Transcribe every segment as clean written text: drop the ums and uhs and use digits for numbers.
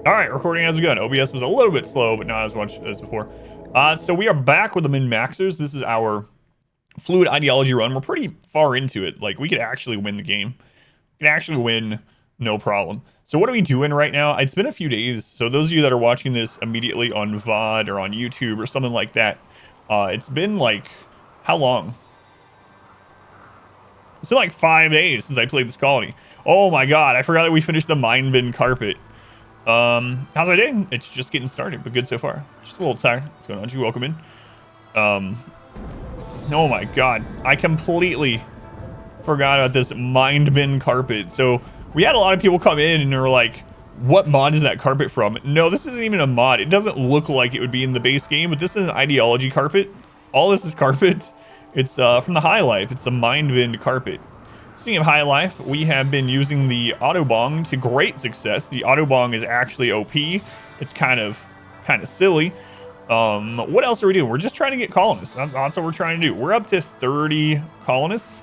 All right, recording as begun. OBS was a little bit slow, but not as much as before. So we are back with the min-maxers. This is our fluid ideology run. We're pretty far into it. Like, we could actually win the game. We could actually win, no problem. So what are we doing right now? It's been a few days. So those of you that are watching this immediately on VOD or on YouTube or something like that, it's been like, how long? It's been like 5 days since I played this colony. Oh my god, I forgot that we finished the mine bin carpet. How's my day? It's just getting started, but good so far. Just a little tired. What's going on? Welcome in. Oh my god, I completely forgot about this mind bin carpet. So we had a lot of people come in and they were like, what mod is that carpet from? No, this isn't even a mod. It doesn't look like it would be in the base game, but this is an ideology carpet. All this is carpet. It's from the High Life. It's a mind bin carpet. Speaking of High Life, we have been using the Autobong to great success. The Autobong is actually OP. It's kind of silly. What else are we doing? We're just trying to get colonists. That's what we're trying to do. We're up to 30 colonists.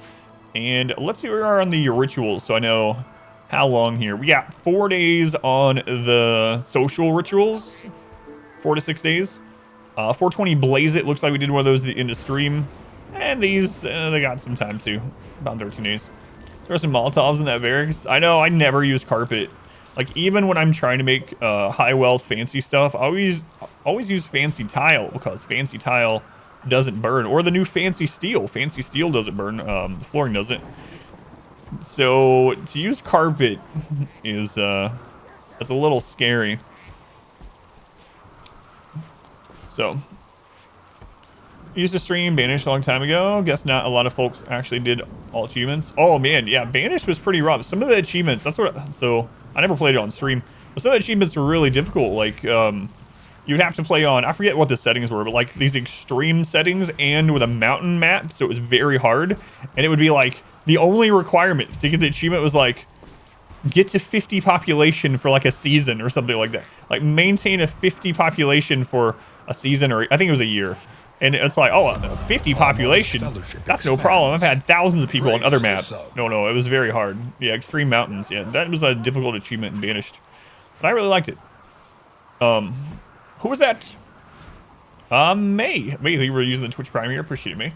And let's see where we are on the rituals so I know how long here. We got 4 days on the social rituals. 4 to 6 days. 420 Blaze It. Looks like we did one of those in the stream. And these, they got some time too. About 13 days. Throw some Molotovs in that barracks. I know, I never use carpet. Like, even when I'm trying to make high wealth fancy stuff, I always use fancy tile, because fancy tile doesn't burn. Or the new fancy steel. Fancy steel doesn't burn. The flooring doesn't. So to use carpet is that's a little scary. So used to stream Banished a long time ago. Guess not a lot of folks actually did all achievements. Oh man, yeah, Banished was pretty rough. Some of the achievements, so I never played it on stream, but some of the achievements were really difficult. Like you'd have to play on, I forget what the settings were, but like these extreme settings and with a mountain map, so it was very hard. And it would be like the only requirement to get the achievement was like get to 50 population for like a season or something like that. Like maintain a 50 population for a season, or I think it was a year. And it's like, oh, 50 population, that's no problem. I've had thousands of people on other maps. No, it was very hard. Yeah, Extreme Mountains. Yeah, that was a difficult achievement in Banished. But I really liked it. Who was that? May. Thank you for using the Twitch Prime here. Appreciate it, May.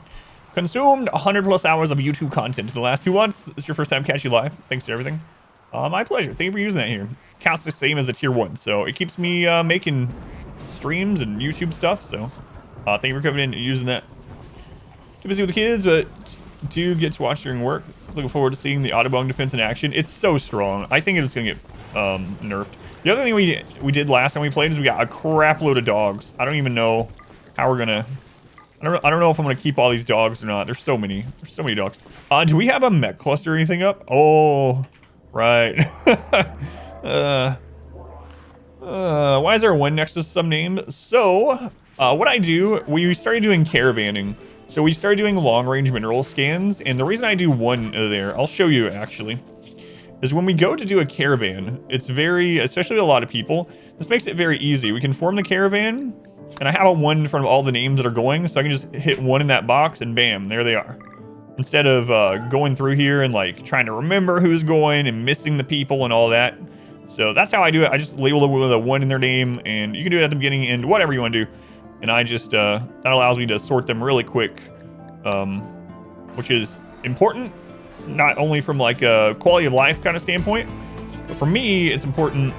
Consumed 100+ hours of YouTube content in the last 2 months. It's your first time catching you live. Thanks for everything. My pleasure. Thank you for using that here. Counts the same as a tier 1, so it keeps me making streams and YouTube stuff, so... thank you for coming in and using that. Too busy with the kids, but do get to watch during work. Looking forward to seeing the Autobong defense in action. It's so strong. I think it's going to get nerfed. The other thing we did last time we played is we got a crap load of dogs. I don't even know how we're going to... I don't know if I'm going to keep all these dogs or not. There's so many. There's so many dogs. Do we have a mech cluster or anything up? Oh, right. Why is there one next to some name? So... what I do, we started doing caravanning. So we started doing long-range mineral scans, and the reason I do one there, I'll show you actually, is when we go to do a caravan, it's very, especially with a lot of people, this makes it very easy. We can form the caravan, and I have a 1 in front of all the names that are going, so I can just hit 1 in that box, and bam, there they are. Instead of going through here and like trying to remember who's going and missing the people and all that. So that's how I do it. I just label them with a 1 in their name, and you can do it at the beginning and whatever you want to do. And I just, that allows me to sort them really quick, which is important, not only from like a quality of life kind of standpoint, but for me, it's important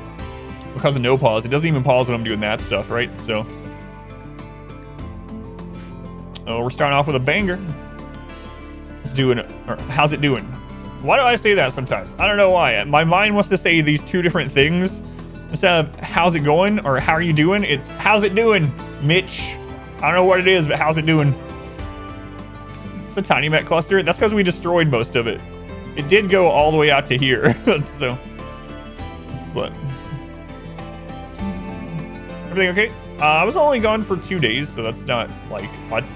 because of no pause. It doesn't even pause when I'm doing that stuff, right? So, we're starting off with a banger. It's doing, or how's it doing? Why do I say that sometimes? I don't know why. My mind wants to say these 2 different things. Instead of how's it going or how are you doing, it's how's it doing, Mitch? I don't know what it is, but how's it doing? It's a tiny MECH cluster. That's because we destroyed most of it. It did go all the way out to here. So, but everything okay? I was only gone for 2 days, so that's not like an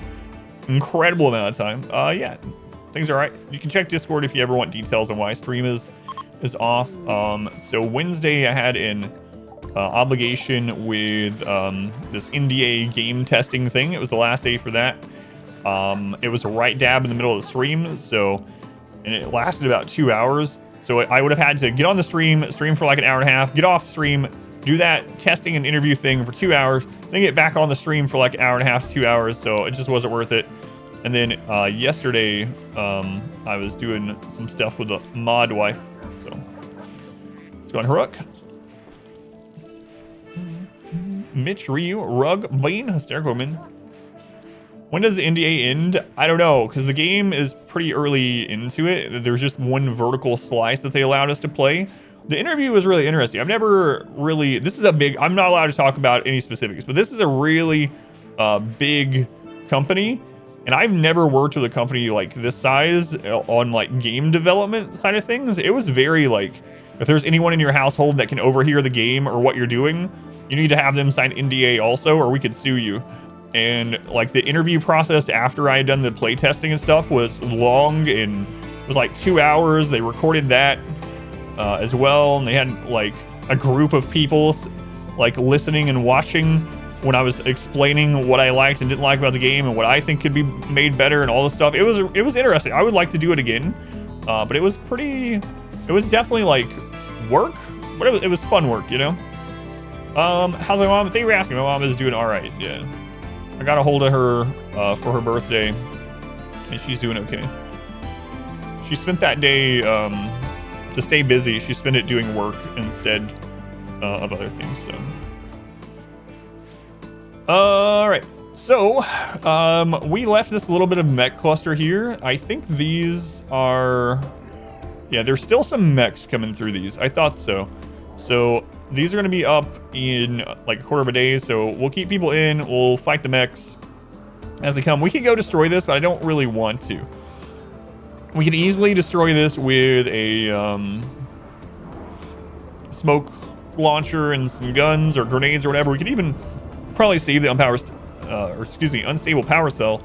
incredible amount of time. Yeah, things are all right. You can check Discord if you ever want details on why stream is off. So Wednesday I had an obligation with this NDA game testing thing. It was the last day for that. It was right dab in the middle of the stream, so, and it lasted about 2 hours. So I would have had to get on the stream for like an hour and a half, get off stream, do that testing and interview thing for 2 hours, then get back on the stream for like an hour and a half to 2 hours. So it just wasn't worth it. And then yesterday, I was doing some stuff with the mod wife. So let's go on Heroic. Mitch, Ryu, Rug, Blaine, Hysterical Woman. When does the NDA end? I don't know, because the game is pretty early into it. There's just one vertical slice that they allowed us to play. The interview was really interesting. I've never really, this is a big, I'm not allowed to talk about any specifics, but this is a really big company. And I've never worked with a company like this size on like game development side of things. It was very like, if there's anyone in your household that can overhear the game or what you're doing, you need to have them sign NDA also, or we could sue you. And like the interview process after I had done the play testing and stuff was long, and it was like 2 hours. They recorded that as well. And they had like a group of people like listening and watching when I was explaining what I liked and didn't like about the game and what I think could be made better and all this stuff. It was interesting. I would like to do it again, but it was definitely like work, but it was fun work, you know? How's my mom? Thank you for asking. My mom is doing all right. Yeah. I got a hold of her for her birthday, and she's doing okay. She spent that day to stay busy. She spent it doing work instead of other things. So, all right. So, we left this little bit of mech cluster here. I think these are, yeah, there's still some mechs coming through these. I thought so. So these are going to be up in like a quarter of a day. So we'll keep people in. We'll fight the mechs as they come. We can go destroy this, but I don't really want to. We can easily destroy this with a smoke launcher and some guns or grenades or whatever. We could even probably save the unstable power cell.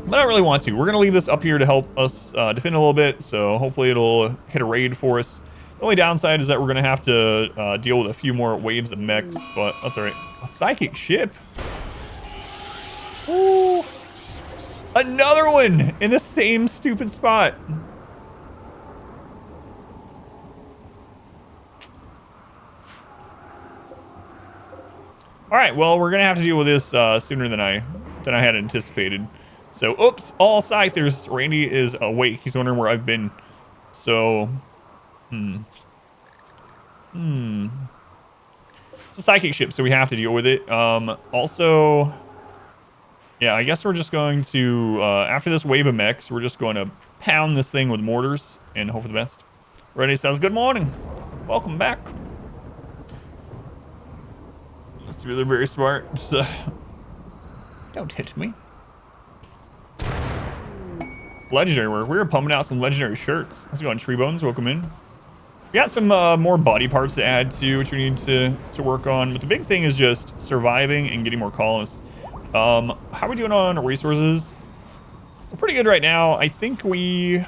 But I don't really want to. We're going to leave this up here to help us defend a little bit. So hopefully it'll hit a raid for us. The only downside is that we're going to have to deal with a few more waves of mechs, but that's all right. A psychic ship. Ooh. Another one in the same stupid spot. All right, well, we're going to have to deal with this sooner than I had anticipated. So, oops, all Scythers. Randy is awake. He's wondering where I've been. So, it's a psychic ship, so we have to deal with it. Also, yeah, I guess we're just going to, after this wave of mechs, we're just going to pound this thing with mortars and hope for the best. Randy says, good morning. Welcome back. That's really very smart. So, don't hit me. Legendary work. We were pumping out some legendary shirts. Let's go on Tree Bones. Welcome in. We got some more body parts to add to, which we need to work on. But the big thing is just surviving and getting more colonists. How are we doing on resources? We're pretty good right now. I think we've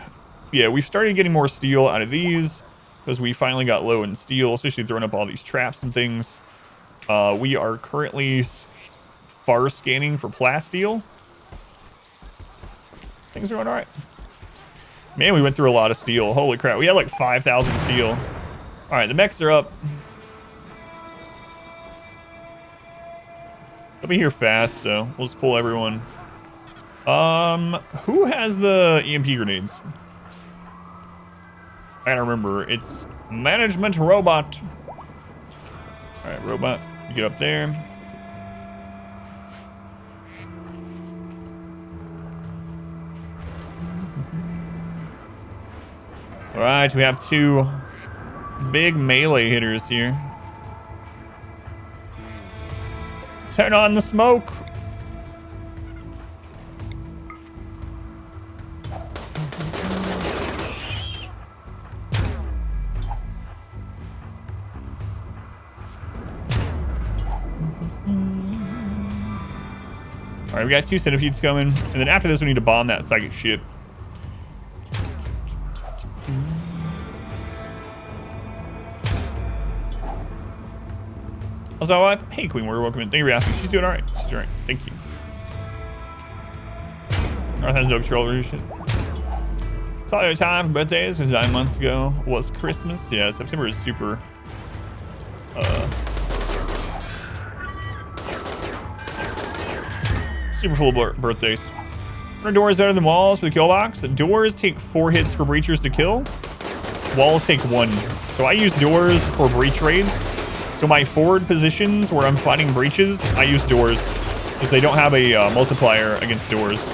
started getting more steel out of these because we finally got low in steel, especially throwing up all these traps and things. We are currently far scanning for plasteel. Things are going all right. Man, we went through a lot of steel. Holy crap. We had like 5,000 steel. All right, the mechs are up. They'll be here fast, so we'll just pull everyone. Who has the EMP grenades? I gotta remember. It's management robot. All right, robot, you get up there. All right, we have two big melee hitters here. Turn on the smoke. All right, we got 2 centipedes coming, and then after this, we need to bomb that psychic ship. Also, hey, Queen Warrior, welcome in. Thank you for asking. She's doing all right. She's doing all right. Thank you. North has no control revolution. It's all the other time for birthdays because 9 months ago was Christmas. Yeah, September is super Super full birthdays. Are doors better than walls for the kill box? Doors take 4 hits for breachers to kill. Walls take 1. So I use doors for breach raids. So my forward positions where I'm fighting breaches, I use doors because they don't have a multiplier against doors.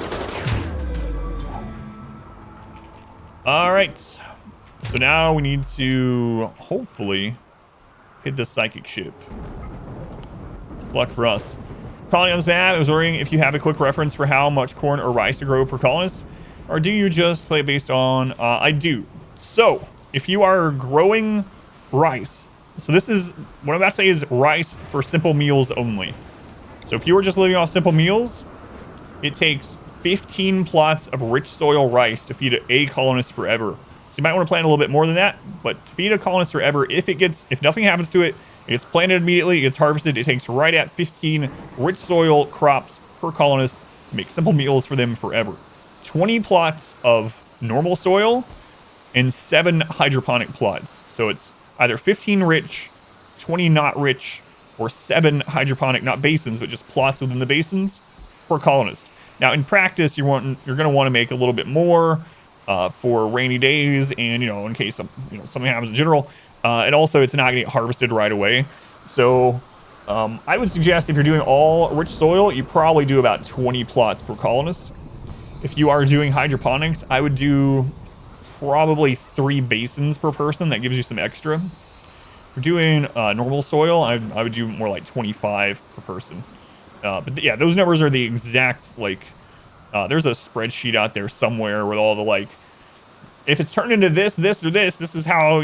All right. So now we need to hopefully hit this psychic ship. Luck for us. Colony on this map, I was wondering if you have a quick reference for how much corn or rice to grow per colonist, or do you just play based on, I do. So if you are growing rice, so this is, what I'm about to say is rice for simple meals only. So if you were just living off simple meals, it takes 15 plots of rich soil rice to feed a colonist forever. So you might want to plant a little bit more than that, but to feed a colonist forever, if nothing happens to it, it's planted immediately, it's harvested, it takes right at 15 rich soil crops per colonist to make simple meals for them forever. 20 plots of normal soil and 7 hydroponic plots. So it's either 15 rich, 20 not rich, or 7 hydroponic, not basins, but just plots within the basins per colonist. Now in practice, you're going to want to make a little bit more for rainy days and, in case something happens in general. And also it's not going to get harvested right away. So I would suggest if you're doing all rich soil, you probably do about 20 plots per colonist. If you are doing hydroponics, I would do probably 3 basins per person. That gives you some extra. If you're doing normal soil, I would do more like 25 per person. But yeah, those numbers are the exact, there's a spreadsheet out there somewhere with all the, if it's turned into this, or this is how,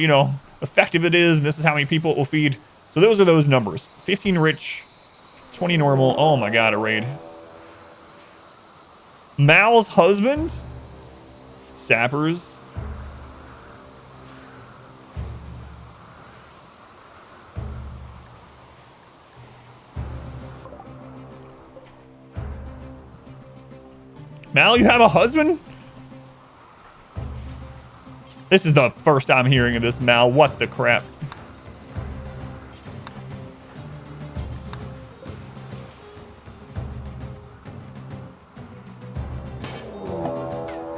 effective it is, and this is how many people it will feed. So those are those numbers. 15 rich, 20 normal. Oh my god, a raid. Mal's husband? Sappers. Mal, you have a husband? This is the first I'm hearing of this, Mal. What the crap?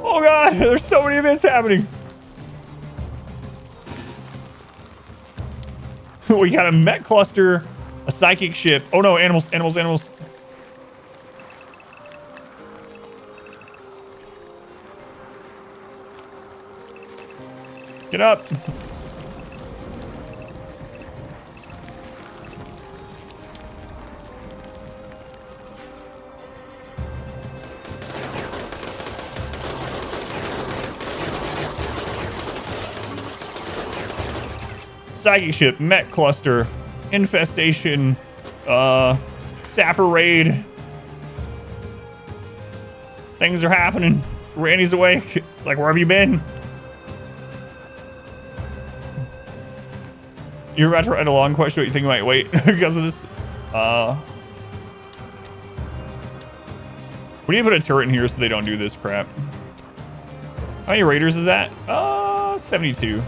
Oh god, there's so many events happening. We got a MECH cluster, a psychic ship. Oh no, animals. Get up. Psychic ship, MECH cluster, infestation, sapper raid. Things are happening. Randy's awake. It's like, where have you been? You're about to write a long question, but you think you might wait because of this. We need to put a turret in here so they don't do this crap. How many raiders is that? 72.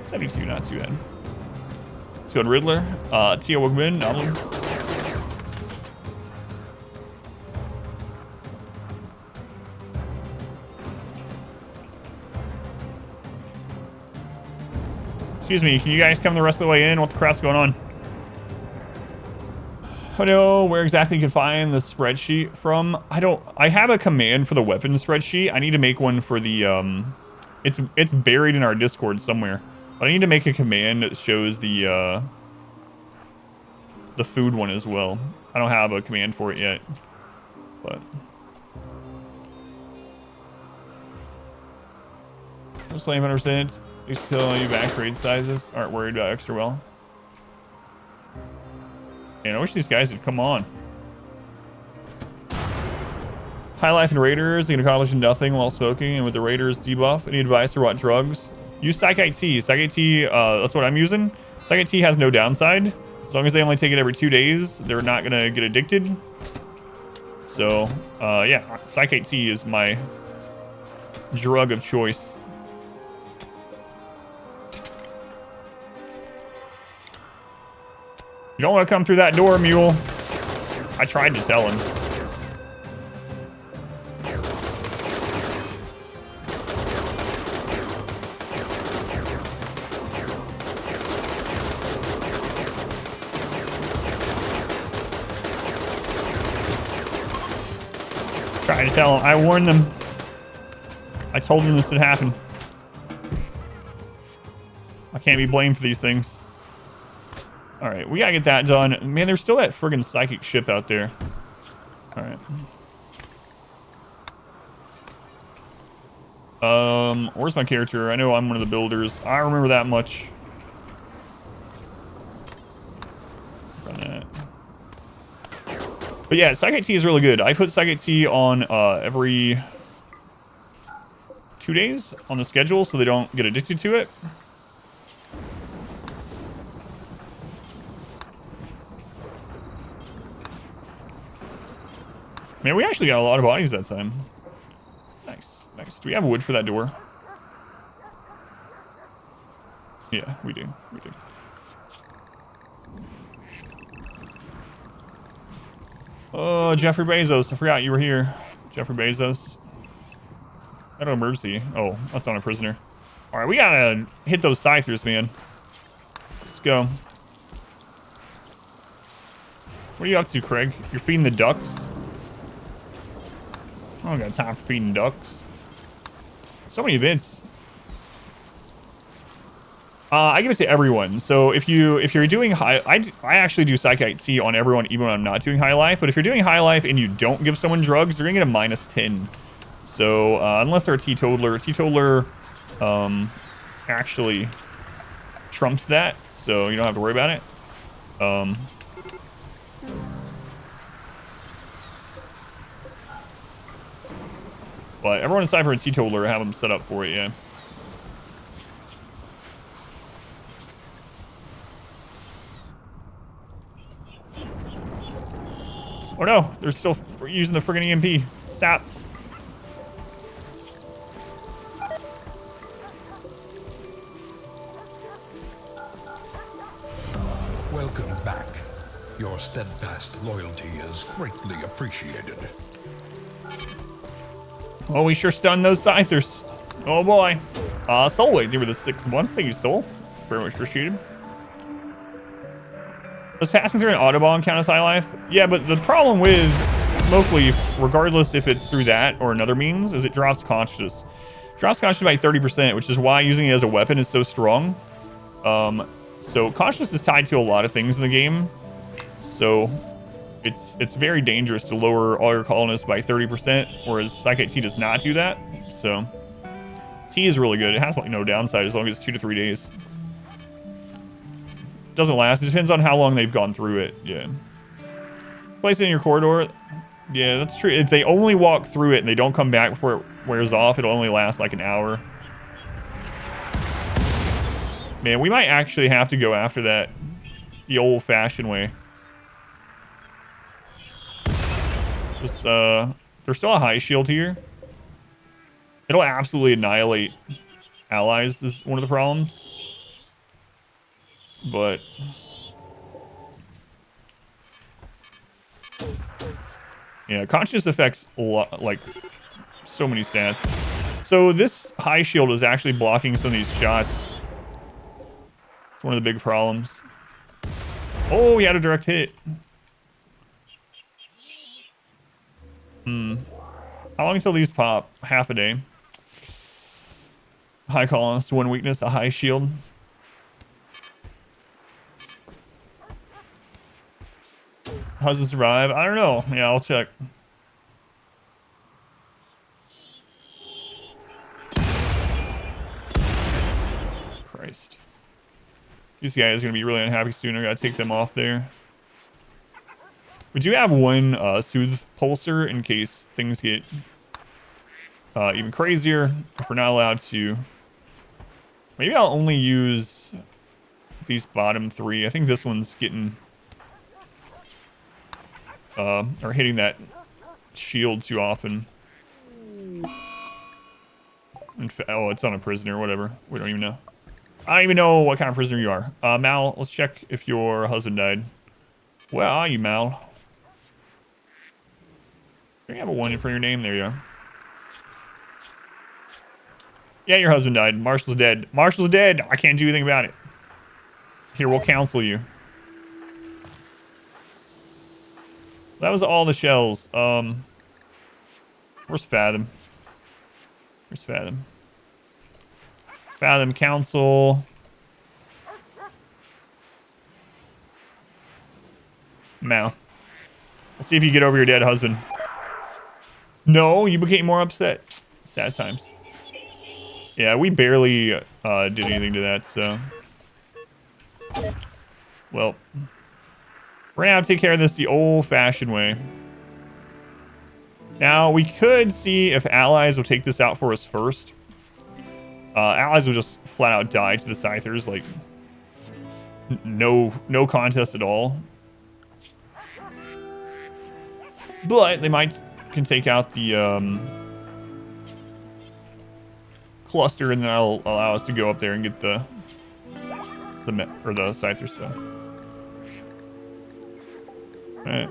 72, not too bad. Let's go to Riddler. Tia Wigman, Anomaly. Excuse me, can you guys come the rest of the way in? What the crap's going on? I don't know where exactly you can find the spreadsheet from. I have a command for the weapon spreadsheet. I need to make one for the, it's buried in our Discord somewhere. But I need to make a command that shows the food one as well. I don't have a command for it yet, but. Just playing 100%. They still you back raid sizes. Aren't worried about extra well. And I wish these guys would come on. High life and raiders, they can accomplish nothing while smoking, and with the raiders debuff, any advice for what drugs? Use Psych IT. Psych IT, that's what I'm using. Psych IT has no downside. As long as they only take it every 2 days, they're not gonna get addicted. So, yeah, Psych IT is my drug of choice. You don't want to come through that door, mule. I tried to tell him. Tried to tell him. I warned them. I told them this would happen. I can't be blamed for these things. All right, we gotta get that done. Man, there's still that friggin' psychic ship out there. All right. Where's my character? I know I'm one of the builders. I remember that much. Run that. But yeah, Psychic Tea is really good. I put Psychic Tea on every 2 days on the schedule so they don't get addicted to it. Man, we actually got a lot of bodies that time. Nice, nice. Do we have wood for that door? Yeah, we do. We do. Oh, Jeffrey Bezos. I forgot you were here. Jeffrey Bezos. Not an emergency. Oh, that's on a prisoner. All right, we gotta hit those scythers, man. Let's go. What are you up to, Craig? You're feeding the ducks? I don't got time for feeding ducks. So many events. I give it to everyone. So if you're doing high, I actually do Psychic Tea on everyone, even when I'm not doing high life. But if you're doing high life and you don't give someone drugs, they're gonna get a -10. So unless they're a teetotaler actually trumps that, so you don't have to worry about it. But everyone aside from a teetotaler, have them set up for it, yeah. Oh no, they're still using the friggin' EMP. Stop. Welcome back. Your steadfast loyalty is greatly appreciated. Oh, we sure stunned those scythers. Oh boy. Soul Waves, you were the 6 months. Thank you, Soul. Very much appreciated. Does passing through an Autobahn count as high life? Yeah, but the problem with Smoke Leaf, regardless if it's through that or another means, is it drops consciousness. Drops consciousness by 30%, which is why using it as a weapon is so strong. So consciousness is tied to a lot of things in the game. So it's very dangerous to lower all your colonists by 30%, whereas Psychic Tea does not do that. So Tea is really good. It has like no downside as long as it's 2 to 3 days. Doesn't last. It depends on how long they've gone through it. Yeah. Place it in your corridor. Yeah, that's true. If they only walk through it and they don't come back before it wears off, it'll only last like an hour. Man, we might actually have to go after that the old-fashioned way. This, there's still a high shield here. It'll absolutely annihilate allies is one of the problems. But yeah, conscious affects a lot, like so many stats. So this high shield is actually blocking some of these shots. It's one of the big problems. Oh, we had a direct hit. How long until these pop? Half a day. High columns, 1 weakness, a high shield. How's it survive? I don't know. Yeah, I'll check. Christ. These guys are going to be really unhappy soon. I got to take them off there. We do have one Soothe Pulsar in case things get even crazier. If we're not allowed to. Maybe I'll only use these bottom 3. I think this one's getting... or hitting that shield too often. Oh, it's on a prisoner, whatever. We don't even know. I don't even know what kind of prisoner you are. Mal, let's check if your husband died. Where are you, Mal? You have a 1 in front of your name. There you are. Yeah, your husband died. Marshall's dead. Marshall's dead. I can't do anything about it. Here, we'll counsel you. That was all the shells. Where's Fathom? Where's Fathom? Fathom counsel. Mal. Let's see if you get over your dead husband. No, you became more upset. Sad times. Yeah, we barely did anything to that, so. Well, we're gonna have to take care of this the old-fashioned way. Now, we could see if allies will take this out for us first. Allies will just flat out die to the Scythers, like, no contest at all. But they can take out the cluster, and then that'll allow us to go up there and get the Scythers. So, all right,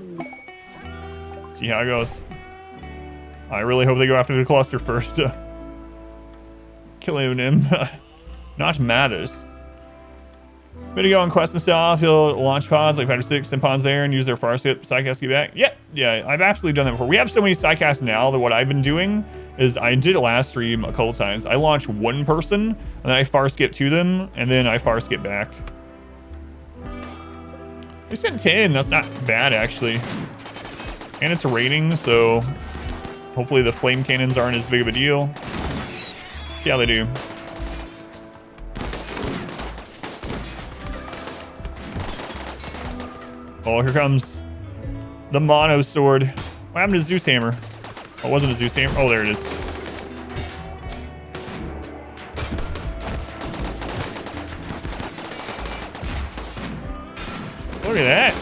see how it goes. I really hope they go after the cluster first. Killing him, not matters. Gonna go on quest and stuff. He'll launch pods like 5 or 6, send pods there, and use their far skip psycast to get back. Yeah, I've absolutely done that before. We have so many psycasts now that what I've been doing is I did it last stream a couple times. I launch one person, and then I far skip to them, and then I far skip back. We sent 10. That's not bad actually, and it's a rating, so hopefully the flame cannons aren't as big of a deal. See how they do. Oh, here comes the mono sword. What happened to Zeus hammer? Oh, it wasn't a Zeus hammer. Oh, there it is. Look at that.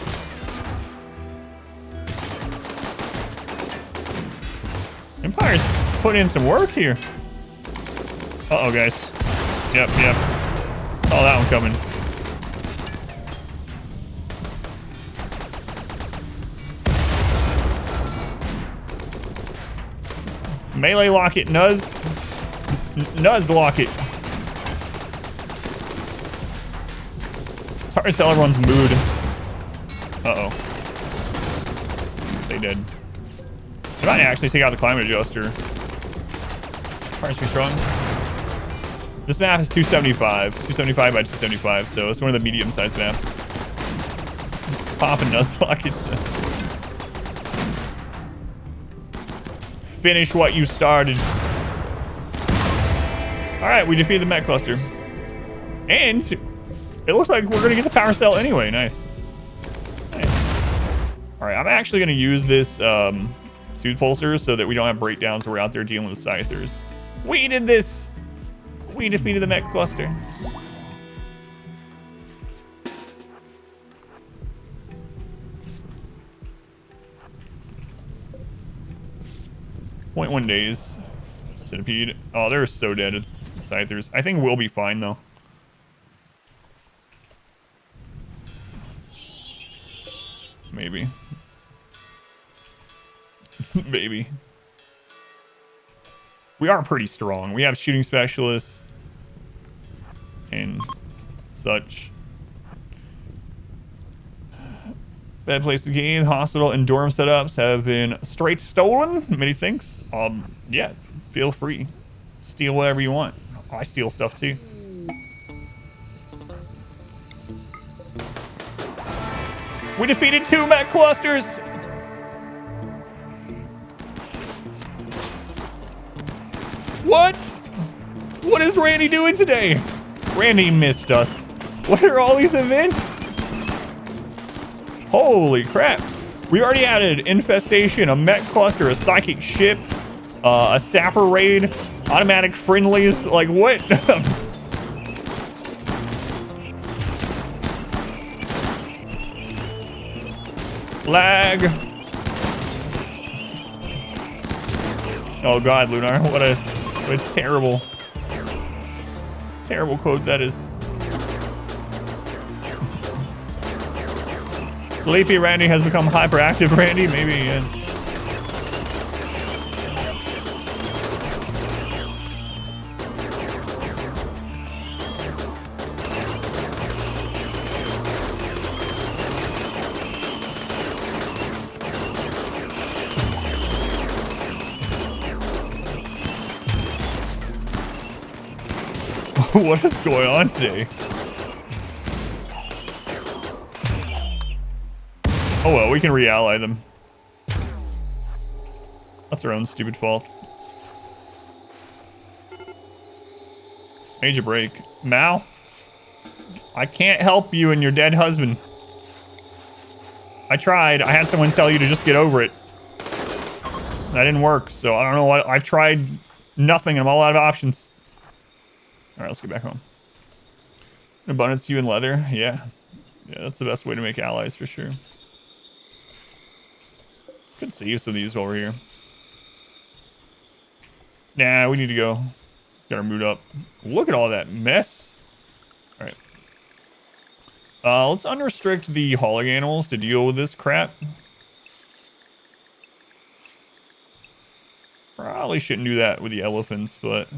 Empire's putting in some work here. Uh-oh, guys. Yep. Saw that one coming. Melee lock it, Nuz. Nuz lock it. It's hard to tell everyone's mood. Uh-oh. They did. They might actually take out the climate adjuster. Fire's too strong. This map is 275. 275 by 275, so it's one of the medium-sized maps. Pop and Nuzlocke it. Finish what you started. Alright, we defeated the MECH cluster. And it looks like we're gonna get the power cell anyway. Nice. Alright, I'm actually gonna use this soothe pulsar so that we don't have breakdowns where we're out there dealing with Scythers. We did this! We defeated the MECH cluster. .1 days. Centipede. Oh, they're so dead. Scythers. I think we'll be fine though. Maybe. Maybe. We are pretty strong. We have shooting specialists and such. Bad place to gain. Hospital and dorm setups have been straight stolen. Many thanks. Yeah, feel free. Steal whatever you want. I steal stuff too. We defeated 2 MECH clusters. What? What is Randy doing today? Randy missed us. What are all these events? Holy crap. We already added Infestation, a MECH cluster, a psychic ship, a Sapper raid, automatic friendlies. Like what? Lag. Oh god, Lunar, what a terrible quote that is. Sleepy Randy has become hyperactive Randy, maybe. What is going on today? Oh well, we can re-ally them. That's our own stupid faults. Major break. Mal, I can't help you and your dead husband. I tried. I had someone tell you to just get over it. That didn't work, so I don't know what. I've tried nothing. I'm all out of options. All right, let's get back home. An abundance to you in leather. Yeah. Yeah, that's the best way to make allies for sure. Could save some of these while we're here. Nah, we need to go. Get our mood up. Look at all that mess. All right. Let's unrestrict the hauling animals to deal with this crap. Probably shouldn't do that with the elephants, but...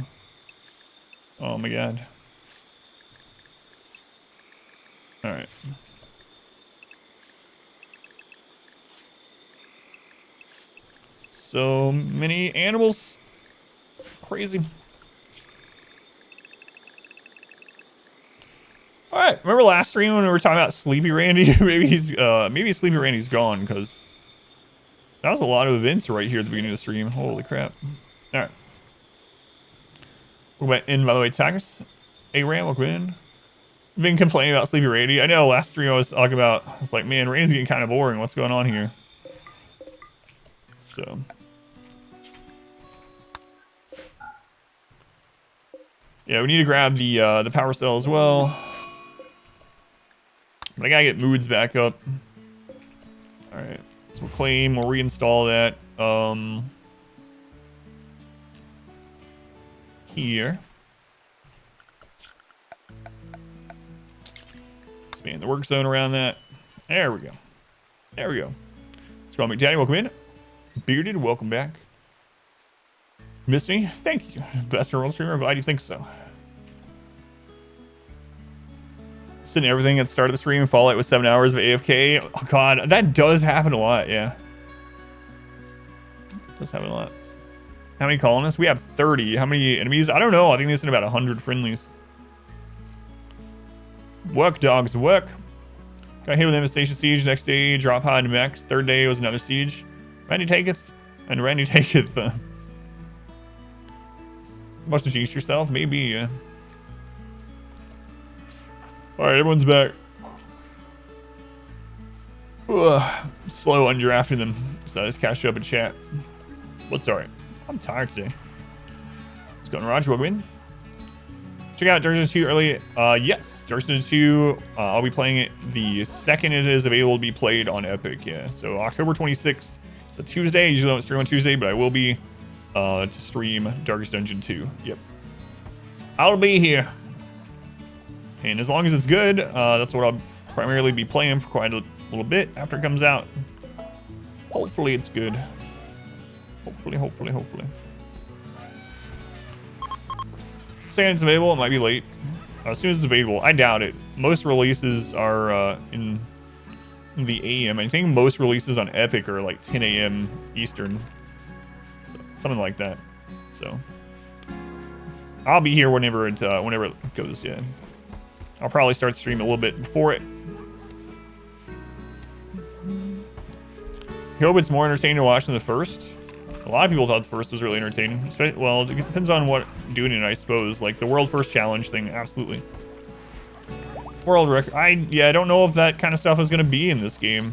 Oh my god. Alright. So many animals. Crazy. Alright, remember last stream when we were talking about Sleepy Randy? maybe Sleepy Randy's gone, because that was a lot of events right here at the beginning of the stream. Holy crap. Alright. We went in, by the way, Tigers. Hey, Ram, welcome in. I've been complaining about Sleepy Randy. I know last stream I was talking about, I was like, man, Randy's getting kind of boring. What's going on here? So. Yeah, we need to grab the power cell as well. But I gotta get moods back up. Alright. So we'll claim, we'll reinstall that. Here. Expand the work zone around that. There we go. There we go. Scroll McDaddy, welcome in. Bearded, welcome back. Miss me? Thank you. Best RimWorld streamer, I'm glad you think so. Sitting everything at the start of the stream, Fallout with 7 hours of AFK. Oh god, that does happen a lot, yeah. Does happen a lot. How many colonists? We have 30. How many enemies? I don't know. I think there's about 100 friendlies. Work, dogs, work. Got hit with Infestation Siege. Next day, drop pod and mechs. Third day was another siege. Randy taketh. And Randy taketh. Must have jinxed yourself? Maybe, yeah. Alright, everyone's back. Ugh, slow undrafting them. So I just catch up in chat. What's alright? I'm tired today. What's going on, Roger? Welcome in. Check out Dark 2 early. Yes, Dark 2. I'll be playing it the second it is available to be played on Epic. Yeah, so October 26th. It's a Tuesday. I usually don't stream on Tuesday, but I will be to stream Darkest Dungeon 2. Yep. I'll be here. And as long as it's good, that's what I'll primarily be playing for quite a little bit after it comes out. Hopefully it's good. Hopefully. Saying it's available, it might be late. As soon as it's available, I doubt it. Most releases are in the AM. I think most releases on Epic are like 10 AM Eastern. So, something like that. So I'll be here whenever it goes, yeah. I'll probably start streaming a little bit before it. I hope it's more entertaining to watch than the first. A lot of people thought the first was really entertaining. Well, it depends on what doing it, I suppose. Like the world first challenge thing, absolutely. World record. I don't know if that kind of stuff is going to be in this game.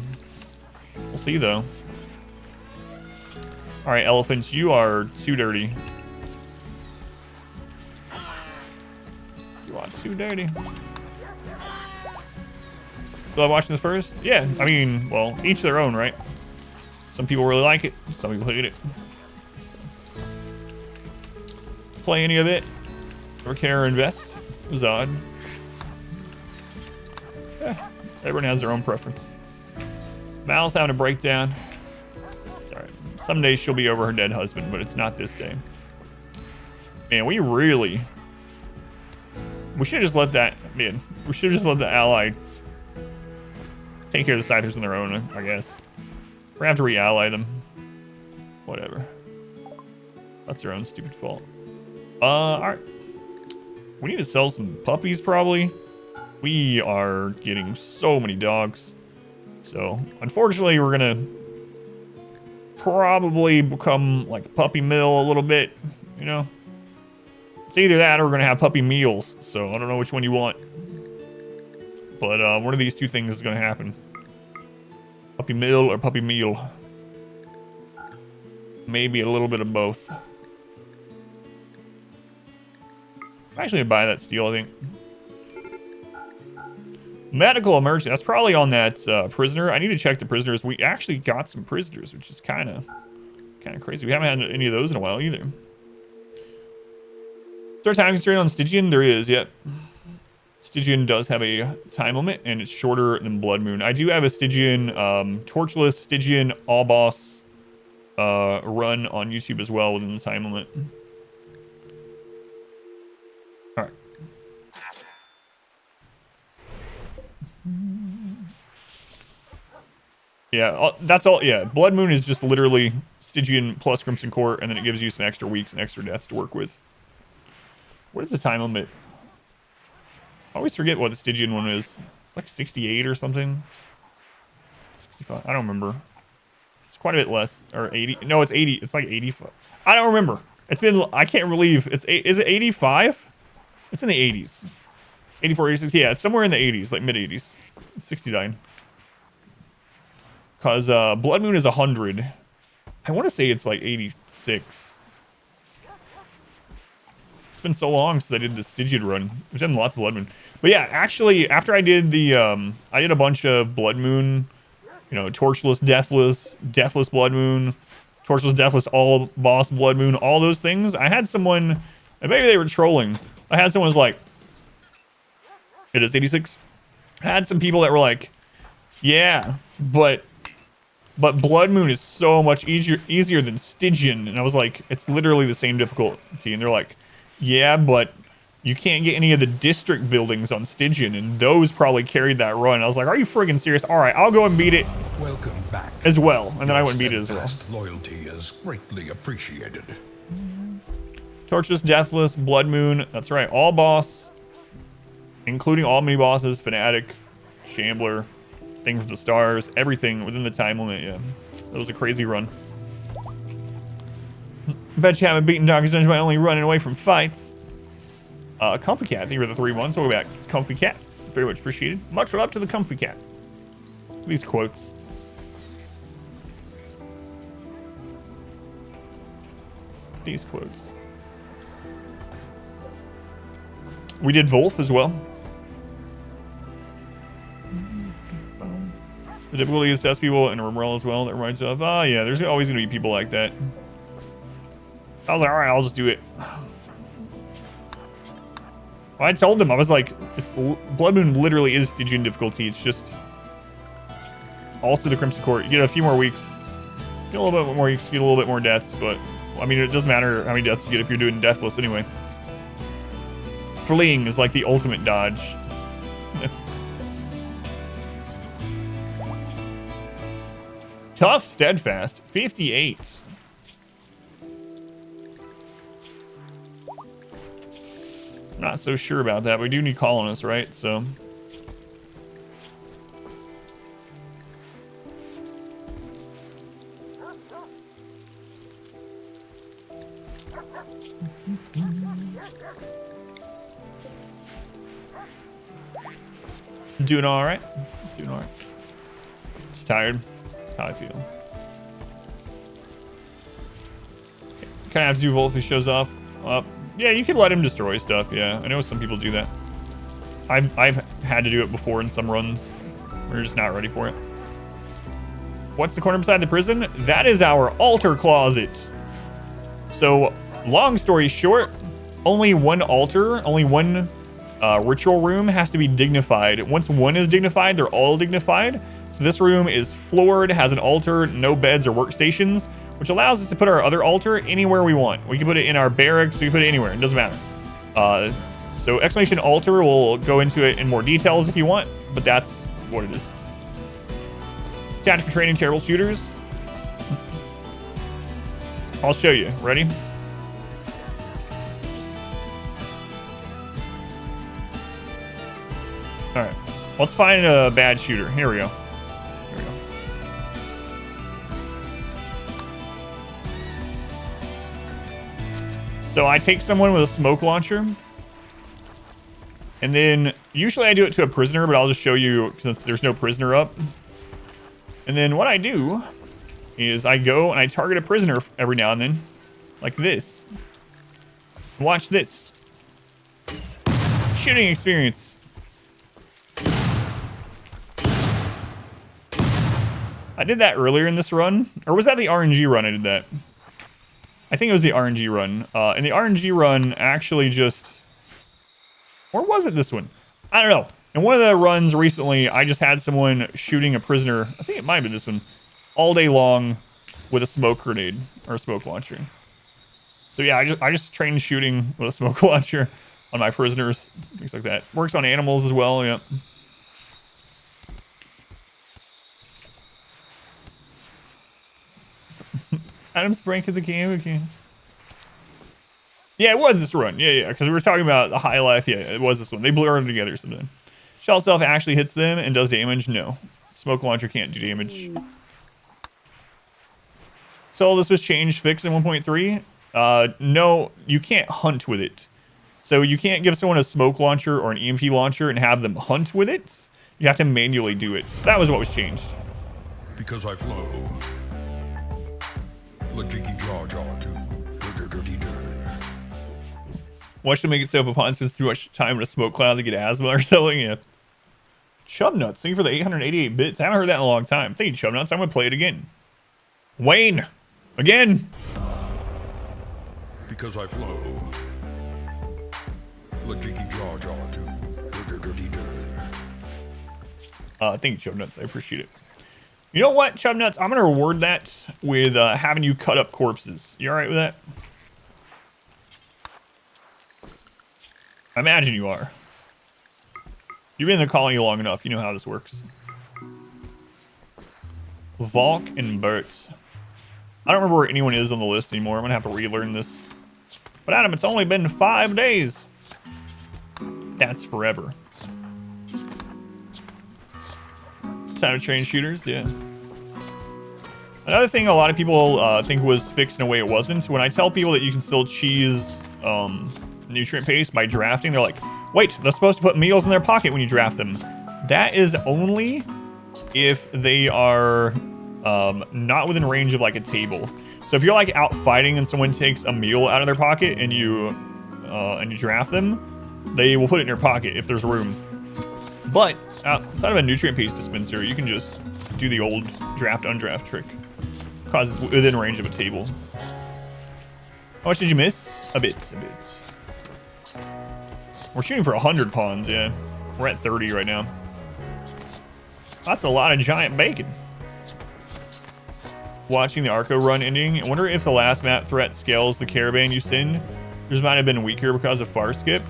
We'll see, though. All right, elephants, you are too dirty. You are too dirty. Love watching the first? Yeah, I mean, well, each their own, right? Some people really like it. Some people hate it. So. Play any of it. Never care or invest. It was odd. Yeah, everyone has their own preference. Mal's having a breakdown. Sorry. Someday she'll be over her dead husband, but it's not this day. Man, we should have just let that, man. We should have just let the ally take care of the Scythers on their own, I guess. We're gonna have to re-ally them. Whatever. That's their own stupid fault. Alright. We need to sell some puppies, probably. We are getting so many dogs. So, unfortunately, we're gonna probably become like a puppy mill a little bit, you know? It's either that or we're gonna have puppy meals. So, I don't know which one you want. But one of these two things is gonna happen. Puppy mill or puppy meal. Maybe a little bit of both. I'm actually gonna buy that steel, I think. Medical emergency. That's probably on that prisoner. I need to check the prisoners. We actually got some prisoners, which is kind of crazy. We haven't had any of those in a while either. Is there a time constraint on Stygian? There is, yep. Stygian does have a time limit, and it's shorter than Blood Moon. I do have a Stygian, torchless Stygian all boss run on YouTube as well within the time limit. All right. Yeah, that's all. Yeah, Blood Moon is just literally Stygian plus Crimson Court, and then it gives you some extra weeks and extra deaths to work with. What is the time limit? I always forget what the Stygian one is. It's like 68 or something. 65. I don't remember. It's quite a bit less. Or 80. No, it's 80. It's like 85. I don't remember. It's been. I can't believe it's. Is it 85? It's in the 80s. 84, 86. Yeah, it's somewhere in the 80s, like mid 80s. 69. Because Blood Moon is 100. I want to say it's like 86. It's been so long since I did the Stygian run. I've done lots of Blood Moon. But yeah, actually, after I did the, I did a bunch of Blood Moon, you know, Torchless, Deathless Blood Moon, Torchless, Deathless, all boss Blood Moon, all those things. I had someone, and maybe they were trolling. I had someone was like, it is 86. I had some people that were like, yeah, but Blood Moon is so much easier than Stygian. And I was like, it's literally the same difficulty. And they're like, yeah, but you can't get any of the district buildings on Stygian. And those probably carried that run. I was like, are you friggin' serious? All right, I'll go and beat it. Welcome back. As well. And then I went and beat it as well. Loyalty is greatly appreciated. Torchless, Deathless, Blood Moon. That's right. All boss, including all mini bosses, Fanatic, Shambler, Thing from the Stars, everything within the time limit. Yeah, that was a crazy run. Bet you haven't beaten Darkest Dungeon by only running away from fights. Comfy Cat, thank you for the 3 months. Welcome back, Comfy Cat. Very much appreciated. Much love to the Comfy Cat. These quotes. These quotes. We did Wolf as well. The difficulty is to test people in RimWorld as well. That reminds me of, yeah, there's always going to be people like that. I was like, all right, I'll just do it. Well, I told them, I was like, it's Blood Moon literally is Stygian difficulty. It's just also the Crimson Court. You get a few more weeks. You get a little bit more weeks, you get a little bit more deaths, but I mean, it doesn't matter how many deaths you get if you're doing Deathless anyway. Fleeing is like the ultimate dodge. Tough Steadfast, 58. Not so sure about that. We do need colonists, right? So. Doing all right. Doing all right. Just tired. That's how I feel. Kind of have to do Wolf if he shows off. Yeah, you could let him destroy stuff. Yeah, I know some people do that. I've had to do it before in some runs. We're just not ready for it. What's the corner beside the prison? That is our altar closet. So, long story short, only one altar, only one ritual room has to be dignified. Once one is dignified, they're all dignified. So this room is floored, has an altar, no beds or workstations, which allows us to put our other altar anywhere we want. We can put it in our barracks, we can put it anywhere, it doesn't matter. So exclamation altar, we'll go into it in more details if you want, but that's what it is. Tactic for training terrible shooters. I'll show you. Ready? Let's find a bad shooter. Here we go. Here we go. So I take someone with a smoke launcher. And then usually I do it to a prisoner, but I'll just show you since there's no prisoner up. And then what I do is I go and I target a prisoner every now and then, like this. Watch this. Shooting experience. I did that earlier in this run. Or was that the RNG run I did that? I think it was the RNG run. And the RNG run actually just... Or was it this one? I don't know. In one of the runs recently, I just had someone shooting a prisoner. I think it might have been this one. All day long with a smoke grenade or a smoke launcher. So yeah, I just trained shooting with a smoke launcher on my prisoners. Things like that. Works on animals as well, yeah. Adam's breaking the game again. Yeah, it was this run. Yeah, because we were talking about the high life. Yeah, it was this one. They blurred together something. Shell self actually hits them and does damage? No. Smoke launcher can't do damage. So this was changed, fixed in 1.3. No, you can't hunt with it. So you can't give someone a smoke launcher or an EMP launcher and have them hunt with it. You have to manually do it. So that was what was changed. Because I flow. Lajiki jaw jaw too. Watch them make it so if opponents spend too much time in a smoke cloud to get asthma or something. Yeah. Chub Nuts, thank you for the 888 bits. I haven't heard that in a long time. Thank you, Chub Nuts. I'm gonna play it again. Wayne, again. Because I flow. Lajiki jaw jaw too. Thank you, Chub Nuts. I appreciate it. You know what, Chub Nuts? I'm gonna reward that with having you cut up corpses. You all right with that? I imagine you are. You've been in the colony long enough. You know how this works. Valk and Bertz. I don't remember where anyone is on the list anymore. I'm going to have to relearn this. But Adam, it's only been 5 days. That's forever. Time to train shooters, yeah. Another thing a lot of people think was fixed in a way it wasn't. When I tell people that you can still cheese nutrient paste by drafting, they're like, wait, they're supposed to put meals in their pocket when you draft them. That is only if they are not within range of like a table. So if you're like out fighting and someone takes a meal out of their pocket and you draft them, they will put it in your pocket if there's room. But outside of a nutrient paste dispenser, you can just do the old draft undraft trick because it's within range of a table. How much did you miss? A bit. We're shooting for 100 pawns, yeah. We're at 30 right now. That's a lot of giant bacon. Watching the Arco run ending. I wonder if the last map threat scales the caravan you send. Yours might have been weaker because of far skip.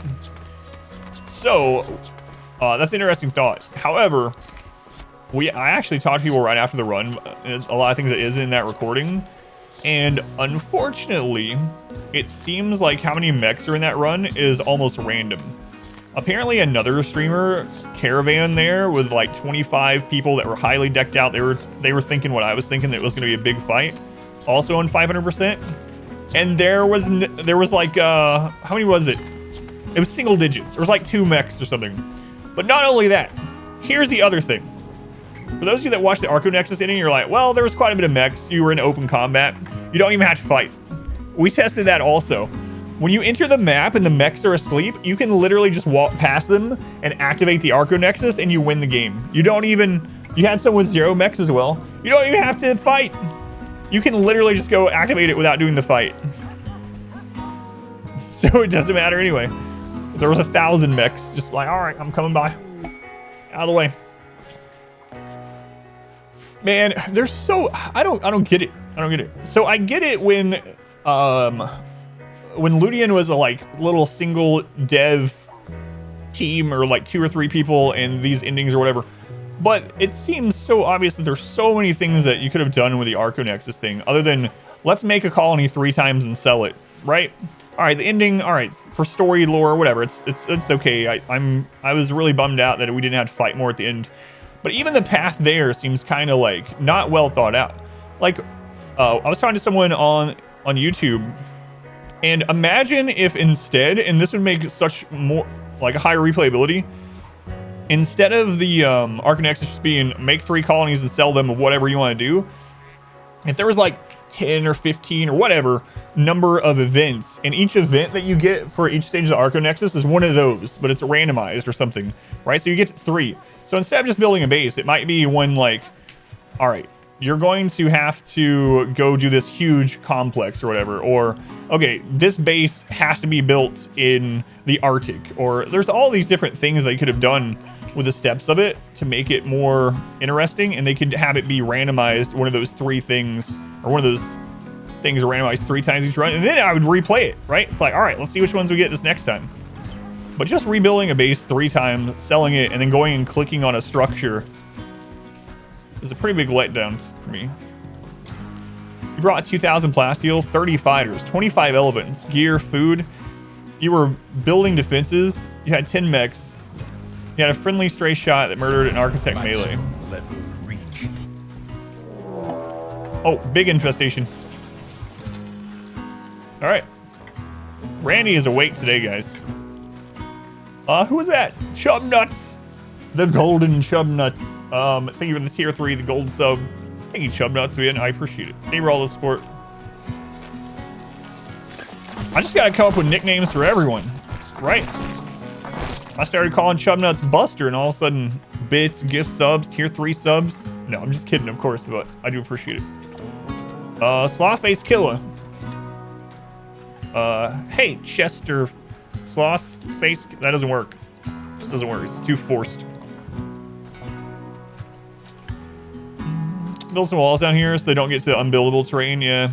So, that's an interesting thought. However, I actually talked to people right after the run. A lot of things that isn't in that recording. And unfortunately, it seems like how many mechs are in that run is almost random. Apparently another streamer, Caravan there, with like 25 people that were highly decked out. They were thinking what I was thinking, that it was going to be a big fight. Also on 500%. And there was like, how many was it? It was single digits. There was like 2 mechs or something. But not only that, here's the other thing. For those of you that watched the Arco Nexus inning, you're like, well, there was quite a bit of mechs. You were in open combat. You don't even have to fight. We tested that also. When you enter the map and the mechs are asleep, you can literally just walk past them and activate the Arco Nexus and you win the game. You had someone with 0 mechs as well. You don't even have to fight. You can literally just go activate it without doing the fight. So it doesn't matter anyway. If there was 1,000 mechs, just like, all right, I'm coming by. Out of the way. Man, they're so, I don't get it. I don't get it. So I get it when Ludian was a like little single dev team or like 2 or 3 people and these endings or whatever. But it seems so obvious that there's so many things that you could have done with the Arco Nexus thing other than let's make a colony 3 times and sell it, right? All right, the ending. All right, for story lore, whatever. It's okay. I was really bummed out that we didn't have to fight more at the end. But even the path there seems kind of like not well thought out. Like, I was talking to someone on YouTube, and imagine if instead, and this would make such more like a higher replayability. Instead of the Arc Nexus just being make 3 colonies and sell them of whatever you want to do, if there was like 10 or 15 or whatever number of events, and each event that you get for each stage of the Arc Nexus is one of those, but it's randomized or something, right? So you get 3. So instead of just building a base, it might be one like, all right, you're going to have to go do this huge complex or whatever, or okay, this base has to be built in the Arctic, or there's all these different things they could have done with the steps of it to make it more interesting, and they could have it be randomized, one of those 3 things, or one of those things are randomized 3 times each run, and then I would replay it, right? It's like, all right, let's see which ones we get this next time. But just rebuilding a base 3 times, selling it, and then going and clicking on a structure is a pretty big letdown for me. You brought 2,000 plasteel, 30 fighters, 25 elephants, gear, food. You were building defenses. You had 10 mechs. You had a friendly stray shot that murdered an architect melee. Level reached. Oh, big infestation. All right. Randy is awake today, guys. Who was that? Chub Nuts. The golden Chub Nuts. Thank you for the tier 3, the gold sub. Thank you, Chub Nuts, man. I appreciate it. Thank you for all the support. I just gotta come up with nicknames for everyone, right? I started calling Chub Nuts Buster, and all of a sudden, bits, gift subs, tier 3 subs. No, I'm just kidding, of course, but I do appreciate it. Slothface Killer. Hey, Chester Slothface. That doesn't work. Just doesn't work. It's too forced. Build some walls down here so they don't get to the unbuildable terrain. Yeah.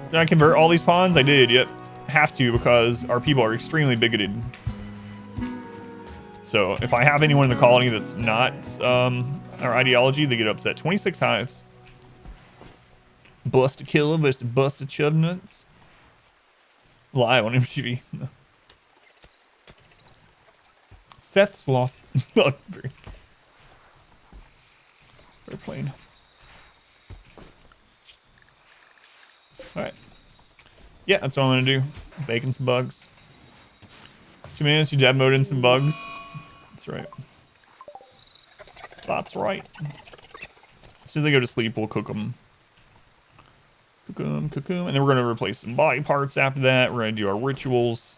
Did I convert all these pawns? I did. Yep. Have to, because our people are extremely bigoted. So if I have anyone in the colony that's not our ideology, they get upset. 26 hives. Bust a killer versus bust a chub nuts. Live on MTV. No. Seth Sloth. Very plain. All right. Yeah, that's what I'm gonna do. Baking some bugs. 2 minutes, you dab mode in some bugs. That's right. That's right. As soon as they go to sleep, we'll cook them. Cook them, and then we're gonna replace some body parts after that. We're gonna do our rituals.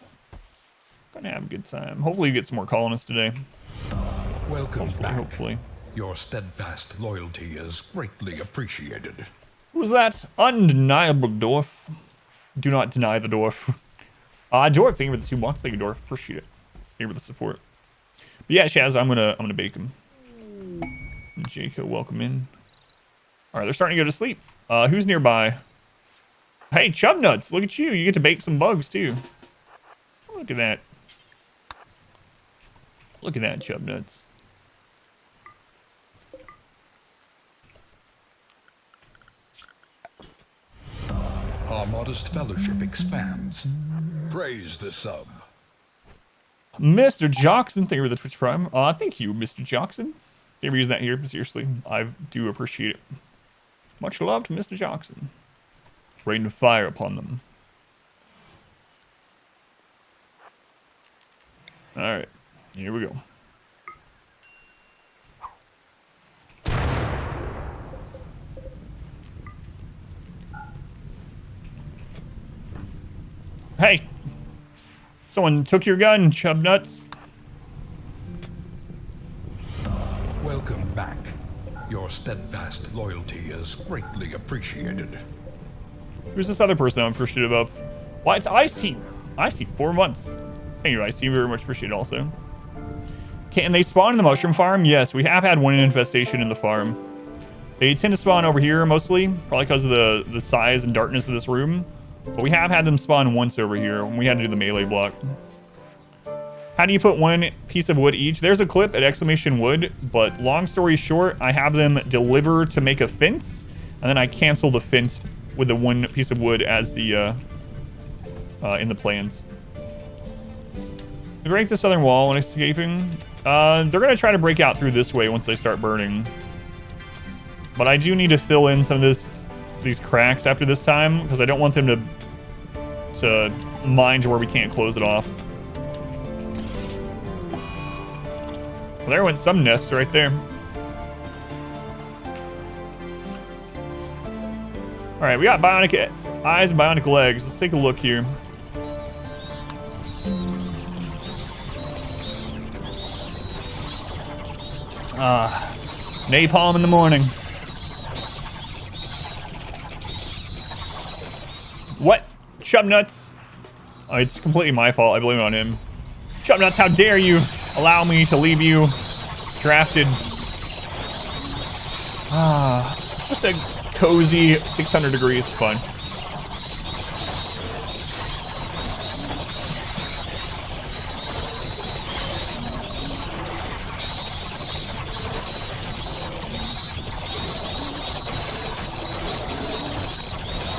Gonna have a good time. Hopefully, we get some more colonists today. Welcome back. Hopefully. Your steadfast loyalty is greatly appreciated. Who's that? Undeniable dwarf. Do not deny the dwarf. Dwarf, thank you for the 2 months. Thank you, dwarf. Appreciate it. Thank you for the support. But yeah, Shaz, I'm gonna bake him. Jacob, welcome in. All right, they're starting to go to sleep. Who's nearby? Hey, Chub Nuts, look at you. You get to bake some bugs too. Look at that. Look at that, Chub Nuts. Our modest fellowship expands. Praise the sub. Mr. Jockson, thank you for the Twitch Prime. Thank you, Mr. Jockson. If you ever use that here, but seriously, I do appreciate it. Much love to Mr. Jockson. Rain fire upon them. Alright, here we go. Hey! Someone took your gun, Chub Nuts. Welcome back. Your steadfast loyalty is greatly appreciated. Who's this other person I'm appreciative of? Why, it's Ice Team. Ice Team, 4 months. Thank you, Ice Team. Very much appreciated also. Can they spawn in the mushroom farm? Yes, we have had one infestation in the farm. They tend to spawn over here mostly, probably because of the size and darkness of this room. But we have had them spawn once over here when we had to do the melee block. How do you put 1 piece of wood each? There's a clip at exclamation wood, but long story short, I have them deliver to make a fence, and then I cancel the fence with the 1 piece of wood as the in the plans. Break the southern wall when escaping. They're going to try to break out through this way once they start burning. But I do need to fill in some of these cracks after this time, because I don't want them to mine to where we can't close it off. Well, there went some nests right there. All right, we got bionic eyes and bionic legs. Let's take a look here. Napalm in the morning. What? Chubnuts. Oh, it's completely my fault. I blame it on him. Chubnuts, how dare you allow me to leave you drafted. It's just a cozy 600 degrees. It's fun.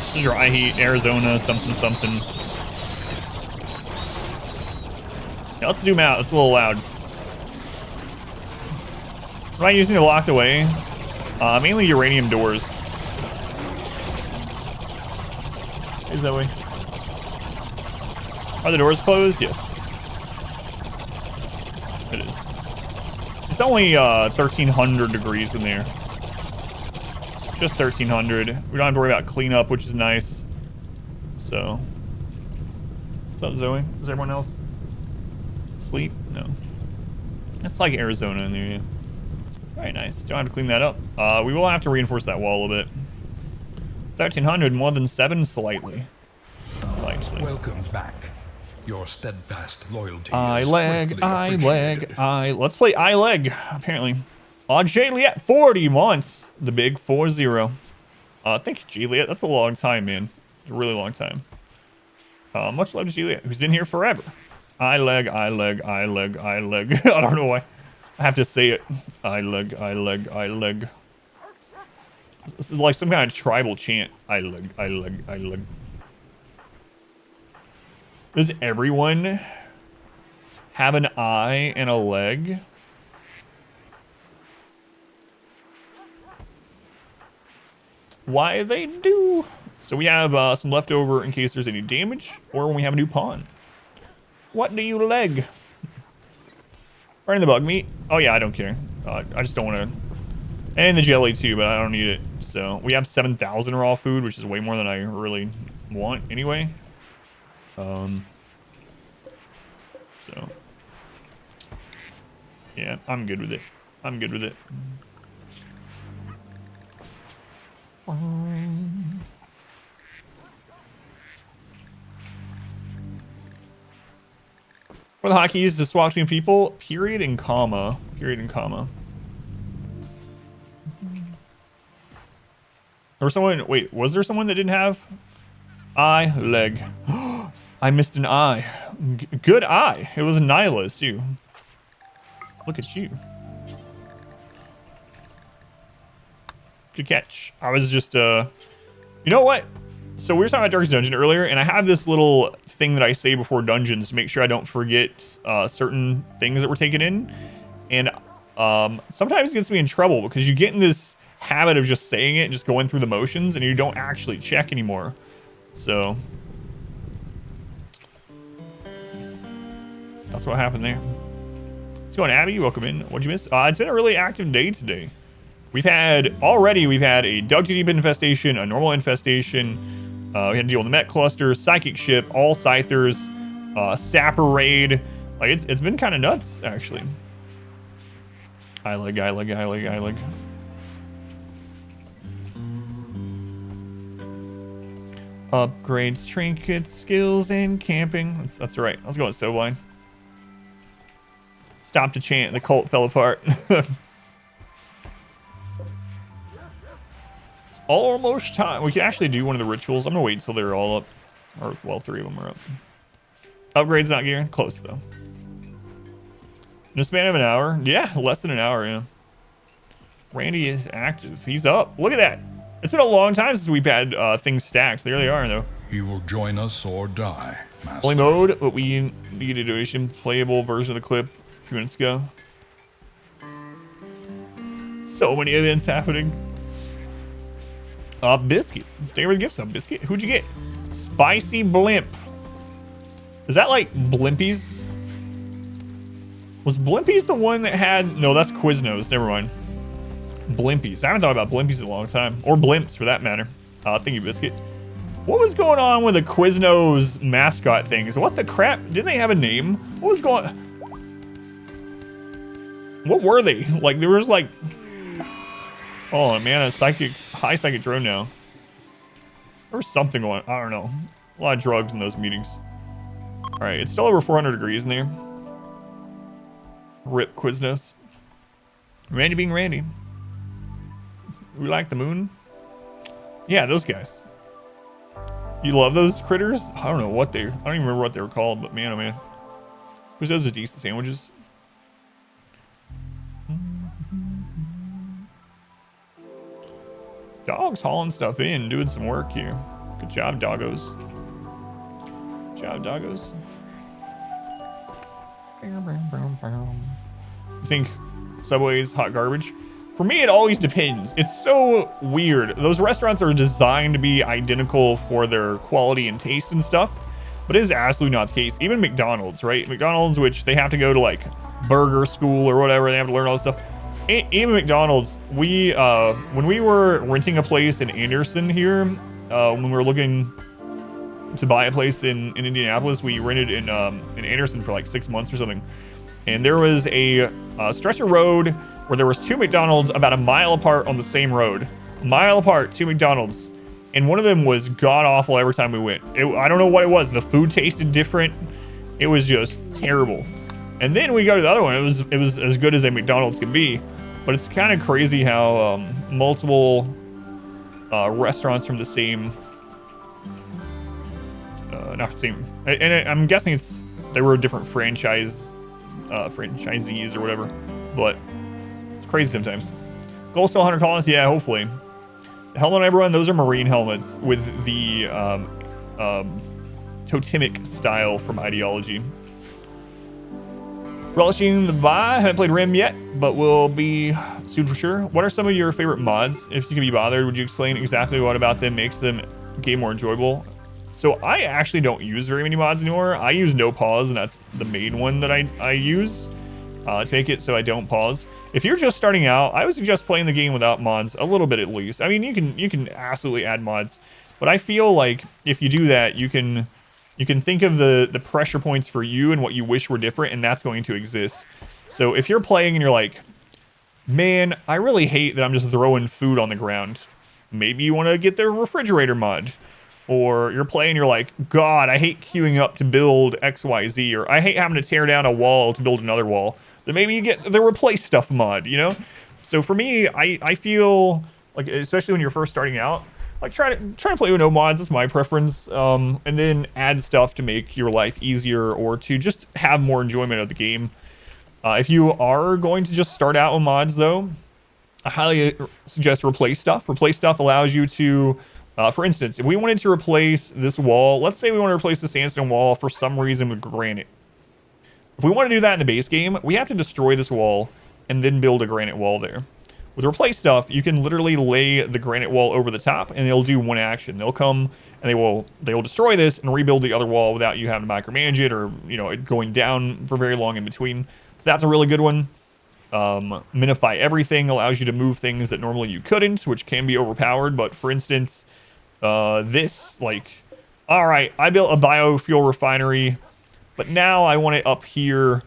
This is dry heat, Arizona, something, something. Yeah, let's zoom out. It's a little loud. What am I using to lock away? Mainly uranium doors. Hey, Zoe. Are the doors closed? Yes. It is. It's only 1,300 degrees in there. Just 1,300. We don't have to worry about cleanup, which is nice. So. What's up, Zoe? Is everyone else asleep? No. It's like Arizona in there, yeah. Very nice. Don't have to clean that up. We will have to reinforce that wall a bit. 1,300, more than 7 slightly. Slightly. Welcome back. Your steadfast loyalty. I-leg. Let's play I-leg, apparently. Juliet, 40 months. The big 4-0. Thank you, Juliet. That's a long time, man. It's a really long time. Much love to Juliet, who's been here forever. I-leg. I don't know why. I have to say it. I-leg. This is like some kind of tribal chant. I-leg. Does everyone have an eye and a leg? Why they do. So we have some leftover in case there's any damage or when we have a new pawn. What do you leg? Burn the bug meat. Oh yeah, I don't care. I just don't want to. And the jelly too, but I don't need it. So we have 7,000 raw food, which is way more than I really want anyway. So yeah, I'm good with it. For the hotkeys to swap between people, period and comma. Or someone, wait, was there someone that didn't have eye, leg? I missed an eye. Good eye. It was Nila too. Look at you. Good catch. I was just, you know what? So we were talking about Darkest Dungeon earlier, and I have this little thing that I say before dungeons to make sure I don't forget certain things that we're taking in. And sometimes it gets me in trouble because you get in this habit of just saying it and just going through the motions, and you don't actually check anymore. So that's what happened there. Let's go on, Abby. Welcome in. What'd you miss? It's been a really active day today. We've had a Dug Too Deep infestation, a normal infestation. We had to deal with the MECH cluster, psychic ship, all scythers, sapper raid. Like it's been kind of nuts actually. I leg. Upgrades, trinkets, skills, and camping. That's right. Let's go with Stowline. Stop to chant. The cult fell apart. Almost time. We can actually do one of the rituals. I'm gonna wait until they're all up, or well, 3 of them are up. Upgrades not gearing. Close though. In a span of an hour. Yeah, less than an hour. Yeah. Randy is active. He's up. Look at that. It's been a long time since we've had things stacked. There they are though. He will join us or die, Play Master. mode, but we need a donation. Playable version of the clip a few minutes ago. So many events happening. Biscuit. Thank you for the gift sub, Biscuit. Who'd you get? Spicy Blimp. Is that like Blimpies? Was Blimpies the one that had... No, that's Quiznos. Never mind. Blimpies. I haven't thought about Blimpies in a long time. Or Blimps, for that matter. Thank you, Biscuit. What was going on with the Quiznos mascot things? What the crap? Didn't they have a name? What was going... What were they? Like, there was like... Oh, man, a high psychic drone now. There was something going on. I don't know. A lot of drugs in those meetings. All right, it's still over 400 degrees in there. Rip Quiznos. Randy being Randy. We like the moon. Yeah, those guys. You love those critters? I don't know what I don't even remember what they were called, but man, oh man. Which those are decent sandwiches. Dog's hauling stuff in, doing some work here. Good job, doggos. Good job, doggos. You think Subway's hot garbage? For me, it always depends. It's so weird. Those restaurants are designed to be identical for their quality and taste and stuff, but it is absolutely not the case. Even McDonald's, right? McDonald's, which they have to go to like burger school or whatever, they have to learn all this stuff. Even McDonald's, when we were renting a place in Anderson here, when we were looking to buy a place in Indianapolis, we rented in Anderson for like 6 months or something. And there was a stretch of road where there was 2 McDonald's about a mile apart on the same road. A mile apart, 2 McDonald's. And one of them was god-awful every time we went. I don't know what it was. The food tasted different. It was just terrible. And then we go to the other one. It was as good as a McDonald's could be. But it's kind of crazy how multiple restaurants from the same... not the same... And I'm guessing they were different franchisees or whatever. But... crazy sometimes. Gold Still Hunter Collins, yeah, hopefully. The helmet on everyone, those are marine helmets with the totemic style from Ideology. Relishing the vibe, haven't played Rim yet, but will be soon for sure. What are some of your favorite mods? If you can be bothered, would you explain exactly what about them makes them game more enjoyable? So I actually don't use very many mods anymore. I use no pause, and that's the main one that I use. To make it so I don't pause. If you're just starting out, I would suggest playing the game without mods a little bit at least. I mean, you can absolutely add mods, but I feel like if you do that, you can think of the pressure points for you and what you wish were different, and that's going to exist. So if you're playing and you're like, man, I really hate that I'm just throwing food on the ground. Maybe you want to get the refrigerator mod. Or you're playing, you're like, God, I hate queuing up to build XYZ, or I hate having to tear down a wall to build another wall. Then maybe you get the replace stuff mod, you know? So for me, I feel like, especially when you're first starting out, like try to play with no mods. That's my preference. And then add stuff to make your life easier or to just have more enjoyment of the game. If you are going to just start out with mods, though, I highly suggest replace stuff. Replace stuff allows you to, for instance, if we wanted to replace this wall, let's say we want to replace the sandstone wall for some reason with granite. If we want to do that in the base game, we have to destroy this wall and then build a granite wall there. With replace stuff, you can literally lay the granite wall over the top and they'll do one action. They'll come and they will destroy this and rebuild the other wall without you having to micromanage it or, you know, it going down for very long in between. So that's a really good one. Minify everything allows you to move things that normally you couldn't, which can be overpowered. But for instance, this, like, all right, I built a biofuel refinery, but now I want it up here,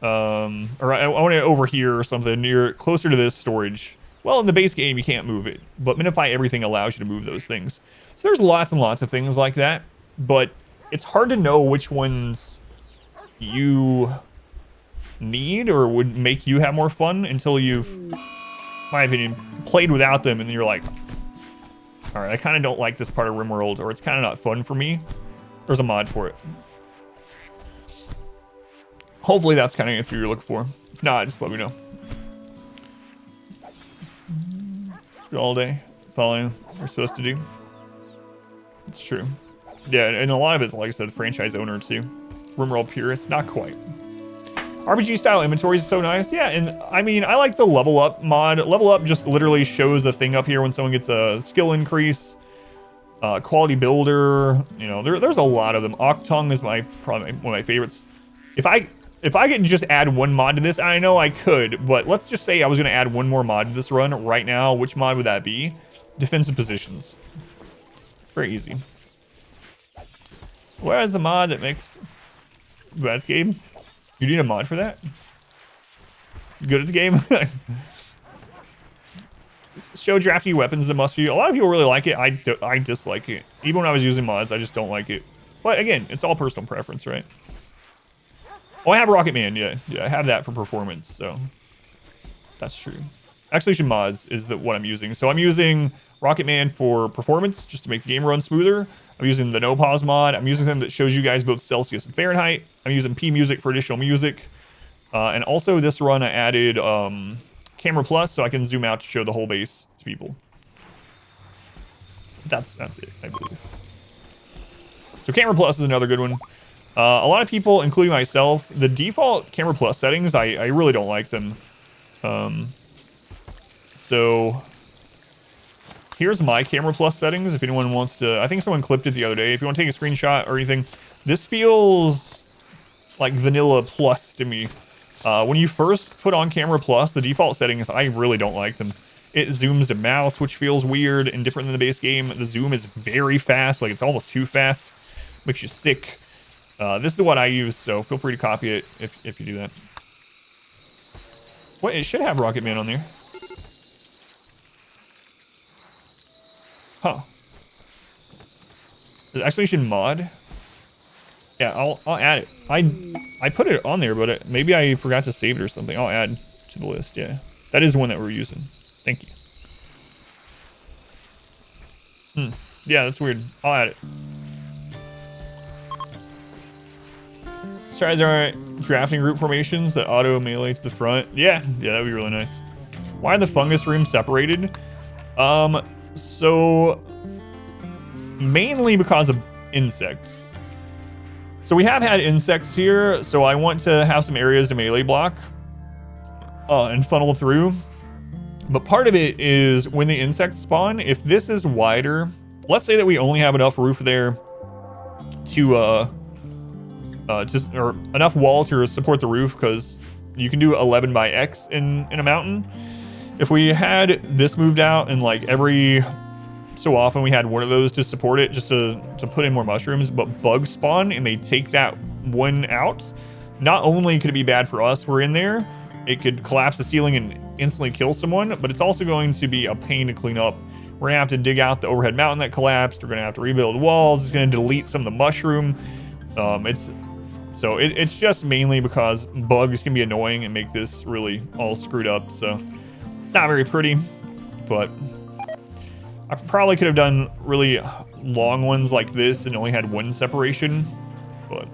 or I want it over here or something near closer to this storage. Well, in the base game, you can't move it, but Minify everything allows you to move those things. So there's lots and lots of things like that, but it's hard to know which ones you need or would make you have more fun until you've, in my opinion, played without them, and then you're like, all right, I kind of don't like this part of RimWorld, or it's kind of not fun for me. There's a mod for it. Hopefully that's kind of answer you're looking for. If not, just let me know. All day following what we're supposed to do. It's true. Yeah, and a lot of it's, like I said, the franchise owner too. RimWorld purist, not quite. RPG style inventories is so nice. Yeah, and I mean, I like the level up mod. Level up just literally shows a thing up here when someone gets a skill increase. Quality builder, you know, there's a lot of them. Octung is probably one of my favorites. If I could just add one mod to this, I know I could, but let's just say I was gonna add one more mod to this run right now. Which mod would that be? Defensive positions. Very easy. Where is the mod that makes that game? You need a mod for that? You good at the game? Show drafty weapons that must be. A lot of people really like it. I dislike it. Even when I was using mods, I just don't like it. But again, it's all personal preference, right? Oh, I have Rocketman. Yeah, I have that for performance. So that's true. Exhalation mods is what I'm using. So I'm using Rocketman for performance, just to make the game run smoother. I'm using the no pause mod. I'm using something that shows you guys both Celsius and Fahrenheit. I'm using P music for additional music. And also this run I added Camera Plus, so I can zoom out to show the whole base to people. That's it, I believe. So Camera Plus is another good one. A lot of people, including myself, the default Camera Plus settings, I really don't like them. So here's my Camera Plus settings if anyone wants to. I think someone clipped it the other day. If you want to take a screenshot or anything, this feels like vanilla plus to me. When you first put on Camera Plus, the default settings, I really don't like them. It zooms to mouse, which feels weird and different than the base game. The zoom is very fast, like it's almost too fast. Makes you sick. This is what I use, so feel free to copy it if you do that. What? It should have Rocketman on there. Huh. The exclamation mod? Yeah, I'll add it. I put it on there, but maybe I forgot to save it or something. I'll add to the list, yeah. That is the one that we're using. Thank you. Yeah, that's weird. I'll add it. Strides are drafting group formations that auto melee to the front. Yeah, that'd be really nice. Why are the fungus rooms separated? So mainly because of insects. So we have had insects here, so I want to have some areas to melee block and funnel through. But part of it is when the insects spawn, if this is wider, let's say that we only have enough roof there to or enough wall to support the roof, because you can do 11 by X in a mountain. If we had this moved out and like every so often we had one of those to support it, just to put in more mushrooms, but bugs spawn and they take that one out, not only could it be bad for us, we're in there, it could collapse the ceiling and instantly kill someone, but it's also going to be a pain to clean up. We're gonna have to dig out the overhead mountain that collapsed. We're gonna have to rebuild walls. It's gonna delete some of the mushroom. It's just mainly because bugs can be annoying and make this really all screwed up. So it's not very pretty, but I probably could have done really long ones like this and only had one separation, but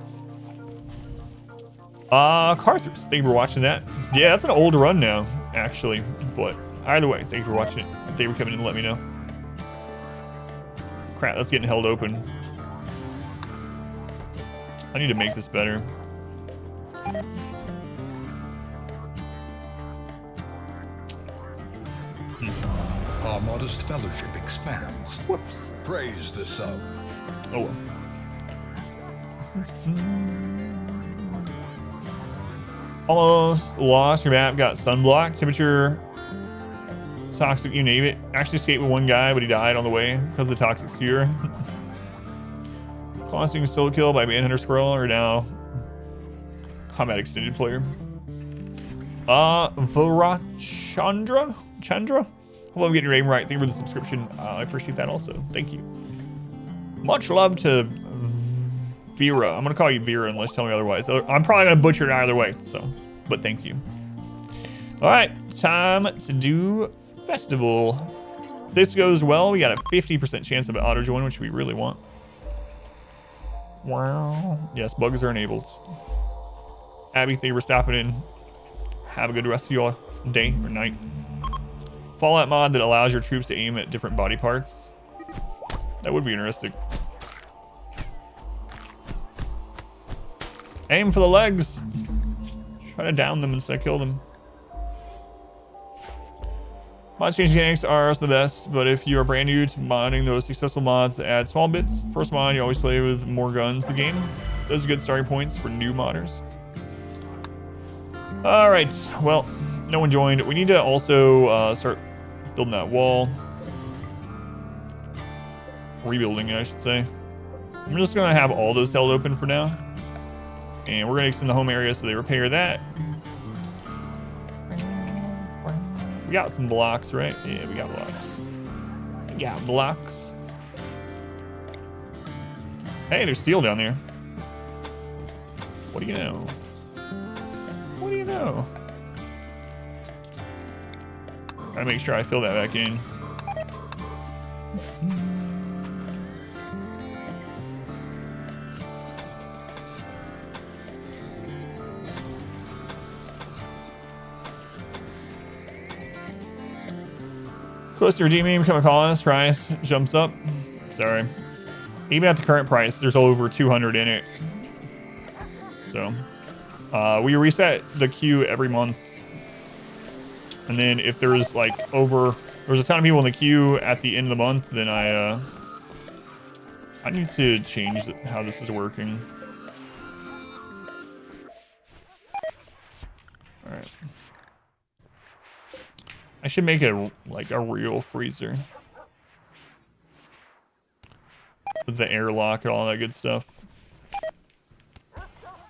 Carthus, thank you for watching that. Yeah, that's an old run now, actually, but either way, thank you for watching it. Thank you for coming in to let me know. Crap, that's getting held open. I need to make this better. Our modest fellowship expands. Whoops. Praise the sub. Oh well. Almost lost your map, got sunblock, temperature, toxic, you name it. Actually escaped with one guy, but he died on the way because of the toxic sphere. Costing solo kill by Manhunter Squirrel or now combat extended player. Chandra? Hope I'm getting your name right. Thank you for the subscription. I appreciate that also. Thank you. Much love to Vera. I'm gonna call you Vera unless you tell me otherwise. I'm probably gonna butcher it either way, so, but thank you. All right, time to do festival. If this goes well, we got a 50% chance of an auto join, which we really want. Wow. Yes, bugs are enabled. Abby, thank you for stopping in. Have a good rest of your day or night. Fallout mod that allows your troops to aim at different body parts. That would be interesting. Aim for the legs. Try to down them instead of kill them. Mods change mechanics are the best, but if you are brand new to modding, those successful mods add small bits. First mod, you always play with more guns in the game. Those are good starting points for new modders. All right, well, no one joined. We need to also start building that wall. Rebuilding it, I should say. I'm just gonna have all those held open for now. And we're gonna extend the home area so they repair that. We got some blocks, right? Yeah, we got blocks. We got blocks. Hey, there's steel down there. What do you know? What do you know? Gotta make sure I fill that back in. Close to redeeming, become a colonist. Price jumps up. Sorry. Even at the current price, there's over 200 in it. So, we reset the queue every month. And then if there's like there's a ton of people in the queue at the end of the month, then I need to change how this is working. All right. I should make it like a real freezer with the airlock and all that good stuff.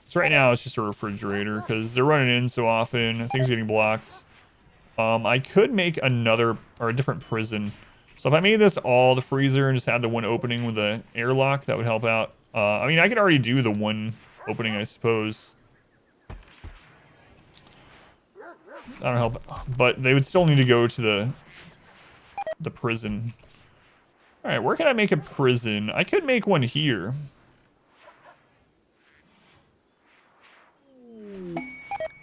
So right now it's just a refrigerator because they're running in so often. Things getting blocked. I could make another or a different prison. So if I made this all the freezer and just had the one opening with the airlock, that would help out. I mean, I could already do the one opening, I suppose. I don't help, but they would still need to go to the prison. All right, where can I make a prison? I could make one here.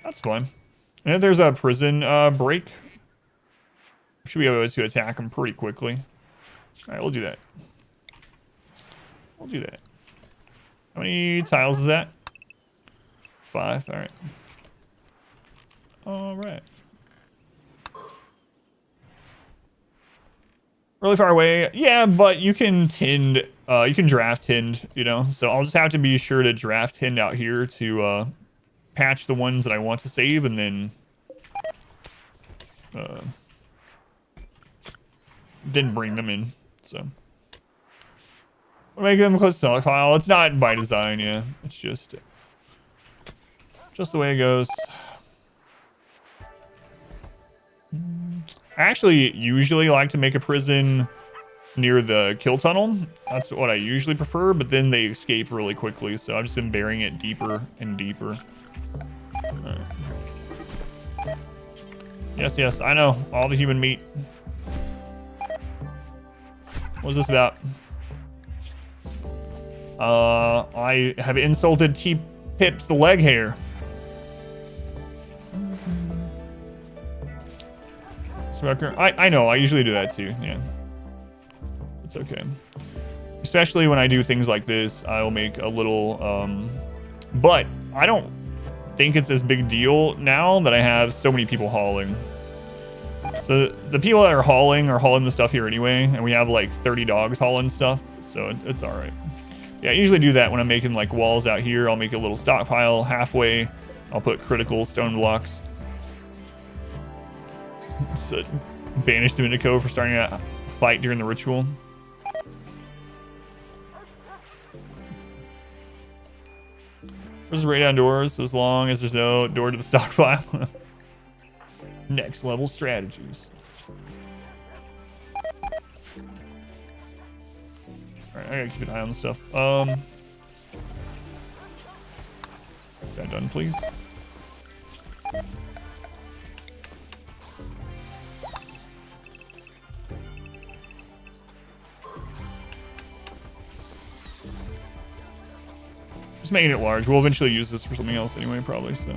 That's fine. And if there's a prison break, should be able to attack them pretty quickly. All right, we'll do that. We'll do that. How many tiles is that? 5. All right. All right. Really far away. Yeah, but you can tind, you can draft tind, you know? So I'll just have to be sure to draft tind out here to patch the ones that I want to save and then bring them in. So we'll make them close to stockpile. It's not by design, yeah. It's just the way it goes. I actually usually like to make a prison near the kill tunnel. That's what I usually prefer, but then they escape really quickly, so I've just been burying it deeper and deeper. Right. Yes, yes, I know. All the human meat. What's this about? I have insulted T-Pips the leg hair. I know, I usually do that too, yeah. It's okay. Especially when I do things like this, I'll make a little, but I don't think it's as big deal now that I have so many people hauling. So the people that are hauling the stuff here anyway, and we have like 30 dogs hauling stuff, so it's all right. Yeah, I usually do that when I'm making like walls out here. I'll make a little stockpile halfway. I'll put critical stone blocks. So, banished Dominico for starting a fight during the ritual. There's right down doors as long as there's no door to the stockpile. Next level strategies. Alright, I gotta keep an eye on the stuff. That done, please. Just making it large. We'll eventually use this for something else anyway, probably, so.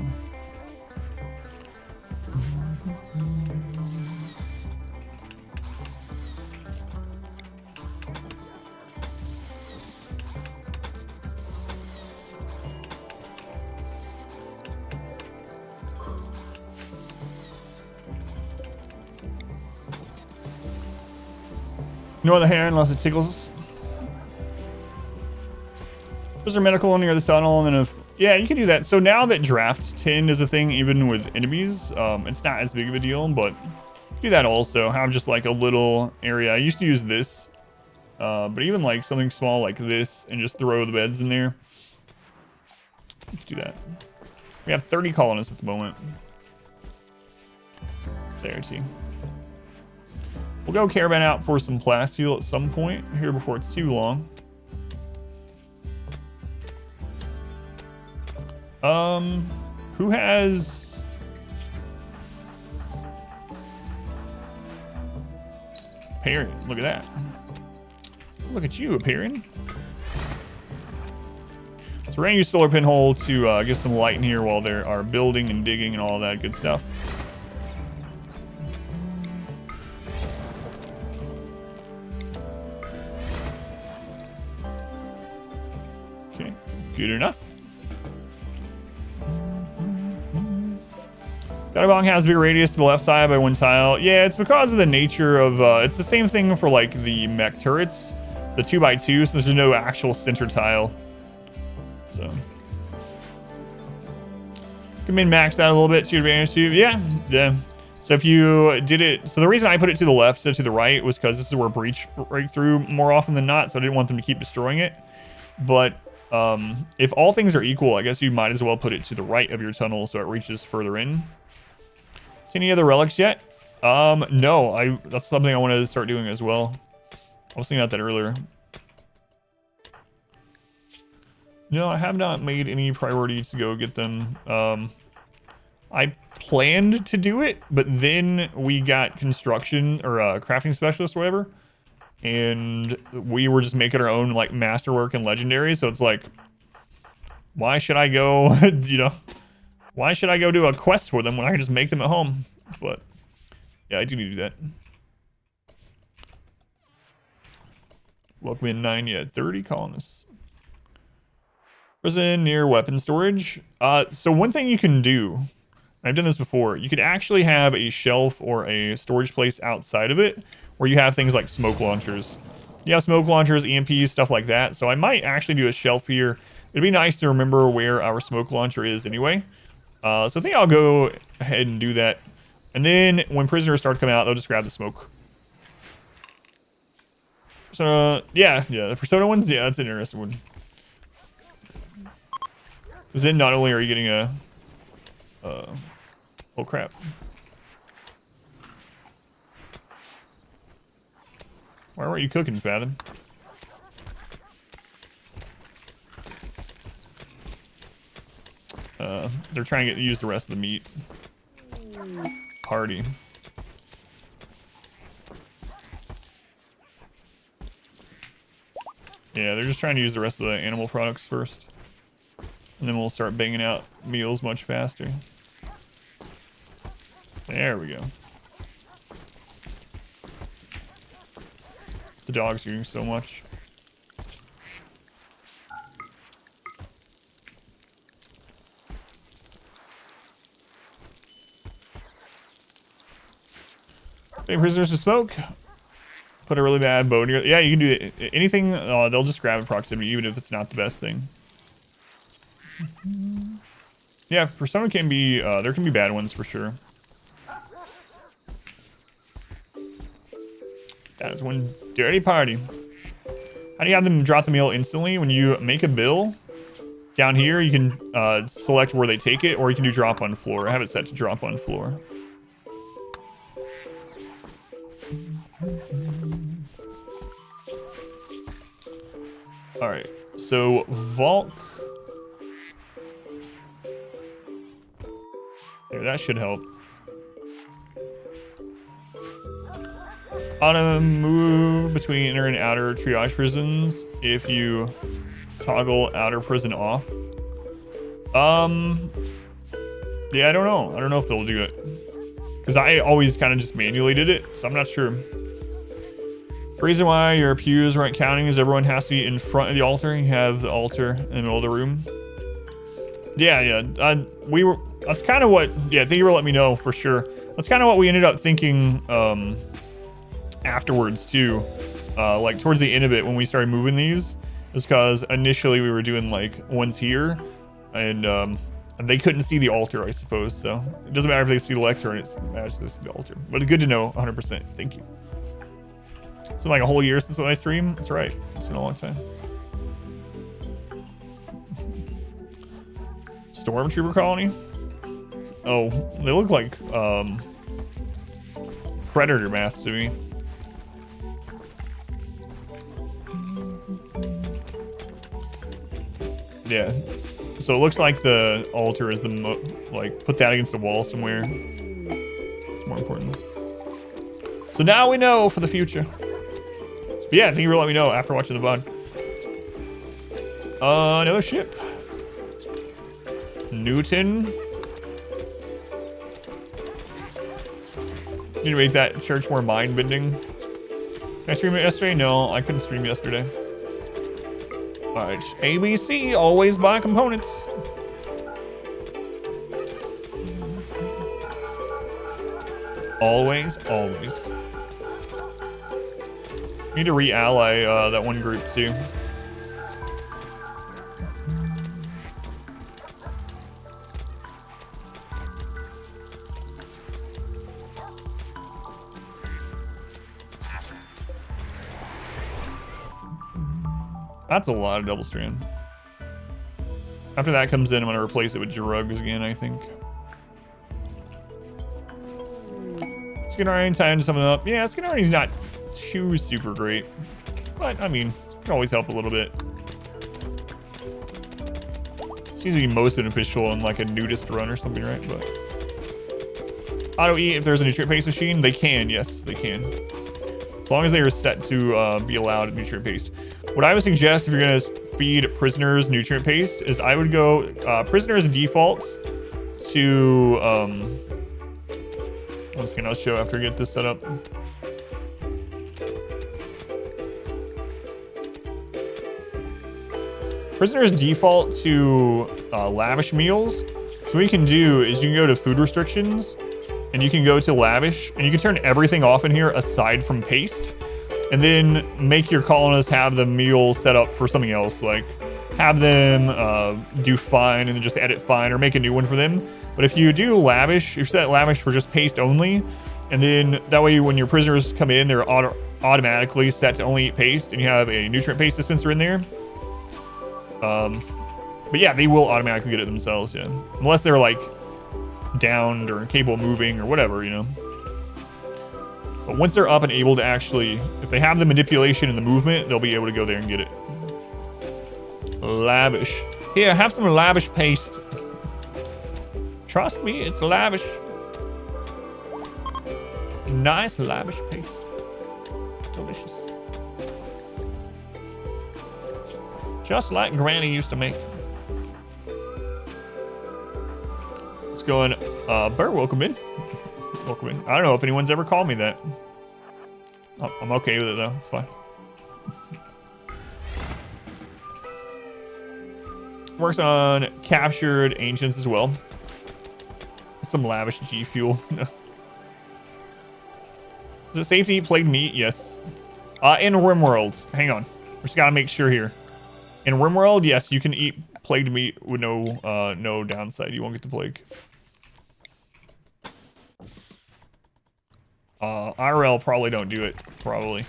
Ignore the hair unless it tickles us. Was there medical near the tunnel? And then if, yeah, you can do that. So now that draft 10 is a thing, even with enemies, it's not as big of a deal, but do that also. Have just like a little area. I used to use this, but even like something small like this and just throw the beds in there. You can do that. We have 30 colonists at the moment. 30. We'll go Caravan out for some plasteel at some point here before it's too long. Who has... Appearing. Look at that. Look at you, Appearing. So we're going to use solar pinhole to get some light in here while they are building and digging and all that good stuff. Okay, good enough. Caravan has a bigger radius to the left side by 1 tile. Yeah, it's because of the nature of, it's the same thing for like the mech turrets, the 2x2, so there's no actual center tile. So. Can min-max that a little bit to your advantage too. Yeah, yeah. So if you did it, so the reason I put it to the left instead of to the right was because this is where breach break through more often than not, so I didn't want them to keep destroying it. But if all things are equal, I guess you might as well put it to the right of your tunnel so it reaches further in. Any other relics yet? No, that's something I wanted to start doing as well. I was thinking about that earlier. No, I have not made any priority to go get them. I planned to do it, but then we got construction or crafting specialist or whatever, and we were just making our own like masterwork and legendary. So it's like, why should I go, you know, why should I go do a quest for them when I can just make them at home? But yeah, I do need to do that. Welcome in 9, yeah, 30 colonists. Prison near weapon storage. So one thing you can do, I've done this before, you could actually have a shelf or a storage place outside of it where you have things like smoke launchers. You have smoke launchers, EMPs, stuff like that. So I might actually do a shelf here. It'd be nice to remember where our smoke launcher is anyway. So I think I'll go ahead and do that. And then when prisoners start coming out, they'll just grab the smoke. So yeah, the Persona ones, yeah, that's an interesting one. Because then not only are you getting a, oh crap. Why weren't you cooking, Fathom? They're trying to use the rest of the meat. Party. Yeah, they're just trying to use the rest of the animal products first. And then we'll start banging out meals much faster. There we go. The dog's eating so much. Any prisoners to smoke? Put a really bad bow near. Yeah, you can do it. Anything. They'll just grab in proximity, even if it's not the best thing. Yeah, Persona can be. There can be bad ones for sure. That is one dirty party. How do you have them drop the meal instantly? When you make a bill, down here you can select where they take it, or you can do drop on floor. I have it set to drop on floor. All right, so Volk. There, that should help. Auto move between inner and outer triage prisons if you toggle outer prison off. Yeah, I don't know. I don't know if they'll do it. Because I always kind of just manually did it, so I'm not sure. The reason why your pews weren't counting is everyone has to be in front of the altar. You have the altar in the middle of the room. Yeah. We were. That's kind of what. Yeah, thank you for letting me know for sure. That's kind of what we ended up thinking afterwards too. like towards the end of it when we started moving these, is because initially we were doing like ones here, and they couldn't see the altar, I suppose. So it doesn't matter if they see the lectern, it matters if they see the altar. But it's good to know, 100%. Thank you. It's been like a whole year since I streamed. That's right. It's been a long time. Stormtrooper colony. Oh, they look like predator masks to me. Yeah. So it looks like the altar is the like put that against the wall somewhere. It's more important. So now we know for the future. But yeah, thank you for letting me know after watching the VOD. Another ship. Newton. Need to make that church more mind-bending. Did I stream it yesterday? No, I couldn't stream yesterday. Alright, ABC, always buy components. Always, always. Need to re-ally that one group too. That's a lot of double strand. After that comes in, I'm gonna replace it with Jugs again, I think. Skinarian time to sum it up. Yeah, Skinarian's not too super great, but I mean, can always help a little bit. Seems to be most beneficial in like a nudist run or something, right? But auto eat if there's a nutrient paste machine, they can. Yes, they can. As long as they are set to be allowed nutrient paste. What I would suggest if you're gonna feed prisoners nutrient paste is I would go prisoners defaults to one second, I'll show after I get this set up. Prisoners default to lavish meals. So what you can do is you can go to food restrictions and you can go to lavish and you can turn everything off in here aside from paste. And then make your colonists have the meal set up for something else, like have them do fine and then just edit fine or make a new one for them. But if you do lavish, if you set lavish for just paste only, and then that way when your prisoners come in, they're automatically set to only eat paste and you have a nutrient paste dispenser in there. But yeah, they will automatically get it themselves, yeah. Unless they're like downed or incapable of moving or whatever, you know. But once they're up and able to actually, if they have the manipulation and the movement, they'll be able to go there and get it. Lavish. Here, have some lavish paste. Trust me, it's lavish. Nice lavish paste. Delicious. Just like Granny used to make. Let's go in. Burr, welcome in. Welcome in. I don't know if anyone's ever called me that. I'm okay with it though. It's fine. Works on captured ancients as well. Some lavish G fuel. Is it safe to eat plagued meat? Yes. In RimWorld, hang on. We just gotta make sure here. In RimWorld, yes, you can eat plagued meat with no downside. You won't get the plague. IRL probably don't do it. Probably.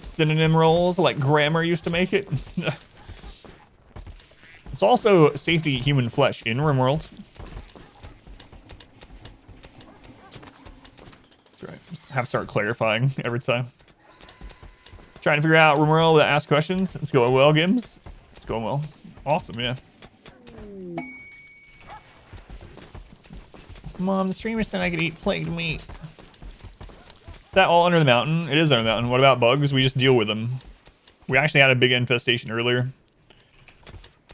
Synonym rolls like grammar used to make it. It's also safe to eat human flesh in RimWorld. That's right. Have to start clarifying every time. Trying to figure out RimWorld to ask questions. It's going well, Gims. It's going well. Awesome, yeah. Mom, the streamer said I could eat plagued meat. Is that all under the mountain? It is under the mountain. What about bugs? We just deal with them. We actually had a big infestation earlier.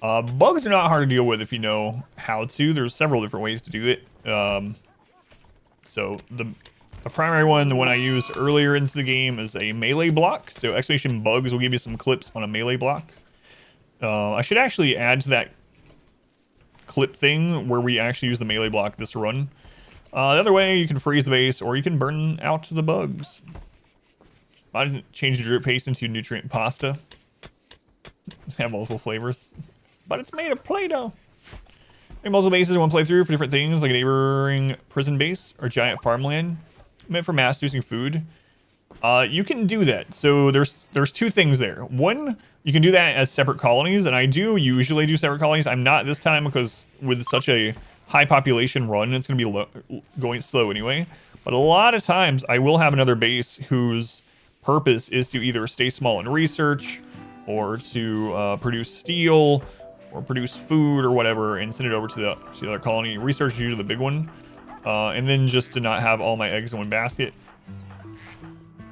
Bugs are not hard to deal with if you know how to. There's several different ways to do it. So the primary one, the one I used earlier into the game, is a melee block. So exclamation bugs will give you some clips on a melee block. I should actually add to that clip thing where we actually use the melee block this run. The other way, you can freeze the base, or you can burn out the bugs. I didn't change the drip paste into nutrient pasta. Have multiple flavors, but it's made of Play-Doh. Make multiple bases in one playthrough for different things, like a neighboring prison base or giant farmland meant for mass-producing food. You can do that. So there's two things there. One, you can do that as separate colonies, and I do usually do separate colonies. I'm not this time because with such a high population run, it's going to be going slow anyway. But a lot of times, I will have another base whose purpose is to either stay small in research, or to produce steel, or produce food or whatever, and send it over to the other colony. Research is usually the big one, and then just to not have all my eggs in one basket.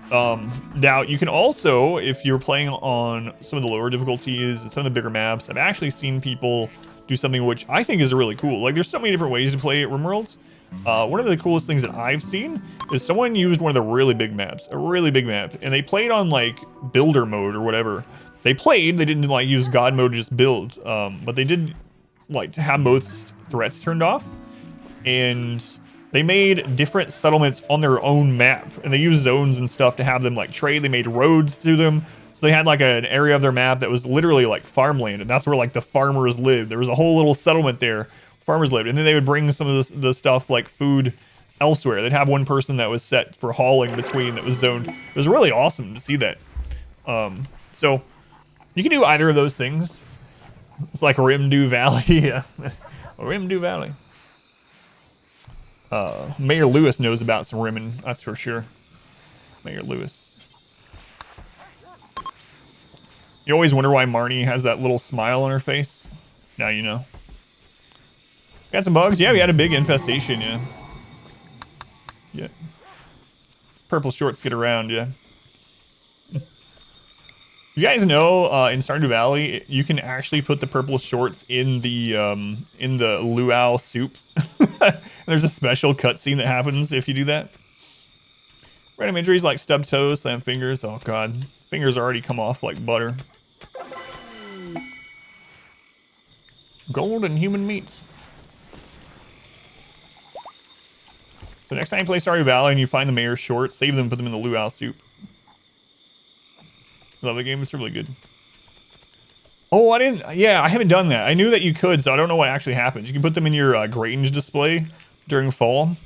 Now you can also, if you're playing on some of the lower difficulties and some of the bigger maps, I've actually seen people do something which I think is really cool. Like, there's so many different ways to play at RimWorlds. One of the coolest things that I've seen is someone used one of the really big maps, a really big map, and they played on like builder mode or whatever. They didn't like use God mode to just build, but they did like to have most threats turned off, and they made different settlements on their own map, and they used zones and stuff to have them like trade. They made roads to them, so they had like an area of their map that was literally like farmland, and that's where like the farmers lived. There was a whole little settlement there, farmers lived, and then they would bring some of the stuff like food elsewhere. They'd have one person that was set for hauling between, that was zoned. It was really awesome to see that. So you can do either of those things. It's like Rimdu Valley. Yeah. Rimdu Valley. Mayor Lewis knows about some rimming, that's for sure. Mayor Lewis. You always wonder why Marnie has that little smile on her face. Now you know. Got some bugs? Yeah, we had a big infestation, yeah. Yeah. Purple shorts get around, yeah. You guys know, in Stardew Valley, you can actually put the purple shorts in the luau soup. There's a special cutscene that happens if you do that. Random injuries like stub toes, slam fingers. Oh god, fingers already come off like butter. Gold and human meats. So next time you play Stardew Valley and you find the mayor's shorts, save them, put them in the luau soup. Love the game, it's really good. Oh, I haven't done that. I knew that you could, so I don't know what actually happens. You can put them in your Grange display during fall.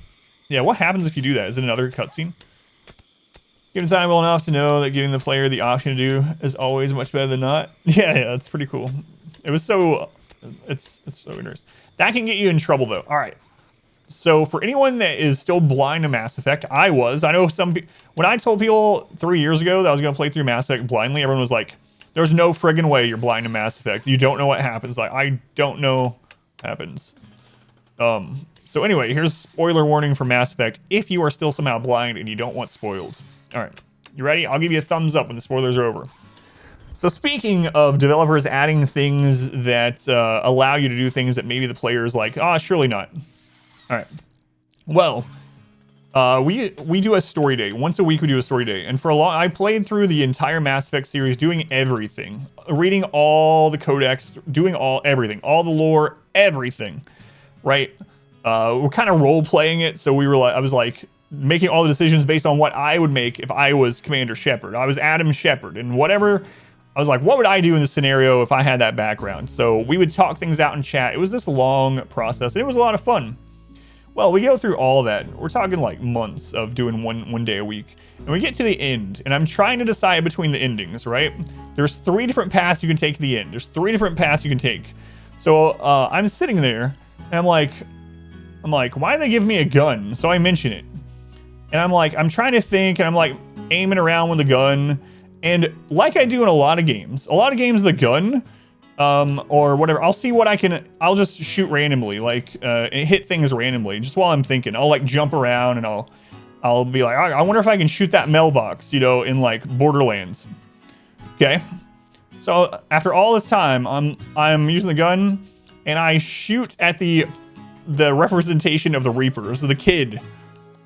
Yeah, what happens if you do that? Is it another cutscene? Given time well enough to know that giving the player the option to do is always much better than not. Yeah, that's pretty cool. It was so, it's so interesting. That can get you in trouble though. All right. So for anyone that is still blind to Mass Effect, I know some people, when I told people 3 years ago that I was going to play through Mass Effect blindly, everyone was like, there's no friggin' way you're blind to Mass Effect. You don't know what happens. Like, I don't know what happens. So anyway, here's spoiler warning for Mass Effect if you are still somehow blind and you don't want spoiled. All right, you ready? I'll give you a thumbs up when the spoilers are over. So speaking of developers adding things that allow you to do things that maybe the player is like, surely not. All right. Well, we do a story day. Once a week we do a story day. And for a long, I played through the entire Mass Effect series doing everything. Reading all the codex, doing everything. All the lore, everything. Right? We're kind of role-playing it, so I was like making all the decisions based on what I would make if I was Commander Shepard. I was Adam Shepard, and whatever, I was like, what would I do in this scenario if I had that background? So we would talk things out in chat. It was this long process, and it was a lot of fun. Well, we go through all that. We're talking like months of doing one day a week. And we get to the end, and I'm trying to decide between the endings, right? There's 3 different paths you can take to the end. There's 3 different paths you can take. So I'm sitting there, and I'm like, why did they give me a gun? So I mention it. And I'm trying to think, and I'm like aiming around with the gun. And like I do in a lot of games, the gun, or whatever, I'll see what I'll just shoot randomly, like hit things randomly, just while I'm thinking. I'll like jump around, and I'll be like, I wonder if I can shoot that mailbox, in like Borderlands. Okay. So after all this time, I'm using the gun, and I shoot at the representation of the Reapers, the kid.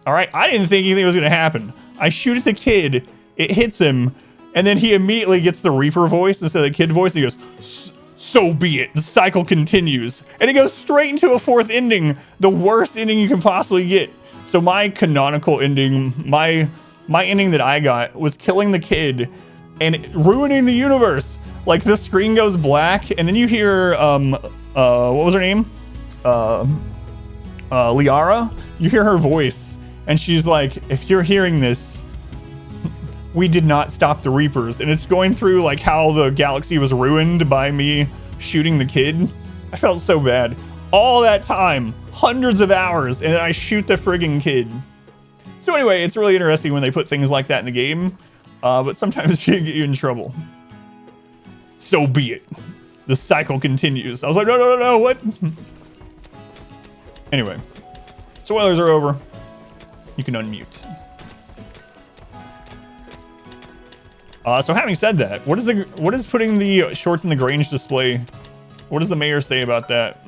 All right, I didn't think anything was gonna happen. I shoot at the kid, it hits him, and then he immediately gets the Reaper voice instead of the kid voice. He goes, So be it. The cycle continues. And it goes straight into a fourth ending. The worst ending you can possibly get. So my canonical ending, my ending that I got was killing the kid and ruining the universe. Like the screen goes black and then you hear, what was her name? Liara. You hear her voice and she's like, if you're hearing this, we did not stop the Reapers. And it's going through like how the galaxy was ruined by me shooting the kid. I felt so bad. All that time, hundreds of hours, and then I shoot the friggin' kid. So anyway, it's really interesting when they put things like that in the game, but sometimes you get you in trouble. So be it. The cycle continues. I was like, no, what? Anyway, spoilers are over. You can unmute. So having said that, what is putting the shorts in the Grange display? What does the mayor say about that?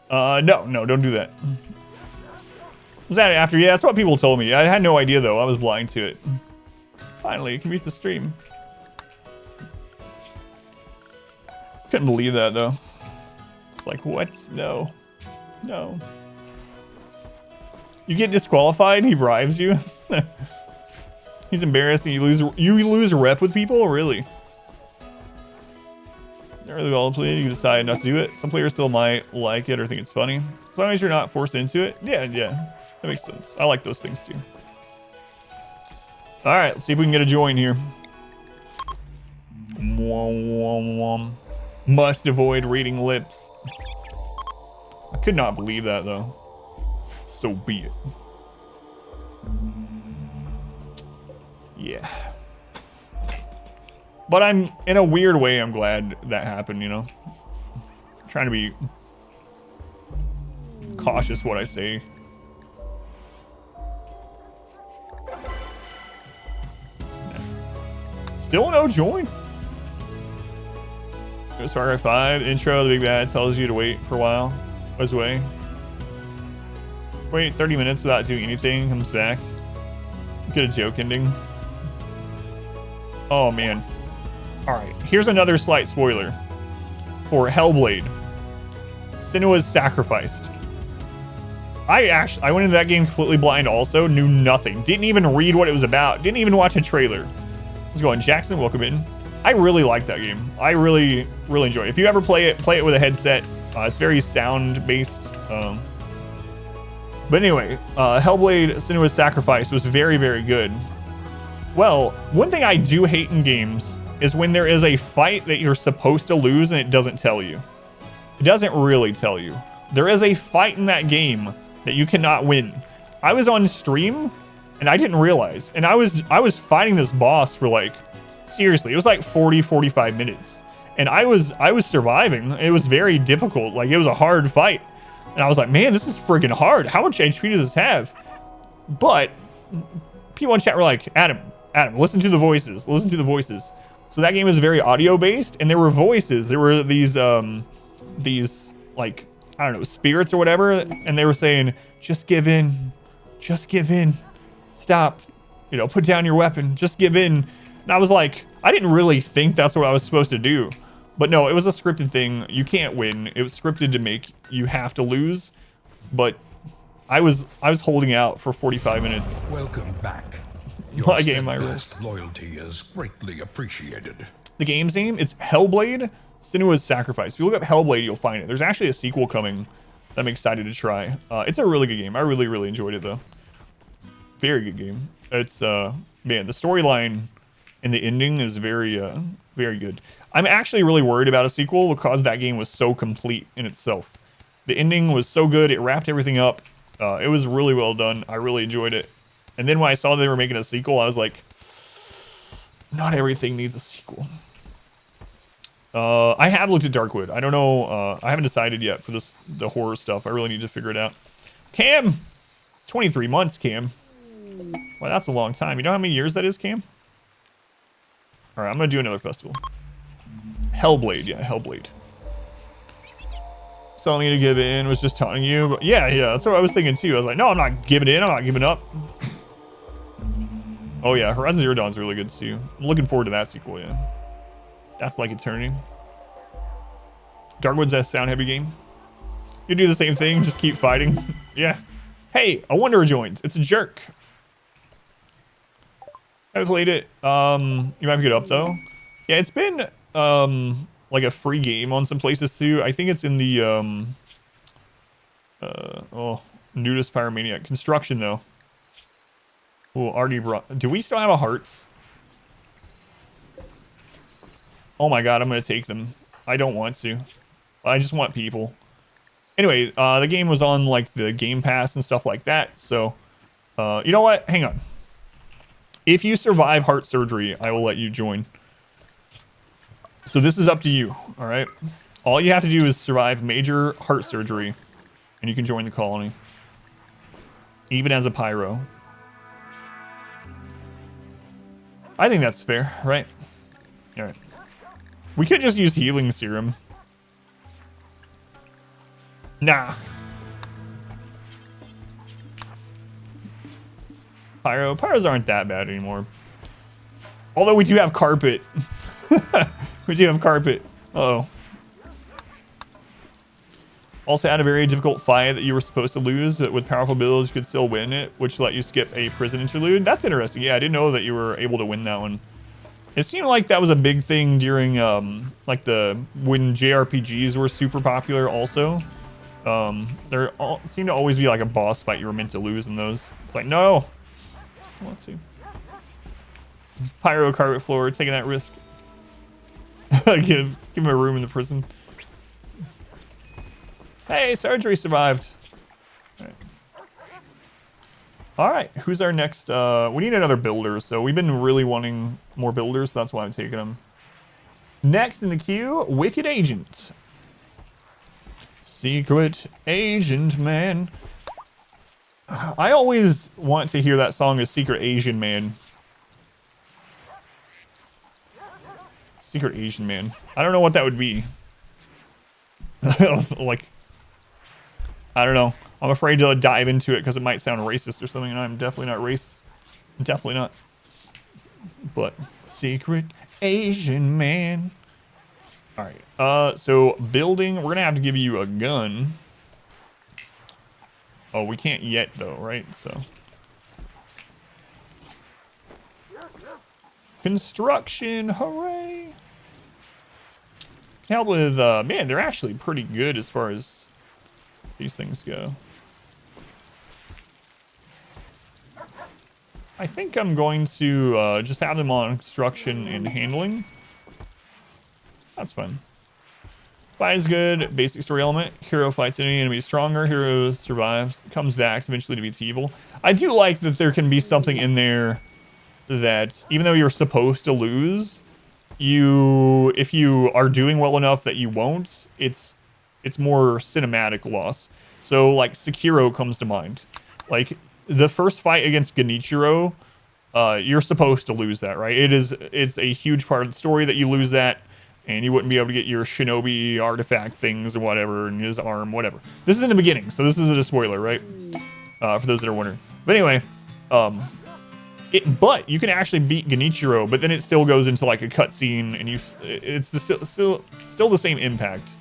No, don't do that. Was that after? Yeah, that's what people told me. I had no idea though. I was blind to it. Finally, you can mute the stream. Couldn't believe that though. It's like, what? No. You get disqualified and he bribes you. He's embarrassed and you lose rep with people? Really? Not really well played. You decide not to do it. Some players still might like it or think it's funny. As long as you're not forced into it. Yeah. That makes sense. I like those things too. All right, let's see if we can get a join here. Must avoid reading lips. I could not believe that though. So be it. Yeah. But I'm, in a weird way, I'm glad that happened, you know? I'm trying to be cautious what I say. Still no join. Goes Far Cry 5. Intro, the big bad tells you to wait for a while. Goes away. Wait 30 minutes without doing anything. Comes back. Get a joke ending. Oh man. Alright, here's another slight spoiler. For Hellblade. Senua's sacrificed. I went into that game completely blind also. Knew nothing. Didn't even read what it was about. Didn't even watch a trailer. Let's go on. Jackson, welcome in. I really like that game. I really enjoy it. If you ever play it with a headset. It's very sound based. But anyway, Hellblade Senua's Sacrifice was very good. Well, one thing I do hate in games is when there is a fight that you're supposed to lose and it doesn't tell you. It doesn't really tell you. There is a fight in that game that you cannot win. I was on stream and I didn't realize. And I was fighting this boss for like, seriously, it was like 40-45 minutes. And I was surviving. It was very difficult. Like, it was a hard fight. And I was like, man, this is friggin' hard. How much HP does this have? But people in chat were like, Adam, listen to the voices. Listen to the voices. So that game is very audio based, and there were voices. There were these like, I don't know, spirits or whatever, and they were saying, just give in. Just give in. Stop. You know, put down your weapon. Just give in. And I was like, I didn't really think that's what I was supposed to do. But no, it was a scripted thing. You can't win. It was scripted to make you have to lose. But I was holding out for 45 minutes. Welcome back. My game, my rules. Loyalty is greatly appreciated. The game's name, it's Hellblade Senua's Sacrifice. If you look up Hellblade, you'll find it. There's actually a sequel coming that I'm excited to try. It's a really good game. I really enjoyed it though. Very good game. It's man, the storyline and the ending is very good. I'm actually really worried about a sequel because that game was so complete in itself. The ending was so good. It wrapped everything up. It was really well done. I really enjoyed it. And then when I saw they were making a sequel, I was like, not everything needs a sequel. I have looked at Darkwood. I don't know. I haven't decided yet for the horror stuff. I really need to figure it out. Cam, 23 months, Cam. Well, that's a long time. You know how many years that is, Cam? All right, I'm going to do another festival. Hellblade. Yeah, Hellblade. Telling me to give in, was just taunting you. But yeah, that's what I was thinking too. I was like, no, I'm not giving in. I'm not giving up. Oh yeah, Horizon Zero Dawn's really good too. I'm looking forward to that sequel, yeah. That's like eternity. Darkwood's a sound heavy game. You do the same thing, just keep fighting. Yeah. Hey, a Wanderer joins. It's a jerk. Haven't played it. You might pick it up though. Yeah, it's been like a free game on some places too. I think it's in the Nudist Pyromaniac. Construction though. Oh, already brought. Do we still have a hearts? Oh my god, I'm gonna take them. I don't want to. I just want people. Anyway, the game was on like the Game Pass and stuff like that. So, you know what? Hang on. If you survive heart surgery, I will let you join. So this is up to you. All right. All you have to do is survive major heart surgery, and you can join the colony. Even as a pyro. I think that's fair, right? All right. We could just use healing serum. Nah. Pyros aren't that bad anymore. Although we do have carpet. We do have carpet. Uh-oh. Also had a very difficult fight that you were supposed to lose, but with powerful builds you could still win it, which let you skip a prison interlude. That's interesting. Yeah, I didn't know that you were able to win that one. It seemed like that was a big thing during like when JRPGs were super popular also. There seemed to always be like a boss fight you were meant to lose in those. It's like, no. Let's see. Pyro carpet floor, taking that risk. give him a room in the prison. Hey, surgery survived. All right, who's our next? We need another builder, so we've been really wanting more builders, so that's why I'm taking them. Next in the queue, Wicked Agent. Secret Agent Man. I always want to hear that song as Secret Asian Man. Secret Asian Man. I don't know what that would be. Like, I don't know. I'm afraid to dive into it because it might sound racist or something, and I'm definitely not racist. Definitely not. But Secret Asian Man. All right. So building, we're gonna have to give you a gun. Oh, we can't yet though, right? So construction, hooray! Help with man, they're actually pretty good as far as these things go. I think I'm going to just have them on construction and handling. That's fun. Fight is good. Basic story element. Hero fights any enemy stronger. Hero survives. Comes back. Eventually defeats evil. I do like that there can be something in there that, even though you're supposed to lose, if you are doing well enough that you won't, it's more cinematic loss. So, like, Sekiro comes to mind. Like, the first fight against Genichiro, you're supposed to lose that, right? It's a huge part of the story that you lose that, and you wouldn't be able to get your shinobi artifact things or whatever, and his arm, whatever. This is in the beginning, so this isn't a spoiler, right? For those that are wondering. But anyway, but you can actually beat Genichiro, but then it still goes into like a cutscene, and it's still the same impact.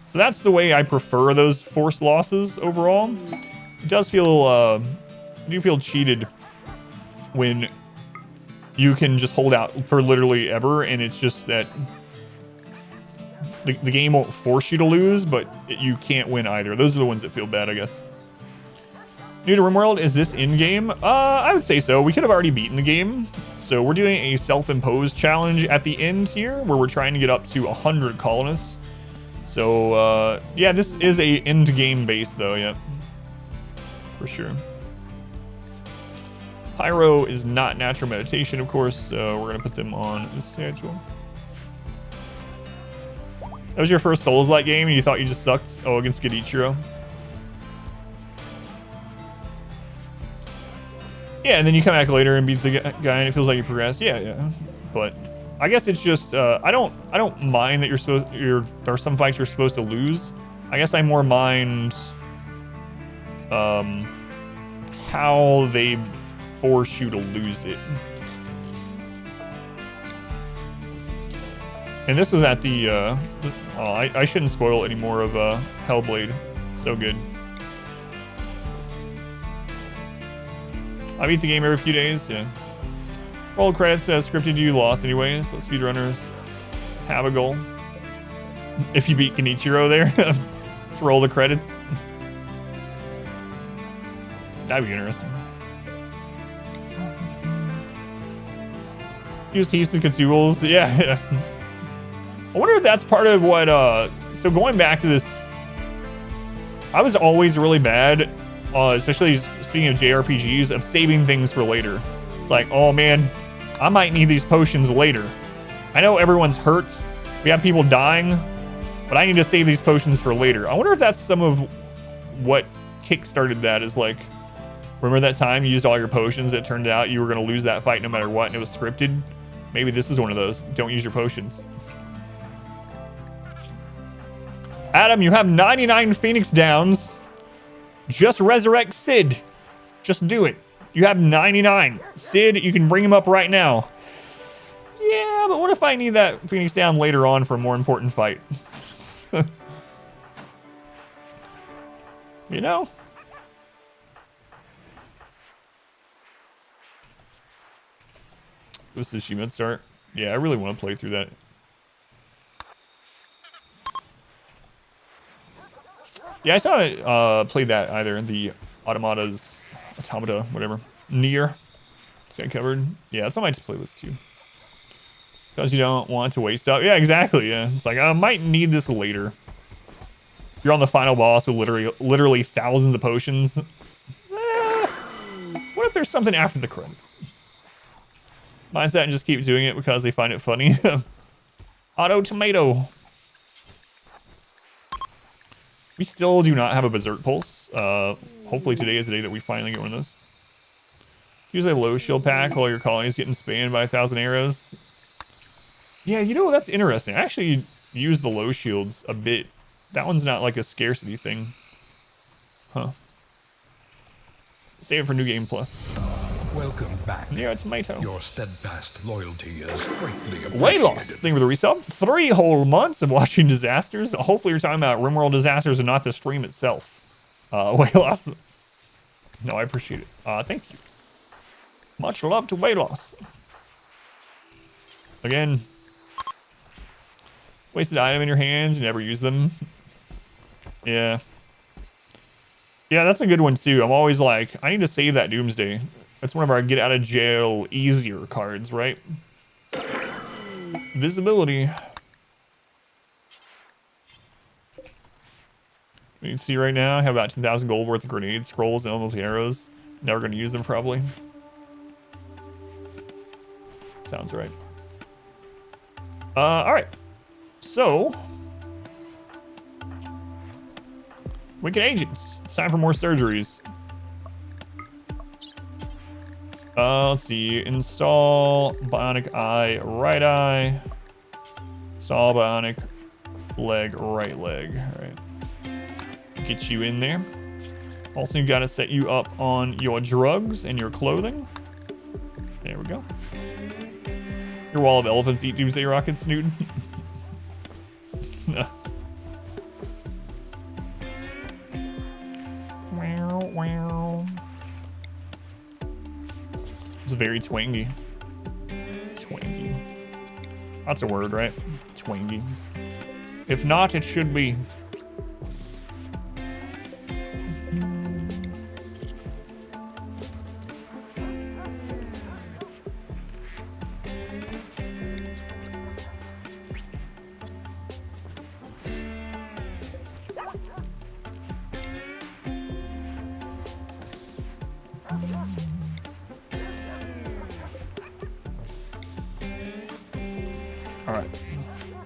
So that's the way I prefer those forced losses overall. It does feel, you feel cheated when you can just hold out for literally ever, and it's just that the game won't force you to lose, but you can't win either. Those are the ones that feel bad, I guess. New to RimWorld, is this in-game? I would say so. We could have already beaten the game. So we're doing a self-imposed challenge at the end here, where we're trying to get up to 100 colonists. So, yeah, this is a end-game base, though, yeah. For sure. Pyro is not natural meditation, of course, so we're going to put them on the schedule. That was your first Souls-like game, and you thought you just sucked? Oh, against Genichiro. Yeah, and then you come back later and beat the guy, and it feels like you progressed. Yeah. But I guess it's just I don't mind that there are some fights you're supposed to lose. I guess I more mind how they force you to lose it. And this was at the, oh, I shouldn't spoil any more of Hellblade. So good. I beat the game every few days, yeah. Roll credits says scripted you lost anyways. Let speedrunners have a goal. If you beat Kenichiro there, let's roll the credits. That'd be interesting. Use heaps of consumables. Yeah. I wonder if that's part of what, so going back to this, I was always really bad, especially speaking of JRPGs, of saving things for later. It's like, oh man, I might need these potions later. I know everyone's hurt. We have people dying, but I need to save these potions for later. I wonder if that's some of what kickstarted that, is like, remember that time you used all your potions, it turned out you were going to lose that fight no matter what, and it was scripted? Maybe this is one of those. Don't use your potions. Adam, you have 99 Phoenix Downs. Just resurrect Sid. Just do it. You have 99. Sid, you can bring him up right now. Yeah, but what if I need that Phoenix Down later on for a more important fight? You know? This is Shima start. Yeah, I really want to play through that. Yeah, I saw play that either. The automata, whatever. Near. It's got covered. Yeah, that's on my playlist too. Because you don't want to waste up. Yeah, exactly. Yeah, it's like I might need this later. You're on the final boss with literally thousands of potions. What if there's something after the credits? Mindset and just keep doing it because they find it funny. Auto tomato. We still do not have a Berserk Pulse. Hopefully today is the day that we finally get one of those. Use a low shield pack while your colony is getting spammed by 1,000 arrows. Yeah, you know, that's interesting. I actually use the low shields a bit. That one's not like a scarcity thing. Huh. Save it for New Game Plus. Welcome back. Yeah, tomato. Your steadfast loyalty is greatly appreciated. Weight loss. Thank you for the resub. 3 whole months of watching disasters. Hopefully you're talking about RimWorld disasters and not the stream itself. Weight loss. No, I appreciate it. Thank you. Much love to weight loss. Again. Wasted item in your hands. You never use them. Yeah. Yeah, that's a good one too. I'm always like, I need to save that Doomsday. That's one of our get out of jail easier cards, right? Visibility. You can see right now I have about 10,000 gold worth of grenades, scrolls, and almost arrows. Never going to use them probably. Sounds right. All right. So, Wicked Agents. It's time for more surgeries. Let's see. Install bionic eye, right eye. Install bionic leg, right leg. All right. Get you in there. Also, you got to set you up on your drugs and your clothing. There we go. Your wall of elephants eat doomsday rockets, Newton. No. Wow, wow. It's very twangy. Twangy. That's a word, right? Twangy. If not, it should be.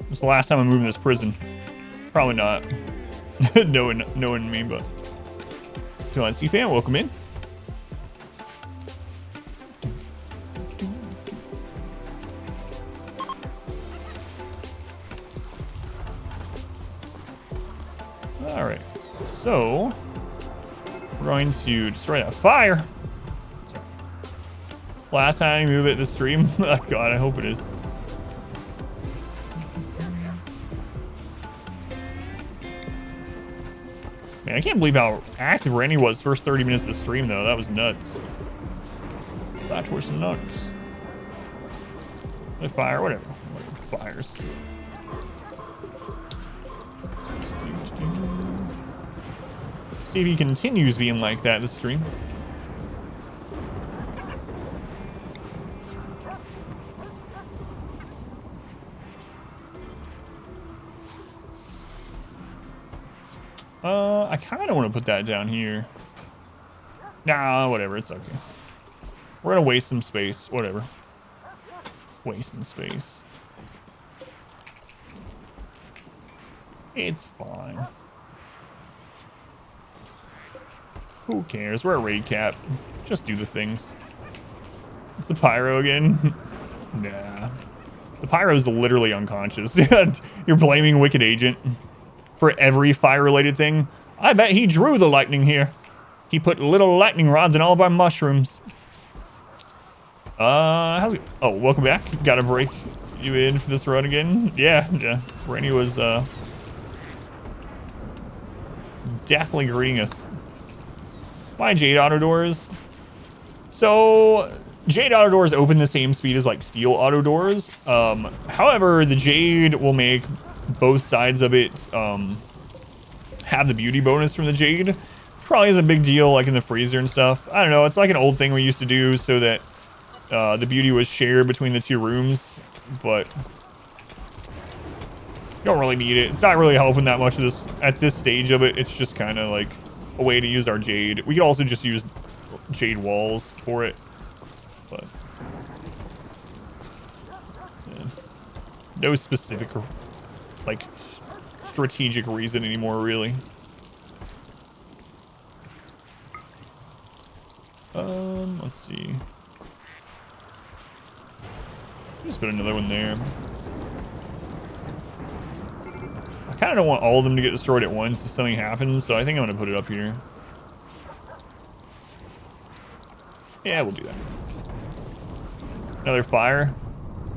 It's the last time I'm moving this prison. Probably not. knowing me, but. John C. Fan, welcome in. Alright. So. We're going to destroy that fire. Last time you move it this stream. Oh, God, I hope it is. Man, I can't believe how active Randy was first 30 minutes of the stream, though. That was nuts. That was nuts. Fire, whatever. Fires. See if he continues being like that this stream. I kind of want to put that down here. Nah, whatever. It's okay. We're gonna waste some space. Whatever. Wasting space. It's fine. Who cares? We're a raid cap. Just do the things. It's the pyro again. Nah. The pyro's literally unconscious. You're blaming Wicked Agent for every fire-related thing. I bet he drew the lightning here. He put little lightning rods in all of our mushrooms. How's it? Oh, welcome back. Gotta break you in for this run again. Yeah. Randy was, definitely greeting us. Why Jade auto doors? So, Jade auto doors open the same speed as, like, steel auto doors. However, the Jade will make both sides of it, have the beauty bonus from the Jade. Probably isn't a big deal, like in the freezer and stuff. I don't know. It's like an old thing we used to do so that the beauty was shared between the two rooms, but you don't really need it. It's not really helping that much of this at this stage of it. It's just kind of like a way to use our Jade. We could also just use Jade walls for it, but yeah. No specific, like, strategic reason anymore, really. Let's see. Just put another one there. I kind of don't want all of them to get destroyed at once if something happens, so I think I'm going to put it up here. Yeah, we'll do that. Another fire.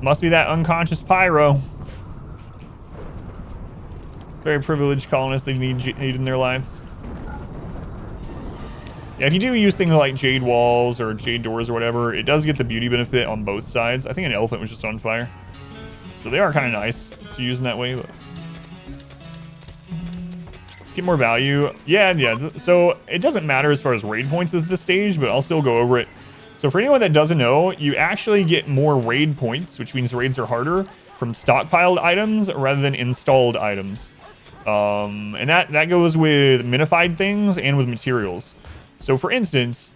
Must be that unconscious pyro. Very privileged colonists they need Jade in their lives. Yeah, if you do use things like Jade walls or Jade doors or whatever, it does get the beauty benefit on both sides. I think an elephant was just on fire. So they are kind of nice to use in that way, but get more value. Yeah. So it doesn't matter as far as raid points at this stage, but I'll still go over it. So for anyone that doesn't know, you actually get more raid points, which means raids are harder, from stockpiled items rather than installed items. And that goes with minified things and with materials. So for instance,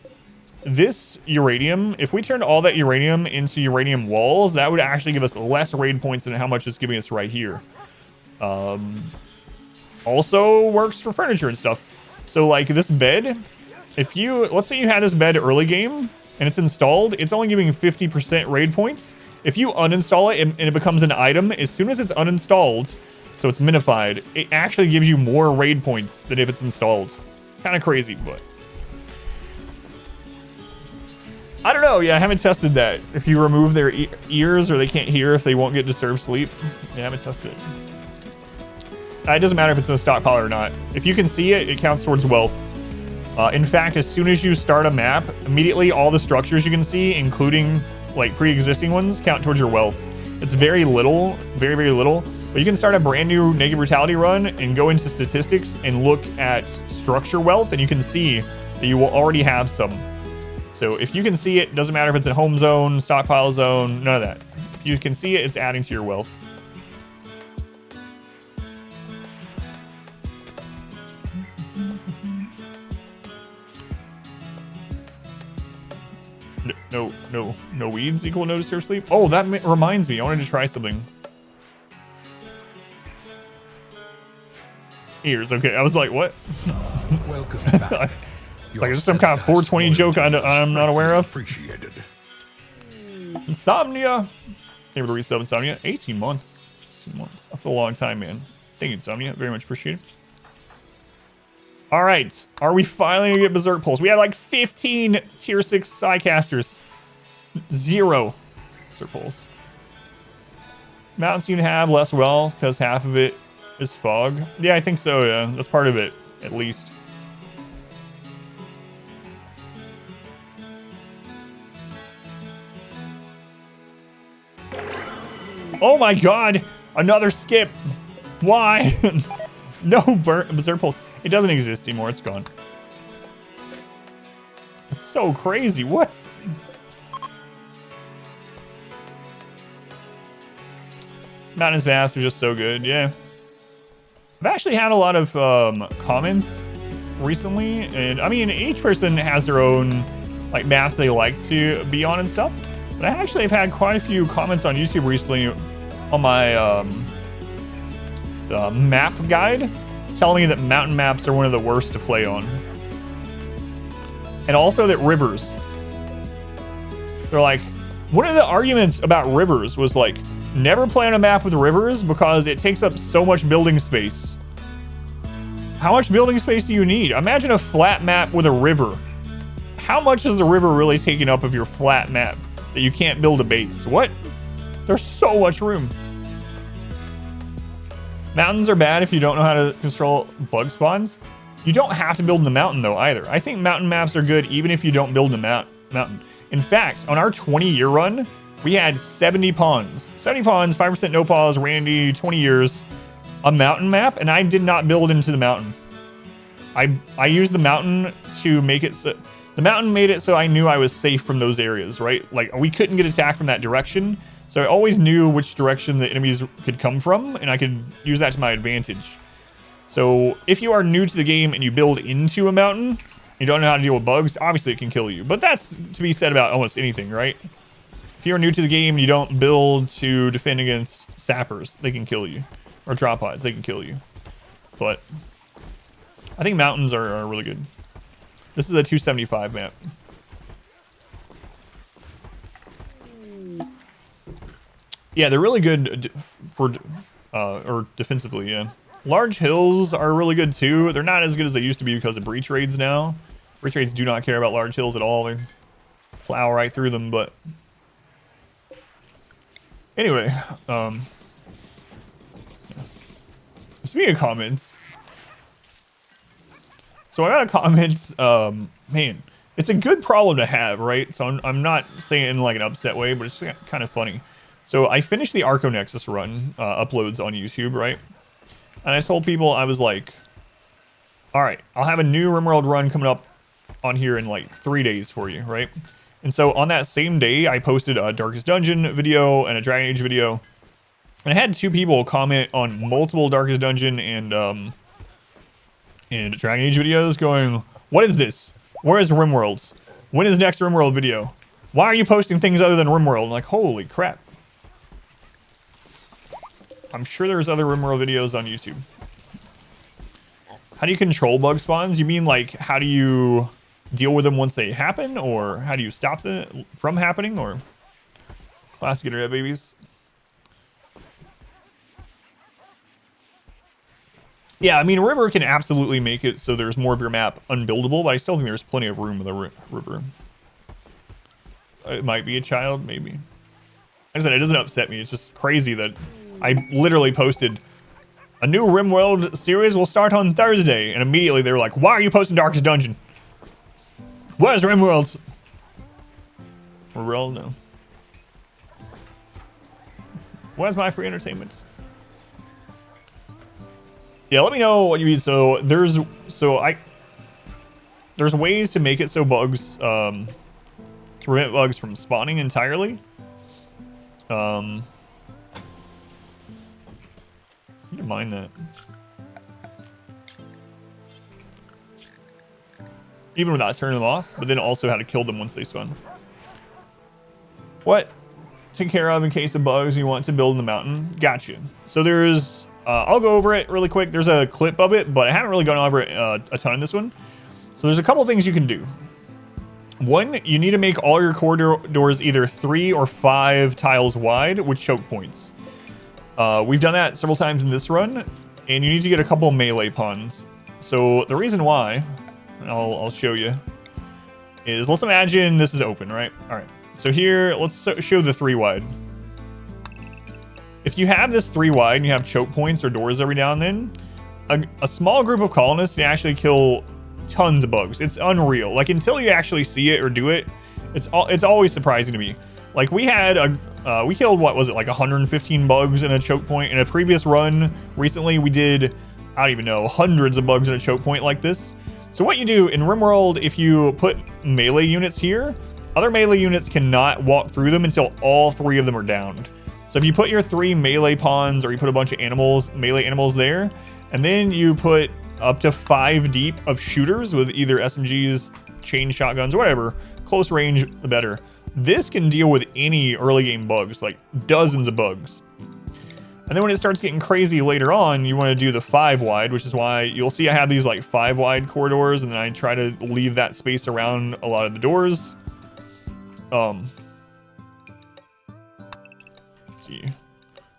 this uranium, if we turned all that uranium into uranium walls, that would actually give us less raid points than how much it's giving us right here. Also works for furniture and stuff. So like this bed, if you, let's say you had this bed early game and it's installed, it's only giving 50% raid points. If you uninstall it and it becomes an item, as soon as it's uninstalled, so it's minified, it actually gives you more raid points than if it's installed. Kind of crazy, but I don't know. Yeah, I haven't tested that. If you remove their ears or they can't hear, if they won't get disturbed sleep. Yeah, I haven't tested it. It doesn't matter if it's in a stockpile or not. If you can see it, it counts towards wealth. In fact, as soon as you start a map, immediately all the structures you can see, including like pre-existing ones, count towards your wealth. It's very little, very, very little. But you can start a brand new Naked Brutality run and go into statistics and look at structure wealth, and you can see that you will already have some. So if you can see it, doesn't matter if it's a home zone, stockpile zone, none of that. If you can see it, it's adding to your wealth. No weeds equal no disturbed sleep. Oh, that reminds me. I wanted to try something. Ears. Okay, I was like, what? Welcome back. It's like, is this some kind of 420 joke I'm not aware of? Appreciated. Insomnia. Able to resub Insomnia. 18 months. 18 months. That's a long time, man. Thank you, Insomnia. Very much appreciated. All right. Are we finally going to get Berserk Pulse? We have like 15 tier 6 Psycasters. 0 Berserk Pulse. Mountains seem to have less wealth because half of it is fog. Yeah, I think so, yeah. That's part of it, at least. Oh my god! Another skip! Why? No Berserk Pulse. It doesn't exist anymore. It's gone. It's so crazy. What? Mountains Maps are just so good. Yeah. I've actually had a lot of comments recently, and I mean, each person has their own like maps they like to be on and stuff. But I actually have had quite a few comments on YouTube recently on my map guide, telling me that mountain maps are one of the worst to play on, and also that rivers. They're like, one of the arguments about rivers was like, never play on a map with rivers because it takes up so much building space. How much building space do you need? Imagine a flat map with a river. How much is the river really taking up of your flat map that you can't build a base? What? There's so much room. Mountains are bad if you don't know how to control bug spawns. You don't have to build in the mountain though either. I think mountain maps are good even if you don't build in the mountain. In fact, on our 20-year run, we had 70 pawns. 70 pawns, 5% no pause, Randy, 20 years. A mountain map, and I did not build into the mountain. I used the mountain to make it so... The mountain made it so I knew I was safe from those areas, right? Like, we couldn't get attacked from that direction, so I always knew which direction the enemies could come from, and I could use that to my advantage. So, if you are new to the game and you build into a mountain, you don't know how to deal with bugs, obviously it can kill you. But that's to be said about almost anything, right? If you're new to the game and you don't build to defend against sappers, they can kill you. Or drop pods, they can kill you. But I think mountains are really good. This is a 275 map. Yeah, they're really good for or defensively, yeah. Large hills are really good too. They're not as good as they used to be because of breach raids now. Breach raids do not care about large hills at all. They plow right through them, but anyway, speaking of comments, so I got a comment, man, it's a good problem to have, right? So I'm not saying it in like an upset way, but it's kind of funny. So I finished the Arco Nexus run, uploads on YouTube, right? And I told people, I was like, all right, I'll have a new RimWorld run coming up on here in like 3 days for you, right? And so on that same day, I posted a Darkest Dungeon video and a Dragon Age video. And I had 2 people comment on multiple Darkest Dungeon and Dragon Age videos going, what is this? Where is RimWorlds? When is next RimWorld video? Why are you posting things other than RimWorld? I'm like, holy crap. I'm sure there's other RimWorld videos on YouTube. How do you control bug spawns? You mean like, how do you deal with them once they happen? Or how do you stop them from happening? Or classic internet babies? Yeah, I mean, a river can absolutely make it so there's more of your map unbuildable, but I still think there's plenty of room with a river. It might be a child, maybe. Like I said, it doesn't upset me. It's just crazy that I literally posted a new RimWorld series will start on Thursday, and immediately they were like, why are you posting Darkest Dungeon? Where's RimWorlds? RimWorld, no. Where's my free entertainment? Yeah, let me know what you mean. So there's ways to make it so bugs to prevent bugs from spawning entirely. I don't mind that. Even without turning them off, but then also how to kill them once they spawn. What? Take care of in case of bugs you want to build in the mountain. Gotcha. So there's, I'll go over it really quick. There's a clip of it, but I haven't really gone over it a ton in this one. So there's a couple things you can do. One, you need to make all your corridors either 3 or 5 tiles wide with choke points. We've done that several times in this run, and you need to get a couple melee pawns. So the reason why, and I'll show you, is let's imagine this is open, right? All right. So here, let's show the 3 wide. If you have this 3 wide and you have choke points or doors every now and then, a small group of colonists can actually kill tons of bugs. It's unreal. Like, until you actually see it or do it, it's always surprising to me. Like, we had We killed, what was it, like 115 bugs in a choke point. In a previous run recently, we did, I don't even know, hundreds of bugs in a choke point like this. So what you do in RimWorld, if you put melee units here, other melee units cannot walk through them until all 3 of them are downed. So if you put your 3 melee pawns, or you put a bunch of animals, melee animals there, and then you put up to 5 deep of shooters with either SMGs, chain shotguns, or whatever, close range, the better. This can deal with any early game bugs, like dozens of bugs. And then when it starts getting crazy later on, you want to do the 5 wide, which is why you'll see I have these like 5 wide corridors, and then I try to leave that space around a lot of the doors. Let's see.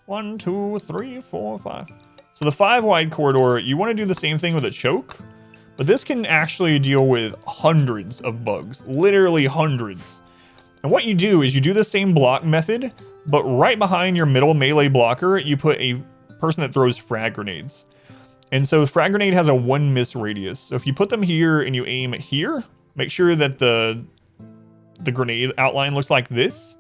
1, 2, 3, 4, 5. So the 5 wide corridor, you want to do the same thing with a choke, but this can actually deal with hundreds of bugs, literally hundreds. And what you do is you do the same block method, but right behind your middle melee blocker, you put a person that throws frag grenades. And so frag grenade has a 1 miss radius. So if you put them here and you aim here, make sure that the grenade outline looks like this.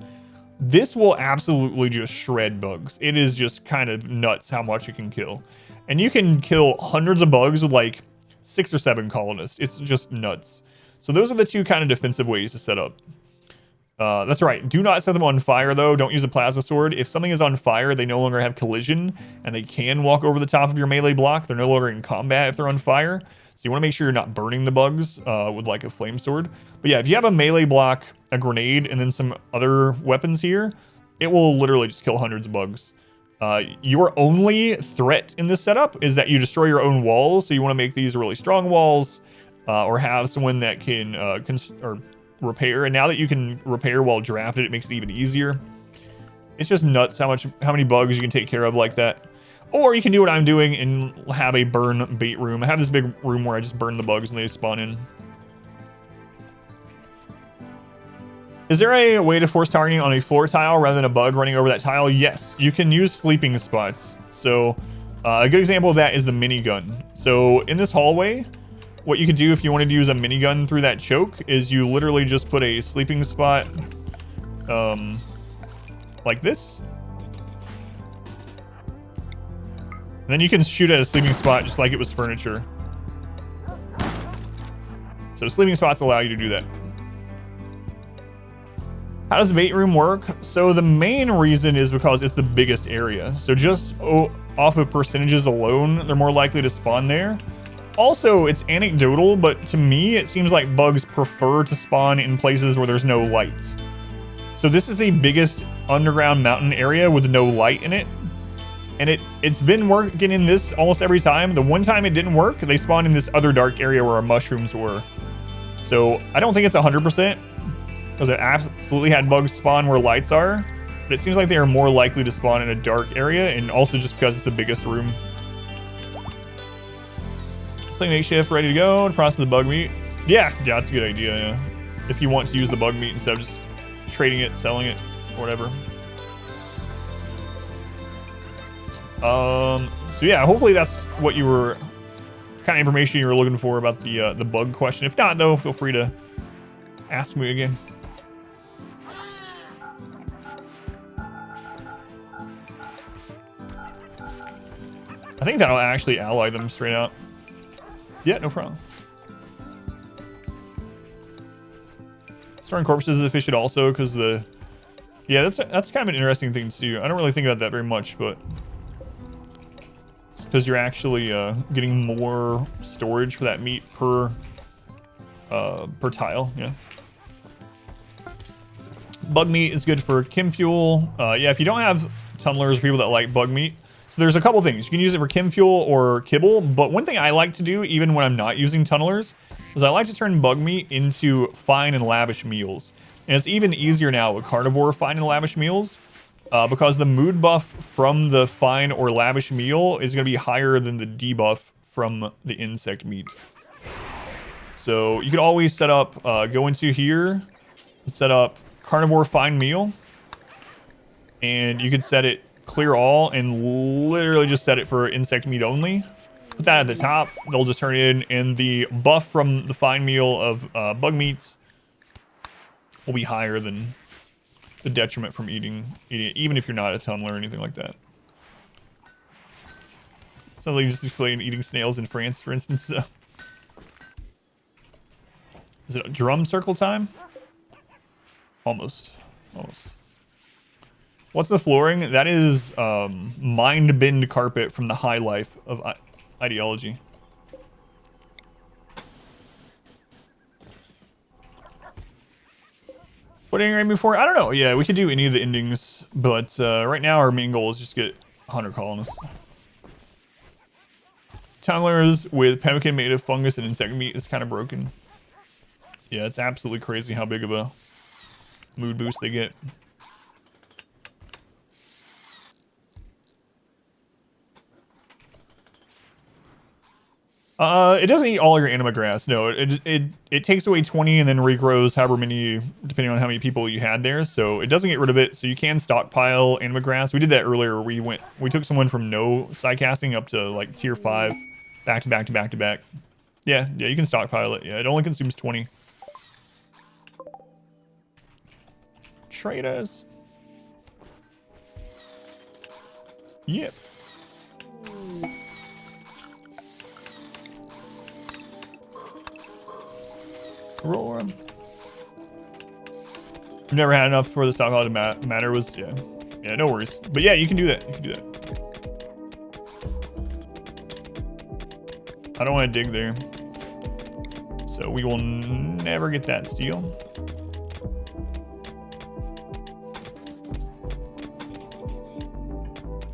This will absolutely just shred bugs. It is just kind of nuts how much it can kill. And you can kill hundreds of bugs with like 6 or 7 colonists. It's just nuts. So those are the 2 kind of defensive ways to set up. That's right. Do not set them on fire, though. Don't use a plasma sword. If something is on fire, they no longer have collision, and they can walk over the top of your melee block. They're no longer in combat if they're on fire. So you want to make sure you're not burning the bugs with like a flame sword. But yeah, if you have a melee block, a grenade, and then some other weapons here, it will literally just kill hundreds of bugs. Your only threat in this setup is that you destroy your own walls. So you want to make these really strong walls, or have someone that can repair. And now that you can repair while drafted, it makes it even easier. It's just nuts how many bugs you can take care of like that. Or you can do what I'm doing and have a burn bait room. I have this big room where I just burn the bugs and they spawn in. Is there a way to force targeting on a floor tile rather than a bug running over that tile? Yes, you can use sleeping spots. So a good example of that is the minigun. So in this hallway, what you could do if you wanted to use a minigun through that choke is you literally just put a sleeping spot like this. And then you can shoot at a sleeping spot just like it was furniture. So sleeping spots allow you to do that. How does the bait room work? So the main reason is because it's the biggest area. So just off of percentages alone, they're more likely to spawn there. Also, it's anecdotal, but to me, it seems like bugs prefer to spawn in places where there's no lights. So this is the biggest underground mountain area with no light in it. And it's been working in this almost every time. The one time it didn't work, they spawned in this other dark area where our mushrooms were. So I don't think it's 100%, because it absolutely had bugs spawn where lights are. But it seems like they are more likely to spawn in a dark area, and also just because it's the biggest room. Sling makeshift, ready to go to process the bug meat. Yeah, that's a good idea. Yeah, if you want to use the bug meat instead of just trading it, selling it, or whatever. So yeah, hopefully that's what you were, kind of information you were looking for about the bug question. If not, though, feel free to ask me again. I think that'll actually ally them straight out. Yeah, no problem. Storing corpses is efficient also because yeah, that's kind of an interesting thing too. I don't really think about that very much, but because you're actually getting more storage for that meat per tile. Yeah. Bug meat is good for chem fuel. Yeah, if you don't have tunnelers or people that like bug meat. So there's a couple things. You can use it for chem fuel or kibble, but one thing I like to do, even when I'm not using tunnelers, is I like to turn bug meat into fine and lavish meals. And it's even easier now with carnivore fine and lavish meals, because the mood buff from the fine or lavish meal is going to be higher than the debuff from the insect meat. So you could always set up, go into here, set up carnivore fine meal, and you could set it clear all and literally just set it for insect meat only. Put that at the top, they'll just turn it in, and the buff from the fine meal of bug meats will be higher than the detriment from eating it, even if you're not a tunneler or anything like that. Something just explain eating snails in France, for instance. Is it a drum circle time? Almost. Almost. What's the flooring? That is mind bend carpet from the High Life of Ideology. What ending right before? I don't know. Yeah, we could do any of the endings, but right now our main goal is just get 100 colonists. Tunnelers with pemmican made of fungus and insect meat is kind of broken. Yeah, it's absolutely crazy how big of a mood boost they get. It doesn't eat all your anima grass. No, it takes away 20 and then regrows however many, depending on how many people you had there. So it doesn't get rid of it. So you can stockpile anima grass. We did that earlier. We took someone from no side casting up to like tier 5, back to back to back to back. Yeah, you can stockpile it. Yeah, it only consumes 20. Traders. Yep. Roar 'em. We've never had enough for the stockpile to matter. Was yeah, no worries. But yeah, you can do that. You can do that. I don't want to dig there, so we will never get that steel.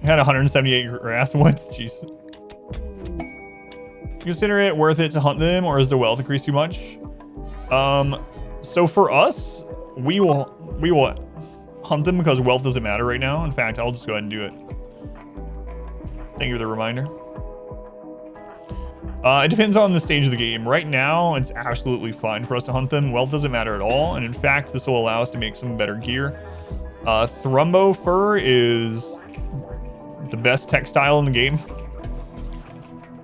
I had 178 grass once. Jeez. Consider it worth it to hunt them, or is the wealth increase too much? So for us, we will hunt them because wealth doesn't matter right now. In fact, I'll just go ahead and do it. Thank you for the reminder. It depends on the stage of the game. Right now, it's absolutely fine for us to hunt them. Wealth doesn't matter at all. And in fact, this will allow us to make some better gear. Thrumbo fur is the best textile in the game.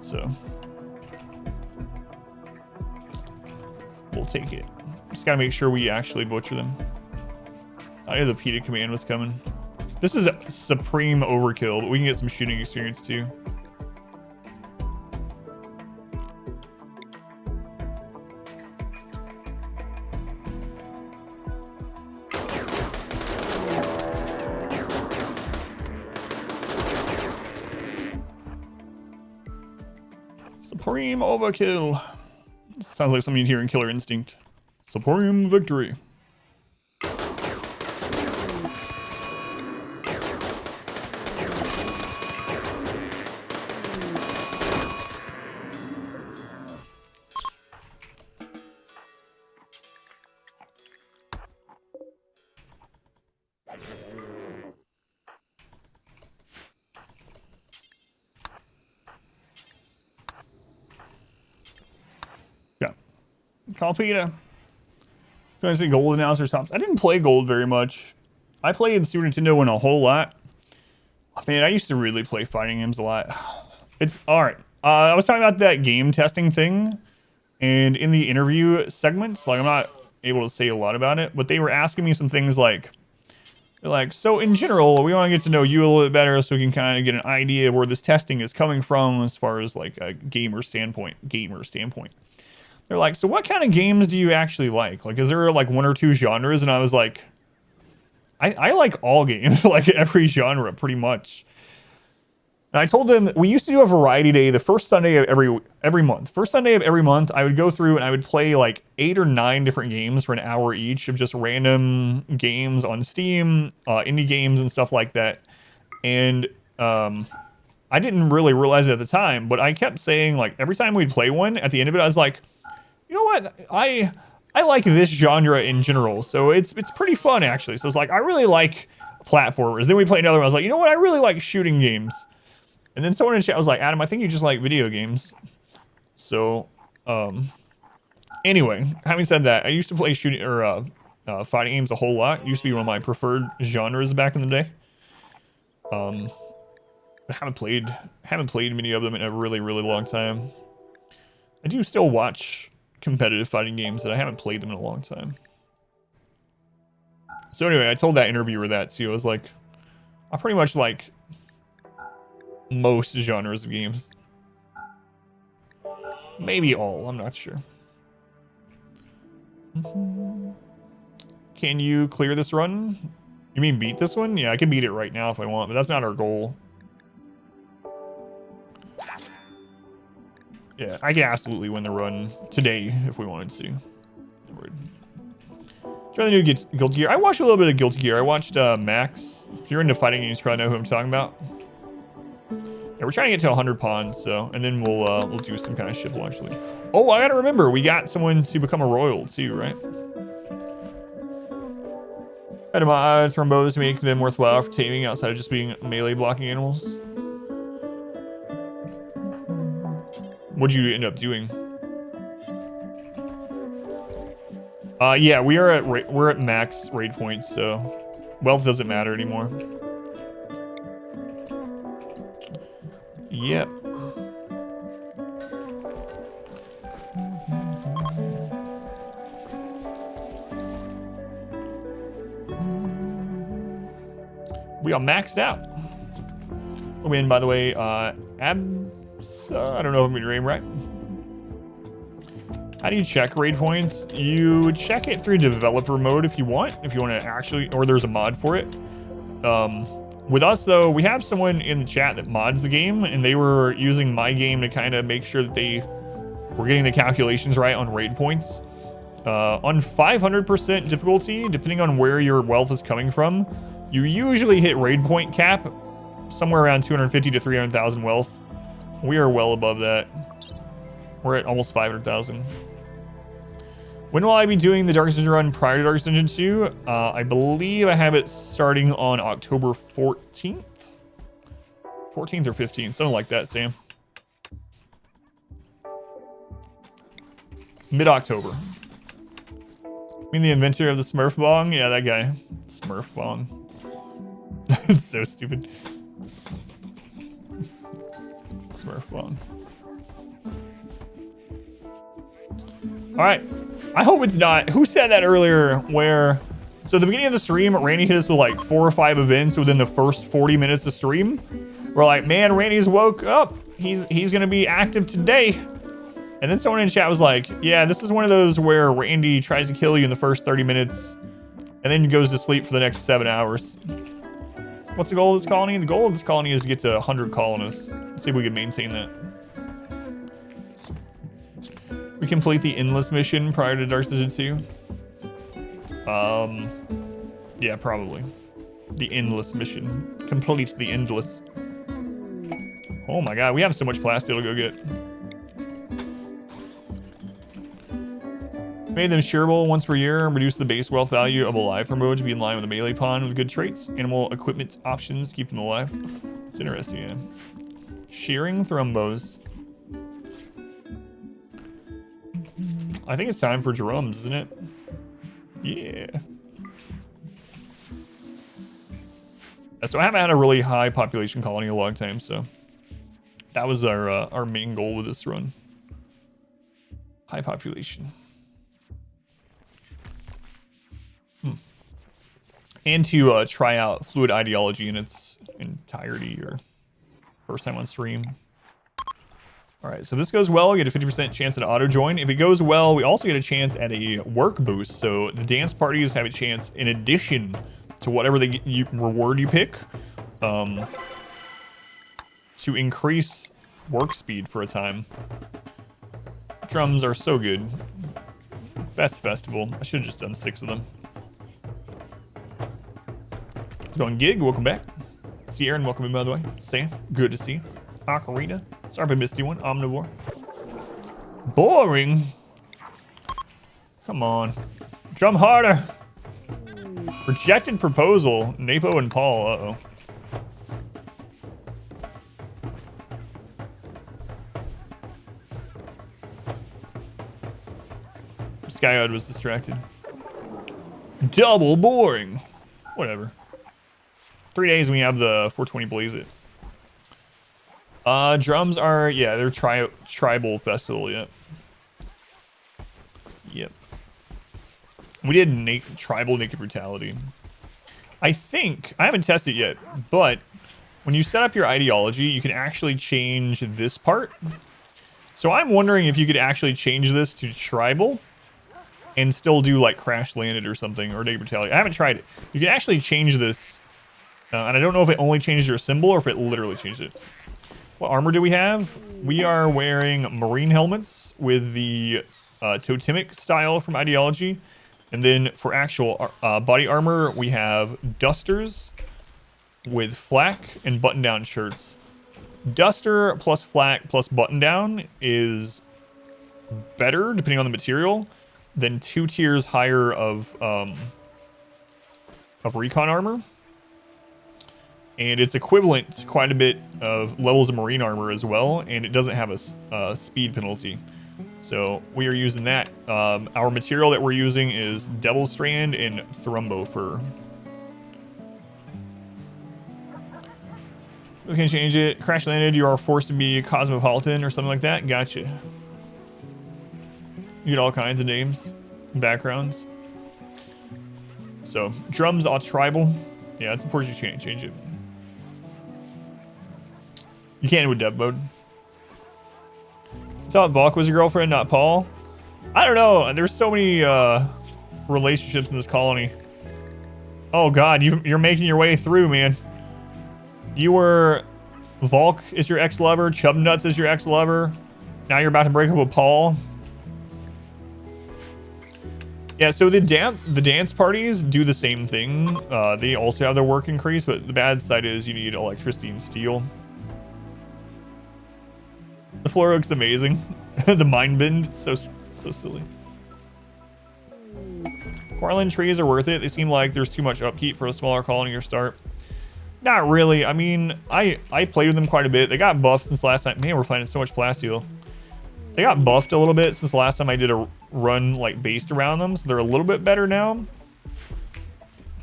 So we'll take it. Just gotta make sure we actually butcher them. I knew the PETA command was coming. This is a supreme overkill, but we can get some shooting experience too. Supreme overkill. Sounds like something you'd hear in Killer Instinct. Supreme victory. Yeah. Call PETA. Can I say gold announcer stops? I didn't play gold very much. I played Super Nintendo in a whole lot. Man, I used to really play fighting games a lot. It's alright. I was talking about that game testing thing, and in the interview segments, like I'm not able to say a lot about it, but they were asking me some things like, so in general, we want to get to know you a little bit better so we can kind of get an idea of where this testing is coming from as far as like a gamer standpoint. They're like, so what kind of games do you actually like? Like, is there like one or two genres? And I was like, I like all games, like every genre pretty much. And I told them we used to do a variety day the first Sunday of every month. First Sunday of every month, I would go through and I would play like 8 or 9 different games for an hour each of just random games on Steam, indie games and stuff like that. And I didn't really realize it at the time, but I kept saying like every time we'd play one, at the end of it, I was like, you know what? I like this genre in general, so it's pretty fun actually. So it's like I really like platformers. Then we played another one. I was like, you know what? I really like shooting games. And then someone in chat was like, Adam, I think you just like video games. So, anyway, having said that, I used to play shooting or fighting games a whole lot. It used to be one of my preferred genres back in the day. I haven't played many of them in a really long time. I do still watch competitive fighting games, that I haven't played them in a long time. So anyway, I told that interviewer that too. I was like, I pretty much like most genres of games. Maybe all, I'm not sure. Can you clear this run? You mean beat this one? Yeah, I can beat it right now if I want, but that's not our goal. Yeah, I can absolutely win the run today if we wanted to. Try the new Guilty Gear. I watched a little bit of Guilty Gear. I watched Max. If you're into fighting games, you probably know who I'm talking about. Yeah, we're trying to get to 100 pawns, so, and then we'll do some kind of ship launch league. Oh, I gotta remember, we got someone to become a royal too, right? Item Thrumbos to make them worthwhile for taming outside of just being melee blocking animals. What'd you end up doing? Yeah, we're at max raid points, so wealth doesn't matter anymore. Yep. We are maxed out. Oh, and by the way, Abs, I don't know if I'm getting your name right. How do you check raid points? You check it through developer mode if you want to actually, or there's a mod for it. With us though, we have someone in the chat that mods the game, and they were using my game to kind of make sure that they were getting the calculations right on raid points. On 500% difficulty, depending on where your wealth is coming from, you usually hit raid point cap somewhere around 250 to 300,000 wealth. We are well above that. We're at almost 500,000. When will I be doing the Darkest Dungeon run prior to Darkest Dungeon 2? I believe I have it starting on October 14th. 14th or 15th, something like that, Sam. Mid-October. I mean the inventor of the Smurf bong? Yeah, that guy. Smurf bong. It's so stupid. Smurf bong. All right. I hope it's not. Who said that earlier where... So at the beginning of the stream, Randy hit us with like 4 or 5 events within the first 40 minutes of stream. We're like, man, Randy's woke up. He's going to be active today. And then someone in chat was like, yeah, this is one of those where Randy tries to kill you in the first 30 minutes and then goes to sleep for the next 7 hours. What's the goal of this colony? The goal of this colony is to get to 100 colonists. Let's see if we can maintain that. We complete the Endless mission prior to Dark Dungeon 2. Yeah, probably. The Endless mission. Complete the Endless. Oh my god, we have so much plasteel to go get. Made them shareable once per year and reduce the base wealth value of a live mode to be in line with a melee pawn with good traits. Animal equipment options keep them alive. It's interesting, yeah. Shearing thrumbos. I think it's time for drums, isn't it? Yeah. So I haven't had a really high population colony in a long time, so that was our main goal with this run. High population. And to try out Fluid Ideology in its entirety, or first time on stream. All right, so this goes well, we get a 50% chance at auto join. If it goes well, we also get a chance at a work boost. So the dance parties have a chance in addition to whatever reward you pick, to increase work speed for a time. Drums are so good. Best festival. I should have just done 6 of them. Going Gig, welcome back. Sierra, welcome in, by the way. Sam, good to see you. Ocarina, sorry if I missed you one. Omnivore. Boring. Come on. Drum harder. Rejected proposal. Napo and Paul, uh-oh. Skyod was distracted. Double boring. Whatever. 3 days we have the 420 Blaze It. Drums are, yeah, they're tribal festival, yep. Yep. We did tribal Naked Brutality. I think, I haven't tested it yet, but when you set up your ideology, you can actually change this part. So I'm wondering if you could actually change this to tribal and still do like crash landed or something, or Naked Brutality. I haven't tried it. You can actually change this, and I don't know if it only changes your symbol or if it literally changes it. What armor do we have? We are wearing marine helmets with the totemic style from ideology. And then for actual body armor, we have dusters with flak and button-down shirts. Duster plus flak plus button-down is better, depending on the material, than 2 tiers higher of recon armor. And it's equivalent to quite a bit of levels of marine armor as well, and it doesn't have a speed penalty. So we are using that. Our material that we're using is Devil Strand and Thrumbo Fur. We can change it. Crash landed, you are forced to be cosmopolitan or something like that. Gotcha. You get all kinds of names and backgrounds. So, drums all tribal. Yeah, it's important you change it. You can't with dev mode. I thought Valk was your girlfriend, not Paul. I don't know. There's so many relationships in this colony. Oh God, you're making your way through, man. You were Valk is your ex-lover, Chub Nuts is your ex-lover. Now you're about to break up with Paul. Yeah, so the dance parties do the same thing. They also have their work increase, but the bad side is you need electricity and steel. The floor looks amazing. The mind bend, so silly. Quarland trees are worth it. They seem like there's too much upkeep for a smaller colony or start. Not really. I mean, I played with them quite a bit. They got buffed since last time. Man, we're finding so much plasteel. They got buffed a little bit since the last time I did a run like based around them, so they're a little bit better now.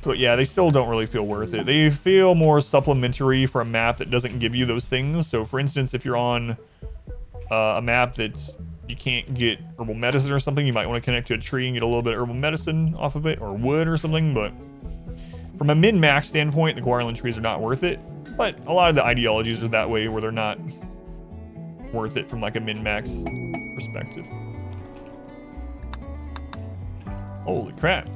But yeah, they still don't really feel worth it. They feel more supplementary for a map that doesn't give you those things. So for instance, if you're on a map that you can't get herbal medicine or something, you might want to connect to a tree and get a little bit of herbal medicine off of it, or wood or something. But from a min-max standpoint, the Guardian trees are not worth it. But a lot of the ideologies are that way, where they're not worth it from like a min-max perspective. Holy crap. Do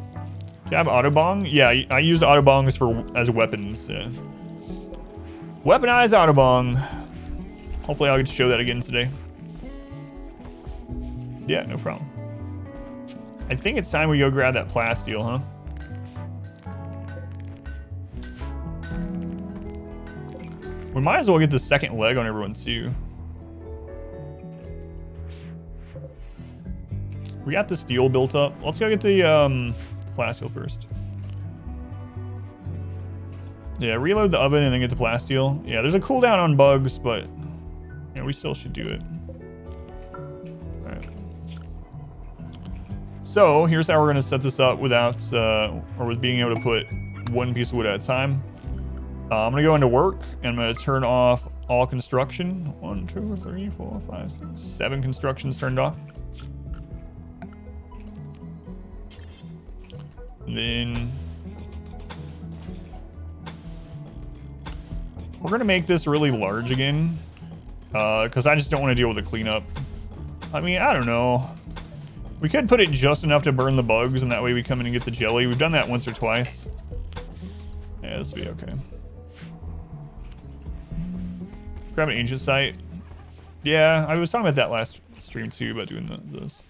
you have autobong? Yeah, I use autobongs as weapons. Weaponized autobong. Hopefully I'll get to show that again today. Yeah, no problem. I think it's time we go grab that plasteel, huh? We might as well get the second leg on everyone too. We got the steel built up. Let's go get the plasteel first. Yeah, reload the oven and then get the plasteel. Yeah, there's a cooldown on bugs, but yeah, we still should do it. All right. So here's how we're gonna set this up without, or with being able to put one piece of wood at a time. I'm gonna go into work and I'm gonna turn off all construction. 1, 2, 3, 4, 5, 6, 7 constructions turned off. Then we're gonna make this really large again, because I just don't want to deal with the cleanup. I mean, I don't know. We could put it just enough to burn the bugs, and that way we come in and get the jelly. We've done that once or twice. Yeah, this will be okay. Grab an ancient site. Yeah, I was talking about that last stream too, about doing those.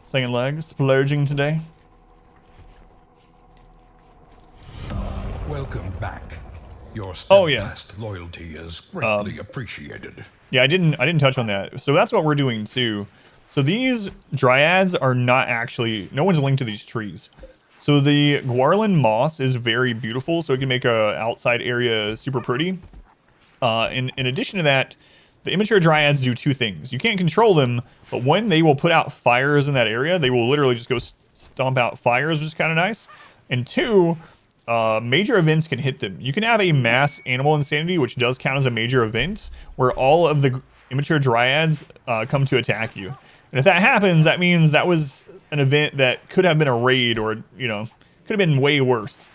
Second leg, splurging today. Welcome back. Your steadfast loyalty is greatly appreciated. Yeah, I didn't touch on that. So that's what we're doing too. So these dryads are not actually, no one's linked to these trees. So the Guarlan moss is very beautiful, so it can make a outside area super pretty. In addition to that, the immature dryads do 2 things. You can't control them, but when they will put out fires in that area, they will literally just go stomp out fires, which is kind of nice. And 2, major events can hit them. You can have a mass animal insanity, which does count as a major event, where all of the immature dryads come to attack you. And if that happens, that means that was an event that could have been a raid, or, you know, could have been way worse.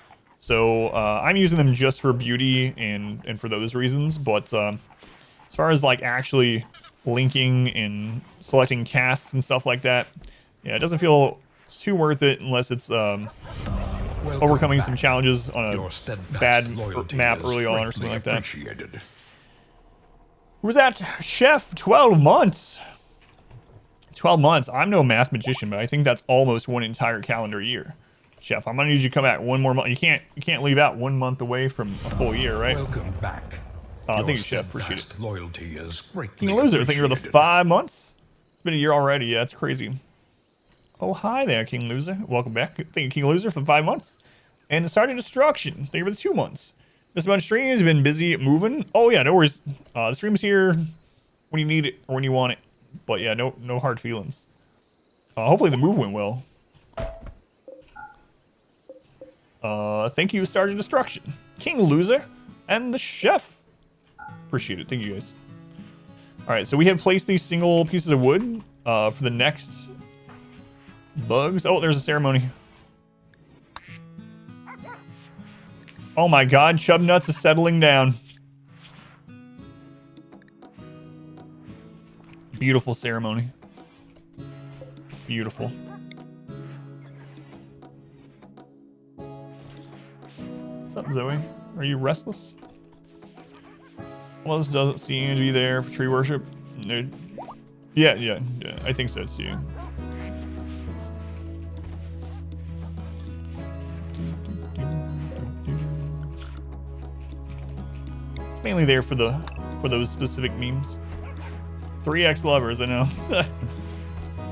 So I'm using them just for beauty and for those reasons. But as far as like actually linking and selecting casts and stuff like that, yeah, it doesn't feel too worth it unless it's overcoming some challenges on a bad map early on or something like that. Who was that? Chef, 12 months. 12 months. I'm no math magician, but I think that's almost one entire calendar year. Chef, I'm gonna need you to come back one more month. You can't leave out 1 month away from a full year, right? Welcome back. Thank you, Chef. Appreciate it. Loyalty is King Loser, thank you for the 5 months. It's been a year already. Yeah, it's crazy. Oh, hi there, King Loser. Welcome back. Thank you, King Loser, for the 5 months. And Sergeant Destruction, thank you for the 2 months. Mr. Bunch Stream has been busy moving. Oh yeah, no worries. The stream's here when you need it or when you want it. But yeah, no hard feelings. Hopefully the move went well. Thank you, Sergeant Destruction, King Loser, and the Chef. Appreciate it. Thank you guys. All right, so we have placed these single pieces of wood for the next bugs. Oh, there's a ceremony. Oh my God, Chub Nuts is settling down. Beautiful ceremony. Beautiful. What's up, Zoe? Are you restless? Well, this doesn't seem to be there for tree worship. Yeah, I think so too. It's mainly there for those specific memes. 3x lovers, I know.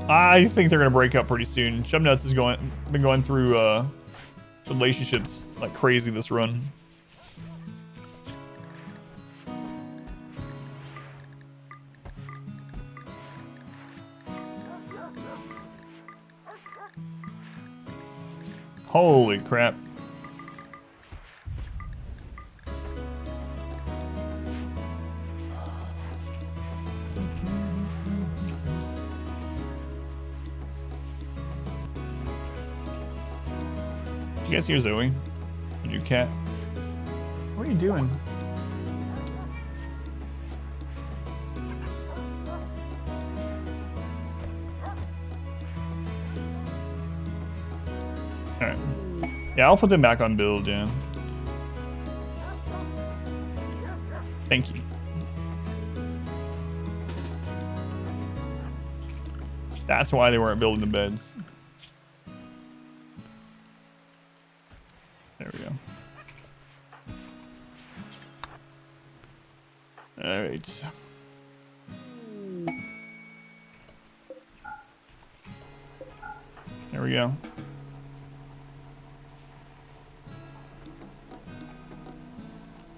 I think they're gonna break up pretty soon. Chub Nuts has been going through relationships like crazy this run. Holy crap. You guys hear Zoe? Your new cat? What are you doing? Alright. Yeah, I'll put them back on build, yeah. Thank you. That's why they weren't building the beds. There we go. All right. There we go.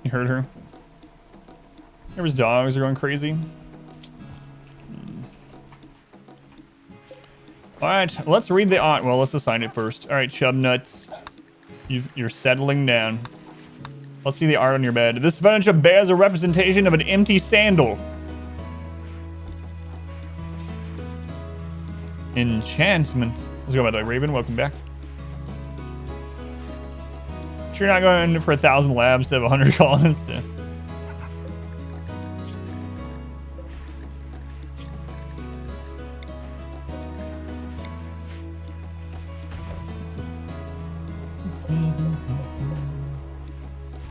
You heard her? Everyone's dogs are going crazy. All right, let's read the art. Well, let's assign it first. All right, Chub Nuts. You're settling down. Let's see the art on your bed. This furniture bears a representation of an empty sandal. Enchantment. Let's go by the way, Raven. Welcome back. Sure you're not going for 1,000 labs to have 100 colonists? Yeah.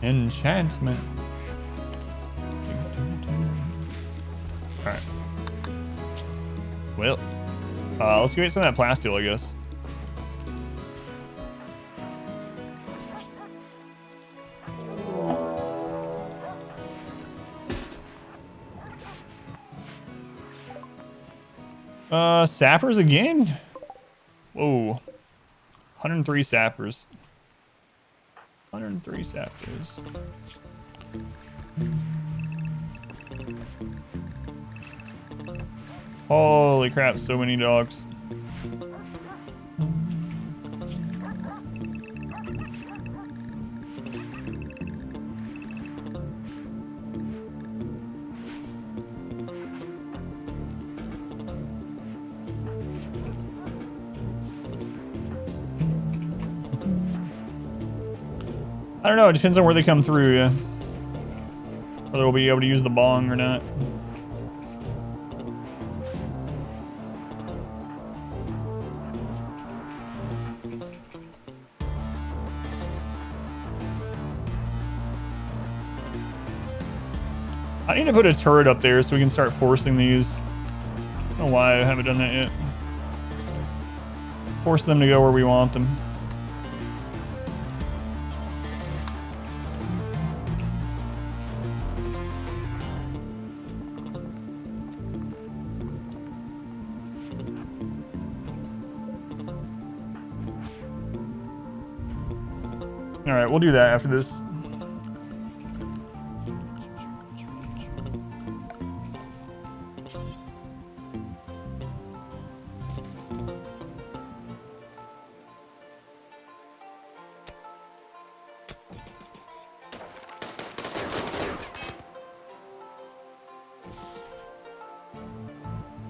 Enchantment. Alright. Well, let's go get some of that plasteel, I guess. Sappers again? Whoa. 103 sappers. 103 sappers. Holy crap, so many dogs. I don't know. It depends on where they come through. Yeah. Whether we'll be able to use the bong or not. I need to put a turret up there so we can start forcing these. I don't know why I haven't done that yet. Force them to go where we want them. All right, we'll do that after this.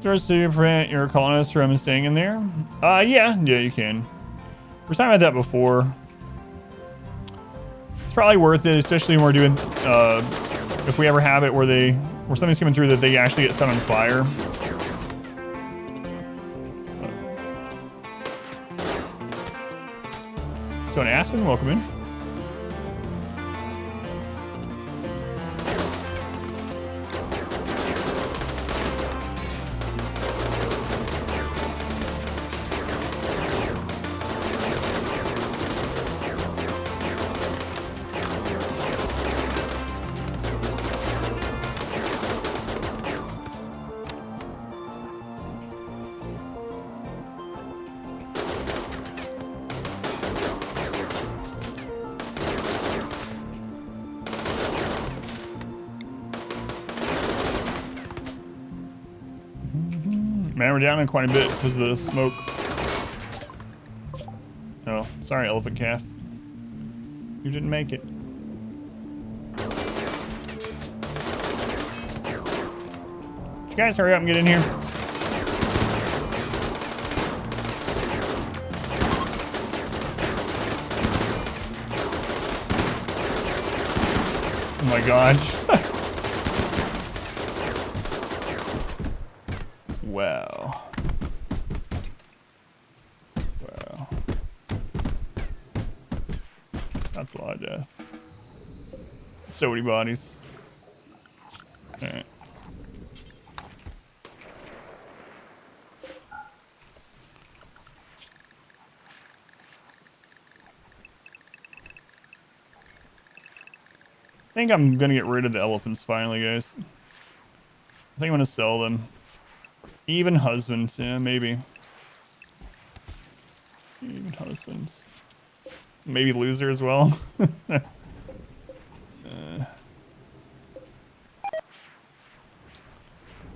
Just to prevent your colonists from staying in there? Yeah, you can. We were talking about that before. It's probably worth it, especially when we're doing, if we ever have it where something's coming through that they actually get set on fire. So an Aspen, welcome in. Man, we're down in quite a bit because of the smoke. Oh, sorry, elephant calf. You didn't make it. Would you guys hurry up and get in here? Oh my gosh. Wow. Wow. That's a lot of death. So many bodies. Alright. I think I'm gonna get rid of the elephants finally, guys. I think I'm gonna sell them. Even husbands, yeah, maybe. Even husbands. Maybe loser as well. Alright,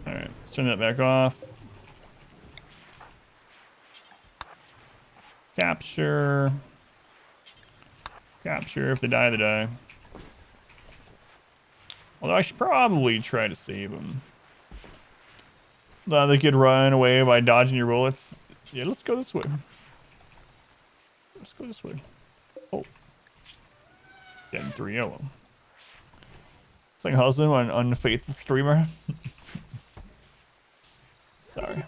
let's turn that back off. Capture. Capture. If they die, they die. Although I should probably try to save them. They could run away by dodging your bullets. Yeah, let's go this way. Let's go this way. Oh. Getting 3 of them. It's like husband on an unfaithful streamer. Sorry.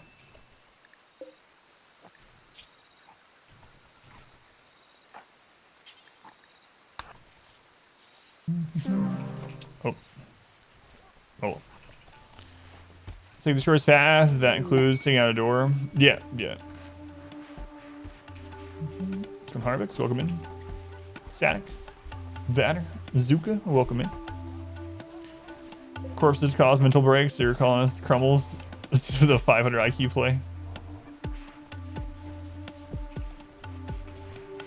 Oh. Oh. Take the shortest path. That includes taking out a door. Yeah, yeah. Come Harvix, welcome in. Static. Vader. Zuka, welcome in. Corpses cause mental breaks. Your colonist crumbles. This is a 500 IQ play.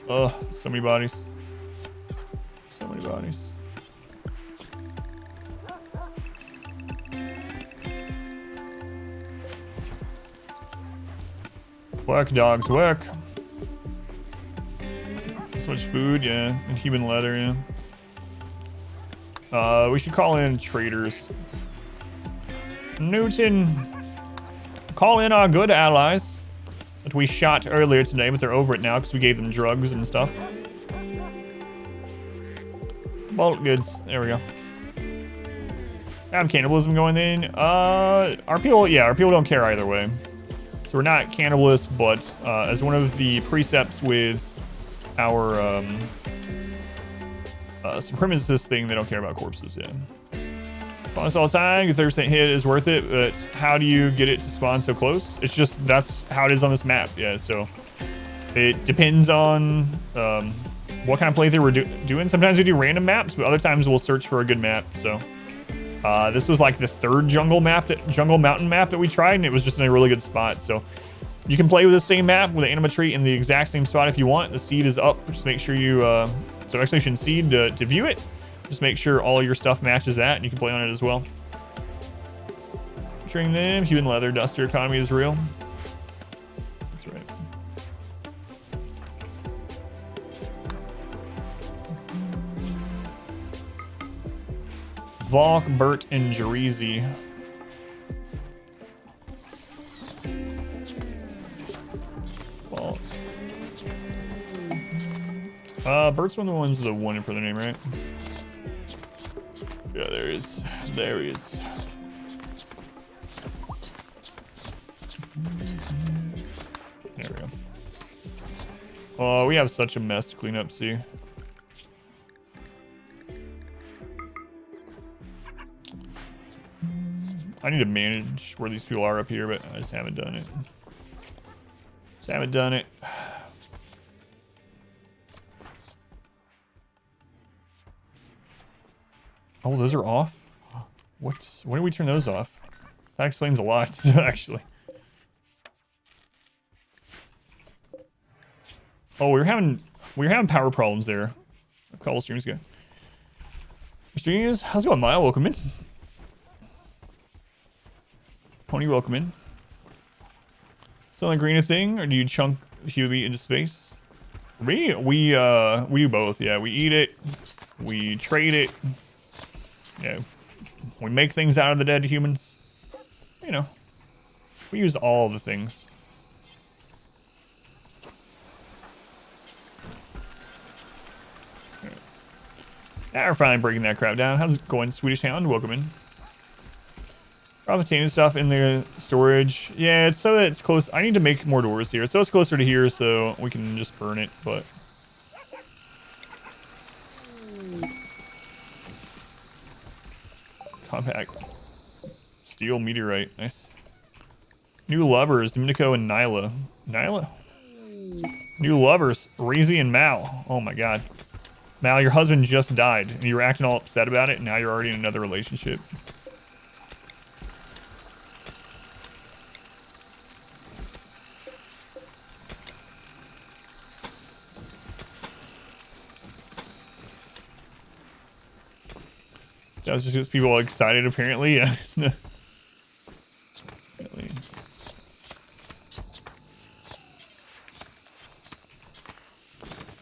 Ugh, so many bodies. So many bodies. Work, dogs, work. So much food, yeah. And human leather, yeah. We should call in traders. Newton. Call in our good allies that we shot earlier today, but they're over it now because we gave them drugs and stuff. Bulk goods. There we go. Have cannibalism going in. Our people don't care either way. So we're not cannibalists, but as one of the precepts with our supremacist thing, they don't care about corpses. Yeah. Spawns all the time. Your 30% hit is worth it, but how do you get it to spawn so close? It's just that's how it is on this map. Yeah. So it depends on what kind of playthrough we're doing. Sometimes we do random maps, but other times we'll search for a good map. So this was like the third jungle mountain map that we tried, and it was just in a really good spot. So you can play with the same map with the Anima tree in the exact same spot if you want. The seed is up. Just make sure you so exclamation seed to view it. Just make sure all your stuff matches that, and you can play on it as well. Featuring them, human leather duster economy is real. That's right. Volk, Bert, and Jerizi. Volk. Bert's one of the ones with the one in front of the name, right? Yeah, there he is. There he is. There we go. Oh, we have such a mess to clean up, see? I need to manage where these people are up here, but I just haven't done it. Just haven't done it. Oh, those are off? What? When did we turn those off? That explains a lot, actually. Oh, we were having power problems there a couple streams ago. Streams, how's it going, Maya? Welcome in. Pony, welcome in. Something green a thing, or do you chunk human meat into space? We do both. Yeah, we eat it, we trade it. Yeah, we make things out of the dead humans. You know, we use all the things. Right. Now we're finally breaking that crap down. How's it going, Swedish Hound? Welcome in. Obtaining stuff in the storage. Yeah, it's so that it's close. I need to make more doors here, so it's closer to here, so we can just burn it. But compact steel meteorite, nice. New lovers, Domenico and Nila. Nila? New lovers, Reezy and Mal. Oh my god, Mal, your husband just died, and you were acting all upset about it, and now you're already in another relationship. That was just people excited, apparently. Yeah.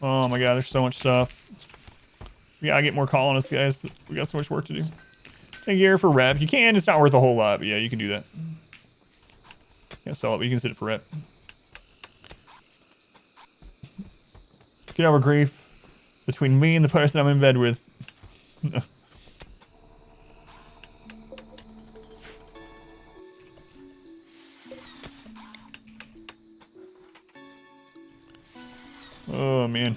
Oh my god, there's so much stuff. We gotta get more colonists, guys. We got so much work to do. Take gear for rep. You can, it's not worth a whole lot, but yeah, you can do that. Can't sell it, but you can sit it for rep. Get over grief between me and the person I'm in bed with. Oh man.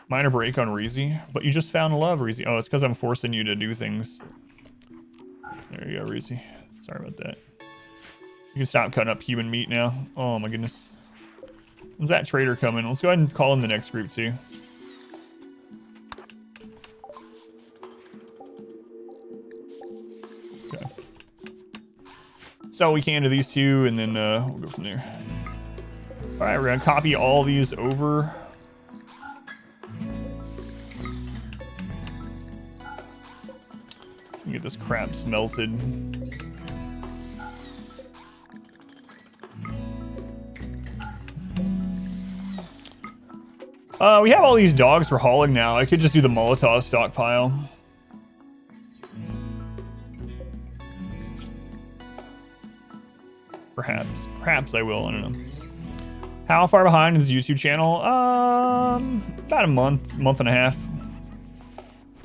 Minor break on Reezy, but you just found love, Reezy. Oh, it's because I'm forcing you to do things. There you go, Reezy. Sorry about that. You can stop cutting up human meat now. Oh my goodness. When's that trader coming? Let's go ahead and call in the next group too. Okay. So we can to these two, and then we'll go from there. All right, we're gonna copy all these over. Get this crap smelted. We have all these dogs for hauling now. I could just do the Molotov stockpile. Perhaps I will, I don't know. How far behind is the YouTube channel? About a month and a half.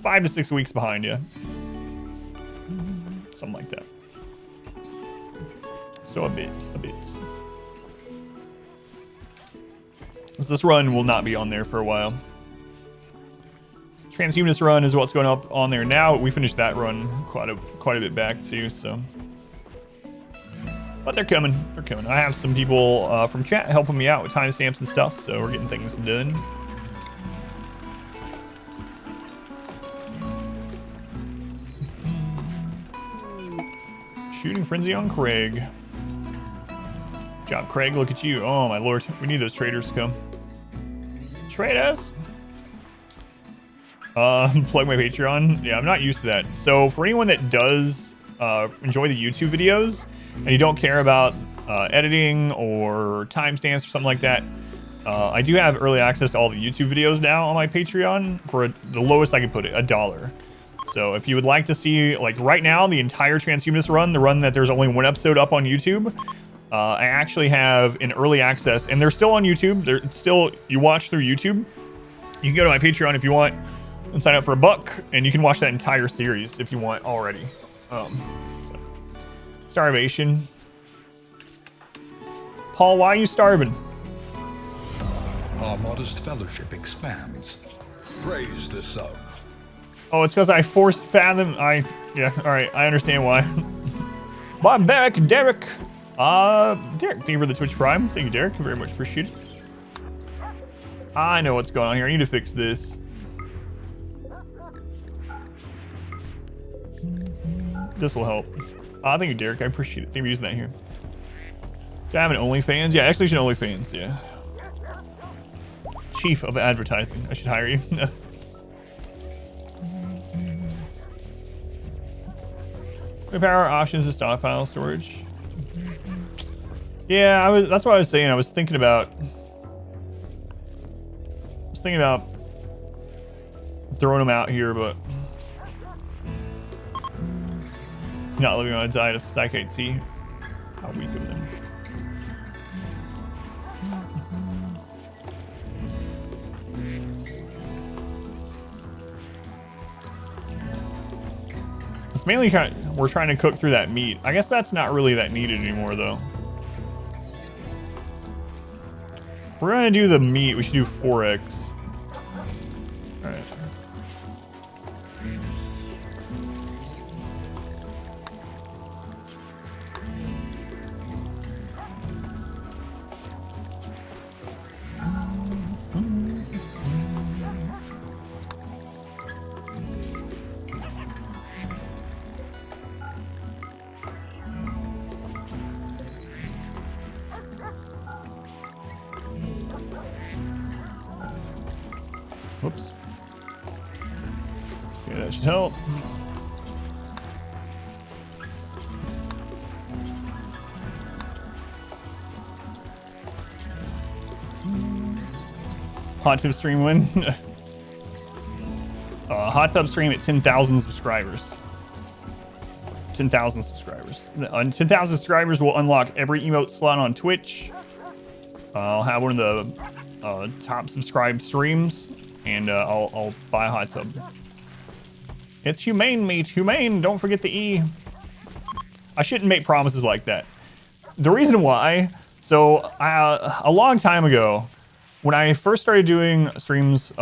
5 to 6 weeks behind, yeah. Something like that. So a bit. This run will not be on there for a while. Transhumanist run is what's going up on there now. We finished that run quite a bit back too, so. But they're coming. I have some people from chat helping me out with timestamps and stuff, so we're getting things done. Shooting frenzy on Craig. Good job, Craig. Look at you. Oh my lord, we need those traders to come. Traders. Plug my Patreon. Yeah, I'm not used to that. So for anyone that does enjoy the YouTube videos and you don't care about editing or timestamps or something like that, I do have early access to all the YouTube videos now on my Patreon for the lowest I can put it, $1. So if you would like to see, like right now, the entire Transhumanist run, the run that there's only 1 episode up on YouTube, I actually have in early access, and they're still on YouTube. They're still, you watch through YouTube. You can go to my Patreon if you want and sign up for $1, and you can watch that entire series if you want already. So. Starvation. Paul, why are you starving? Our modest fellowship expands. Praise the sub. Oh, it's because I forced Fathom. Yeah, all right, I understand why. Bob back, Derek. Derek, thank you for the Twitch Prime. Thank you, Derek. Very much appreciated. I know what's going on here. I need to fix this. This will help. Thank you, Derek. I appreciate it. Thank you for using that here. Do I have an OnlyFans? Yeah, actually, an OnlyFans. Yeah. Chief of advertising. I should hire you. Power options to stockpile storage. Yeah, that's what I was saying. I was thinking about throwing them out here, but not living on a diet of psychite. See how weak of them. It's mainly kind of, we're trying to cook through that meat. I guess that's not really that needed anymore, though. If we're gonna do the meat, we should do 4x. All right. Whoops. Okay, that should help. Hot tub stream win. Hot tub stream at 10,000 subscribers. 10,000 subscribers. On 10,000 subscribers, we'll unlock every emote slot on Twitch. I'll have one of the top subscribed streams. And I'll buy a hot tub. It's humane meat. Humane. Don't forget the E. I shouldn't make promises like that. The reason why, so a long time ago, when I first started doing streams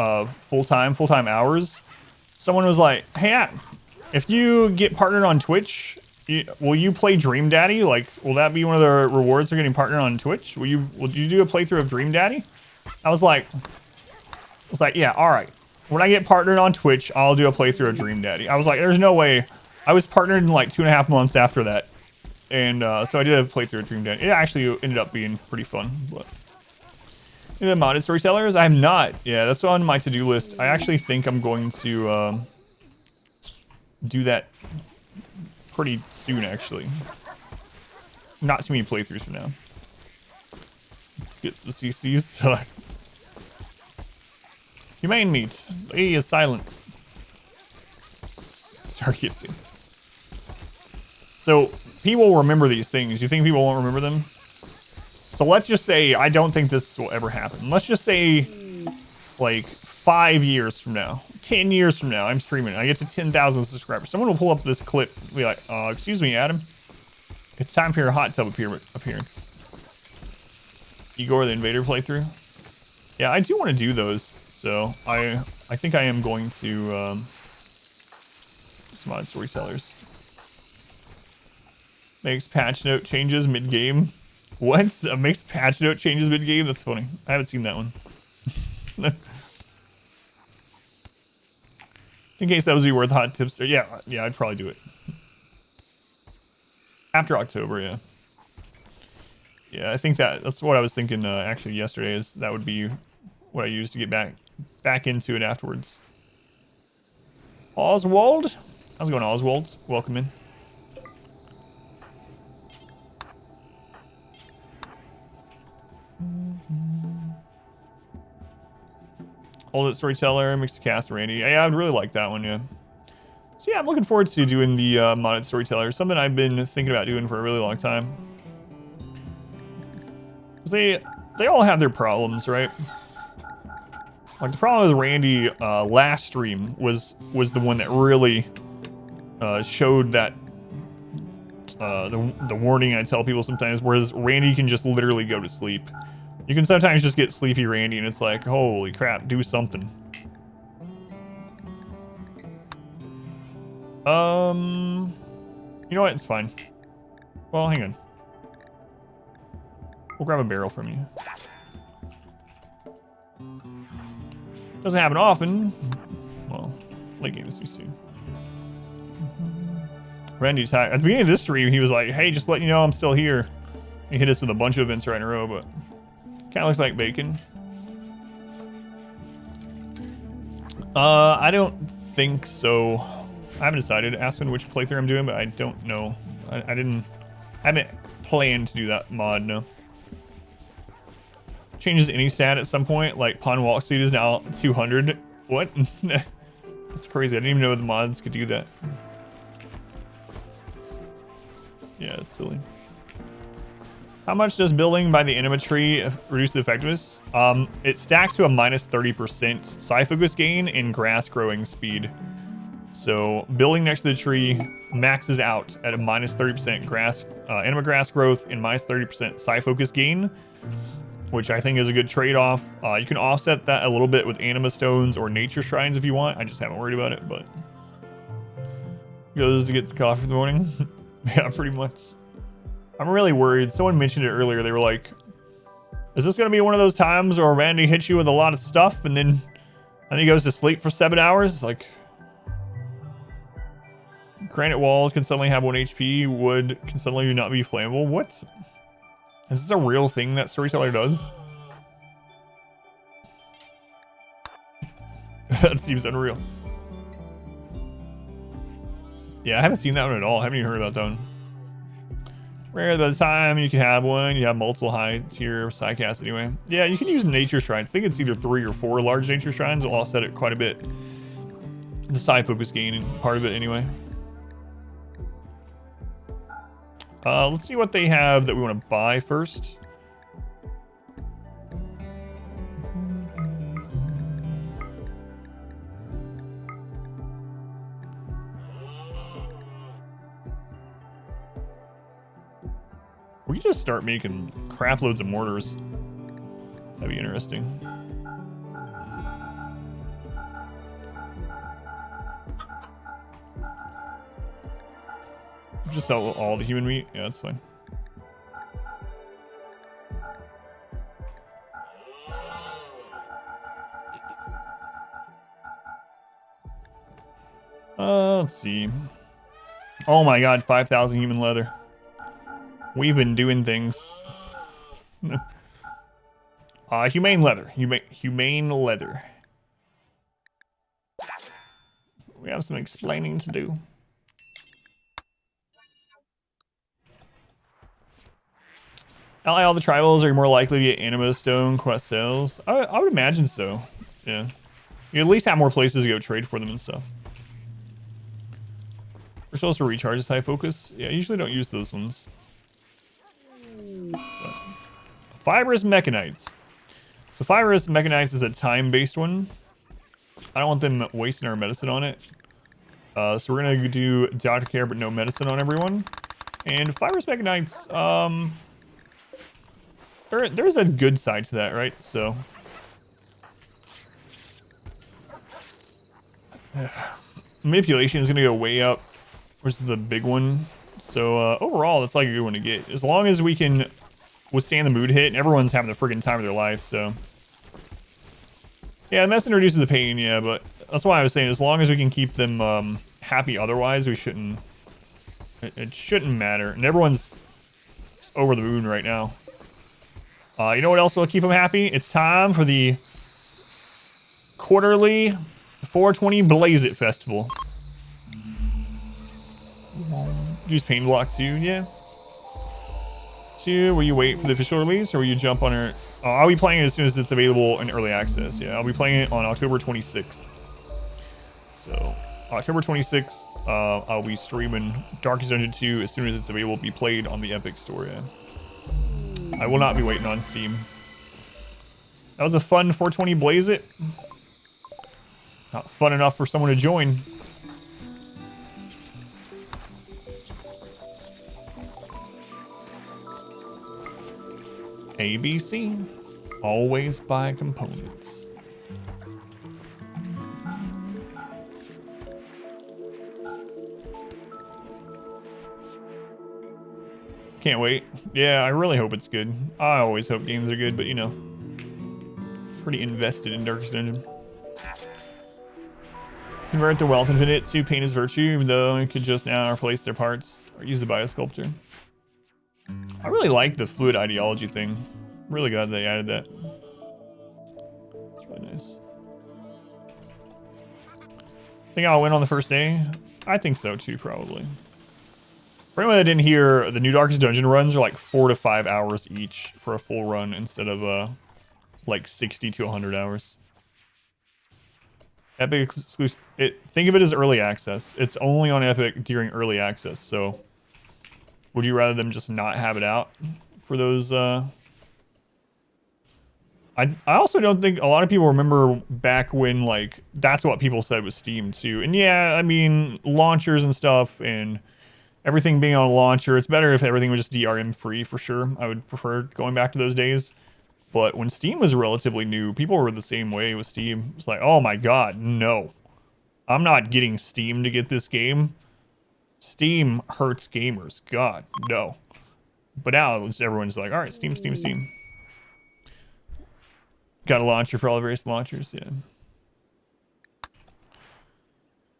full-time hours, someone was like, hey, if you get partnered on Twitch, will you play Dream Daddy? Like, will that be one of the rewards for getting partnered on Twitch? Will you do a playthrough of Dream Daddy? I was like, yeah, all right. When I get partnered on Twitch, I'll do a playthrough of Dream Daddy. I was like, there's no way. I was partnered in like 2.5 months after that. And so I did a playthrough of Dream Daddy. It actually ended up being pretty fun. But the modded storytellers, I have not. Yeah, that's on my to-do list. I actually think I'm going to do that pretty soon, actually. Not too many playthroughs from now. Get some CCs. So humane meat. E is silent. Sorry, gifting. So people will remember these things. You think people won't remember them? So let's just say I don't think this will ever happen. Let's just say like 5 years from now, 10 years from now, I'm streaming. I get to 10,000 subscribers. Someone will pull up this clip and be like, excuse me, Adam. It's time for your hot tub appearance. Igor the Invader playthrough. Yeah, I do want to do those. So I think I am going to some mod storytellers. Makes patch note changes mid-game. What? Makes patch note changes mid-game? That's funny. I haven't seen that one. In case that was be worth hot tips. Yeah, I'd probably do it. After October, yeah. Yeah, I think that's what I was thinking actually yesterday, is that would be what I used to get back into it afterwards. Oswald? How's it going, Oswald? Welcome in. Hold It Storyteller, Mixed Cast, Randy. Yeah, I'd really like that one, yeah. So yeah, I'm looking forward to doing the modded Storyteller. Something I've been thinking about doing for a really long time. Because they all have their problems, right? Like the problem with Randy last stream was the one that really showed that the warning I tell people sometimes, whereas Randy can just literally go to sleep. You can sometimes just get sleepy Randy and it's like, holy crap, do something. You know what? It's fine. Well, hang on. We'll grab a barrel from you. Doesn't happen often. Well, late game is used to. Randy's tired. At the beginning of this stream, he was like, hey, just letting you know I'm still here. He hit us with a bunch of events right in a row, but kind of looks like bacon. I don't think so. I haven't decided. Ask me which playthrough I'm doing, but I don't know. I haven't planned to do that mod, no. Changes any stat at some point, like pawn walk speed is now 200. What? That's crazy. I didn't even know the mods could do that. Yeah, it's silly. How much does building by the Anima tree reduce the effectiveness? It stacks to a minus 30% psi focus gain and grass growing speed. So building next to the tree maxes out at a minus 30% grass, Anima grass growth and minus 30% psi focus gain, which I think is a good trade-off. You can offset that a little bit with Anima stones or nature shrines if you want. I just haven't worried about it, but goes to get the coffee in the morning. Yeah, pretty much. I'm really worried. Someone mentioned it earlier. They were like, is this going to be one of those times where Randy hits you with a lot of stuff and then he goes to sleep for 7 hours? Like, granite walls can suddenly have 1 HP. Wood can suddenly not be flammable. What? Is this a real thing that Storyteller does? That seems unreal. Yeah, I haven't seen that one at all. I haven't even heard about that one. Rare by the time you can have one. You have multiple high tier psycasts anyway. Yeah, you can use nature shrines. I think it's either 3 or 4 large nature shrines. Will offset it quite a bit. The psi focus gain and part of it anyway. Let's see what they have that we want to buy first. We could just start making crap loads of mortars. That'd be interesting. Just sell all the human meat? Yeah, that's fine. Let's see. Oh my god, 5,000 human leather. We've been doing things. Humane leather. Humane leather. We have some explaining to do. All the tribals are more likely to get Anima Stone quest sales. I would imagine so. Yeah. You at least have more places to go trade for them and stuff. We're supposed to recharge this high focus. Yeah, I usually don't use those ones. But Fibrous Mechanites. So Fibrous Mechanites is a time-based one. I don't want them wasting our medicine on it. So we're gonna do Doctor Care, but no medicine on everyone. And Fibrous Mechanites, there's a good side to that, right? So manipulation is gonna go way up, which is the big one. So overall, that's like a good one to get. As long as we can withstand the mood hit, and everyone's having the friggin' time of their life, so. Yeah, the medicine reduces the pain, yeah, but that's why I was saying, as long as we can keep them happy otherwise, we shouldn't, it shouldn't matter. And everyone's just over the moon right now. You know what else will keep them happy? It's time for the quarterly 420 Blaze It Festival. Use pain block too, yeah. Will you wait for the official release, or will you jump on it? I'll be playing it as soon as it's available in early access. Yeah, I'll be playing it on October 26th. So October 26th, I'll be streaming Darkest Dungeon 2 as soon as it's available to be played on the Epic Store. Yeah. I will not be waiting on Steam. That was a fun 420 Blaze It. Not fun enough for someone to join. ABC. Always buy components. Can't wait. Yeah, I really hope it's good. I always hope games are good, but you know. Pretty invested in Darkest Dungeon. Convert the Wealth Infinite to Pain is Virtue, even though it could just now replace their parts. Or use the Biosculptor. I really like the fluid ideology thing. Really glad they added that. It's really nice. Think I'll win on the first day? I think so too, probably. For anyone that didn't hear, the new Darkest Dungeon runs are like 4 to 5 hours each for a full run instead of like 60 to 100 hours. Epic exclusive. Think of it as early access. It's only on Epic during early access, so would you rather them just not have it out for those? I also don't think a lot of people remember back when, like, that's what people said with Steam too. And yeah, I mean, launchers and stuff and everything being on a launcher, it's better if everything was just DRM free for sure. I would prefer going back to those days. But when Steam was relatively new, people were the same way with Steam. It's like, oh my god, no. I'm not getting Steam to get this game. Steam hurts gamers. God, no. But now everyone's like, all right, Steam, Steam, Steam. Got a launcher for all the various launchers, yeah.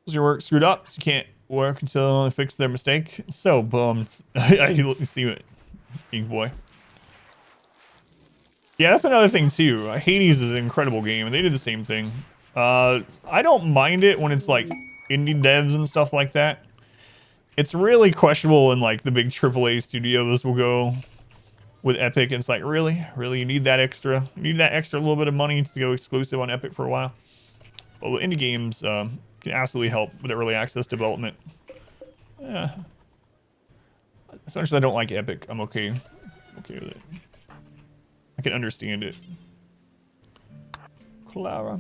Was your work screwed up? So you can't work until they fix their mistake? So bummed. I see it, Ink Boy. Yeah, that's another thing too. Hades is an incredible game, and they did the same thing. I don't mind it when it's like indie devs and stuff like that. It's really questionable when like the big AAA studios will go with Epic, and it's like, really, you need that extra little bit of money to go exclusive on Epic for a while. Well, indie games can absolutely help with early access development. Yeah. As much as I don't like Epic, I'm okay with it. I can understand it. Clara.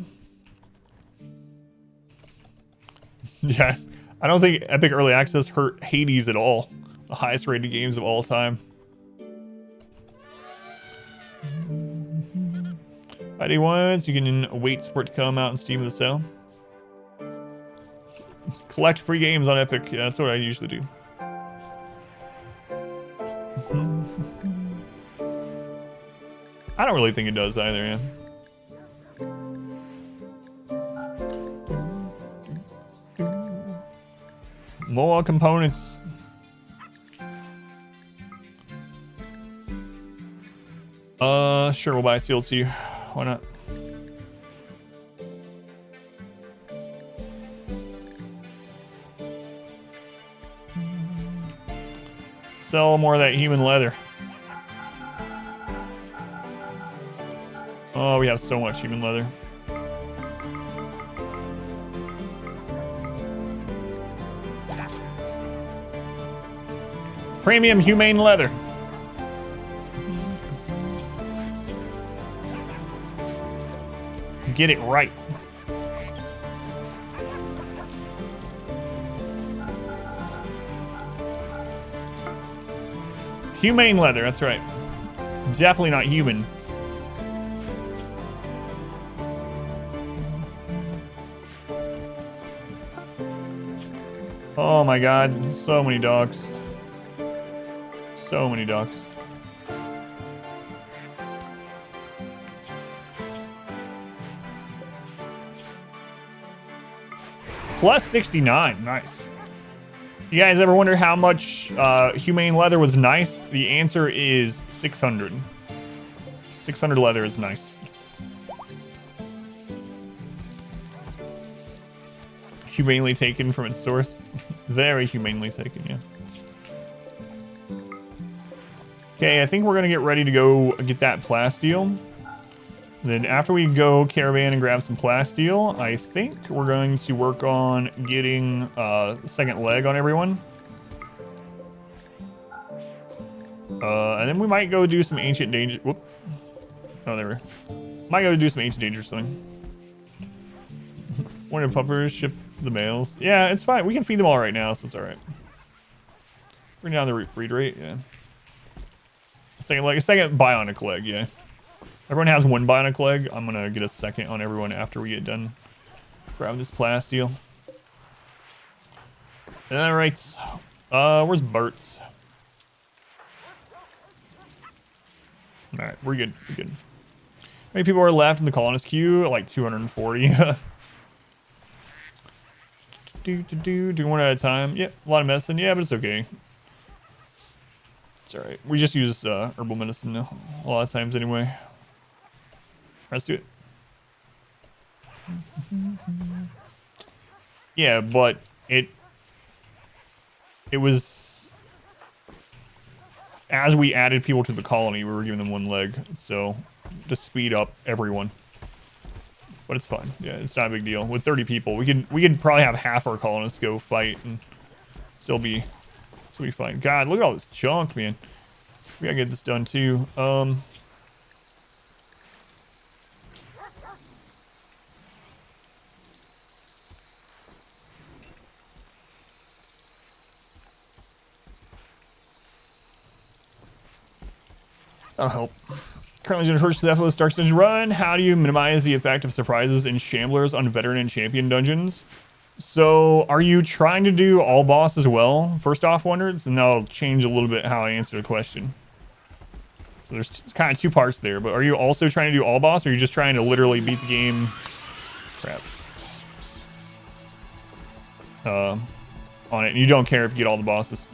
Yeah, I don't think Epic Early Access hurt Hades at all. The highest rated games of all time. ID once, you can wait for it to come out in Steam with a sale. Collect free games on Epic. Yeah, that's what I usually do. I don't really think it does either, yeah. More components. Sure, we'll buy a steel too. Why not? Sell more of that human leather. Oh, we have so much human leather. Premium humane leather. get it right. Humane leather, that's right. Definitely not human. Oh my god, so many dogs. So many ducks. Plus 69, nice. You guys ever wonder how much humane leather was nice? The answer is 600. 600 leather is nice. Humanely taken from its source. Very humanely taken, yeah. Okay, I think we're gonna get ready to go get that plasteel. Then after we go Caravan and grab some plasteel, I think we're going to work on getting second leg on everyone. And then we might go do some ancient danger. Whoop. Oh, there we go. Might go do some ancient danger something. One of the puppers ship the males. Yeah, it's fine. We can feed them all right now, so it's all right. Bring down the breed rate. Yeah. Second bionic leg. Yeah. Everyone has one bionic leg. I'm gonna get a second on everyone after we get done. Grab this plasteel. All right. Where's Bert's? All right, we're good. We're good. How many people are left in the colonist queue? Like 240. Do one at a time. Yeah, a lot of medicine. Yeah, but it's okay. It's all right. We just use herbal medicine a lot of times anyway. Let's do it. Yeah, but it was as we added people to the colony, we were giving them one leg, so to speed up everyone. But it's fine. Yeah, it's not a big deal. With 30 people, we can probably have half our colonists go fight and still be fine. God, look at all this junk, man. We gotta get this done too. That'll help. Currently doing first Cephalus Dark Dungeon run. How do you minimize the effect of surprises and shamblers on veteran and champion dungeons? So, are you trying to do all boss as well? First off, wondered, and that'll change a little bit how I answer the question. So there's kind of two parts there, but are you also trying to do all boss, or are you just trying to literally beat the game? Crap. On it, and you don't care if you get all the bosses.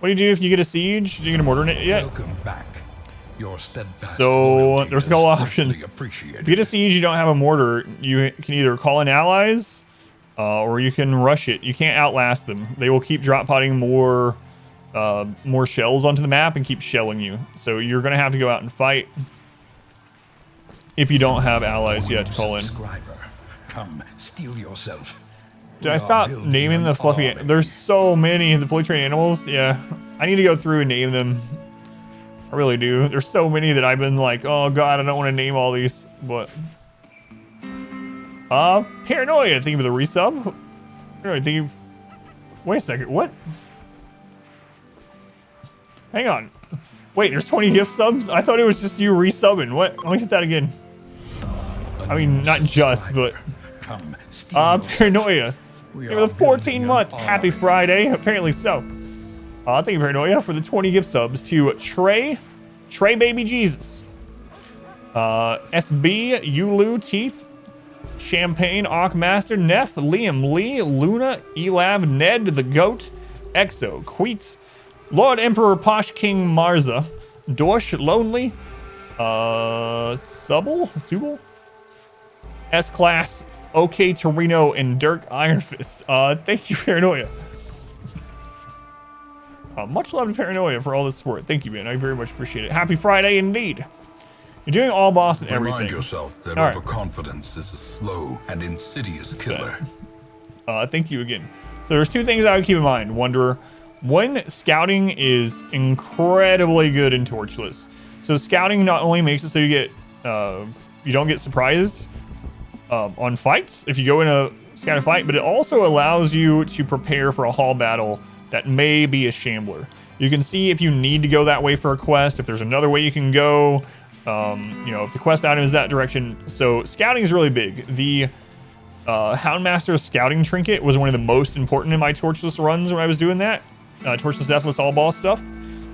What do you do if you get a siege? Do you get a mortar in it yet? Welcome back. Your steadfast so there's a couple options. If you get a siege, you don't have a mortar. You can either call in allies, or you can rush it. You can't outlast them. They will keep drop potting more shells onto the map and keep shelling you. So you're gonna have to go out and fight if you don't have allies yet to call in. Come, steal yourself. Did I stop naming the fluffy? There's so many of the fully trained animals. Yeah, I need to go through and name them. I really do. There's so many that I've been like, oh god, I don't want to name all these. But Paranoia. Thank you for the resub. Wait a second. What? Hang on. Wait, there's 20 gift subs. I thought it was just you resubbing. What? Let me get that again. I mean, not just, but Paranoia. For the 14-month happy Friday. Apparently so. Thank you, Paranoia, for the 20 gift subs to Trey Baby Jesus, SB, Yulu, Teeth, Champagne, Master, Neff, Liam Lee, Luna, Elab, Ned, the Goat, Exo, Queets, Lord Emperor Posh King Marza, Dorsh, Lonely, Subble, S-Class, OK Torino, and Dirk Ironfist. Thank you, Paranoia. Much love to Paranoia for all this support. Thank you, man. I very much appreciate it. Happy Friday indeed. You're doing all boss and everything. Remind yourself that overconfidence is a slow and insidious killer. Thank you again. So there's two things I would keep in mind, Wanderer. One, scouting is incredibly good in Torchless. So scouting not only makes it so you get you don't get surprised on fights if you go in a scouted fight, but it also allows you to prepare for a hall battle that may be a shambler. You can see if you need to go that way for a quest, if there's another way you can go, you know, if the quest item is that direction. So scouting is really big. The Houndmaster's scouting trinket was one of the most important in my torchless runs when I was doing that. Torchless, deathless, all boss stuff.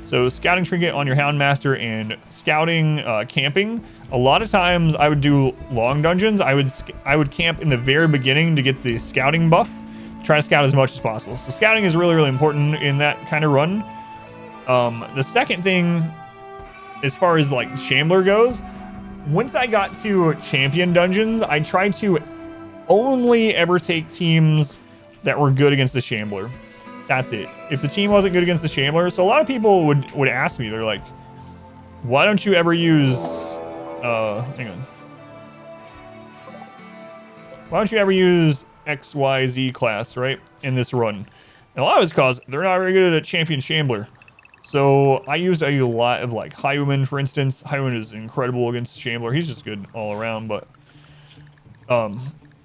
So scouting trinket on your Houndmaster and scouting, camping. A lot of times I would do long dungeons. I would camp in the very beginning to get the scouting buff. Try to scout as much as possible. So scouting is really, really important in that kind of run. The second thing, as far as like Shambler goes, once I got to champion dungeons, I tried to only ever take teams that were good against the Shambler. That's it. If the team wasn't good against the Shambler, so a lot of people would ask me, they're like, why don't you ever use, hang on. Why don't you ever use XYZ class, right, in this run? And a lot of it's because they're not very good at champion Shambler. So I used a lot of like Hyuman, for instance. Hyuman is incredible against Shambler. He's just good all around, but,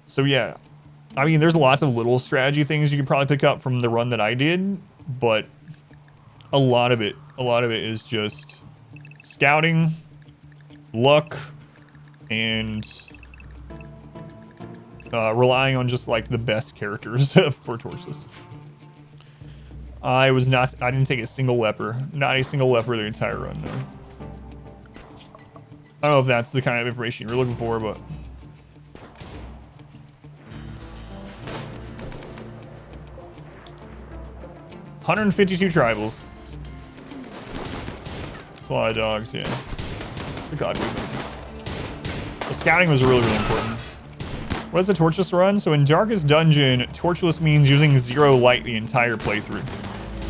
so yeah. I mean, there's lots of little strategy things you can probably pick up from the run that I did, but a lot of it is just scouting, luck, and relying on just like the best characters for torches. I didn't take a single leper, not a single leper the entire run. No. I don't know if that's the kind of information you're looking for, but. $152 tribals. That's a lot of dogs, yeah. God, so scouting was really, really important. What's a torchless run? So in Darkest Dungeon, torchless means using 0 light the entire playthrough.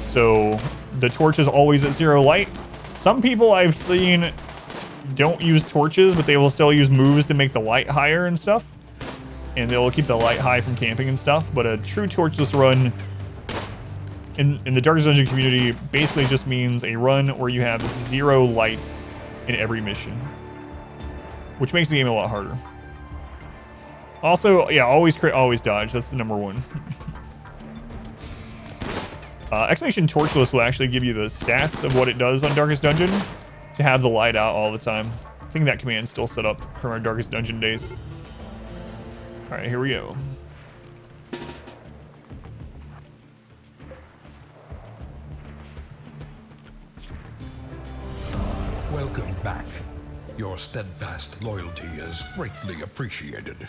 So the torch is always at 0 light. Some people I've seen don't use torches, but they will still use moves to make the light higher and stuff. And they'll keep the light high from camping and stuff. But a true torchless run in the Darkest Dungeon community basically just means a run where you have 0 lights in every mission, which makes the game a lot harder. Also, yeah, always crit, always dodge. That's the #1. Exclamation Torchless will actually give you the stats of what it does on Darkest Dungeon to have the light out all the time. I think that command's still set up from our Darkest Dungeon days. All right, here we go. Welcome back. Your steadfast loyalty is greatly appreciated.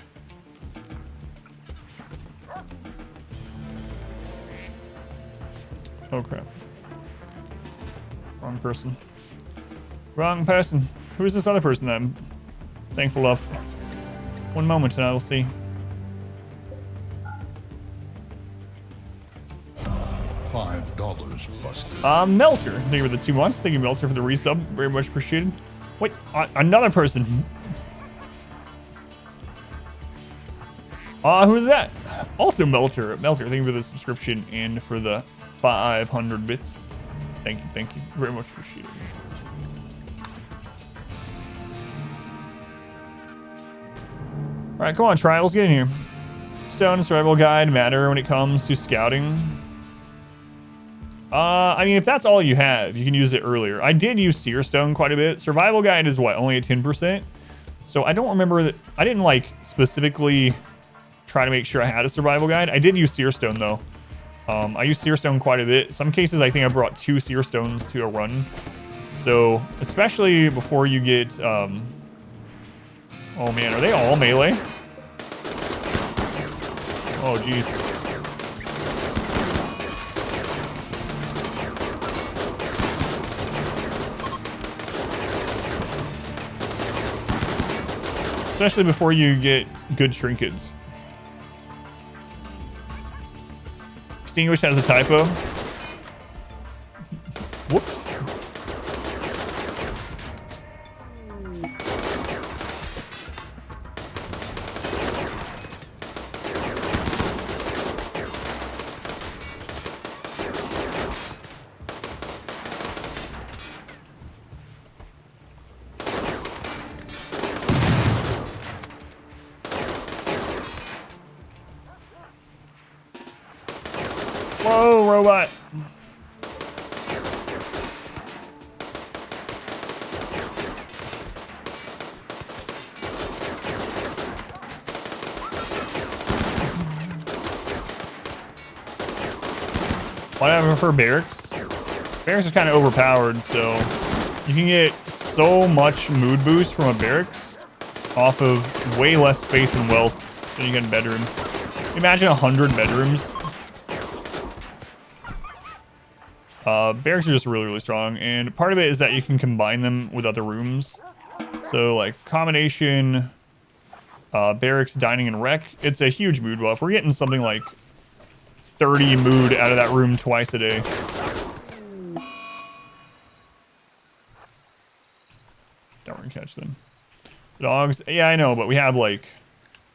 Oh crap. Wrong person. Wrong person. Who is this other person that I'm thankful of? One moment and I will see. $5 busted. Melter. Thank you for the 2 months. Thank you, Melter, for the resub. Very much appreciated. Wait, another person. Who's that? Also Melter. Melter, thank you for the subscription and for the 500 bits. Thank you. Very much appreciated. Alright, come on, Tribals, get in here. Stone Survival Guide matter when it comes to scouting. I mean, if that's all you have, you can use it earlier. I did use Seer Stone quite a bit. Survival Guide is what, only at 10%? So I don't remember that. I didn't like specifically try to make sure I had a Survival Guide. I did use Seer Stone though. I used Seer Stone quite a bit. Some cases I think I brought 2 Seer Stones to a run. So especially before you get, oh man, are they all melee? Oh geez. Especially before you get good trinkets. Extinguish has a typo. Whoops. Whoa, robot. Whatever for barracks. Barracks is kind of overpowered, so you can get so much mood boost from a barracks off of way less space and wealth than you get in bedrooms. Imagine 100 bedrooms. Barracks are just really, really strong, and part of it is that you can combine them with other rooms. So like combination, barracks, dining, and rec. It's a huge mood buff. We're getting something like 30 mood out of that room twice a day. Don't want to catch them. Dogs, yeah, I know, but we have like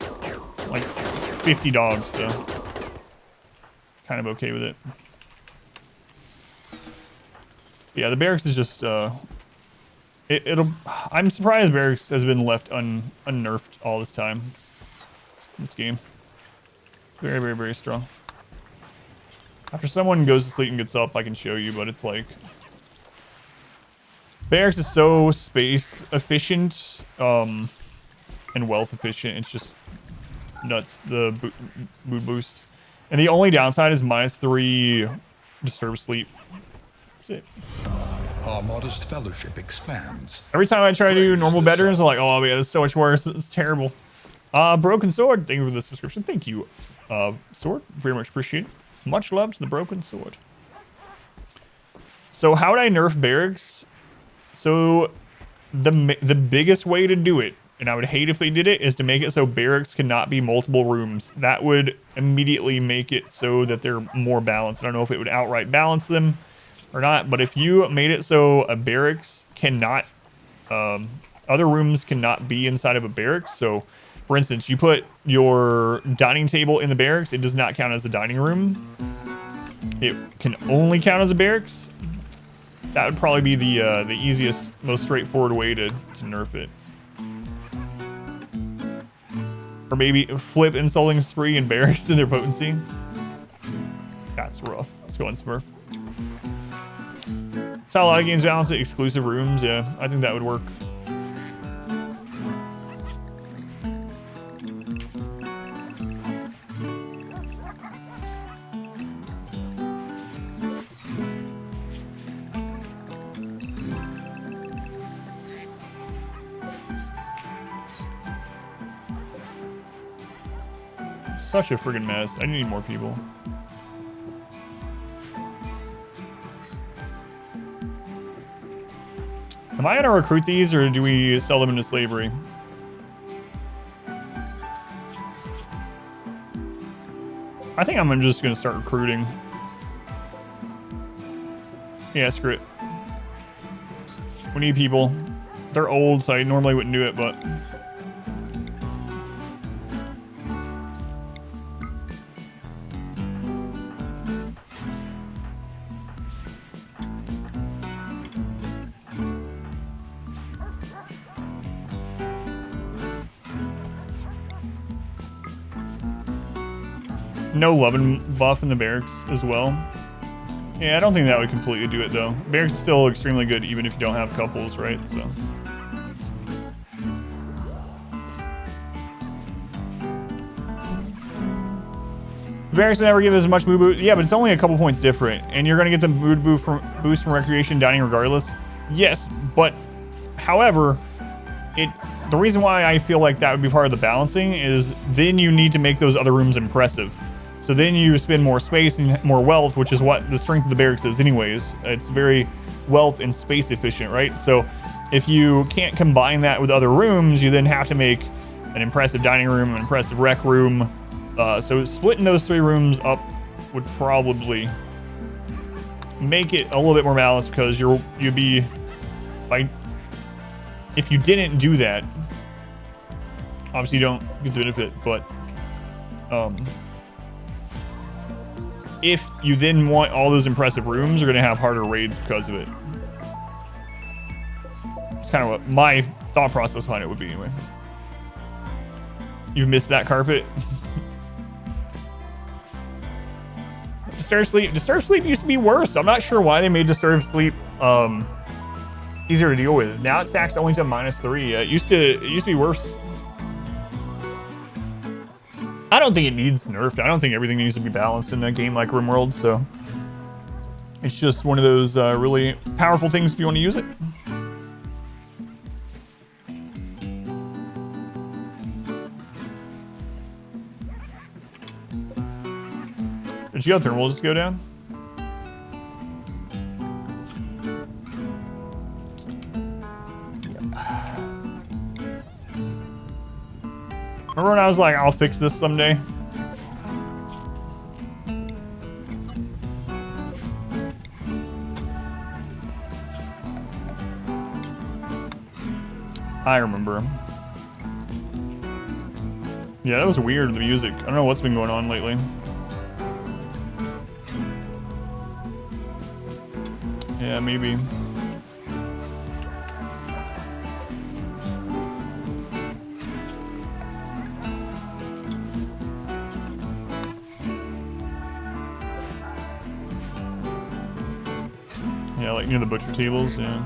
50 dogs, so kind of okay with it. Yeah, the barracks is just I'm surprised barracks has been left unnerfed all this time in this game. Very, very, very strong. After someone goes to sleep and gets up, I can show you, but it's like barracks is so space efficient and wealth efficient. It's just nuts, the mood boost. And the only downside is -3 disturbed sleep. That's it. Our modest fellowship expands. Every time I try to do normal bedrooms, I'm like, oh yeah, this is so much worse. It's terrible. Broken Sword, thank you for the subscription. Thank you, Sword. Very much appreciate it. Much love to the Broken Sword. So how would I nerf barracks? So the biggest way to do it, and I would hate if they did it, is to make it so barracks cannot be multiple rooms. That would immediately make it so that they're more balanced. I don't know if it would outright balance them or not, but if you made it so a barracks cannot, other rooms cannot be inside of a barracks. So for instance, you put your dining table in the barracks, it does not count as a dining room. It can only count as a barracks. That would probably be the easiest, most straightforward way to nerf it. Or maybe flip insulting spree and barracks in their potency. That's rough. Let's go on Smurf. That's how a lot of games balance it. Exclusive rooms, yeah. I think that would work. Such a friggin' mess. I need more people. Am I gonna recruit these, or do we sell them into slavery? I think I'm just gonna start recruiting. Yeah, screw it. We need people. They're old, so I normally wouldn't do it, but... No loving buff in the barracks as well. Yeah, I don't think that would completely do it though. Barracks is still extremely good even if you don't have couples, right? So. Barracks never give as much mood boost. Yeah, but it's only a couple points different. And you're gonna get the mood boost from recreation dining regardless. Yes, but however, the reason why I feel like that would be part of the balancing is then you need to make those other rooms impressive. So then you spend more space and more wealth, which is what the strength of the barracks is anyways. It's very wealth and space efficient, right? So if you can't combine that with other rooms, you then have to make an impressive dining room, an impressive rec room. So splitting those 3 rooms up would probably make it a little bit more balanced, because you'd be, like, if you didn't do that, obviously you don't get the benefit, but if you then want all those impressive rooms, you're going to have harder raids because of it. It's kind of what my thought process behind it would be anyway. You've missed that carpet? Disturbed Sleep. Disturbed Sleep used to be worse. I'm not sure why they made Disturbed Sleep easier to deal with. Now it stacks only to -3. It used to be worse. I don't think it needs nerfed. I don't think everything needs to be balanced in a game like RimWorld, so it's just one of those really powerful things if you want to use it. Did geothermal just go down? Remember when I was like, I'll fix this someday? I remember. Yeah, that was weird, the music. I don't know what's been going on lately. Yeah, maybe. Yeah, like near the butcher tables, yeah.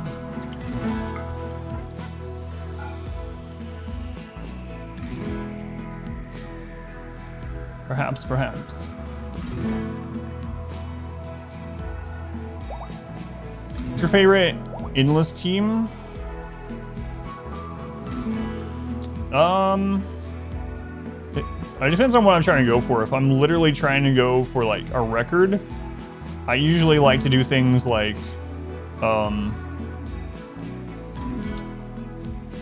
Perhaps, perhaps. What's your favorite endless team? It depends on what I'm trying to go for. If I'm literally trying to go for like a record, I usually like to do things like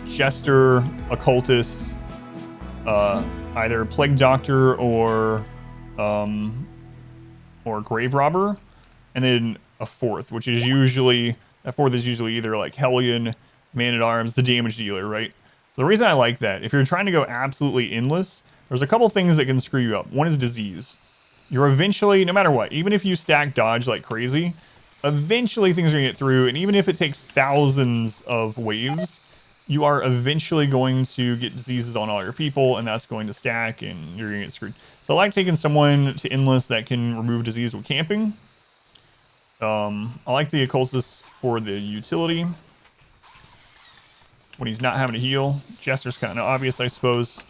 Jester, Occultist, either Plague Doctor or Grave Robber, and then a fourth, which is usually, that fourth is usually either like Hellion, Man-at-Arms, the damage dealer, right? So the reason I like that, if you're trying to go absolutely endless, there's a couple things that can screw you up. One is disease. You're eventually, no matter what, even if you stack dodge like crazy, eventually things are gonna get through, and even if it takes thousands of waves, you are eventually going to get diseases on all your people, and that's going to stack, and you're gonna get screwed. So I like taking someone to endless that can remove disease with camping. I like the occultist for the utility when he's not having to heal. Jester's kind of obvious, I suppose.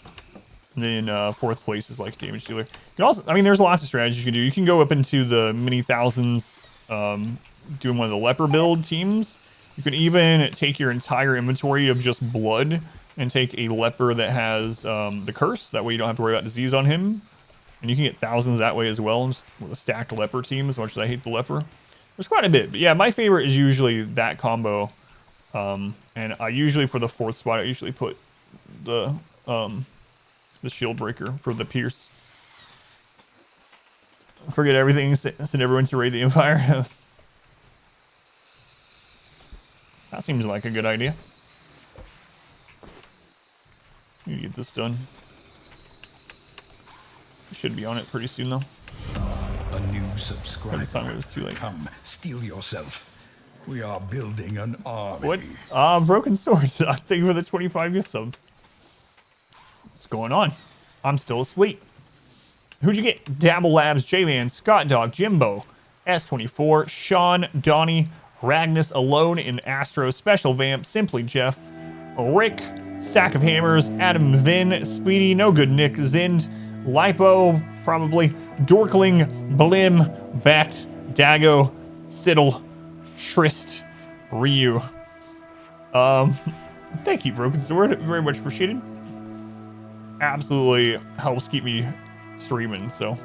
And then fourth place is like damage dealer. You can also, I mean, there's lots of strategies you can do. You can go up into the many thousands, doing one of the leper build teams. You can even take your entire inventory of just blood and take a leper that has the curse. That way you don't have to worry about disease on him. And you can get thousands that way as well, just with a stacked leper team, as much as I hate the leper. There's quite a bit. But yeah, my favorite is usually that combo. And I usually, for the fourth spot, I usually put the shield breaker for the pierce. Forget everything, send everyone to raid the Empire. That seems like a good idea. You get this done. Should be on it pretty soon though. A new subscriber. By the time it was too late. Come, steel yourself. We are building an army. What? Broken Sword. Thank you for the 25 gift subs. What's going on? I'm still asleep. Who'd you get? Dabble Labs, J-Man, Scott Dog, Jimbo, S24, Sean, Donnie, Ragnus Alone in Astro, Special Vamp, Simply Jeff, Rick, Sack of Hammers, Adam Vin, Speedy, No Good Nick, Zind, Lipo, probably, Dorkling, Blim, Bat, Dago, Siddle, Trist, Ryu. Thank you, Broken Sword. Very much appreciated. Absolutely helps keep me streaming, so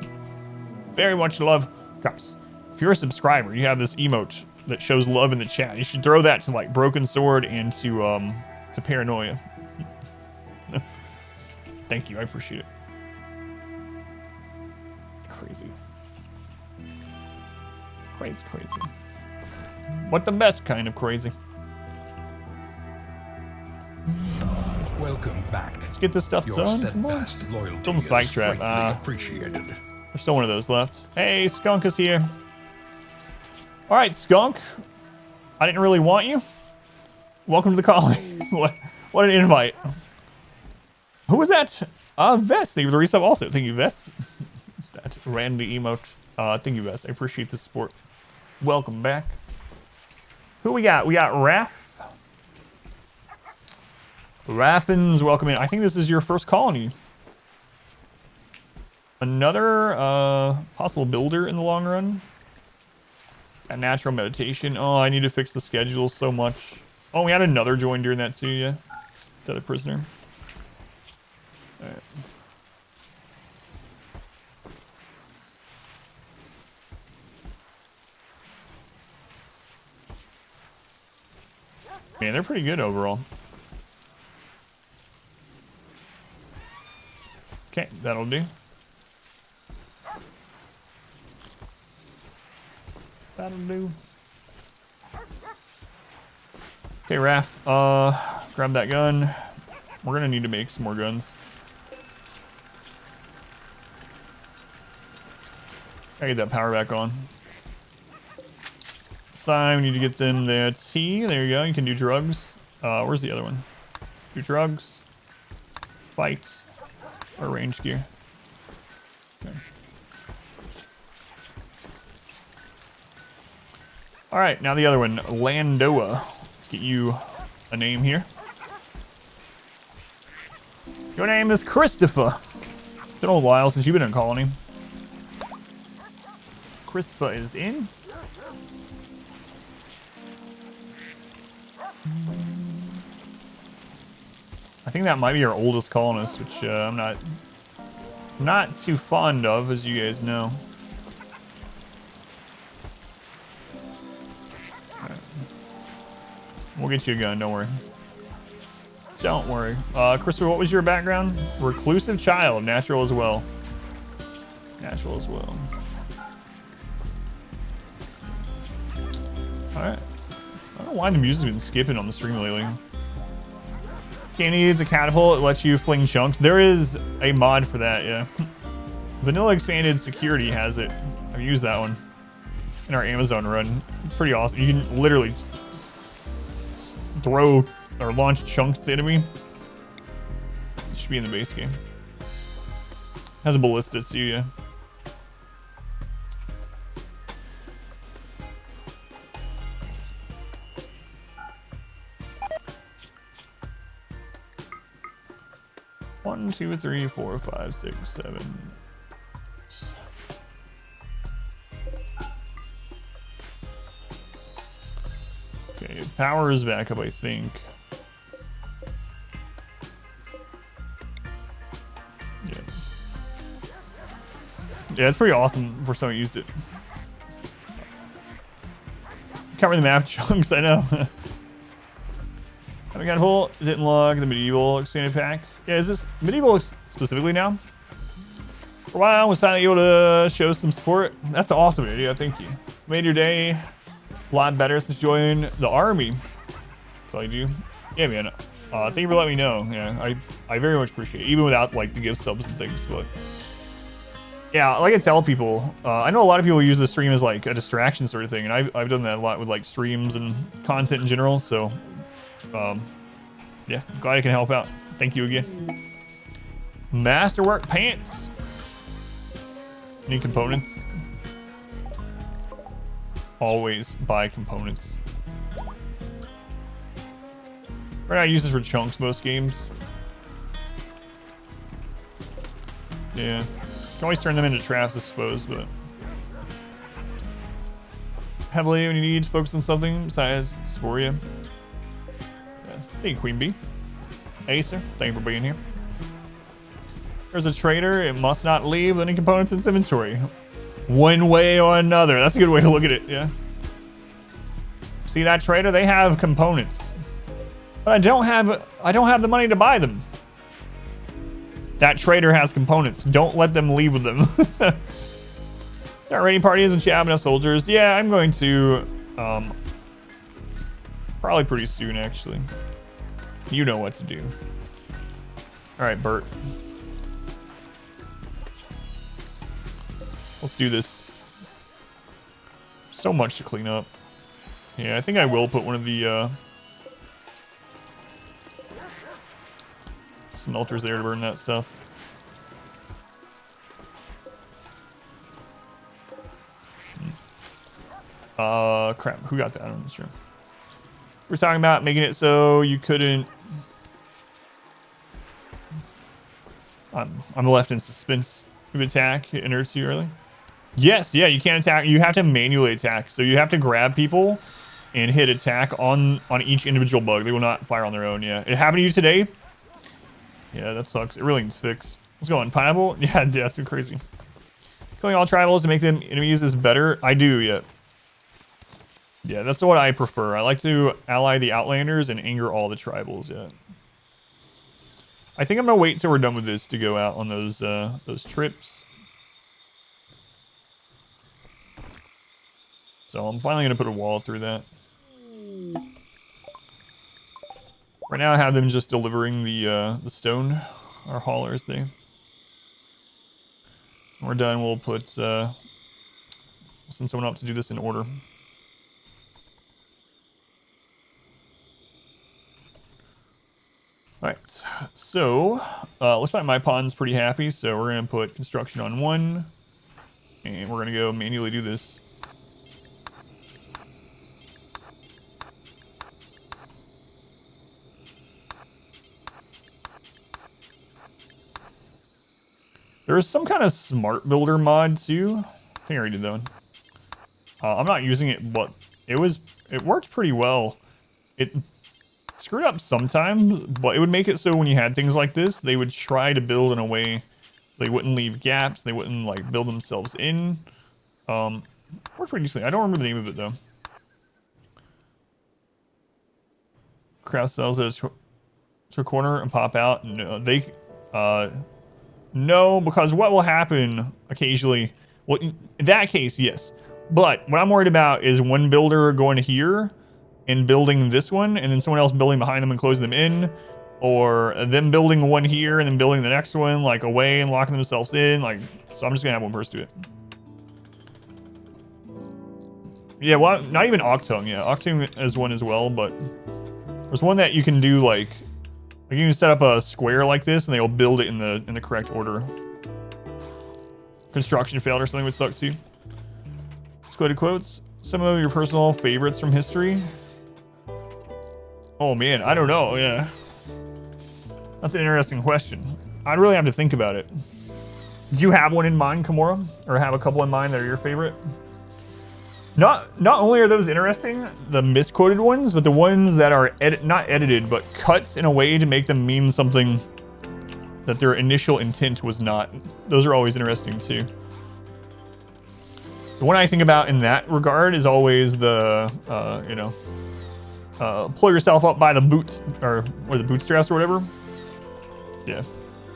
very much love. Guys, if you're a subscriber, you have this emote that shows love in the chat. You should throw that to like Broken Sword and to Paranoia. Thank you, I appreciate it. Crazy. Crazy, crazy. What the best kind of crazy. Welcome back. Let's get this stuff done. Steadfast loyalty Don't spike trap. Appreciated. There's still one of those left. Hey, Skunk is here. All right, Skunk. I didn't really want you. Welcome to the colony. What an invite. Who was that? Vest. Thank you for the resub also. Thank you, Vest. That randy emote. Thank you, guys. I appreciate the support. Welcome back. Who we got? We got Raph. Raffin's welcome in. I think this is your first colony. Another possible builder in the long run. Got natural meditation. Oh, I need to fix the schedule so much. Oh, we had another join during that too, yeah. The other prisoner. All right. Man, they're pretty good overall. Okay, that'll do. That'll do. Okay, Raph, grab that gun. We're gonna need to make some more guns. I get that power back on. Sign, we need to get them the T. There you go. You can do drugs. Where's the other one? Do drugs. Fight. Or range gear. Okay. All right, now the other one, Landoa. Let's get you a name here. Your name is Christopher. It's been a while since you've been in colony. Christopher is in. I think that might be our oldest colonist, which I'm not too fond of, as you guys know. Right. We'll get you a gun, don't worry. Don't worry. Christopher, what was your background? Reclusive child, natural as well. Natural as well. Alright. I don't know why the music's been skipping on the stream lately. Game needs a catapult. It lets you fling chunks. There is a mod for that, yeah. Vanilla Expanded Security has it. I've used that one in our Amazon run. It's pretty awesome. You can literally throw or launch chunks at the enemy. It should be in the base game. Has a ballista too, yeah. One, two, three, four, five, six, seven. Okay, power is back up, I think. Yeah. Yeah, it's pretty awesome for someone who used it. Covering the map chunks, I know. Haven't got a pull. Didn't log the medieval expanded pack. Yeah, is this medieval specifically now? For a while, I was finally able to show some support. That's an awesome idea. Thank you. Made your day a lot better since joining the army. That's all you do. Yeah, man. Thank you for letting me know. Yeah, I very much appreciate it, even without like the gift subs and things. But yeah, like I tell people, I know a lot of people use the stream as like a distraction sort of thing, and I've done that a lot with like streams and content in general. So. Yeah, glad I can help out. Thank you again. Masterwork pants. Need components? Always buy components. Right now, I use this for chunks most games. Yeah, you can always turn them into traps, I suppose, but heavily when you need to focus on something besides Sphoria. Hey, Queen Bee. Acer, thank you for being here. There's a trader. It must not leave any components in its inventory. One way or another. That's a good way to look at it, yeah. See that trader? They have components. But I don't have the money to buy them. That trader has components. Don't let them leave with them. Start raiding parties and chat enough soldiers. Yeah, I'm going to probably pretty soon, actually. You know what to do. All right, Bert. Let's do this. So much to clean up. Yeah, I think I will put one of the smelters there to burn that stuff. Crap. Who got that? I'm not sure. We're talking about making it so you couldn't. I'm left in suspense. If attack it inerts you early. Yes, yeah, you can't attack. You have to manually attack. So you have to grab people and hit attack on each individual bug. They will not fire on their own. Yeah, it happened to you today. Yeah, that sucks. It really needs fixed. What's going on? Pineapple? Yeah, that's crazy. Killing all tribals to make them enemies is better. I do, yeah. Yeah, that's what I prefer. I like to ally the Outlanders and anger all the tribals, yeah. I think I'm gonna wait till we're done with this to go out on those trips. So I'm finally gonna put a wall through that. Right now I have them just delivering the stone, our haulers there. When we're done, we'll put send someone up to do this in order. Alright, so looks like my pond's pretty happy, so we're gonna put construction on 1, and we're gonna go manually do this. There is some kind of smart builder mod too. I think I already did that one. I'm not using it, but it worked pretty well. It screwed up sometimes, but it would make it so when you had things like this, they would try to build in a way they wouldn't leave gaps, they wouldn't like build themselves in. Worked pretty decently. I don't remember the name of it though. Craft cells to a corner and pop out. No, they no, because what will happen occasionally, well, in that case, yes. But what I'm worried about is one builder going here and building this one, and then someone else building behind them and closing them in, or them building one here and then building the next one like away and locking themselves in. Like, so I'm just gonna have one person do it. Yeah, well, not even Octung. Yeah, Octung is one as well, but there's one that you can do like you can set up a square like this, and they'll build it in the correct order. Construction failed or something would suck too. Let's go to quotes. Some of your personal favorites from history. Oh man, I don't know. Yeah, that's an interesting question. I'd really have to think about it. Do you have one in mind, Kimura, or have a couple in mind that are your favorite? Not only are those interesting, the misquoted ones, but the ones that are not edited, but cut in a way to make them mean something that their initial intent was not. Those are always interesting too. The one I think about in that regard is always the, pull yourself up by the boots, or the bootstraps or whatever. Yeah,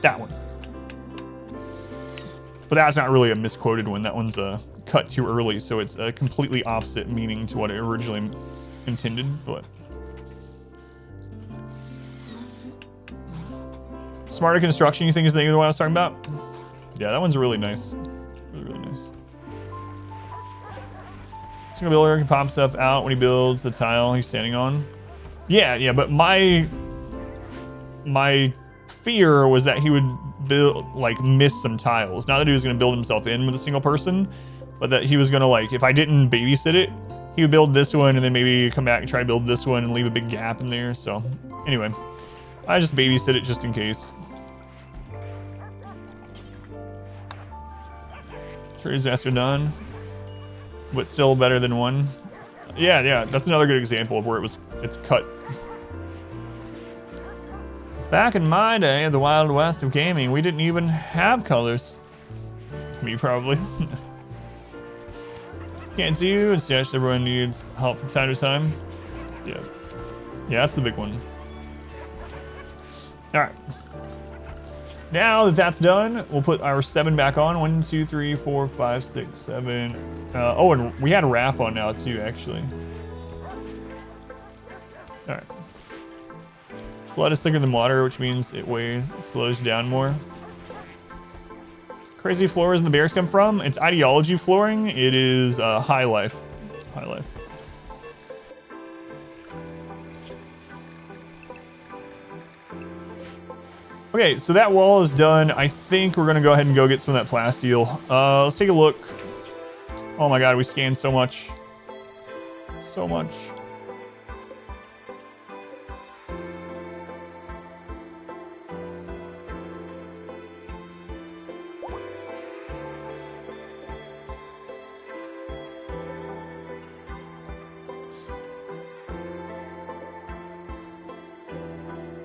that one. But that's not really a misquoted one. That one's cut too early, so it's a completely opposite meaning to what it originally intended. But smarter construction, you think is the one I was talking about? Yeah, that one's really nice. Really nice. Single builder can pop stuff out when he builds the tile he's standing on. Yeah, but my fear was that he would build miss some tiles. Not that he was going to build himself in with a single person, but that he was going to if I didn't babysit it, he would build this one and then maybe come back and try to build this one and leave a big gap in there. So anyway, I just babysit it just in case. Trade disaster done, but still better than one. Yeah, that's another good example of where it's cut. Back in my day, the Wild West of gaming, we didn't even have colors. Me, probably. Can't see you, and such. Everyone needs help from time to time. Yeah, that's the big one. All right. Now that that's done, we'll put our 7 back on. 1, 2, 3, 4, 5, 6, 7. Oh, and we had Raph on now too, actually. All right. Blood is thicker than water, which means it slows you down more. Crazy floors the bears come from. It's ideology flooring. It is high life. High life. Okay, so that wall is done. I think we're gonna go ahead and go get some of that plasteel. Let's take a look. Oh my god, we scanned so much. so much.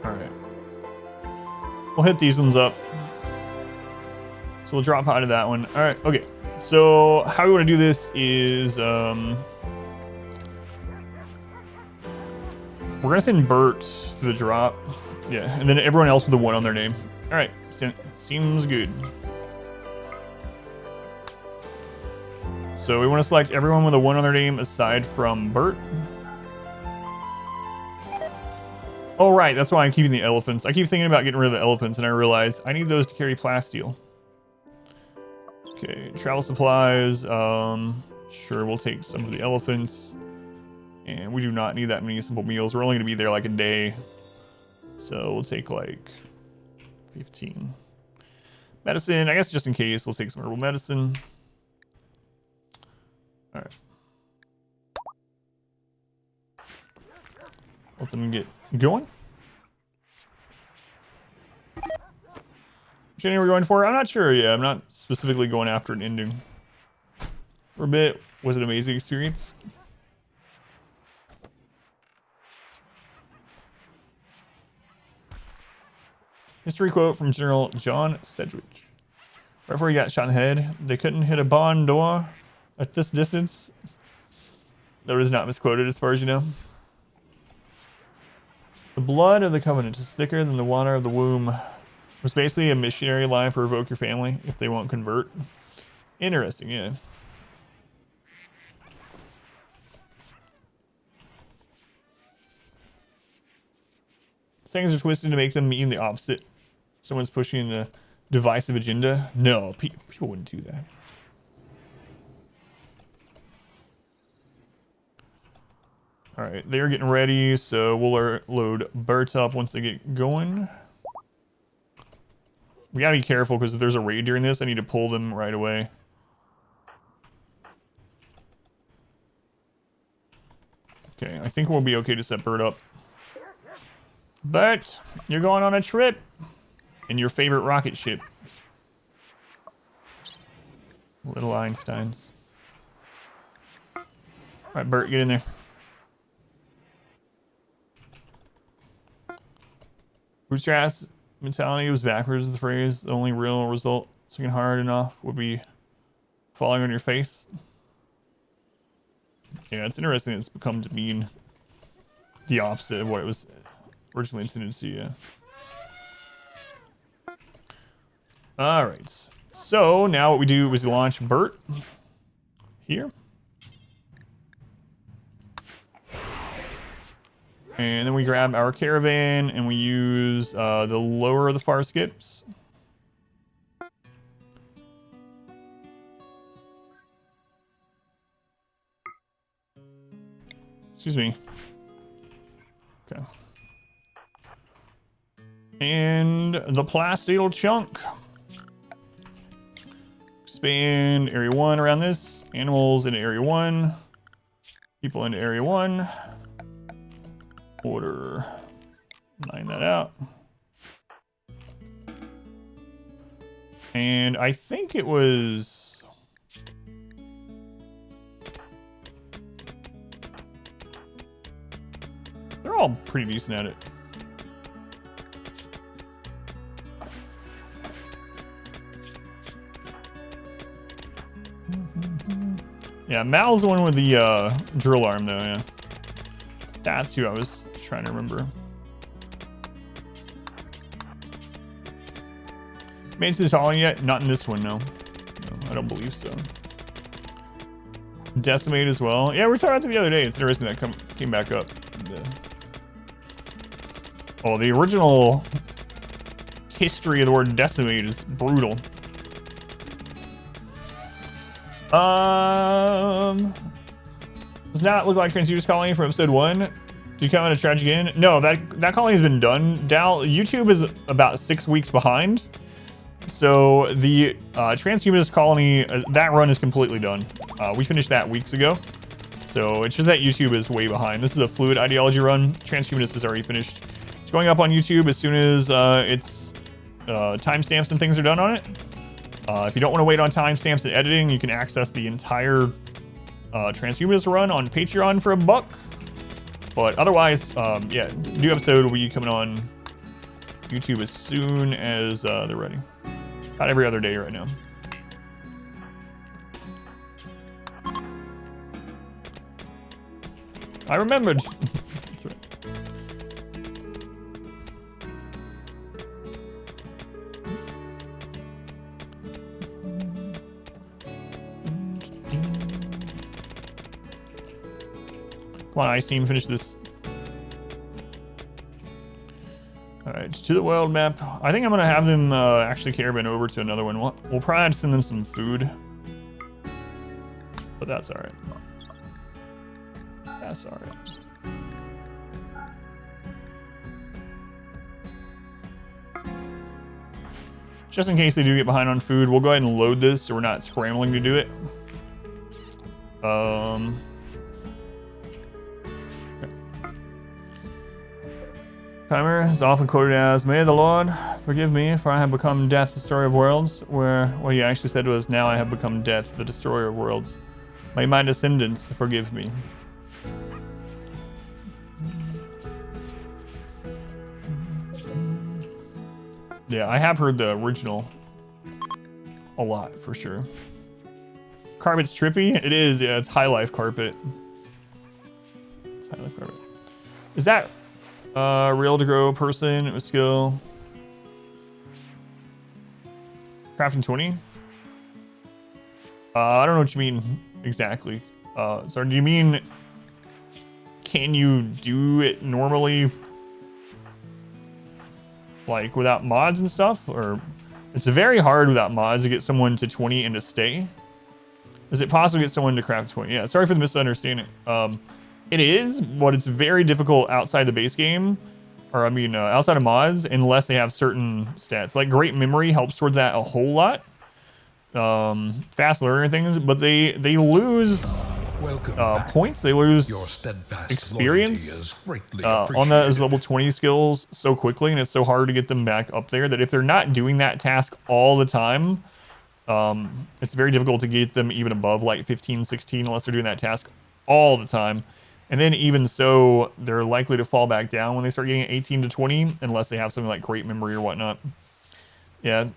Alright. We'll hit these ones up. So we'll drop out of that one. Alright, okay. So how we want to do this is we're gonna send Bert to the drop. Yeah, and then everyone else with the 1 on their name. Alright, seems good. So we want to select everyone with a 1 on their name aside from Bert. Oh, right. That's why I'm keeping the elephants. I keep thinking about getting rid of the elephants, and I realize I need those to carry plasteel. Okay, travel supplies. Sure, we'll take some of the elephants. And we do not need that many simple meals. We're only going to be there like a day. So we'll take like 15. Medicine, I guess just in case, we'll take some herbal medicine. All right. Let them get going. Which ending we're going for? I'm not sure. Yeah, I'm not specifically going after an ending. For a bit, was it an amazing experience? History quote from General John Sedgwick. Right before he got shot in the head, they couldn't hit a barn door at this distance. That was not misquoted as far as you know. The blood of the covenant is thicker than the water of the womb. It was basically a missionary line for evoke your family if they won't convert. Interesting, yeah. Things are twisted to make them mean the opposite. Someone's pushing a divisive agenda. No, people wouldn't do that. All right, they're getting ready, so we'll load Bert up once they get going. We gotta be careful because if there's a raid during this, I need to pull them right away. Okay, I think we'll be okay to set Bert up. Bert, you're going on a trip in your favorite rocket ship. Little Einsteins. All right, Bert, get in there. Bootstraps mentality was backwards. The phrase, the only real result swinging hard enough would be falling on your face. Yeah, it's interesting that it's become to mean the opposite of what it was originally intended to, yeah. Alright, so now what we do is we launch Bert here. And then we grab our Caravan and we use the lower of the far skips. Excuse me. Okay. And the plasteel chunk. Expand area 1 around this. Animals into area 1. People into area 1. Order. Line that out. And I think it was... They're all pretty decent at it. Yeah, Mal's the one with the drill arm though, yeah. That's who I was trying to remember. Made it to the calling yet? Not in this one, no. No, I don't believe so. Decimate as well. Yeah, we were talking about it the other day. It's interesting that came back up. Oh, the original history of the word decimate is brutal. Does not look like Transducer's Colony from episode 1. Did you come out of tragic again? No, that colony has been done. Dal, YouTube is about 6 weeks behind. So the Transhumanist Colony, that run is completely done. We finished that weeks ago. So it's just that YouTube is way behind. This is a fluid ideology run. Transhumanist is already finished. It's going up on YouTube as soon as its timestamps and things are done on it. If you don't want to wait on timestamps and editing, you can access the entire Transhumanist run on Patreon for $1. But otherwise, yeah, new episode will be coming on YouTube as soon as they're ready. About every other day right now. I remembered. That's right. Come on, Ice Team, finish this. Alright, to the world map. I think I'm gonna have them actually caravan over to another one. We'll probably send them some food. But that's alright. That's alright. Just in case they do get behind on food, we'll go ahead and load this so we're not scrambling to do it. Timer is often quoted as, "May the Lord forgive me, for I have become death, the destroyer of worlds," where what he actually said was, "Now I have become death, the destroyer of worlds. May my descendants forgive me." Yeah, I have heard the original a lot, for sure. Carpet's trippy? It is, yeah, it's high life carpet. It's high life carpet. Is that real to grow person with skill? Crafting 20? I don't know what you mean exactly. So do you mean, can you do it normally, like without mods and stuff? Or it's very hard without mods to get someone to 20 and to stay. Is it possible to get someone to craft 20? Yeah, sorry for the misunderstanding. It is, but it's very difficult outside the base game, or I mean, outside of mods, unless they have certain stats. Like great memory helps towards that a whole lot. Fast learner things, but they lose points. They lose experience on those level 20 skills so quickly, and it's so hard to get them back up there that if they're not doing that task all the time, it's very difficult to get them even above like 15, 16 unless they're doing that task all the time. And then even so, they're likely to fall back down when they start getting 18 to 20 unless they have something like great memory or whatnot. Yeah.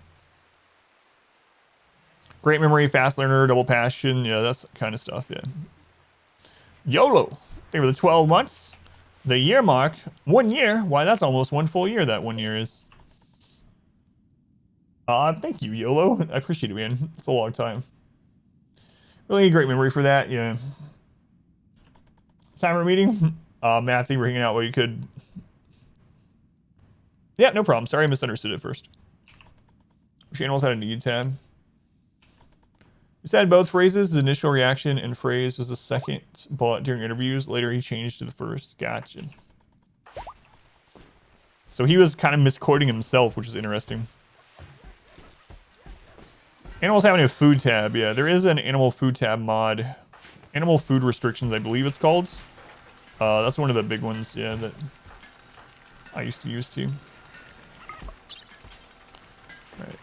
Great memory, fast learner, double passion. Yeah, that's kind of stuff. Yeah. YOLO. They were the 12 months. The year mark. 1 year. Why, that's almost 1 full year, that 1 year is. Thank you, YOLO. I appreciate it, man. It's a long time. Really great memory for that. Yeah. Timer meeting. Matthew, we're hanging out while you could. Yeah, no problem. Sorry, I misunderstood it first. Which animals had a need tab? He said both phrases. His initial reaction and phrase was the second bullet during interviews. Later, he changed to the first. Gotcha. So he was kind of misquoting himself, which is interesting. Animals having a food tab. Yeah, there is an animal food tab mod. Animal food restrictions, I believe it's called. That's one of the big ones, yeah, that I used to use too. Right.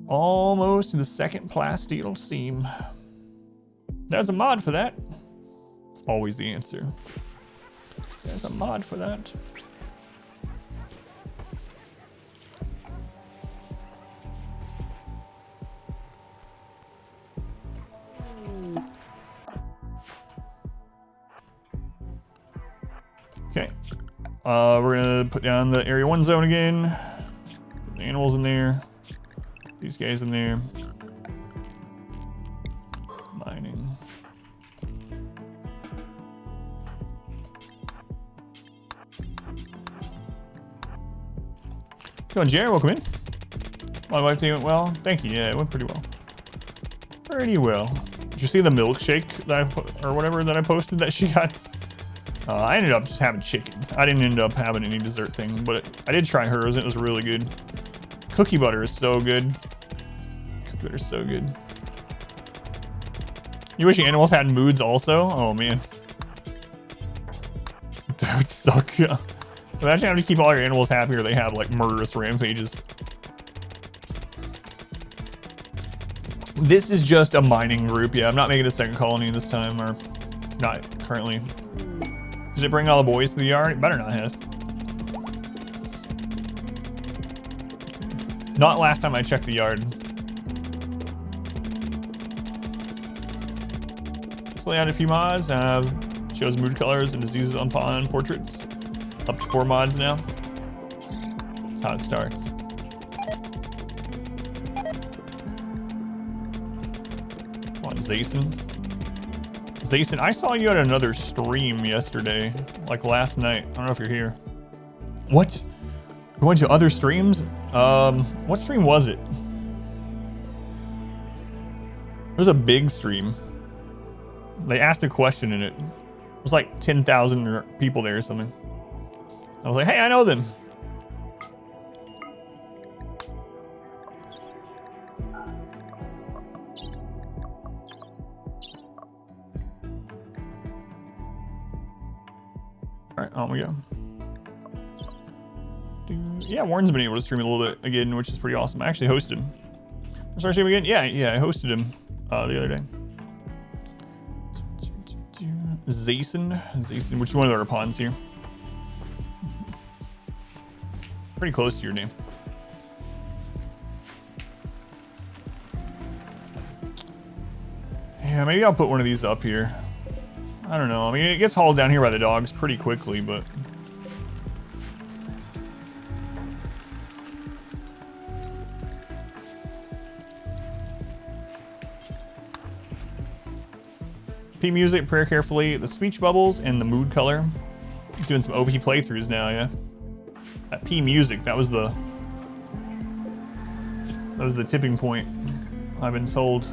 Almost to the second plasteel seam. There's a mod for that. It's always the answer. There's a mod for that. Okay. We're gonna put down the Area 1 zone again. Put the animals in there. These guys in there. Mining. Come on, Jerry, welcome in. My wife went well. Thank you. Yeah, it went pretty well. Pretty well. Did you see the milkshake that or whatever that I posted that she got I ended up just having chicken. I didn't end up having any dessert thing, but I did try hers. It was really good. Cookie butter is so good. Cookie butter is so good. You wish your animals had moods also? Oh man. That would suck. Imagine having to keep all your animals happy or they have like murderous rampages. This is just a mining group. Yeah, I'm not making a second colony this time, or not currently. Did it bring all the boys to the yard? It better not have. Not last time I checked the yard. Just lay out a few mods. Shows mood colors and diseases on pawn portraits. Up to 4 mods now. That's how it starts. Come on, Zason. Zason, I saw you at another stream yesterday, like last night. I don't know if you're here. What? Going to other streams? What stream was it? It was a big stream. They asked a question in it. It was like 10,000 people there or something. I was like, hey, I know them. All right, on we go. Yeah, Warren's been able to stream a little bit again, which is pretty awesome. I actually hosted him. Start streaming again? Yeah, I hosted him the other day. Zason, which one of our pawns here? Pretty close to your name. Yeah, maybe I'll put one of these up here. I don't know. I mean, it gets hauled down here by the dogs pretty quickly, but... P music, prayer carefully, the speech bubbles, and the mood color. Doing some OP playthroughs now, yeah. That P music, that was the tipping point, I've been told.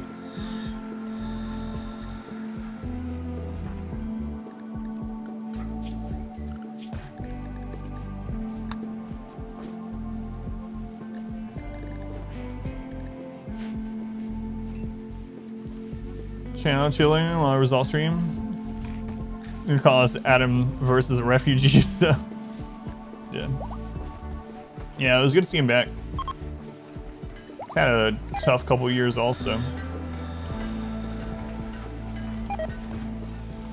Channel chilling while I was off stream. You can call us Adam versus refugees. So yeah, it was good to see him back. He's had a tough couple of years also.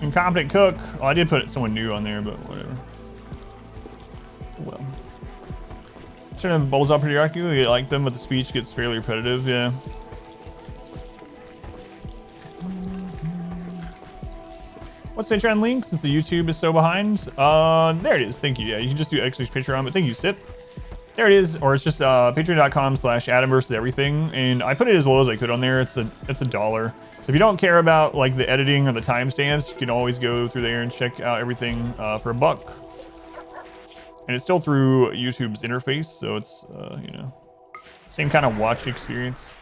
Incompetent cook. Oh, I did put someone new on there, but whatever. Well, turn the bowls up pretty accurate. You like them, but the speech gets fairly repetitive. Yeah. What's the Patreon link since the YouTube is so behind? There it is. Thank you. Yeah, you can just do X Patreon, but thank you, Sip. There it is, or it's just patreon.com/Adam versus everything, and I put it as low as I could on there. It's $1. So if you don't care about like the editing or the timestamps, you can always go through there and check out everything for $1. And it's still through YouTube's interface, so it's you know, same kind of watch experience.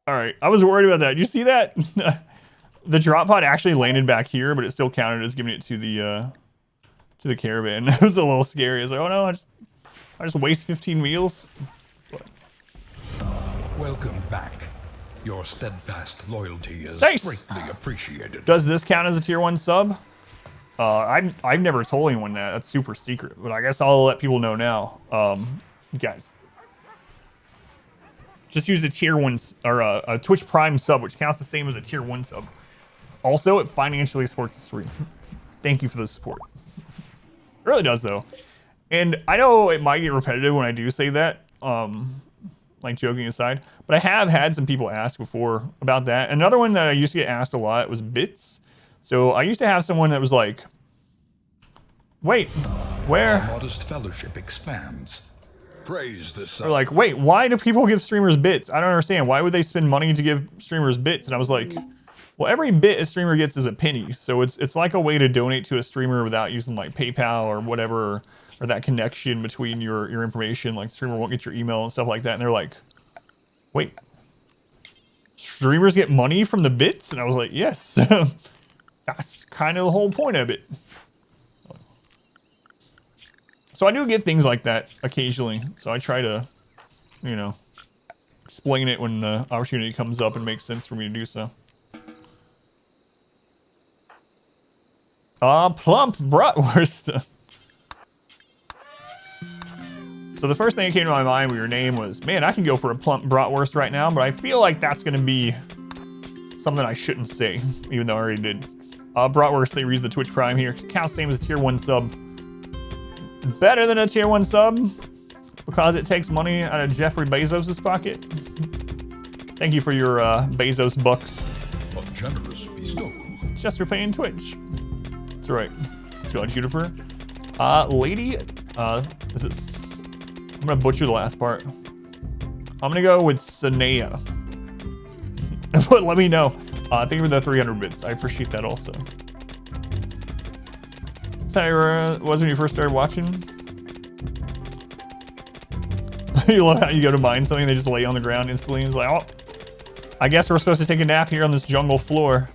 All right, I was worried about that. Did you see that? The drop pod actually landed back here, but it still counted as giving it to the caravan. That was a little scary. I was like, oh no, I just waste 15 meals. But... Welcome back. Your steadfast loyalty is greatly appreciated. Does this count as a tier 1 sub? I've never told anyone that. That's super secret, but I guess I'll let people know now. Guys, just use a tier 1 or a Twitch Prime sub, which counts the same as a tier 1 sub. Also, it financially supports the stream. Thank you for the support. It really does, though. And I know it might get repetitive when I do say that, like joking aside, but I have had some people ask before about that. Another one that I used to get asked a lot was bits. So I used to have someone that was like, wait, where? Our modest fellowship expands. Praise this. Or like, wait, why do people give streamers bits? I don't understand. Why would they spend money to give streamers bits? And I was like, well, every bit a streamer gets is a penny. So it's like a way to donate to a streamer without using like PayPal or whatever, or that connection between your information. Like the streamer won't get your email and stuff like that. And they're like, wait, streamers get money from the bits? And I was like, yes. That's kind of the whole point of it. So I do get things like that occasionally. So I try to, you know, explain it when the opportunity comes up and makes sense for me to do so. Plump bratwurst. So the first thing that came to my mind with your name was, man, I can go for a plump bratwurst right now, but I feel like that's going to be something I shouldn't say, even though I already did. Bratwurst, they reuse the Twitch Prime here. Counts same as a tier 1 sub. Better than a tier 1 sub because it takes money out of Jeffrey Bezos' pocket. Thank you for your Bezos bucks. A generous bestowal. Just for paying Twitch. That's right. So on Juniper. Lady, is it? I'm gonna butcher the last part. I'm gonna go with Sanea. But let me know. Thank you for the 300 bits. I appreciate that also. That's how it was when you first started watching. You love how you go to mine something, they just lay on the ground instantly. It's like, oh, I guess we're supposed to take a nap here on this jungle floor.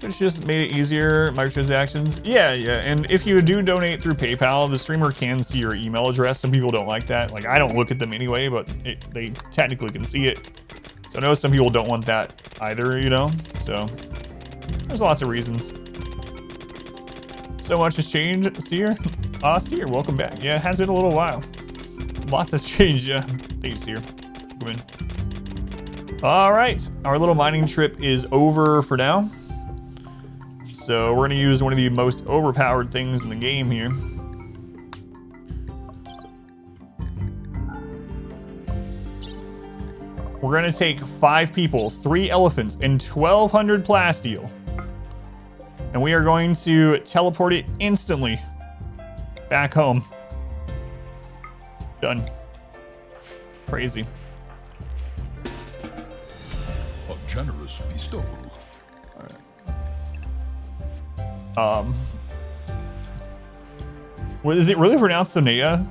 It's just made it easier, microtransactions. Yeah, and if you do donate through PayPal, the streamer can see your email address. Some people don't like that. Like, I don't look at them anyway, but they technically can see it. So I know some people don't want that either, you know? So there's lots of reasons. So much has changed, Seer. Seer, welcome back. Yeah, it has been a little while. Lots has changed, yeah. Thank you, Seer. Come in. All right, our little mining trip is over for now. So we're gonna use one of the most overpowered things in the game here. We're gonna take 5 people, 3 elephants, and 1,200 plasteel. And we are going to teleport it instantly back home. Done. Crazy. A generous bestowal. What is it really pronounced Sanea?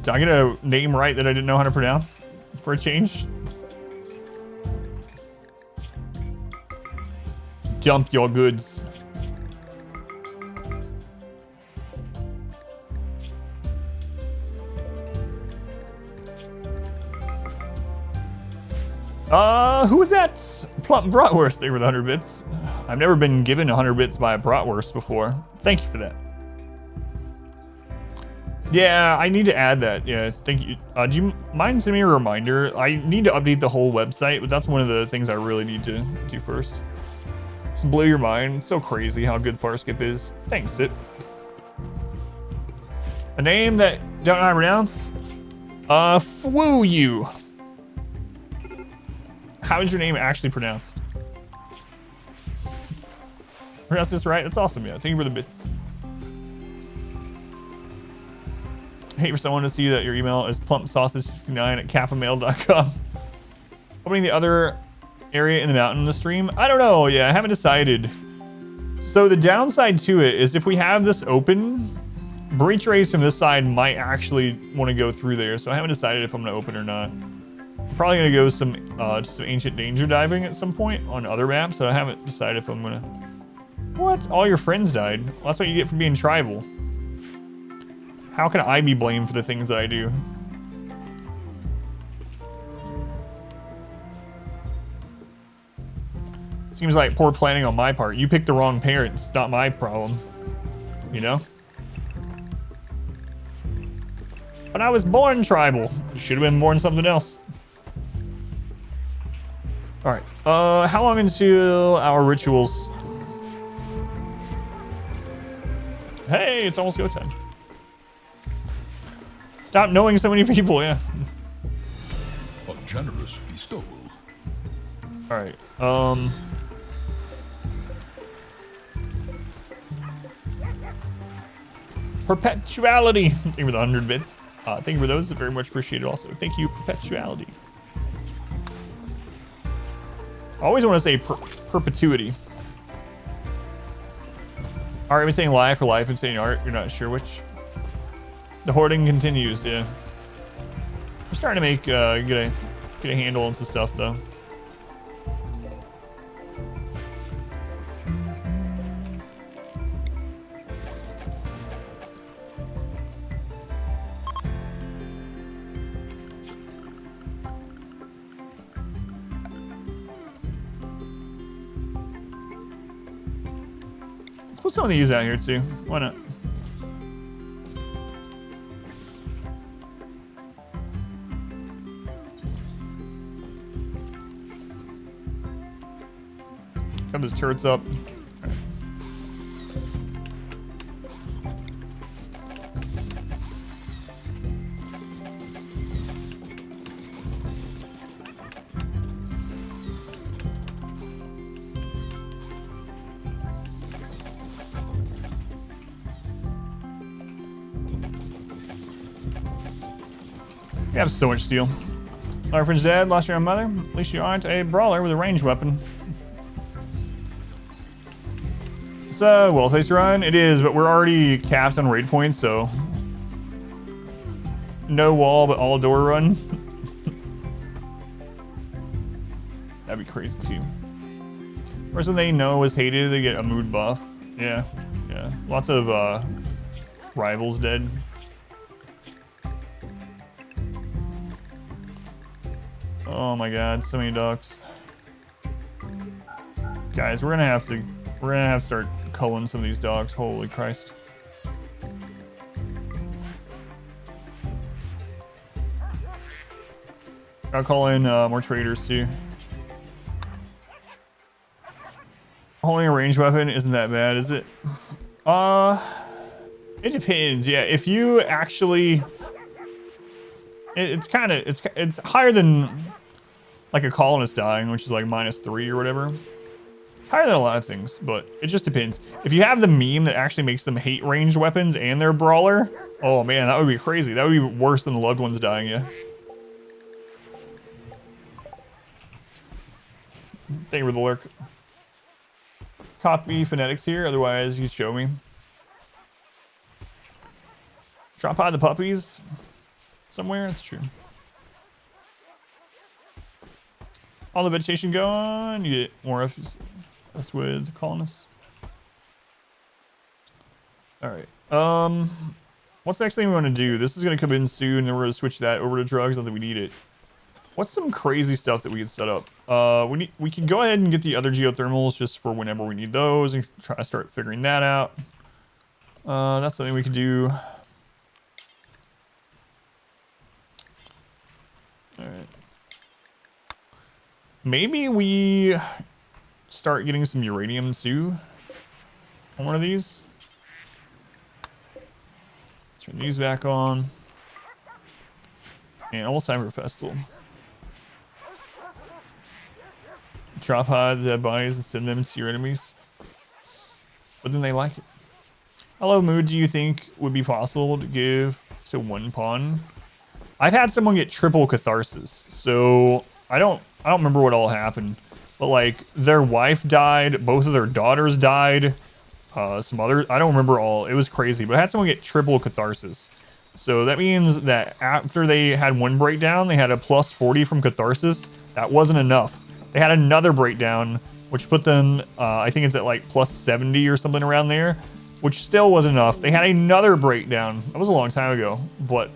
Did I get a name right that I didn't know how to pronounce for a change? Dump your goods. Who was that? Plump bratwurst. They were the 100 bits. I've never been given 100 bits by a bratwurst before. Thank you for that. Yeah, I need to add that. Yeah, thank you. Do you mind sending me a reminder? I need to update the whole website, but that's one of the things I really need to do first. It's blow your mind. It's so crazy how good Farskip is. Thanks, Sit. A name that don't know how to pronounce? Fwoo you. How is your name actually pronounced? Pronounce this right? That's awesome, yeah. Thank you for the bits. I hate for someone to see that your email is plumpsausage69@kappamail.com. Opening the other area in the mountain in the stream? I don't know. Yeah, I haven't decided. So the downside to it is if we have this open, breach rays from this side might actually want to go through there. So I haven't decided if I'm going to open or not. I'm probably going to go some ancient danger diving at some point on other maps. So I haven't decided if I'm going to... What? All your friends died? Well, that's what you get for being tribal. How can I be blamed for the things that I do? Seems like poor planning on my part. You picked the wrong parents. It's not my problem. You know? But I was born tribal. Should have been born something else. Alright. How long until our rituals? Hey, it's almost go time. Stop knowing so many people, yeah. A generous bestowal. Alright, Perpetuality. Thank you for the 100 bits. Thank you for those. Very much appreciated also. Thank you, Perpetuality. I always want to say perpetuity. Alright, I'm saying life or life. I'm saying art. You're not sure which. The hoarding continues, yeah. We're starting to make get a handle on some stuff though. Let's put some of these out here too. Why not? Got those turrets up. You have so much steel. Our friend's dead, lost your own mother. At least you aren't a brawler with a ranged weapon. So, well-faced run. It is, but we're already capped on raid points, so no wall, but all door run. That'd be crazy too. Person they know is hated, they get a mood buff. Yeah, yeah. Lots of rivals dead. Oh my god, so many ducks. Guys, we're gonna have to start culling some of these dogs. Holy Christ. I'll call in more traders too. Holding a ranged weapon isn't that bad, is it? It depends. Yeah, if you actually, it's higher than like a colonist dying, which is like -3 or whatever. It's higher than a lot of things, but it just depends. If you have the meme that actually makes them hate ranged weapons and their brawler, oh man, that would be crazy. That would be worse than the loved ones dying, yeah. Thank you for the lurk. Copy phonetics here, otherwise you show me. Drop by the puppies somewhere, that's true. All the vegetation gone, you get more refuse. That's with colonists. Alright. What's the next thing we want to do? This is gonna come in soon, and we're gonna switch that over to drugs, not that we need it. What's some crazy stuff that we can set up? We can go ahead and get the other geothermals just for whenever we need those and try to start figuring that out. That's something we could do. Alright. Maybe we start getting some uranium too on one of these. Turn these back on. And almost time for a festival. Drop hide the dead bodies and send them to your enemies. But then they like it. How low mood do you think would be possible to give to one pawn? I've had someone get triple catharsis, so I don't remember what all happened. But like their wife died, both of their daughters died, some other, I don't remember all. It was crazy, but I had someone get triple catharsis. So that means that after they had one breakdown, they had a +40 from catharsis. That wasn't enough. They had another breakdown, which put them, I think it's at like +70 or something around there, which still wasn't enough. They had another breakdown. That was a long time ago, but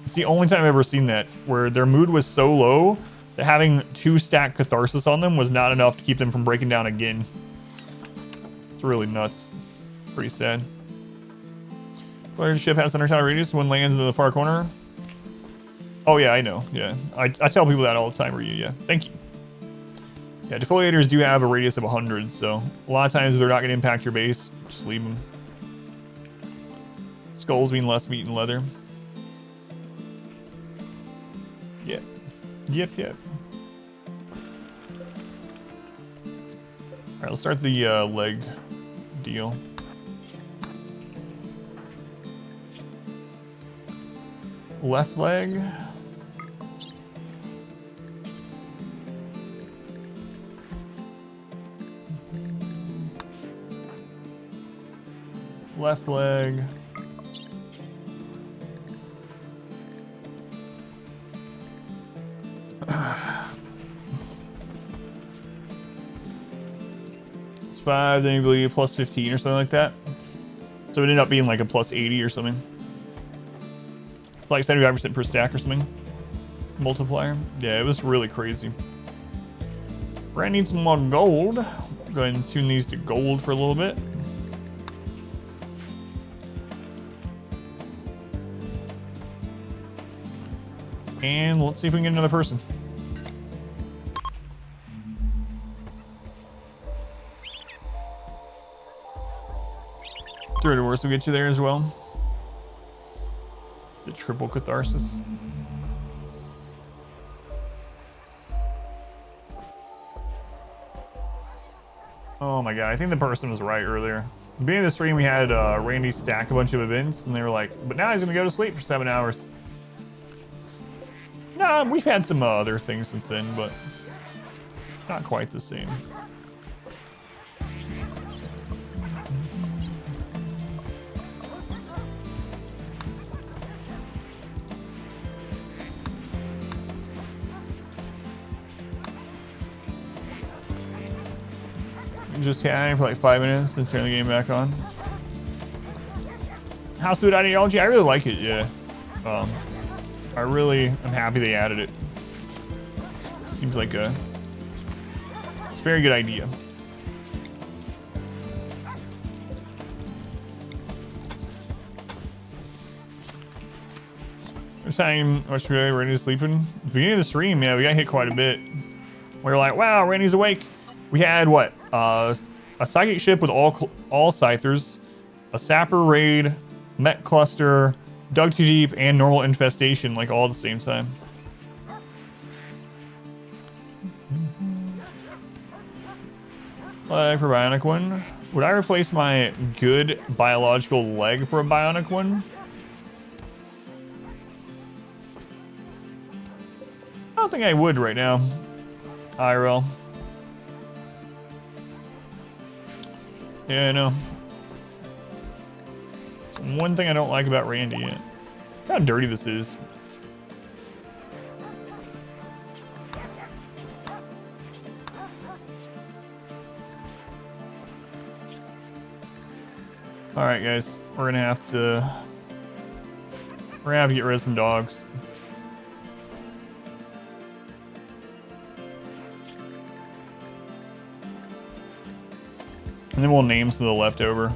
it's the only time I've ever seen that, where their mood was so low that having 2 stack catharsis on them was not enough to keep them from breaking down again. It's really nuts. Pretty sad. Player ship has 100 radius when lands into the far corner. Oh yeah, I know. Yeah, I tell people that all the time. Ryu, yeah. Thank you. Yeah, defoliators do have a radius of 100, so a lot of times if they're not going to impact your base, just leave them. Skulls mean less meat and leather. Yeah. Yep. Alright, let's start the leg deal. Left leg. Left leg. 5, then you believe plus 15 or something like that. So it ended up being like a plus 80 or something. It's like 75% per stack or something. Multiplier. Yeah, it was really crazy. I need some more gold. Go ahead and tune these to gold for a little bit. And let's see if we can get another person. 3 doors will get you there as well. The triple catharsis. Oh my god, I think the person was right earlier. At the beginning of the stream, we had Randy stack a bunch of events, and they were like, but now he's gonna go to sleep for 7 hours. Nah, we've had some other things since then, but not quite the same. Just chatting for like 5 minutes, then turn the game back on. House food ideology, I really like it, yeah. I really am happy they added it. Seems like it's a very good idea. This time, Randy's sleeping. At the beginning of the stream, yeah, we got hit quite a bit. We were like, wow, Randy's awake. We had what? A psychic ship with all scythers, a sapper raid, MECH cluster, dug too deep, and normal infestation, like all at the same time. Leg for bionic one. Would I replace my good biological leg for a bionic one? I don't think I would right now. IRL. Yeah, I know. One thing I don't like about Randy yet. Look how dirty this is. All right, guys, we're gonna have to get rid of some dogs. And then we'll name some of the leftover.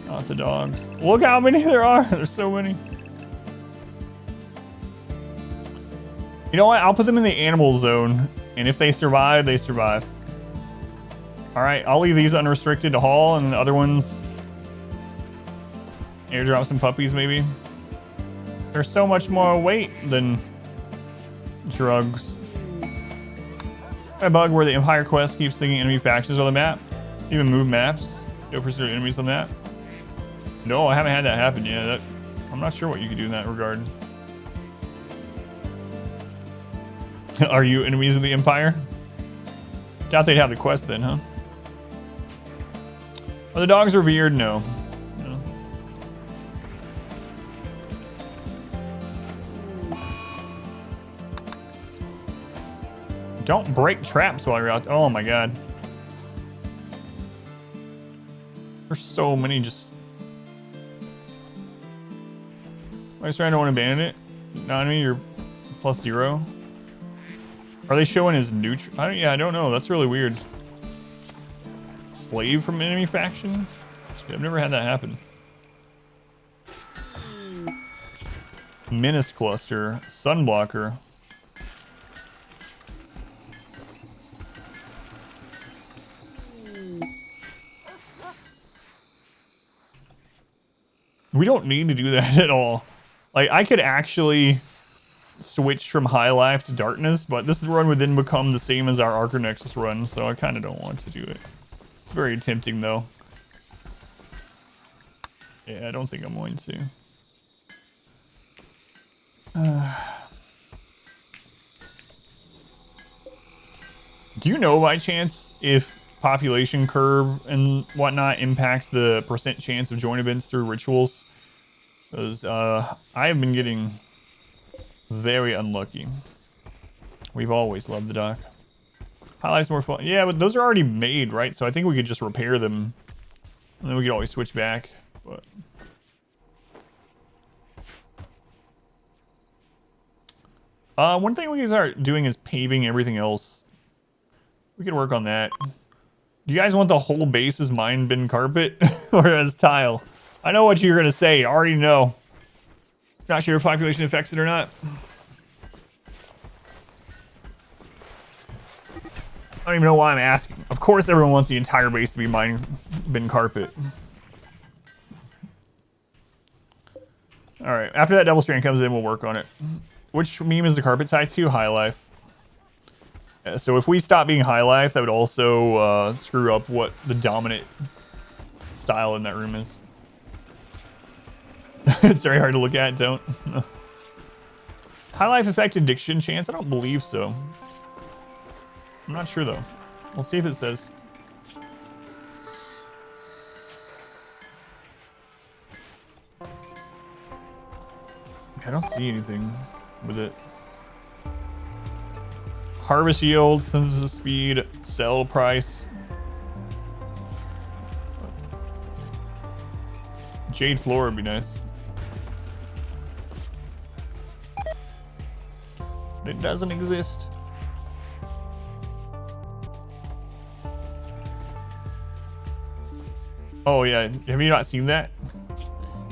Not the dogs. Look how many there are. There's so many. You know what? I'll put them in the animal zone. And if they survive, they survive. All right, I'll leave these unrestricted to haul, and the other ones airdrop some puppies maybe. There's so much more weight than drugs. A bug where the Empire quest keeps thinking enemy factions on the map. Even move maps. Go pursue enemies on the map. No, I haven't had that happen yet. I'm not sure what you could do in that regard. Are you enemies of the Empire? Doubt they'd have the quest then, huh? Are the dogs revered? No. Don't break traps while you're out. Oh my god. There's so many just... I swear I don't want to abandon it. Not me, you're +0. Are they showing his neutral? Yeah, I don't know. That's really weird. Slave from enemy faction? Yeah, I've never had that happen. Menace cluster. Sunblocker. We don't need to do that at all. Like, I could actually switch from High Life to Darkness, but this run would then become the same as our Archer Nexus run, so I kind of don't want to do it. It's very tempting, though. Yeah, I don't think I'm going to. Do you know, by chance, if population curve and whatnot impacts the % chance of join events through rituals? Because I have been getting very unlucky. We've always loved the dock. Highlight's more fun. Yeah, but those are already made, right? So I think we could just repair them. And then we could always switch back. But one thing we can start doing is paving everything else. We could work on that. Do you guys want the whole base as mine bin carpet or as tile? I know what you're gonna say. I already know. Not sure if population affects it or not. I don't even know why I'm asking. Of course everyone wants the entire base to be mine bin carpet. Alright, after that Devil Strand comes in, we'll work on it. Which meme is the carpet tied to? High Life. Yeah, so if we stop being High Life, that would also screw up what the dominant style in that room is. It's very hard to look at, don't. High Life affect addiction chance? I don't believe so. I'm not sure though. We'll see if it says. I don't see anything with it. Harvest yield, synthesis speed, sell price. Jade floor would be nice. It doesn't exist. Oh yeah, have you not seen that?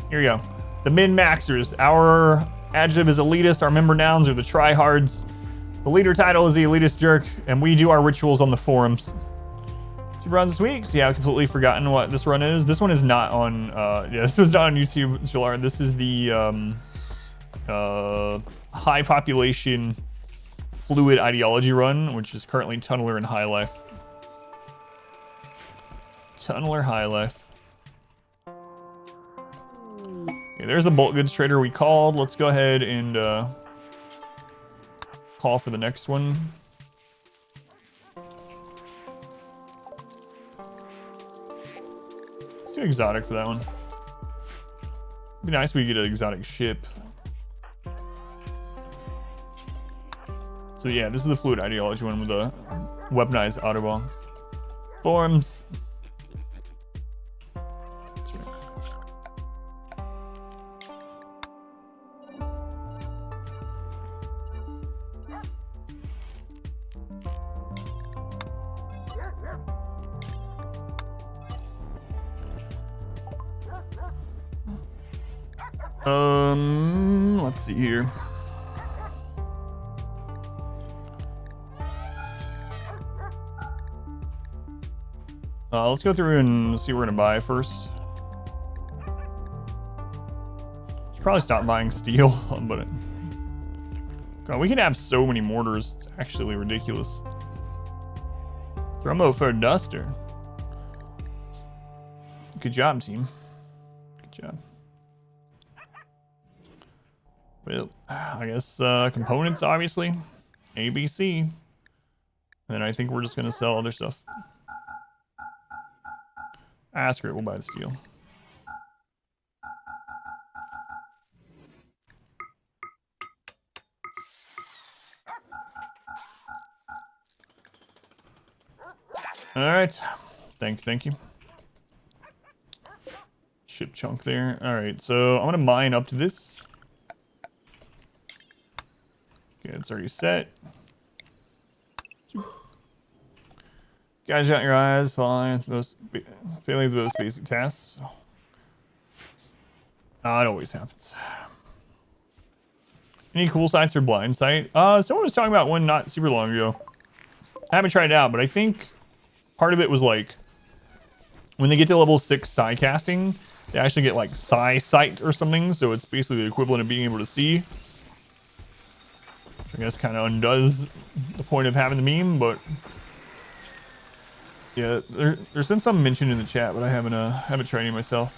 Here you go. The min-maxers. Our adjective is elitist, our member nouns are the tryhards. The leader title is the elitist jerk, and we do our rituals on the forums. 2 runs this week, so yeah, I've completely forgotten what this run is. This one is not on, yeah, this was not on YouTube, Jalar. This is the high population fluid ideology run, which is currently Tunneler and High Life. Tunneler High Life. Okay, there's the bulk goods trader we called. Let's go ahead and call for the next one. Let's do exotic for that one. It'd be nice if we could get an exotic ship. So yeah, this is the fluid ideology one with the weaponized autobomb. Forums. That's right. Let's see here. Let's go through and see what we're gonna buy first. Should probably stop buying steel, but God, we can have so many mortars. It's actually ridiculous. Thrumbo for Duster. Good job, team. Good job. Well, I guess components, obviously. ABC. And then I think we're just gonna sell other stuff. Screw it, we'll buy the steel. All right, thank you. Ship chunk there. All right, so I'm gonna mine up to this. Okay, it's already set. Guys, got your eyes, failing the most basic tasks. It always happens. Any cool sites for blind sight? Someone was talking about one not super long ago. I haven't tried it out, but I think part of it was like when they get to level 6 psi casting, they actually get like psi sight or something. So it's basically the equivalent of being able to see. I guess kind of undoes the point of having the meme, but yeah, there's been some mention in the chat, but I haven't tried any myself.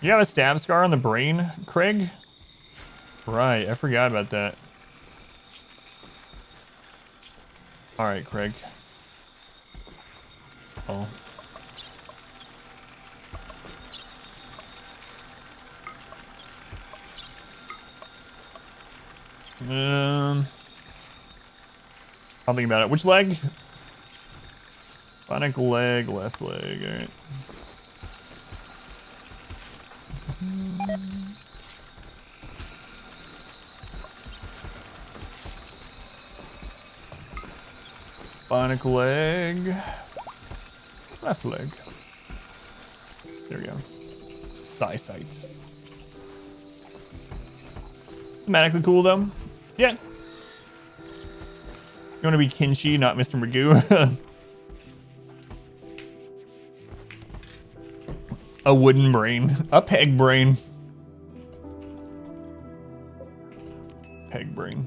You have a stab scar on the brain, Craig? Right, I forgot about that. All right, Craig. Oh. I'll think about it. Which leg? Bionic leg, left leg. All right. Bionic leg, left leg. There we go. Sights. Thematically cool though. Yeah. You want to be Kinshi, not Mr. Magoo. A wooden brain. A peg brain. Peg brain.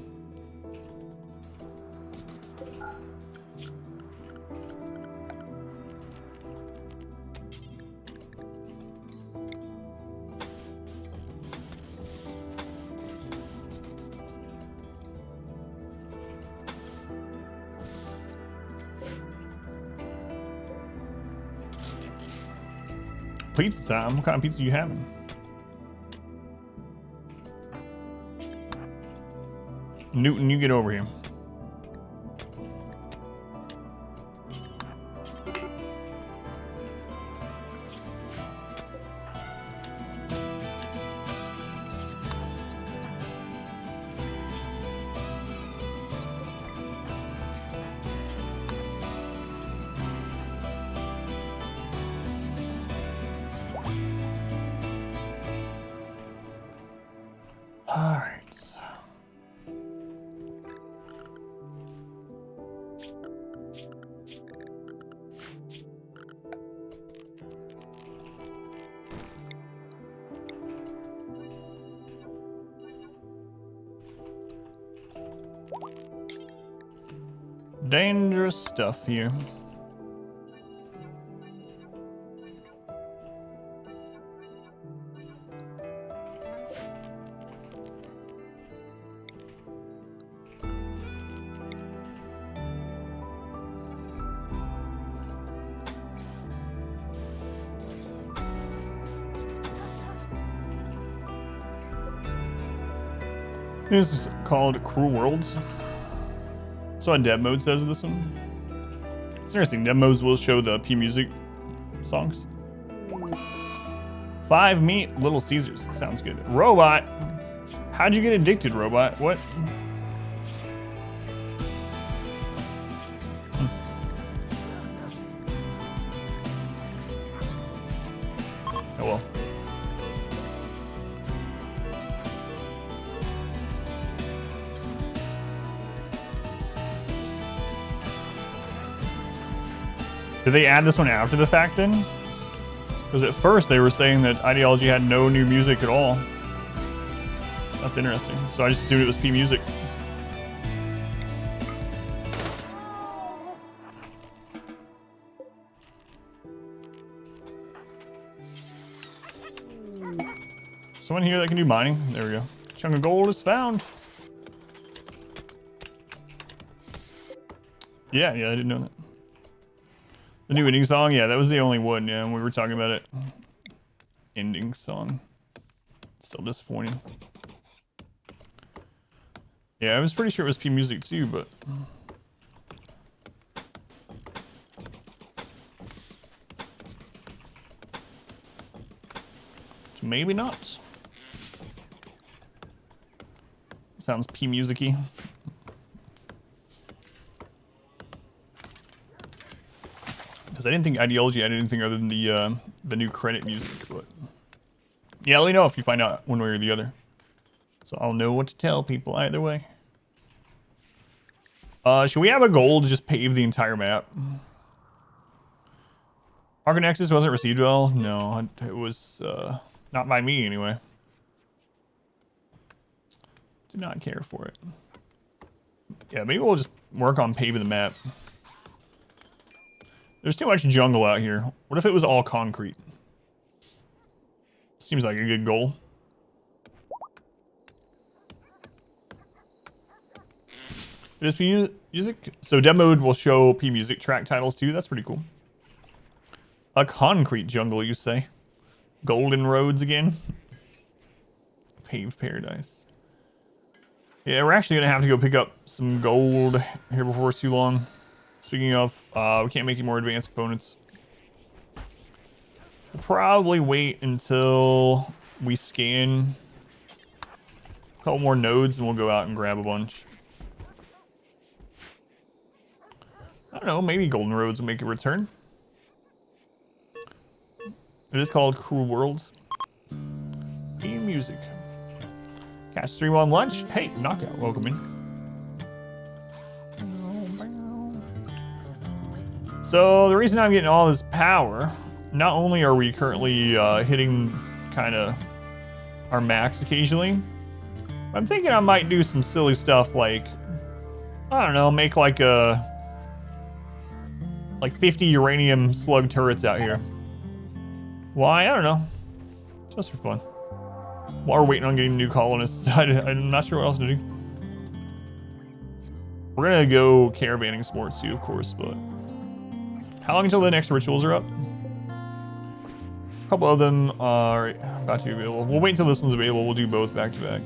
Pizza time. What kind of pizza you having? Newton, you get over here. Dangerous stuff here. This is called Cruel Worlds. So on dev mode says this one. It's interesting. Dev modes will show the P music songs. 5 meat, Little Caesars. Sounds good. Robot. How'd you get addicted, Robot? What? Oh well. Did they add this one after the fact then? Because at first they were saying that Ideology had no new music at all. That's interesting. So I just assumed it was P music. Someone here that can do mining? There we go. Chunk of gold is found. Yeah, I didn't know that. The new ending song? Yeah, that was the only one, yeah, when we were talking about it. Ending song. Still disappointing. Yeah, I was pretty sure it was P music too, but... maybe not. Sounds P music-y. Because I didn't think Ideology had anything other than the new credit music, but yeah, let me know if you find out one way or the other, so I'll know what to tell people either way. Should we have a goal to just pave the entire map? Arc Nexus wasn't received well. No, it was not by me anyway. Did not care for it. Yeah, maybe we'll just work on paving the map. There's too much jungle out here. What if it was all concrete? Seems like a good goal. It is P music. So dev mode will show P music track titles too. That's pretty cool. A concrete jungle, you say? Golden roads again? Paved paradise. Yeah, we're actually gonna have to go pick up some gold here before it's too long. Speaking of, we can't make any more advanced components. We'll probably wait until we scan a couple more nodes and we'll go out and grab a bunch. I don't know, maybe Golden Roads will make a return. It is called Cruel Worlds. Theme music. Catch stream on lunch. Hey, Knockout, welcome in. So the reason I'm getting all this power, not only are we currently hitting kind of our max occasionally, I'm thinking I might do some silly stuff like, I don't know, make like 50 uranium slug turrets out here. Why? I don't know. Just for fun. While we're waiting on getting new colonists, I'm not sure what else to do. We're gonna go caravanning some more too, of course, but how long until the next rituals are up? A couple of them are about to be available. We'll wait until this one's available. We'll do both back to back.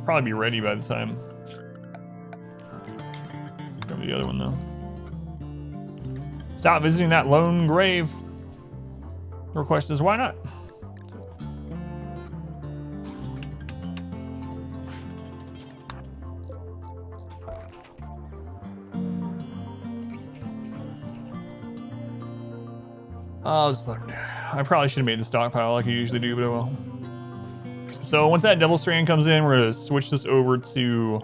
Probably be ready by the time. Grab the other one though. Stop visiting that lone grave. The question is, why not? I'll just let him do. I probably should have made the stockpile like I usually do, but I will. So once that Devil Strand comes in, we're gonna switch this over to.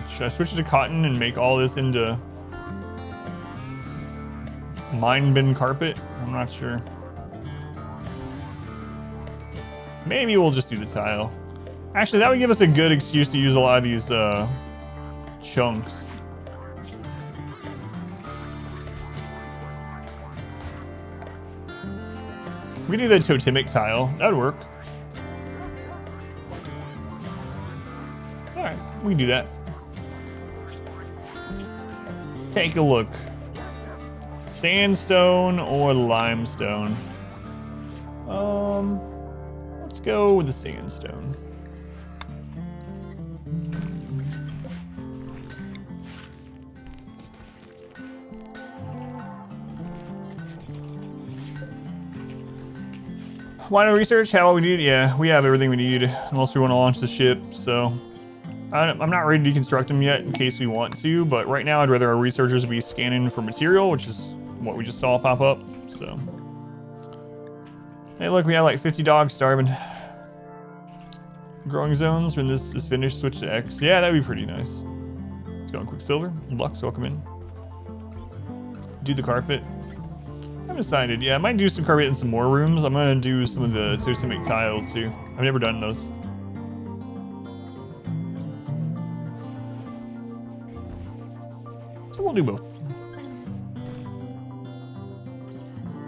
Should I switch it to cotton and make all this into mine bin carpet? I'm not sure. Maybe we'll just do the tile. Actually, that would give us a good excuse to use a lot of these chunks. We can do the totemic tile. That would work. All right, we can do that. Let's take a look. Sandstone or limestone? Let's go with the sandstone. Why no research? Have all we need? Yeah, we have everything we need, unless we want to launch the ship, so. I'm not ready to deconstruct them yet in case we want to, but right now I'd rather our researchers be scanning for material, which is what we just saw pop up, so. Hey look, we have like 50 dogs starving. Growing zones, when this is finished, switch to X. Yeah, that'd be pretty nice. Let's go on Quicksilver. Lux, welcome in. Do the carpet. I'm decided. Yeah, I might do some carpet in some more rooms. I'm gonna do some of the totemic tiles too. I've never done those. So we'll do both.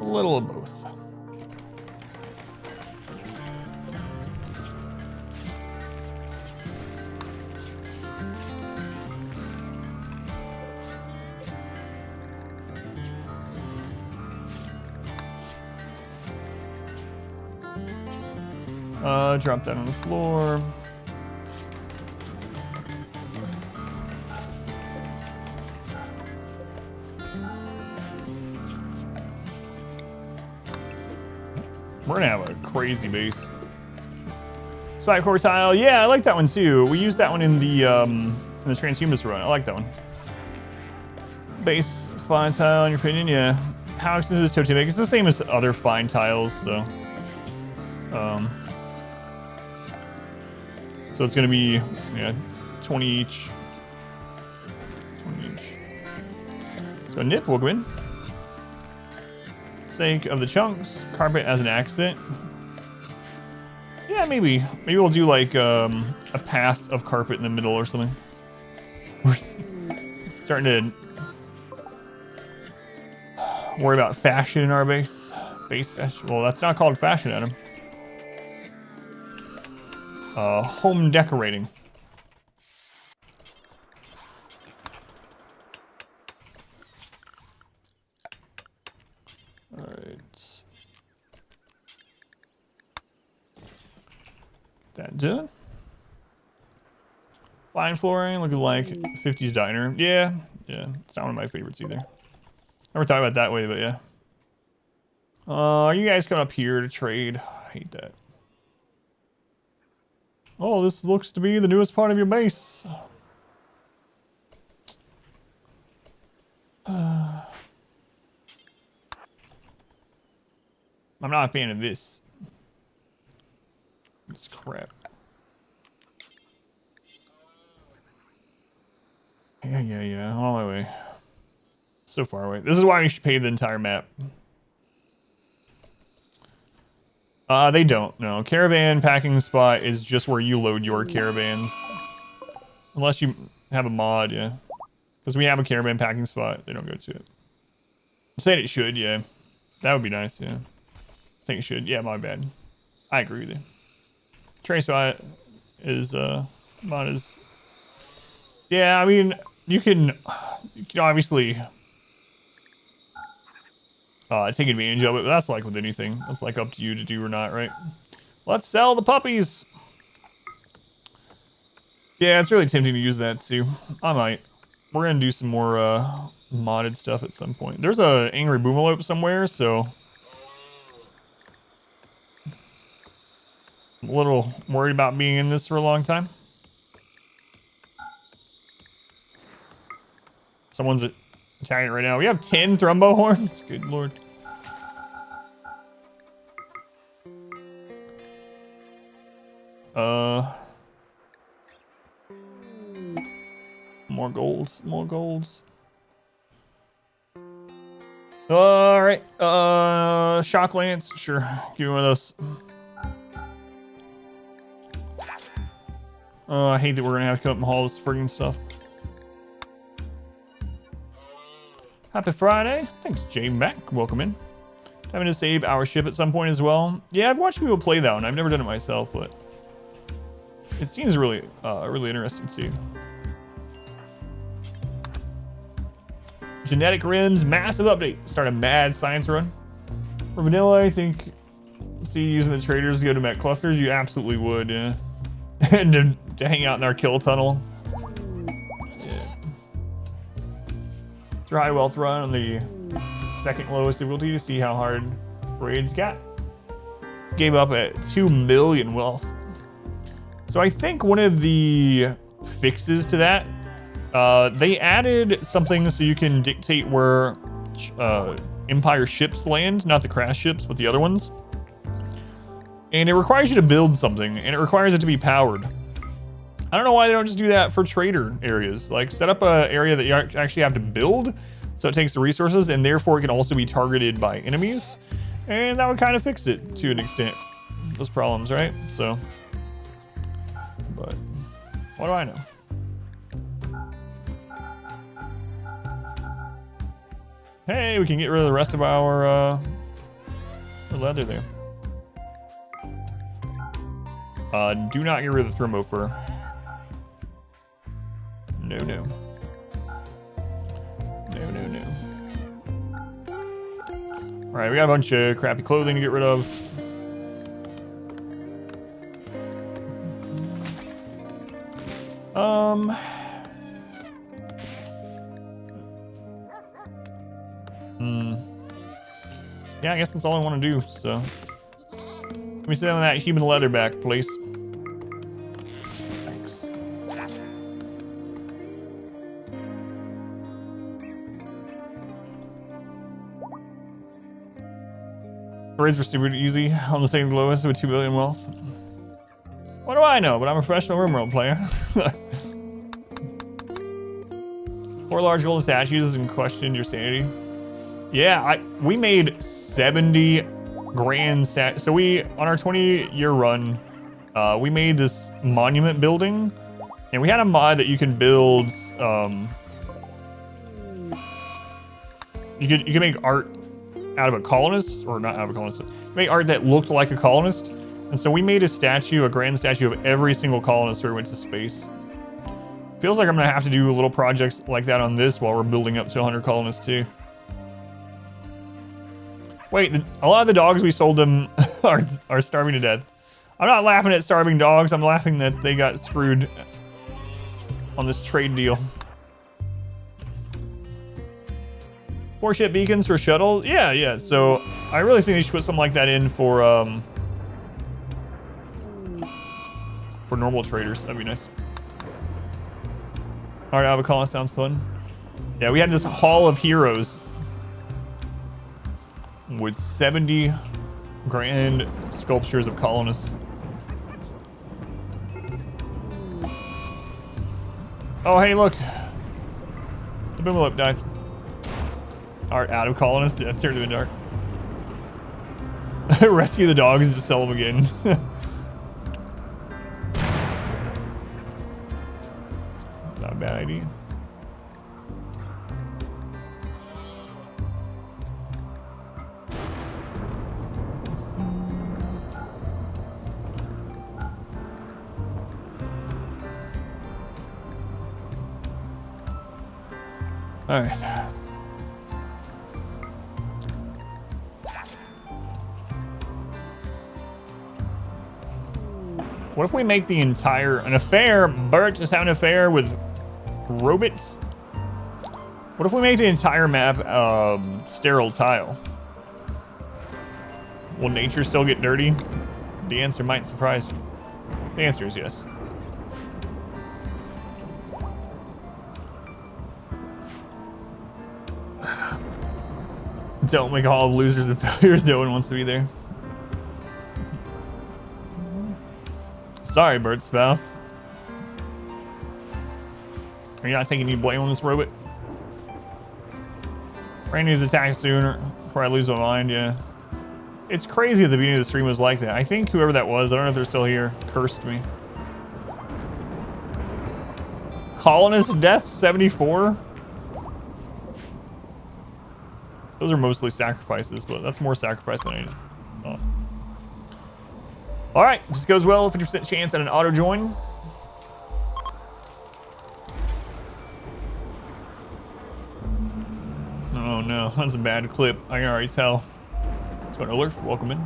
A little of both. Drop that on the floor. We're gonna have a crazy base. Spike core tile, yeah, I like that one too. We used that one in the transhumanist run. I like that one. Base fine tile, in your opinion, yeah. How extensive is totemic? It's the same as other fine tiles, so. So it's gonna be, yeah, 20 each. 20 each. So Nip, welcome in. Sake of the chunks, carpet as an accent. Yeah, maybe we'll do like a path of carpet in the middle or something. We're starting to worry about fashion in our base. Base fashion. Well, that's not called fashion, Adam. Home decorating. All right. That done. Fine flooring, looking like 50s diner. Yeah, yeah. It's not one of my favorites either. Never thought about it that way, but yeah. Are you guys coming up here to trade? I hate that. Oh, this looks to be the newest part of your base. I'm not a fan of this. This crap. Yeah. On my way. So far away. This is why you should pay the entire map. They don't. No. Caravan packing spot is just where you load your caravans. Unless you have a mod, yeah. Because we have a caravan packing spot. They don't go to it. I'm saying it should, yeah. That would be nice, yeah. I think it should. Yeah, my bad. I agree with you. Train spot is, mod is... Yeah, I mean, you can obviously... take advantage of it, but that's like with anything. That's like up to you to do or not, right? Let's sell the puppies. Yeah, it's really tempting to use that too. I might. We're gonna do some more modded stuff at some point. There's a angry boomalope somewhere, so I'm a little worried about being in this for a long time. Someone's attacking it right now. We have 10 Thrumbo horns. Good lord. More golds, more golds. All right, shock lance, sure. Give me one of those. I hate that we're gonna have to come up and haul this friggin' stuff. Happy Friday. Thanks, Jay Mac. Welcome in. Having to save our ship at some point as well. Yeah, I've watched people play that one. I've never done it myself, but it seems really, really interesting too. Genetic rims, massive update. Start a mad science run. For vanilla, I think, see, using the traders to go to MECH clusters, you absolutely would, yeah. And to hang out in our kill tunnel. Yeah. Try wealth run on the second lowest difficulty to see how hard raids got. Gave up at 2 million wealth. So I think one of the fixes to that, they added something so you can dictate where Empire ships land, not the crash ships, but the other ones. And it requires you to build something, and it requires it to be powered. I don't know why they don't just do that for trader areas. Like, set up an area that you actually have to build, so it takes the resources, and therefore it can also be targeted by enemies. And that would kind of fix it to an extent, those problems, right? So, but what do I know? Hey, we can get rid of the rest of our leather there. Do not get rid of the Thrumbo fur. No. No. All right, we got a bunch of crappy clothing to get rid of. Yeah, I guess that's all I want to do, so. Let me send that human leather back, please. Thanks. Raids were super easy on the second lowest with 2 billion wealth. What do I know? But I'm a professional RimWorld player. 4 large golden statues and questioned your sanity. Yeah, we made 70 grand stat. So we, on our 20-year run, we made this monument building, and we had a mod that you can build. You could make art out of a colonist, or not out of a colonist. Make art that looked like a colonist, and so we made a statue, a grand statue of every single colonist who went to space. Feels like I'm gonna have to do little projects like that on this while we're building up to 100 colonists too. Wait, a lot of the dogs we sold them are starving to death. I'm not laughing at starving dogs. I'm laughing that they got screwed on this trade deal. 4 ship beacons for shuttle. Yeah. So I really think they should put something like that in for normal traders. That'd be nice. All right, Avocala sounds fun. Yeah, we had this Hall of Heroes with 70 grand sculptures of colonists. Oh, hey, look. The Boomalip died. Alright, out of colonists. Yeah, turned to the dark. Rescue the dogs and just sell them again. Not a bad idea. All right. What if we make the entire an affair? Bert is having an affair with robots. What if we make the entire map sterile tile? Will nature still get dirty? The answer might surprise you. The answer is yes. Don't make all of losers and failures. No one wants to be there. Sorry, Bert's spouse. Are you not taking any blame on this robot? Randy's attack sooner before I lose my mind, yeah. It's crazy at the beginning of the stream was like that. I think whoever that was, I don't know if they're still here, cursed me. Colonist death 74? Those are mostly sacrifices, but that's more sacrifice than I need. Oh. All right, if this goes well, 50% chance at an auto join. Oh no, that's a bad clip. I can already tell. It's going to alert for welcome in.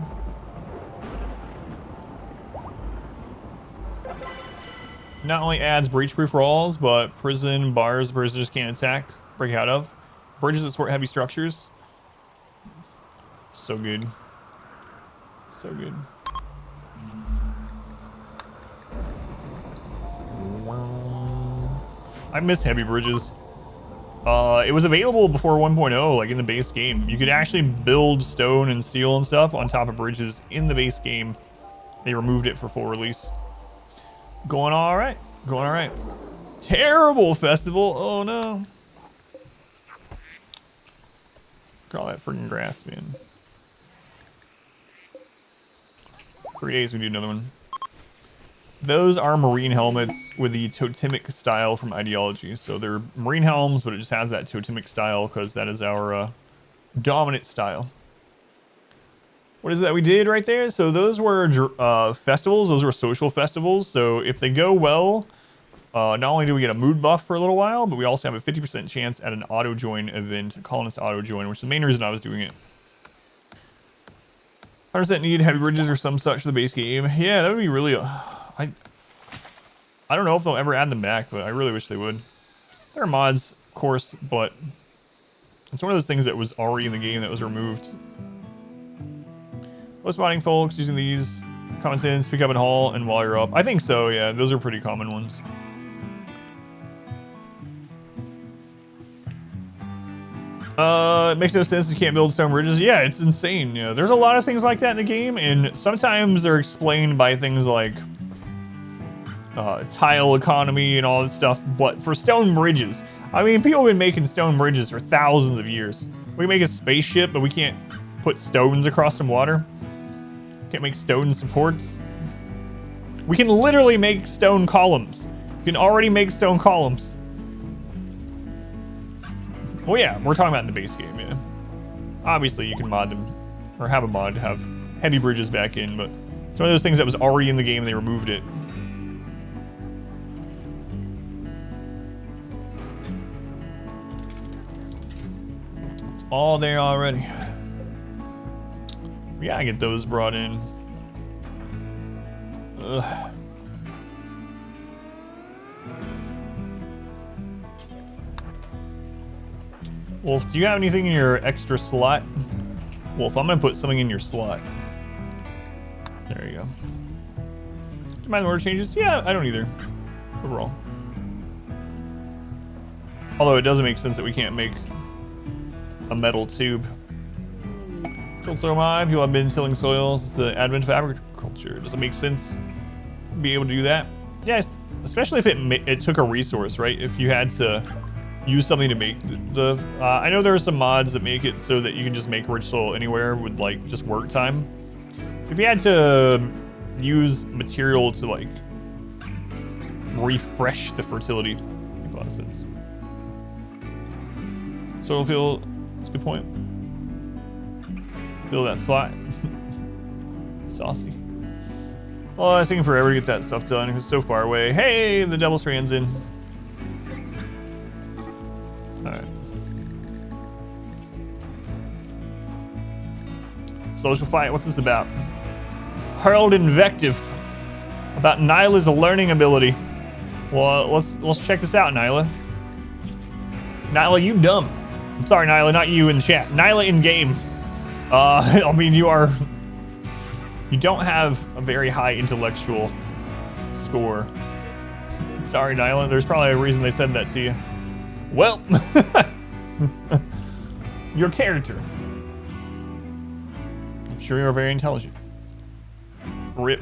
Not only adds breach-proof walls, but prison bars prisoners can't attack, break out of. Bridges that support heavy structures. So good. So good. I miss heavy bridges. It was available before 1.0, like in the base game. You could actually build stone and steel and stuff on top of bridges in the base game. They removed it for full release. Going all right. Going all right. Terrible festival. Oh no. Look at all that freaking grass, man. 3 days, we do another one. Those are marine helmets with the totemic style from Ideology. So they're marine helms, but it just has that totemic style because that is our dominant style. What is that we did right there? So those were festivals. Those were social festivals. So if they go well, not only do we get a mood buff for a little while, but we also have a 50% chance at an auto join event, a colonist auto join, which is the main reason I was doing it. 100% need heavy bridges or some such for the base game. Yeah, that would be really... I don't know if they'll ever add them back, but I really wish they would. There are mods, of course, but it's one of those things that was already in the game that was removed. Most modding folks using these. Common sense, pick up and haul, and while you're up. I think so, yeah. Those are pretty common ones. It makes no sense you can't build stone bridges. Yeah, it's insane. Yeah, there's a lot of things like that in the game, and sometimes they're explained by things like tile economy and all this stuff. But for stone bridges, I mean, people have been making stone bridges for thousands of years. We can make a spaceship, but we can't put stones across some water. Can't make stone supports. We can literally make stone columns. You can already make stone columns. Well, yeah, we're talking about in the base game, yeah. Obviously, you can mod them, or have a mod to have heavy bridges back in, but it's one of those things that was already in the game and they removed it. It's all there already. We gotta get those brought in. Ugh. Wolf, do you have anything in your extra slot? Wolf, I'm gonna put something in your slot. There you go. Do you mind the order changes? Yeah, I don't either. Overall. Although it doesn't make sense that we can't make a metal tube. Tilled soil mod, people have been tilling soils. The advent of agriculture. Does it make sense to be able to do that? Yes, especially if it took a resource, right? If you had to use something to make the I know there are some mods that make it so that you can just make rich soil anywhere with like just work time. If you had to use material to like refresh the fertility, makes a lot of sense. Soil field, that's a good point. Fill that slot. Saucy. Well, I was taking forever to get that stuff done. It was so far away. Hey, the Devil Strand's in. Alright. Social fight, what's this about? Hurled invective about Nila's learning ability. Well, let's check this out, Nila. Nila, you dumb. I'm sorry, Nila, not you in the chat. Nila in game. I mean, you don't have a very high intellectual score. Sorry, Nila. There's probably a reason they said that to you. Well, your character. I'm sure you're very intelligent. Rip.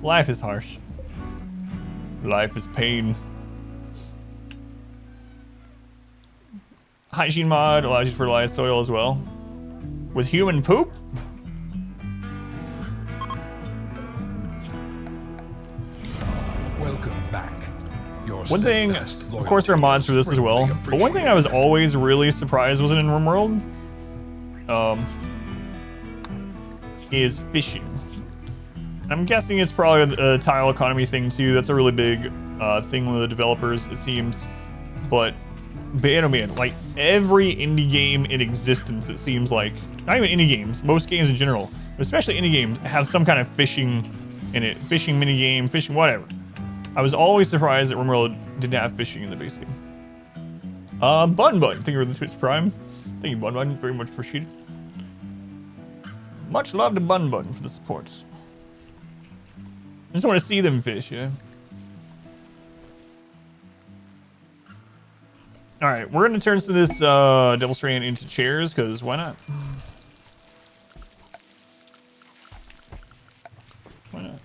Life is harsh. Life is pain. Hygiene mod allows you to fertilize soil as well. With human poop? Welcome back. One thing, of course there are mods for this as well, but one thing I was always really surprised wasn't in RimWorld, is fishing. I'm guessing it's probably a tile economy thing too. That's a really big thing with the developers, it seems. But man, oh man, like every indie game in existence, it seems like, not even indie games, most games in general, but especially indie games, have some kind of fishing in it. Fishing minigame, fishing whatever. I was always surprised that RimWorld didn't have fishing in the base game. Bun, thank you for the Twitch Prime. Thank you, Bun, very much appreciated. Much love to Bun for the supports. I just want to see them fish, yeah. All right, we're gonna turn some of this Devil Strand into chairs, because why not? Why not?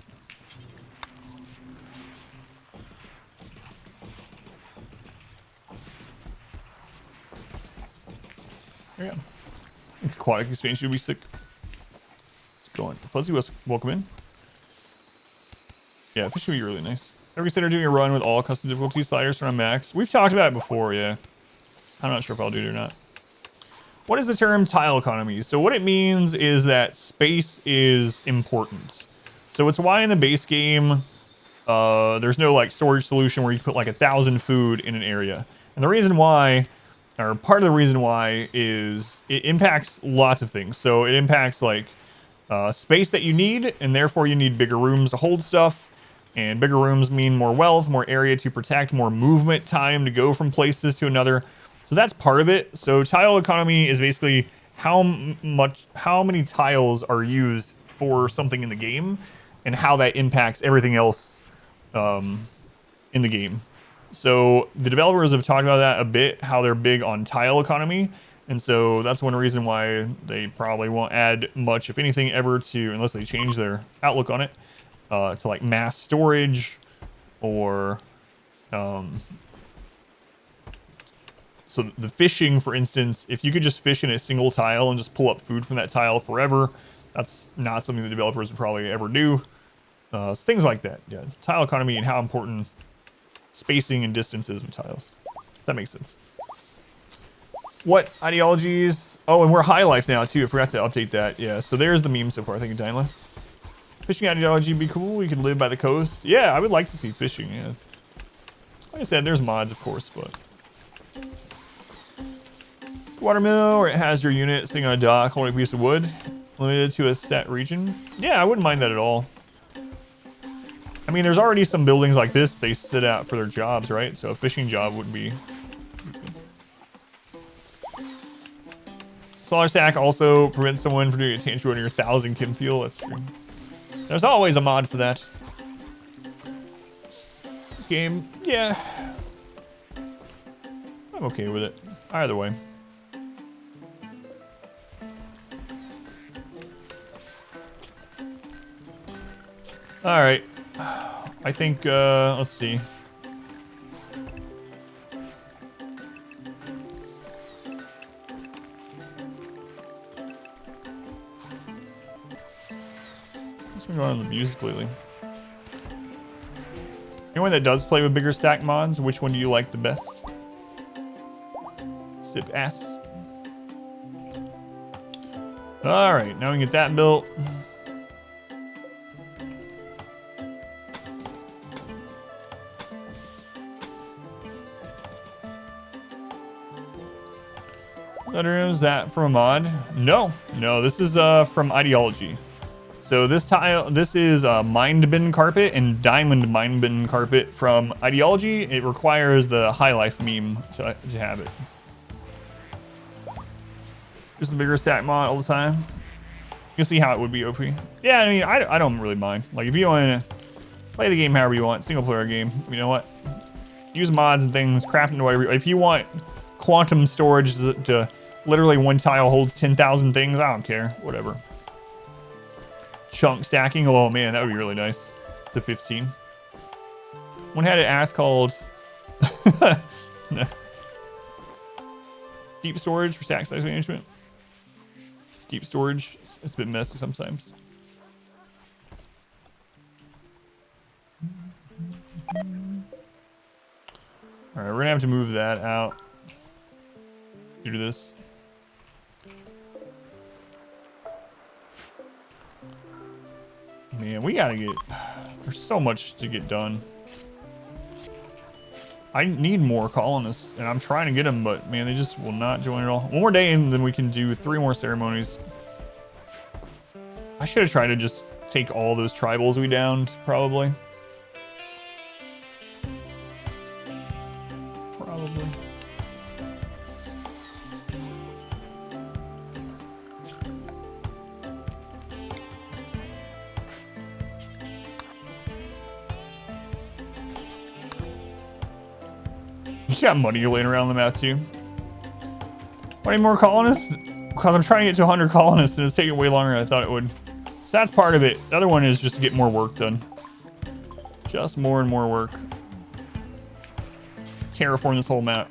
There you go. Aquatic expansion would be sick. Let's go on. Fuzzy, welcome in. Yeah, fishing would be really nice. Ever consider doing a run with all custom difficulty sliders from max? We've talked about it before, yeah. I'm not sure if I'll do it or not. What is the term tile economy? So what it means is that space is important. So it's why in the base game, there's no like storage solution where you put like 1,000 food in an area. And the reason why, or part of the reason why, is it impacts lots of things. So it impacts like space that you need, and therefore you need bigger rooms to hold stuff. And bigger rooms mean more wealth, more area to protect, more movement time to go from places to another. So that's part of it. So tile economy is basically how many tiles are used for something in the game, and how that impacts everything else in the game. So the developers have talked about that a bit, how they're big on tile economy. And so that's one reason why they probably won't add much, if anything, ever to, unless they change their outlook on it, to like mass storage or so the fishing, for instance, if you could just fish in a single tile and just pull up food from that tile forever, that's not something the developers would probably ever do. So things like that, yeah. Tile economy and how important spacing and distance is with tiles. If that makes sense. What ideologies? Oh, and we're high life now too. I forgot to update that. Yeah, so there's the meme so far. Thank you, Dinla. Fishing ideology would be cool. We could live by the coast. Yeah, I would like to see fishing, yeah. Like I said, there's mods, of course, but... Watermill, where it has your unit sitting on a dock holding a piece of wood, limited to a set region. Yeah, I wouldn't mind that at all. I mean, there's already some buildings like this they sit out for their jobs, right? So a fishing job wouldn't be... Smaller stack also prevents someone from doing a tank on your 1,000 kin fuel. That's true. There's always a mod for that. Game, yeah. I'm okay with it. Either way. All right. I think, let's see. What's been going on with the music lately? Anyone that does play with bigger stack mods, which one do you like the best? Sip ass. All right, now we can get that built. Is that from a mod? No, this is from Ideology. So this is Mind Bin Carpet and Diamond Mind Bin Carpet from Ideology. It requires the High Life meme to have it. Just a bigger stack mod all the time. You'll see how it would be OP. Yeah, I mean, I don't really mind. Like, if you want to play the game however you want, single player game, you know what? Use mods and things, craft into whatever. If you want quantum storage to literally one tile holds 10,000 things, I don't care. Whatever. Chunk stacking, oh man, that would be really nice. To 15. One had an ass called deep storage for stack size management. Deep storage, it's a bit messy sometimes. All right, we're gonna have to move that out. Do this. Man, we gotta get... There's so much to get done. I need more colonists, and I'm trying to get them, but man, they just will not join at all. One more day, and then we can do 3 more ceremonies. I should have tried to just take all those tribals we downed, probably. Probably. Just got money laying around the map too. Why need more colonists? Because I'm trying to get to 100 colonists and it's taking way longer than I thought it would. So that's part of it. The other one is just to get more work done. Just more and more work. Terraform this whole map.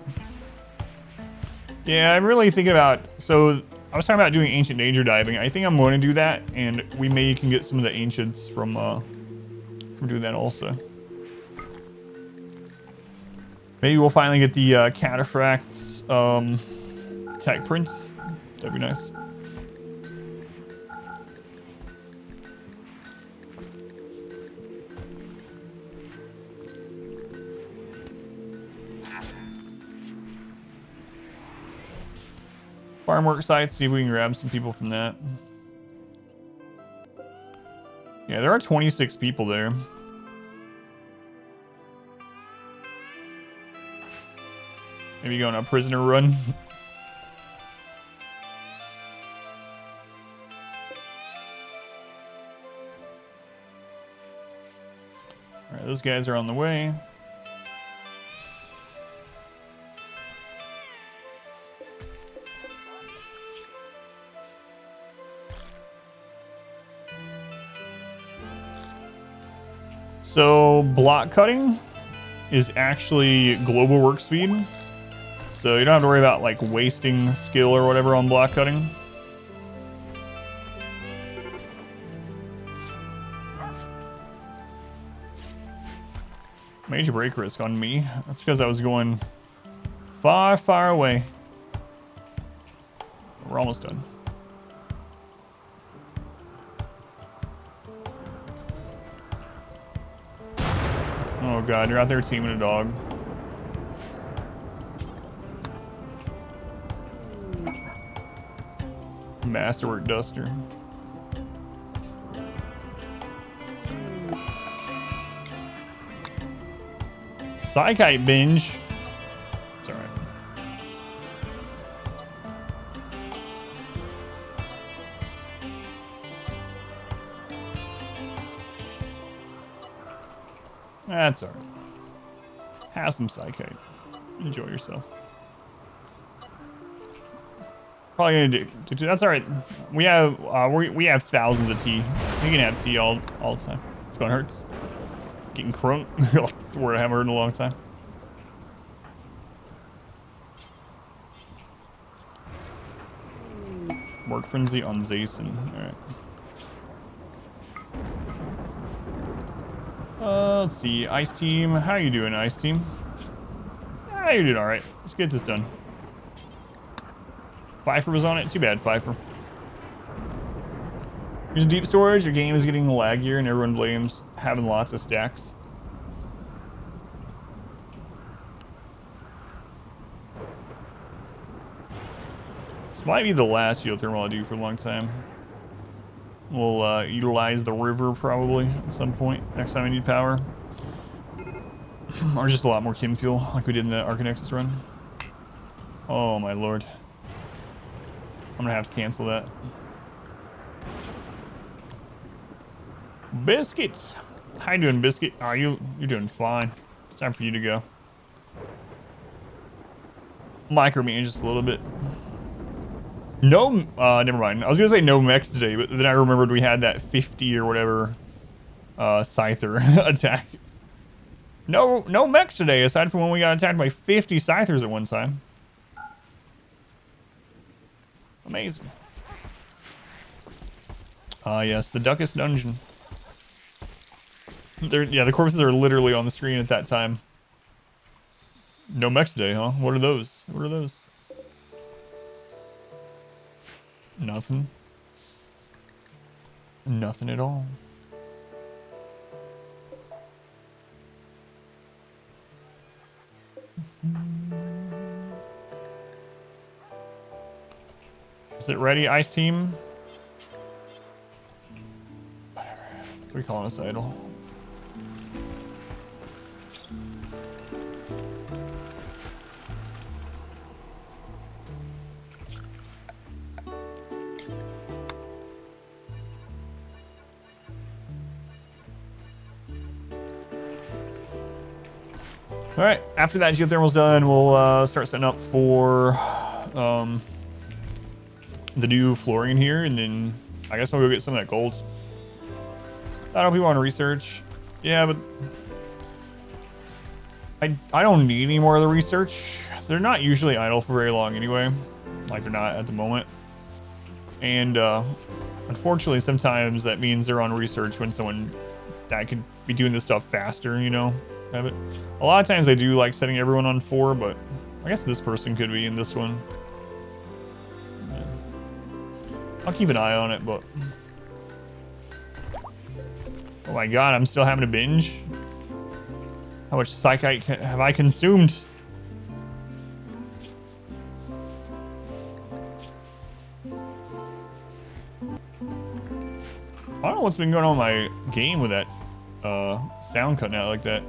Yeah, I'm really thinking about... So I was talking about doing ancient danger diving. I think I'm going to do that, and we may can get some of the ancients from doing that also. Maybe we'll finally get the Cataphracts tech prints. That'd be nice. Farm work sites, see if we can grab some people from that. Yeah, there are 26 people there. Maybe go on a prisoner run. Alright, those guys are on the way. So block cutting is actually global work speed. So you don't have to worry about like wasting skill or whatever on block cutting. Major break risk on me. That's because I was going far, far away. We're almost done. Oh god, you're out there teaming a dog. Masterwork duster. Psychite binge. It's alright. That's alright. Have some psychite. Enjoy yourself. Probably gonna do. That's alright. We have thousands of tea. We can have tea all the time. It's going hurts. Getting crunk. That's a word I haven't heard in a long time. Work frenzy on Zason. Alright. Let's see. Ice team. How you doing, Ice team? Ah, you're doing alright. Let's get this done. Pfeiffer was on it. Too bad, Pfeiffer. Here's deep storage. Your game is getting laggier and everyone blames having lots of stacks. This might be the last geothermal I do for a long time. We'll utilize the river probably at some point next time I need power. Or just a lot more chem fuel like we did in the Arcanexus run. Oh my lord. I'm gonna have to cancel that. Biscuits! How you doing, Biscuit? Oh, you're doing fine. It's time for you to go. Micromanage just a little bit. No, never mind. I was gonna say no mechs today, but then I remembered we had that 50 or whatever Scyther attack. No mechs today, aside from when we got attacked by 50 Scythers at one time. Amazing. Yes, the Duckest Dungeon. Yeah, the corpses are literally on the screen at that time. No mechs today, huh? What are those? What are those? Nothing. Nothing at all. Is it ready, Ice Team? What are we calling this idol? All right, after that geothermal's done, we'll start setting up for the new flooring here, and then I guess we'll go get some of that gold. I don't know if people want to research. Yeah, but I don't need any more of the research. They're not usually idle for very long anyway. Like they're not at the moment. And unfortunately, sometimes that means they're on research when someone that could be doing this stuff faster, you know, have it. A lot of times I do like setting everyone on 4, but I guess this person could be in this one. Yeah. I'll keep an eye on it, but oh my god, I'm still having to binge. How much psychite have I consumed? I don't know what's been going on in my game with that sound cutting out like that.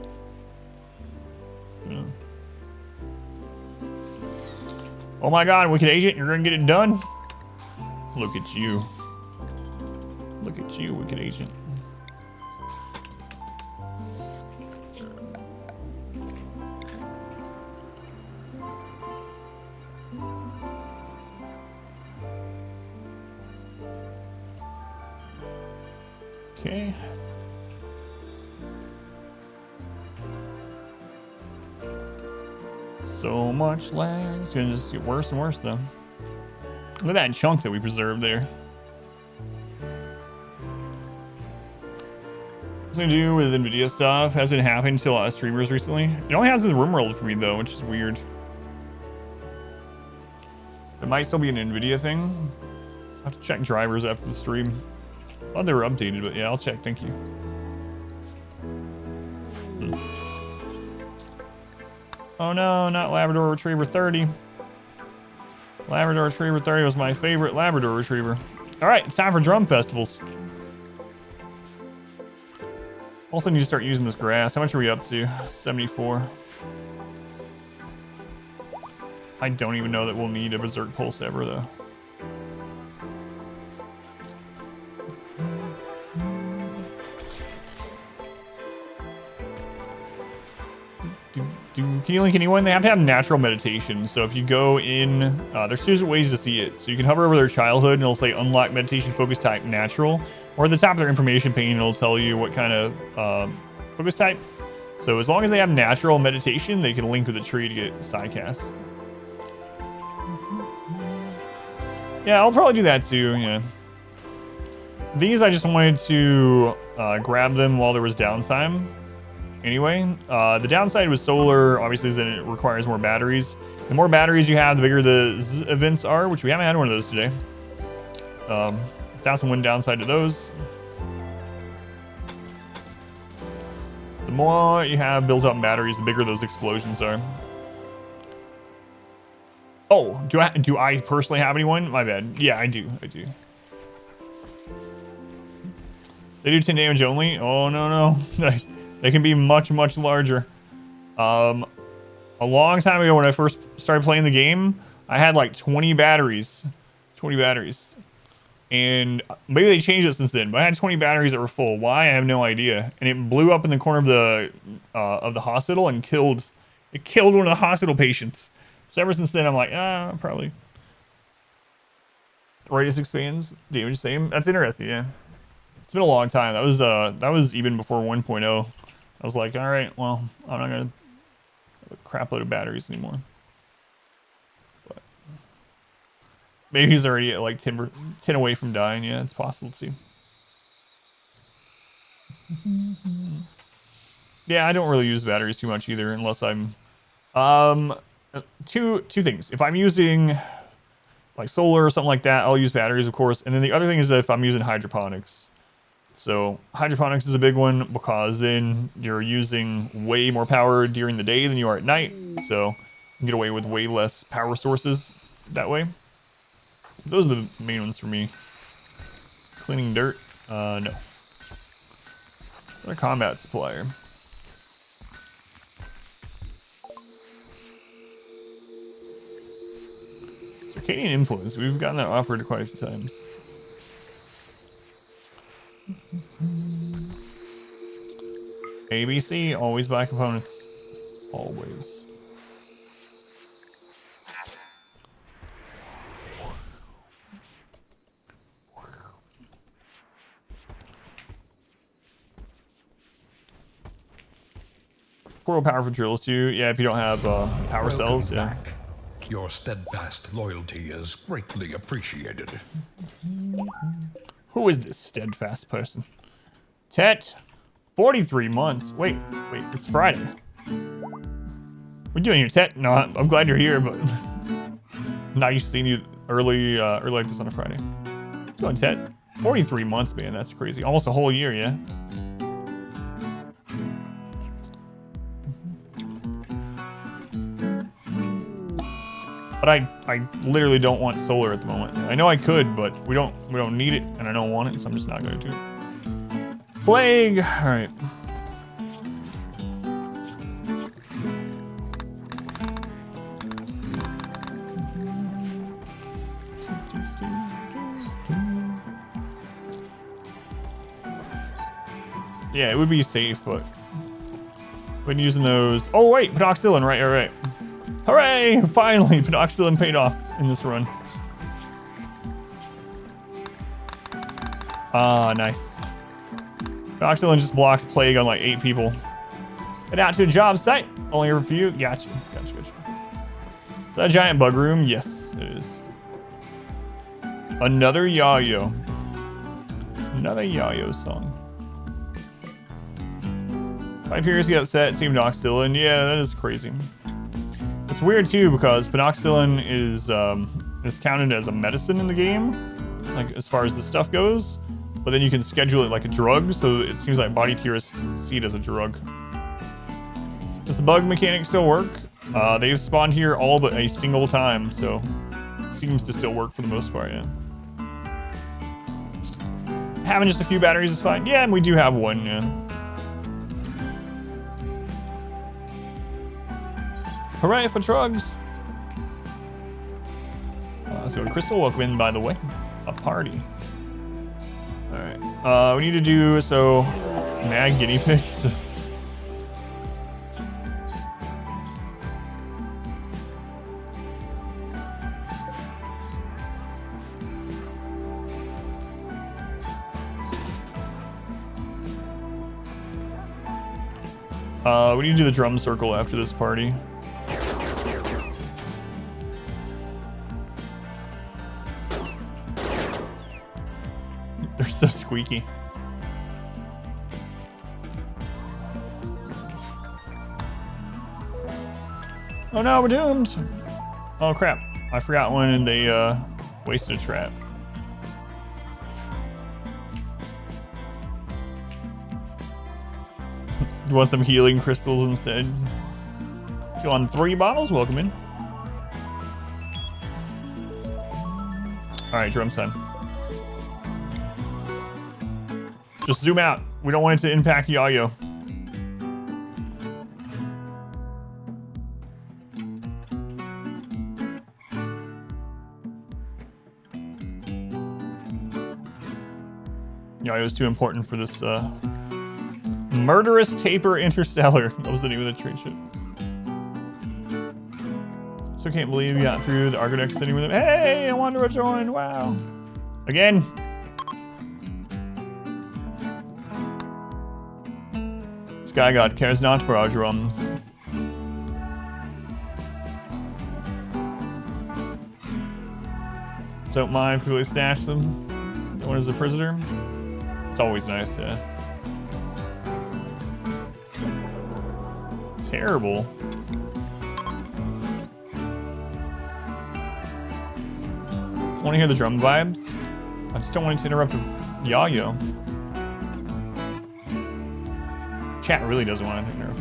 Yeah. Oh my god, Wicked Agent, you're gonna get it done? Look at you. Look at you, Wicked Agent. Okay. So much lag. It's gonna just get worse and worse though. Look at that chunk that we preserved there. What's it gonna do with NVIDIA stuff? Hasn't happened to a lot of streamers recently. It only has with RimWorld for me though, which is weird. It might still be an NVIDIA thing. I have to check drivers after the stream. I thought they were updated, but yeah, I'll check. Thank you. Oh no, not Labrador Retriever 30. Labrador Retriever 30 was my favorite Labrador Retriever. All right, it's time for drum festivals. Also need to start using this grass. How much are we up to? 74. I don't even know that we'll need a Berserk Pulse ever though. Can you link anyone? They have to have natural meditation. So if you go in, there's two ways to see it. So you can hover over their childhood and it'll say unlock meditation focus type natural, or at the top of their information pane, it'll tell you what kind of focus type. So as long as they have natural meditation, they can link with a tree to get side casts. Yeah, I'll probably do that too. Yeah. These I just wanted to grab them while there was downtime. Anyway, the downside with solar obviously is that it requires more batteries. The more batteries you have, the bigger the events are, which we haven't had one of those today. That's one downside to those. The more you have built up batteries, the bigger those explosions are. Oh, do I personally have anyone? My bad. Yeah, I do. They do 10 damage only. Oh no. They can be much larger. A long time ago when I first started playing the game, I had like 20 batteries. 20 batteries. And maybe they changed it since then, but I had 20 batteries that were full. Why? I have no idea. And it blew up in the corner of the hospital and killed one of the hospital patients. So ever since then, I'm like, probably. Radius expands, damage same. That's interesting, yeah. It's been a long time. That was even before 1.0. I was like, all right, well, I'm not gonna have a crap load of batteries anymore. But maybe he's already at like 10 away from dying. Yeah, it's possible to see. Yeah, I don't really use batteries too much either, unless I'm two things. If I'm using like solar or something like that, I'll use batteries, of course. And then the other thing is if I'm using hydroponics. So hydroponics is a big one because then you're using way more power during the day than you are at night. So you can get away with way less power sources that way. Those are the main ones for me. Cleaning dirt? No. A combat supplier. Circadian influence. We've gotten that offered quite a few times. ABC, always buy components. Always. Portal power for drills too. Yeah, if you don't have power cells, yeah. Back. Your steadfast loyalty is greatly appreciated. Who is this steadfast person? Tet, 43 months. Wait, it's Friday. What are you doing here, Tet? No, I'm glad you're here, but not used to seeing you early like this on a Friday. What's going, Tet? 43 months, man. That's crazy. Almost a whole year, yeah. But I literally don't want solar at the moment. I know I could, but we don't need it, and I don't want it, so I'm just not going to do it. Plague. All right. Yeah, it would be safe, but been using those. Oh wait, pedoxylin. Right. Hooray! Finally, pedoxylin paid off in this run. Ah, nice. Pedoxylin just blocked plague on like 8 people. Head out to a job site. Only a few. Gotcha. Is that a giant bug room? Yes, it is. Another Yayo. Another Yayo song. My peers get upset, team pedoxylin. Yeah, that is crazy. It's weird too because pedoxylin is counted as a medicine in the game, like as far as the stuff goes. But then you can schedule it like a drug, so it seems like body purists see it as a drug. Does the bug mechanic still work? They've spawned here all but a single time, so it seems to still work for the most part. Yeah. Having just a few batteries is fine. Yeah, and we do have one. Yeah. Hooray for drugs! Let's go to Crystal. Welcome in, by the way. A party. Alright. We need to do, so... Mad guinea pigs. We need to do the drum circle after this party. They're so squeaky. Oh no, we're doomed. Oh crap. I forgot one and they wasted a trap. You want some healing crystals instead? So on 3 bottles, welcome in. Alright, drum time. Just zoom out. We don't want it to impact Yayo. Yayo's too important for this Murderous Taper Interstellar. That was the name of the trade ship. So can't believe you got through the Argonex sitting with him. Hey, I wanted to rejoin. Wow. Again. Sky God cares not for our drums. Don't mind if we stash them. No one is a prisoner. It's always nice, yeah. Terrible. Want to hear the drum vibes? I just don't want it to interrupt Yayo. Chat really doesn't want to interrupt.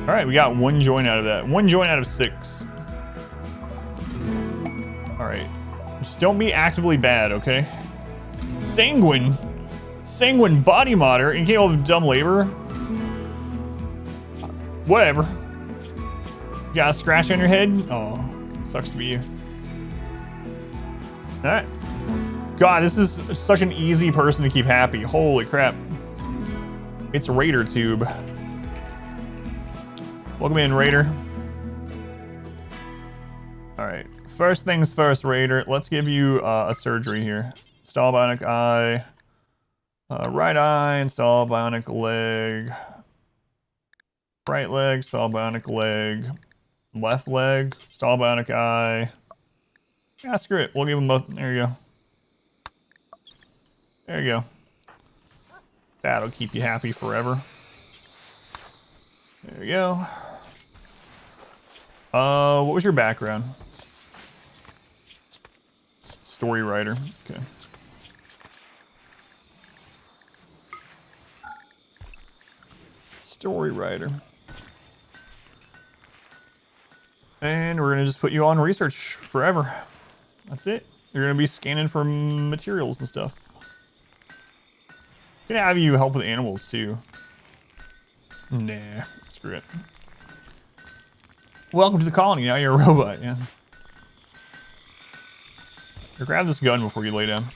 All right, we got 1 join out of that. 1 join out of 6. All right, just don't be actively bad, okay? Sanguine body modder incapable of dumb labor. Whatever. You got a scratch on your head? Oh, sucks to be you. All right. God, this is such an easy person to keep happy. Holy crap. It's Raider Tube. Welcome in, Raider. All right. First things first, Raider. Let's give you a surgery here. Install bionic eye. Right eye, install bionic leg. Right leg, install bionic leg. Left leg, install bionic eye. Yeah, screw it. We'll give them both. There you go. There you go. That'll keep you happy forever. There you go. What was your background? Story writer. Okay. Story writer. And we're gonna just put you on research forever. That's it. You're gonna be scanning for materials and stuff. Gonna have you help with animals too. Nah, screw it. Welcome to the colony. Now you're a robot, yeah. Here, grab this gun before you lay down.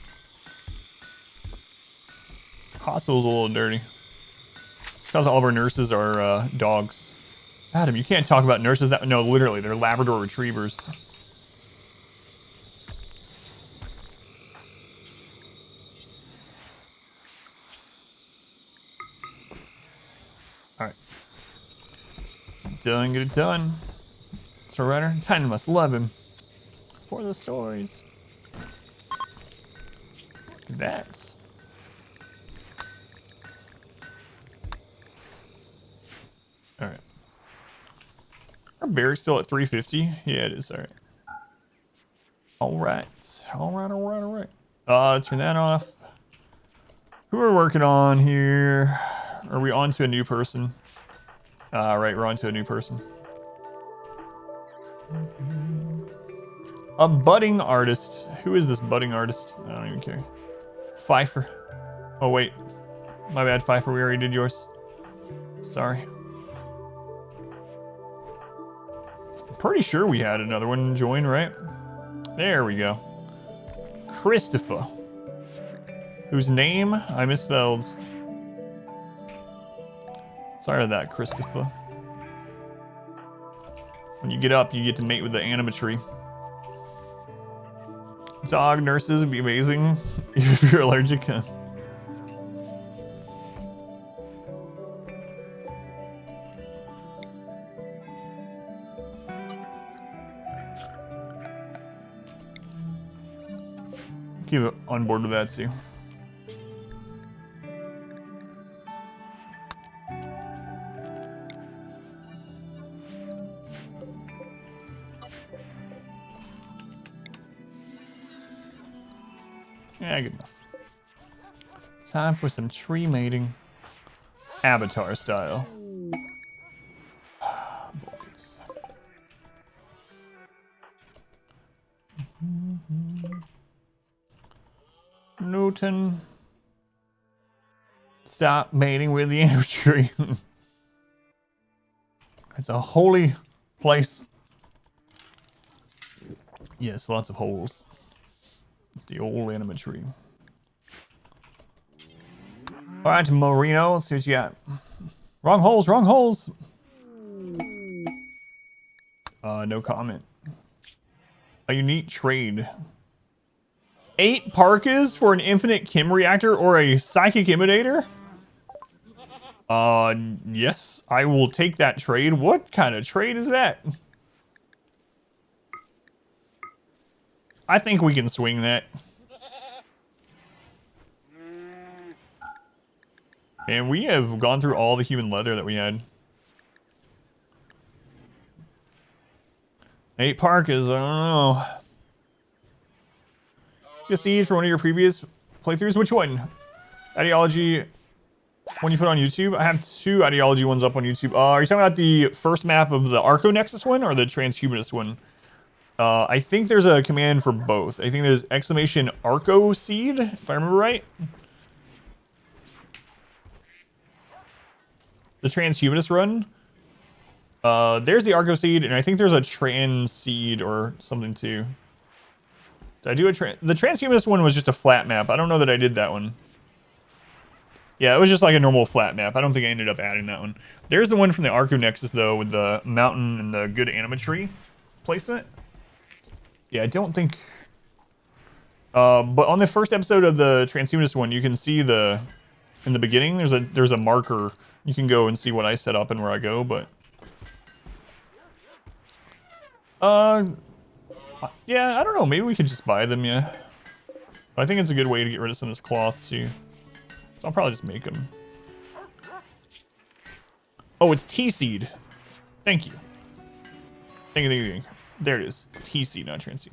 Hospital's a little dirty. Because all of our nurses are dogs. Adam, you can't talk about nurses that... No, literally, they're Labrador retrievers. Alright. Done, get it done. So, Ryder, Titan must love him. For the stories. Look at that. Alright. Our berry's still at 350? Yeah, it is. Alright. Alright. Alright. Turn that off. Who are we working on here? Are we on to a new person? Right, we're on to a new person. A budding artist. Who is this budding artist? I don't even care. Pfeiffer. Oh, wait. My bad, Pfeiffer. We already did yours. Sorry. Pretty sure we had another one join, right? There we go. Christopher. Whose name I misspelled. Sorry about that, Christopher. When you get up, you get to mate with the Anima tree. Dog nurses would be amazing if you're allergic. Keep it on board with that too. Yeah, good enough. Time for some tree mating. Avatar style. Buckets. Newton. Stop mating with the inner tree. It's a holy place. Yes, lots of holes. The old Anima tree. All right, Marino, let's see what you got. Wrong holes, wrong holes. No comment. A unique trade. 8 parkas for an infinite chem reactor or a psychic imitator? Yes, I will take that trade. What kind of trade is that? I think we can swing that. And we have gone through all the human leather that we had. 8 parkas, I don't know. You see for one of your previous playthroughs? Which one? Ideology one you put on YouTube? I have 2 ideology ones up on YouTube. Are you talking about the first map of the Arco Nexus one or the Transhumanist one? I think there's a command for both. I think there's exclamation Arco Seed, if I remember right. The Transhumanist run. There's the Arco Seed, and I think there's a Trans Seed or something too. Did I do the Transhumanist one was just a flat map. I don't know that I did that one. Yeah, it was just like a normal flat map. I don't think I ended up adding that one. There's the one from the Arco Nexus though, with the mountain and the good Anima tree placement. Yeah, I don't think. But on the first episode of the Transhumanist one, you can see in the beginning there's a marker. You can go and see what I set up and where I go, but yeah, I don't know. Maybe we could just buy them, yeah. But I think it's a good way to get rid of some of this cloth too. So I'll probably just make them. Oh, it's T-Seed. Thank you. Thank you, thank you, thank you. There it is. T-Seed, not Trans-Seed.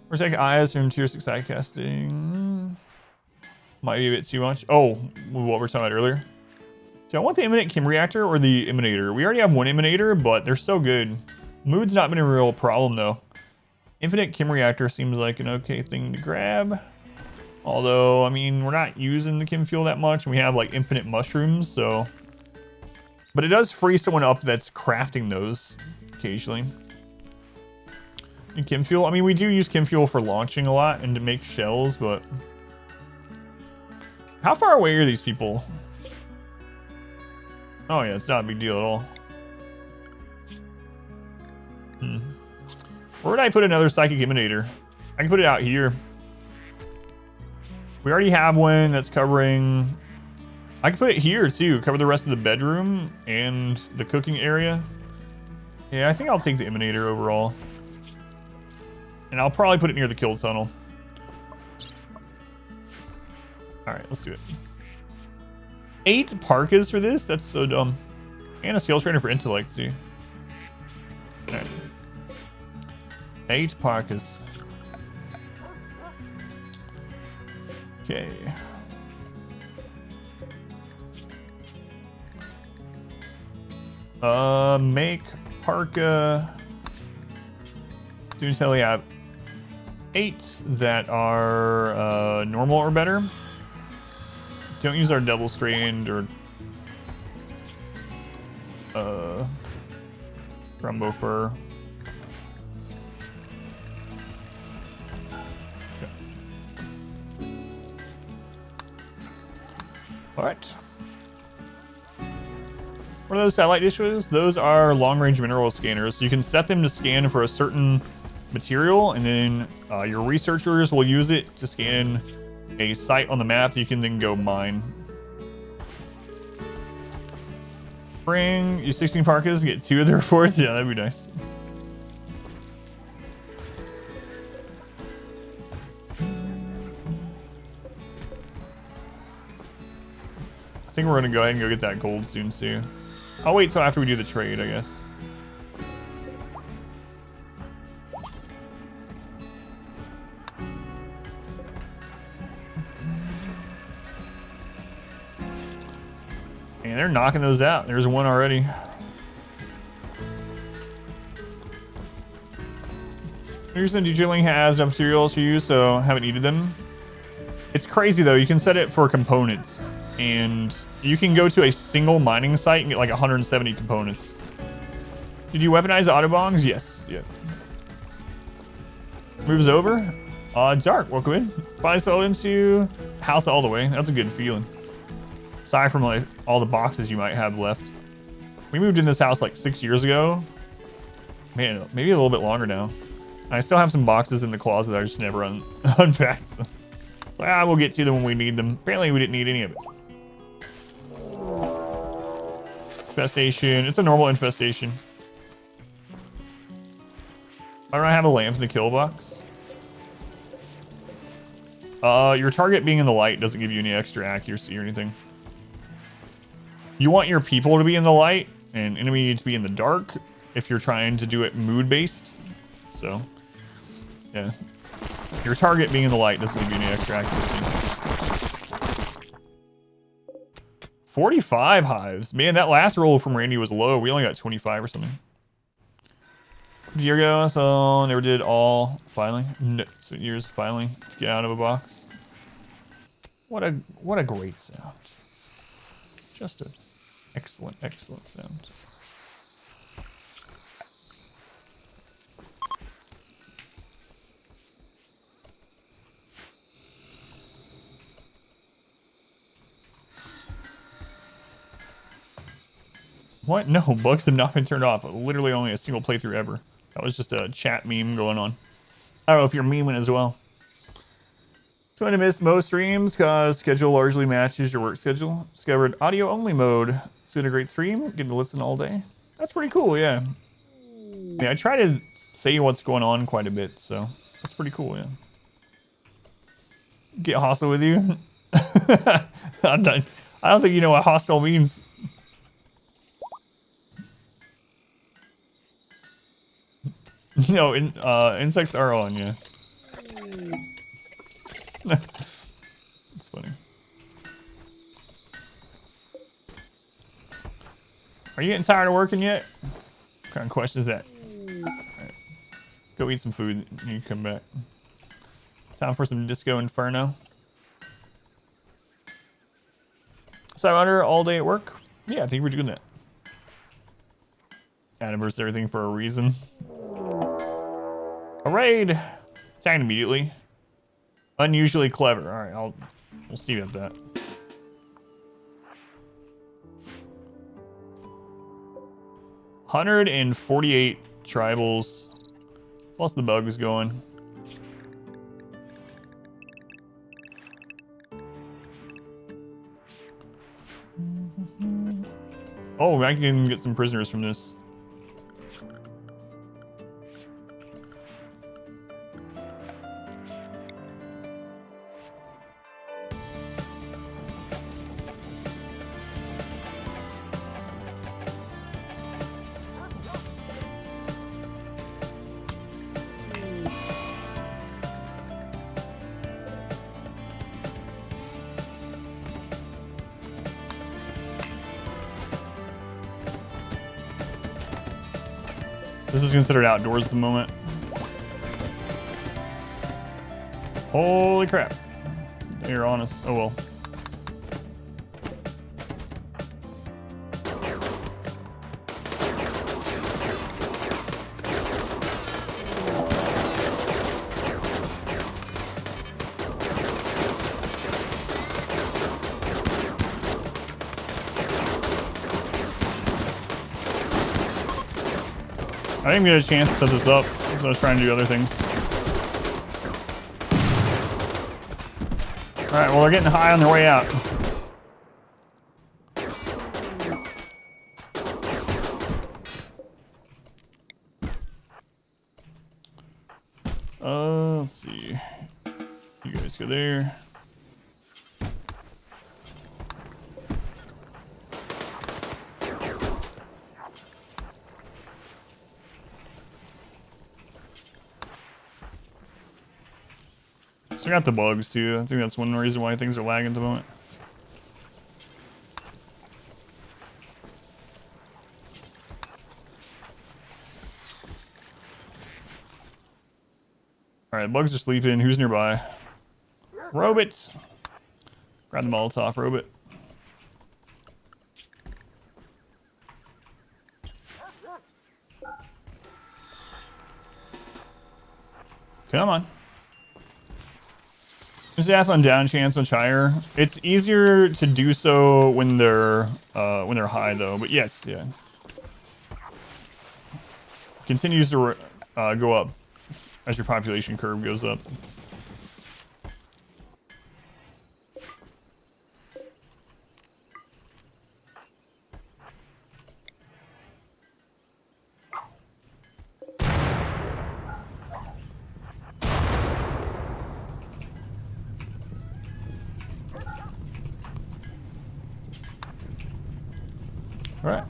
Forsake eyes from tier 6 sidecasting. Might be a bit too much. Oh, what we were talking about earlier. Do I want the Imminent Chem Reactor or the Emanator? We already have one Emanator, but they're so good. Mood's not been a real problem, though. Infinite Chem Reactor seems like an okay thing to grab. Although, I mean, we're not using the chem fuel that much, and we have, like, infinite mushrooms, so... But it does free someone up that's crafting those occasionally. And chem fuel? I mean, we do use chem fuel for launching a lot and to make shells, but... How far away are these people? Oh yeah, it's not a big deal at all. Where would I put another psychic emanator? I can put it out here. We already have one that's covering... I can put it here too, cover the rest of the bedroom and the cooking area. Yeah, I think I'll take the emanator overall. And I'll probably put it near the kill tunnel. Alright, let's do it. 8 parkas for this? That's so dumb. And a skill trainer for intellect too. Alright. 8 parkas. Okay. Make parka. Do tell you have 8 that are normal or better. Don't use our double strand or Thrumbo fur. Okay. All right. What are those satellite dishes? Those are long-range mineral scanners. So you can set them to scan for a certain material, and then your researchers will use it to scan a site on the map that you can then go mine. Bring you 16 parkas, get 2 of the reports. Yeah, that'd be nice. I think we're gonna go ahead and go get that gold soon too. I'll wait till after we do the trade, I guess. And they're knocking those out. There's one already. Here's the drilling has no materials for you, so haven't needed them. It's crazy though. You can set it for components, and you can go to a single mining site and get like 170 components. Did you weaponize the autobongs? Yes. Yeah. Moves over. Dark, welcome in. Finally settled into house all the way. That's a good feeling. Aside from like all the boxes you might have left. We moved in this house like 6 years ago. Man, maybe a little bit longer now. I still have some boxes in the closet I just never unpacked. Well, we'll get to them when we need them. Apparently we didn't need any of it. Infestation. It's a normal infestation. Why don't I have a lamp in the kill box? Your target being in the light doesn't give you any extra accuracy or anything. You want your people to be in the light and enemy to be in the dark if you're trying to do it mood-based. So, yeah. Your target being in the light doesn't give you any extra accuracy. 45 hives. Man, that last roll from Randy was low. We only got 25 or something. Diego, so never did all filing. No, so years filing to get out of a box. What a great sound. Just an excellent sound. What? No, bugs have not been turned off. Literally only a single playthrough ever. That was just a chat meme going on. I don't know if you're memeing as well. Trying to miss most streams because schedule largely matches your work schedule. Discovered audio only mode. It's been a great stream. Getting to listen all day. That's pretty cool, yeah. Yeah, I try to say what's going on quite a bit, so that's pretty cool, yeah. Get hostile with you? I don't think you know what hostile means. No, insects are on, yeah. It's funny. Are you getting tired of working yet? What kind of question is that? Right. Go eat some food and you come back. Time for some Disco Inferno. Cyber all day at work? Yeah, I think we're doing that. Animverse everything for a reason. A raid. Attacked immediately. Unusually clever. All right, we'll see about that. $148 tribals. Plus the bugs going. Oh, I can get some prisoners from this. This is considered outdoors at the moment. Holy crap. They're on us. Oh well. I didn't get a chance to set this up because I was trying to do other things. All right, well, they're getting high on their way out. Let's see. You guys go there. So I got the bugs too. I think that's one reason why things are lagging at the moment. Alright, bugs are sleeping. Who's nearby? Robots! Grab the Molotov, robot. Come on. Is the athlon down chance much higher? It's easier to do so when they're high though, but yes, yeah. Continues to go up as your population curve goes up. All right.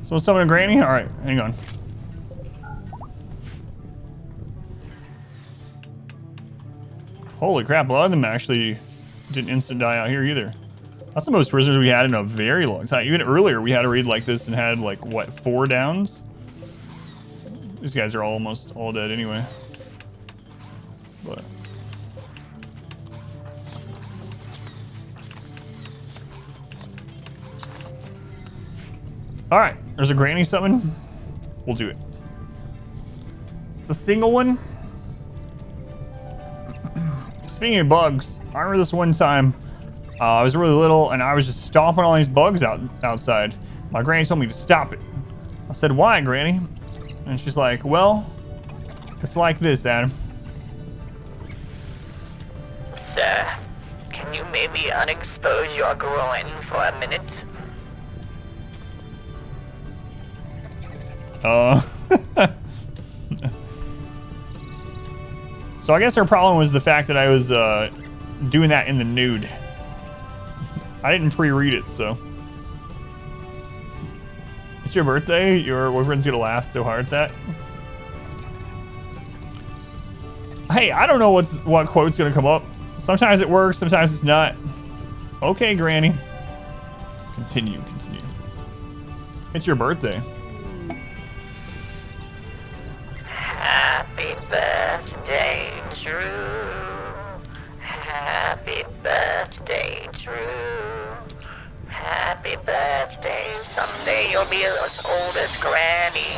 So summon a granny? All right, hang on. Holy crap, a lot of them actually didn't instant die out here either. That's the most prisoners we had in a very long time. Even earlier, we had a raid like this and had like, what, 4 downs? These guys are almost all dead anyway. But... all right, there's a granny summon. We'll do it. It's a single one. Speaking of bugs, I remember this one time. I was really little and I was just stomping all these bugs outside. My granny told me to stop it. I said, "Why, Granny?" And she's like, "Well, it's like this, Adam." Sir, can you maybe unexpose your groin for a minute? So I guess her problem was the fact that I was doing that in the nude. I didn't pre-read it, so. It's your birthday? Your boyfriend's gonna laugh so hard at that. Hey, I don't know what quote's gonna come up. Sometimes it works, sometimes it's not. Okay, Granny. Continue. It's your birthday. Happy birthday, Drew. Happy birthday, Drew. Happy birthday. Someday you'll be as old as Granny.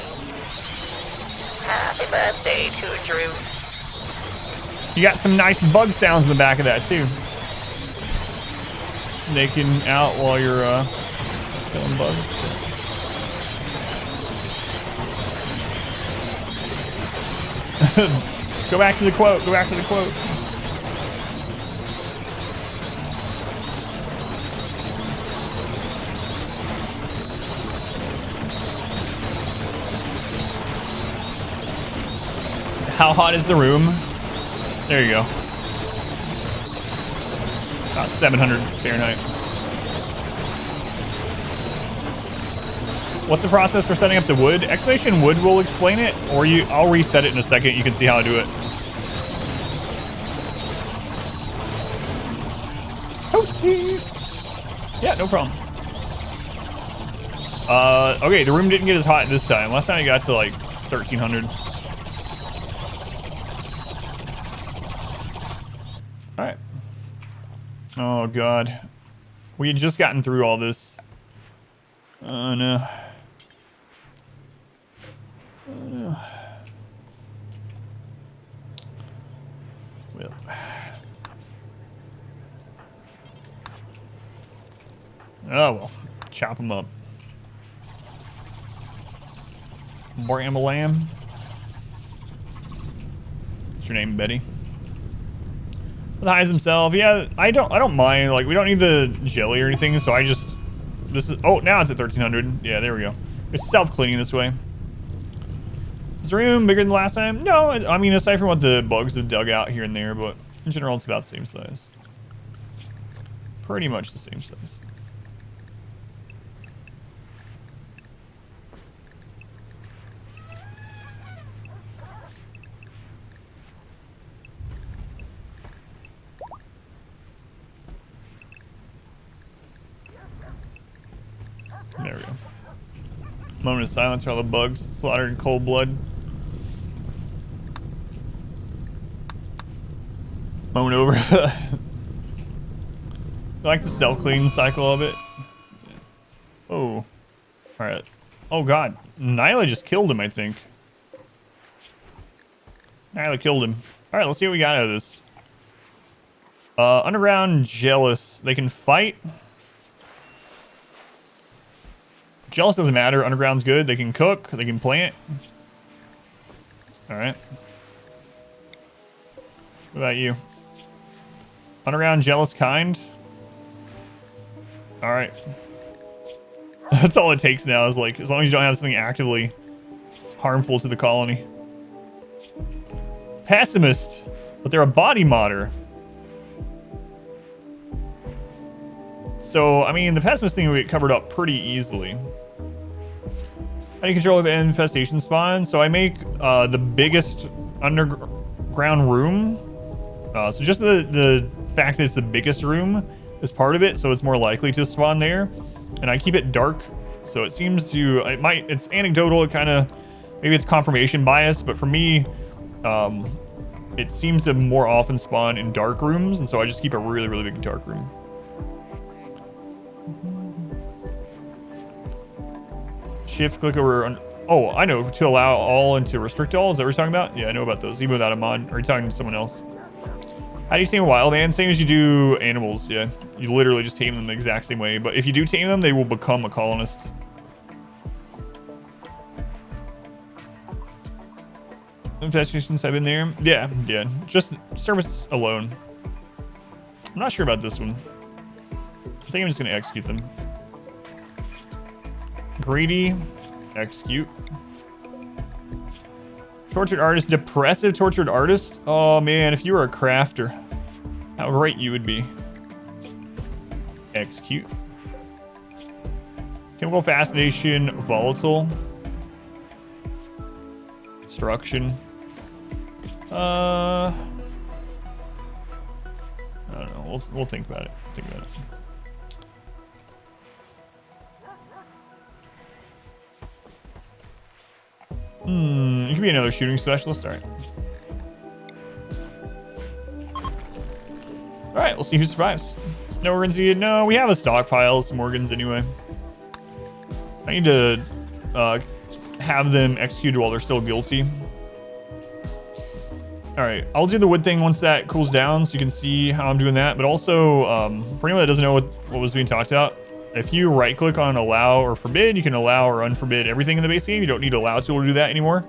Happy birthday to Drew. You got some nice bug sounds in the back of that too. Snaking out while you're killing bugs. Go back to the quote. How hot is the room? There you go. About 700 Fahrenheit. What's the process for setting up the wood? Exclamation wood will explain it, or I'll reset it in a second. You can see how I do it. Toasty. Yeah, no problem. Okay, the room didn't get as hot this time. Last time it got to like 1300. All right. Oh God, we had just gotten through all this. Oh no. Oh no. Well. Oh well. Chop them up. Bram-a-lam. What's your name, Betty? The highs himself. Yeah, I don't mind. Like, we don't need the jelly or anything, so I just... This is... Oh, now it's at 1300. Yeah, there we go. It's self-cleaning this way. Is the room bigger than last time? No, I mean, aside from what the bugs have dug out here and there, but in general, it's about the same size. Pretty much the same size. There we go. Moment of silence for all the bugs slaughtered in cold blood. Moment over. I like the self-clean cycle of it. Oh. Alright. Oh god. Nila just killed him, I think. Nila killed him. Alright, let's see what we got out of this. Underground Jealous. They can fight. Jealous doesn't matter. Underground's good. They can cook. They can plant. Alright. What about you? Underground Jealous kind. Alright. That's all it takes now is like, as long as you don't have something actively harmful to the colony. Pessimist. But they're a body modder. So, I mean, the pessimist thing we get covered up pretty easily. How do you control the infestation spawn? So I make the biggest underground room. So just the fact that it's the biggest room is part of it, so it's more likely to spawn there. And I keep it dark, so it seems to, it's anecdotal, it kind of, maybe it's confirmation bias, but for me, it seems to more often spawn in dark rooms, and so I just keep a really, really big dark room. Shift click over, oh, I know, to allow all and to restrict all, is that what you're talking about? Yeah, I know about those, even without a mod. Or are you talking to someone else? How do you tame a wild man? Same as you do animals, yeah. You literally just tame them the exact same way, but if you do tame them, they will become a colonist. Infestations have been there? Yeah, yeah, just service alone. I'm not sure about this one. I think I'm just gonna execute them. Greedy, execute. Tortured artist, depressive tortured artist. Oh man, if you were a crafter, how great you would be. Execute. Chemical fascination, volatile. Destruction. I don't know. We'll think about it. Think about it. You can be another shooting specialist. All right. All right, we'll see who survives. No organs needed. No, we have a stockpile of some organs anyway. I need to have them executed while they're still guilty. All right, I'll do the wood thing once that cools down so you can see how I'm doing that. But also, for anyone that doesn't know what was being talked about, if you right click on allow or forbid, you can allow or unforbid everything in the base game. You don't need allow tool to do that anymore.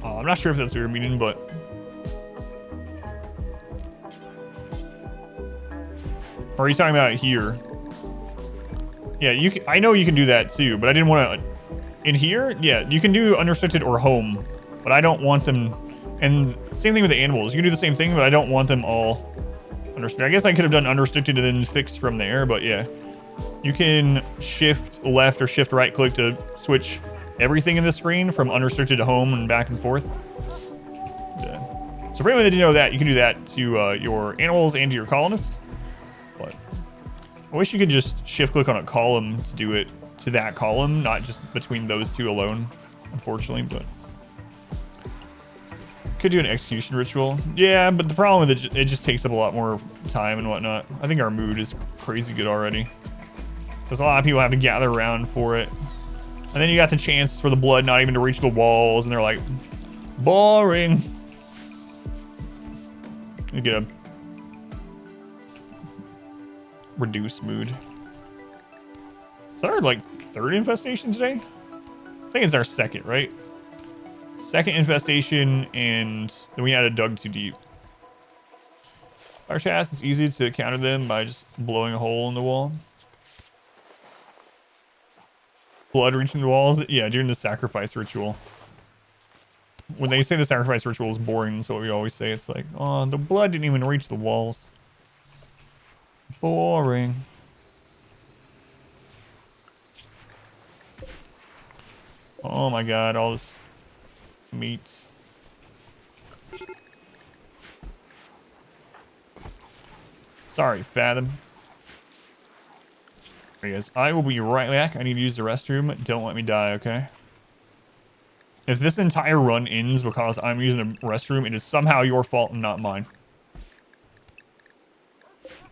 I'm not sure if that's what you're meaning, but or are you talking about here? Yeah, you can, I know you can do that too, but I didn't want to. In here, yeah, you can do unrestricted or home, but I don't want them. And same thing with the animals. You can do the same thing, but I don't want them all unrestricted. I guess I could have done unrestricted and then fixed from there, but yeah. You can shift left or shift right click to switch everything in the screen from unrestricted to home and back and forth. Yeah. So for anyone that didn't know that, you can do that to your animals and to your colonists. But I wish you could just shift click on a column to do it to that column, not just between those two alone, unfortunately, but could do an execution ritual. Yeah, but the problem with it just takes up a lot more time and whatnot. I think our mood is crazy good already. Because a lot of people have to gather around for it. And then you got the chance for the blood not even to reach the walls, and they're like, boring. You get a reduced mood. Is that our like third infestation today? I think it's our second, right? Second infestation, and then we had a dug too deep. Fire shafts, it's easy to counter them by just blowing a hole in the wall. Blood reaching the walls? Yeah, during the sacrifice ritual. When they say the sacrifice ritual is boring, so we always say it's like, oh, the blood didn't even reach the walls. Boring. Oh my god, all this meat. Sorry, Fathom. There he is. I will be right back. I need to use the restroom. Don't let me die, okay? If this entire run ends because I'm using the restroom, it is somehow your fault and not mine.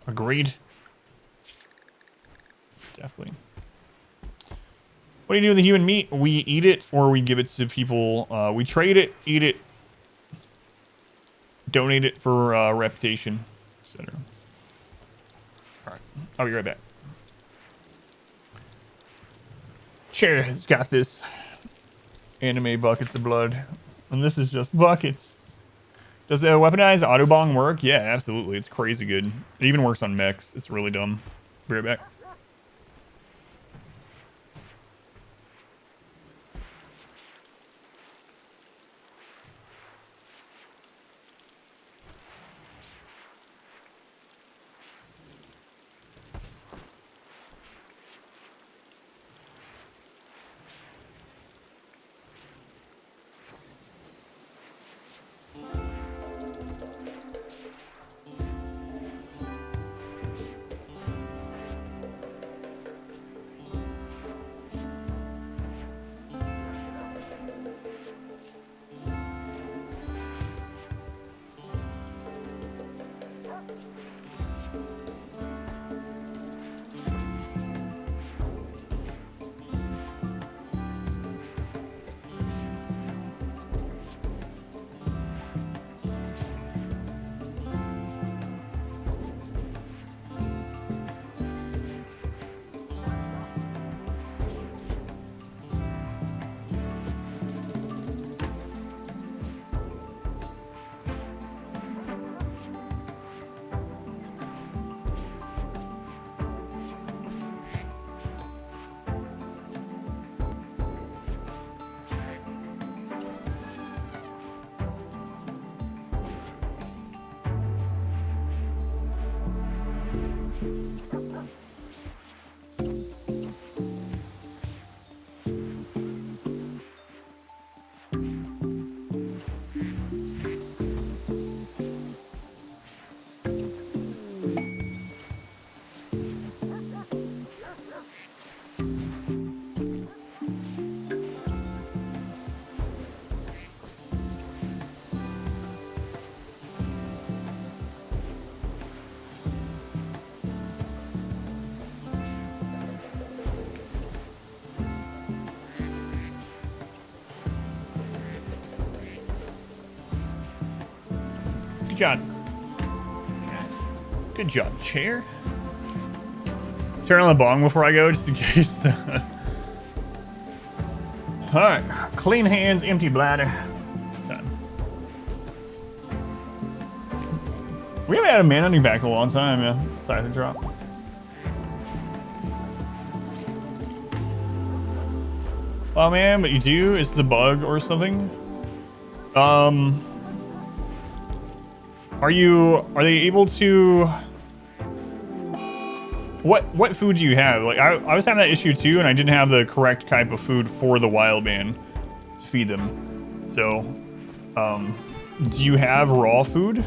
Agreed. Definitely. What do you do with the human meat? We eat it or we give it to people. We trade it, eat it, donate it for reputation, etc. Alright, I'll be right back. Chair has got this anime buckets of blood. And this is just buckets. Does the weaponized autobong work? Yeah, absolutely. It's crazy good. It even works on mechs. It's really dumb. Be right back. Good job. Good job, chair. Turn on the bong before I go, just in case. Alright. Clean hands, empty bladder. It's time. We haven't had a man hunting back in a long time, yeah. Scyther drop. Oh man, but you do? Is this a bug or something? Are they able to, what food do you have? Like I was having that issue too, and I didn't have the correct type of food for the wild man to feed them. So, do you have raw food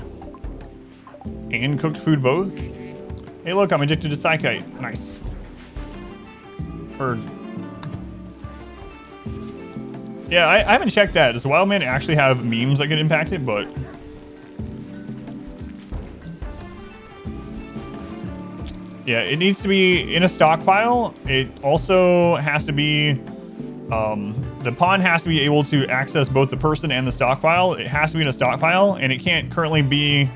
and cooked food both? Hey look, I'm addicted to Psychite. Nice. Or, yeah, I haven't checked that. Does the wild man actually have memes that get impacted? But yeah, it needs to be in a stockpile. It also has to be, the pawn has to be able to access both the person and the stockpile. It has to be in a stockpile, and it can't currently be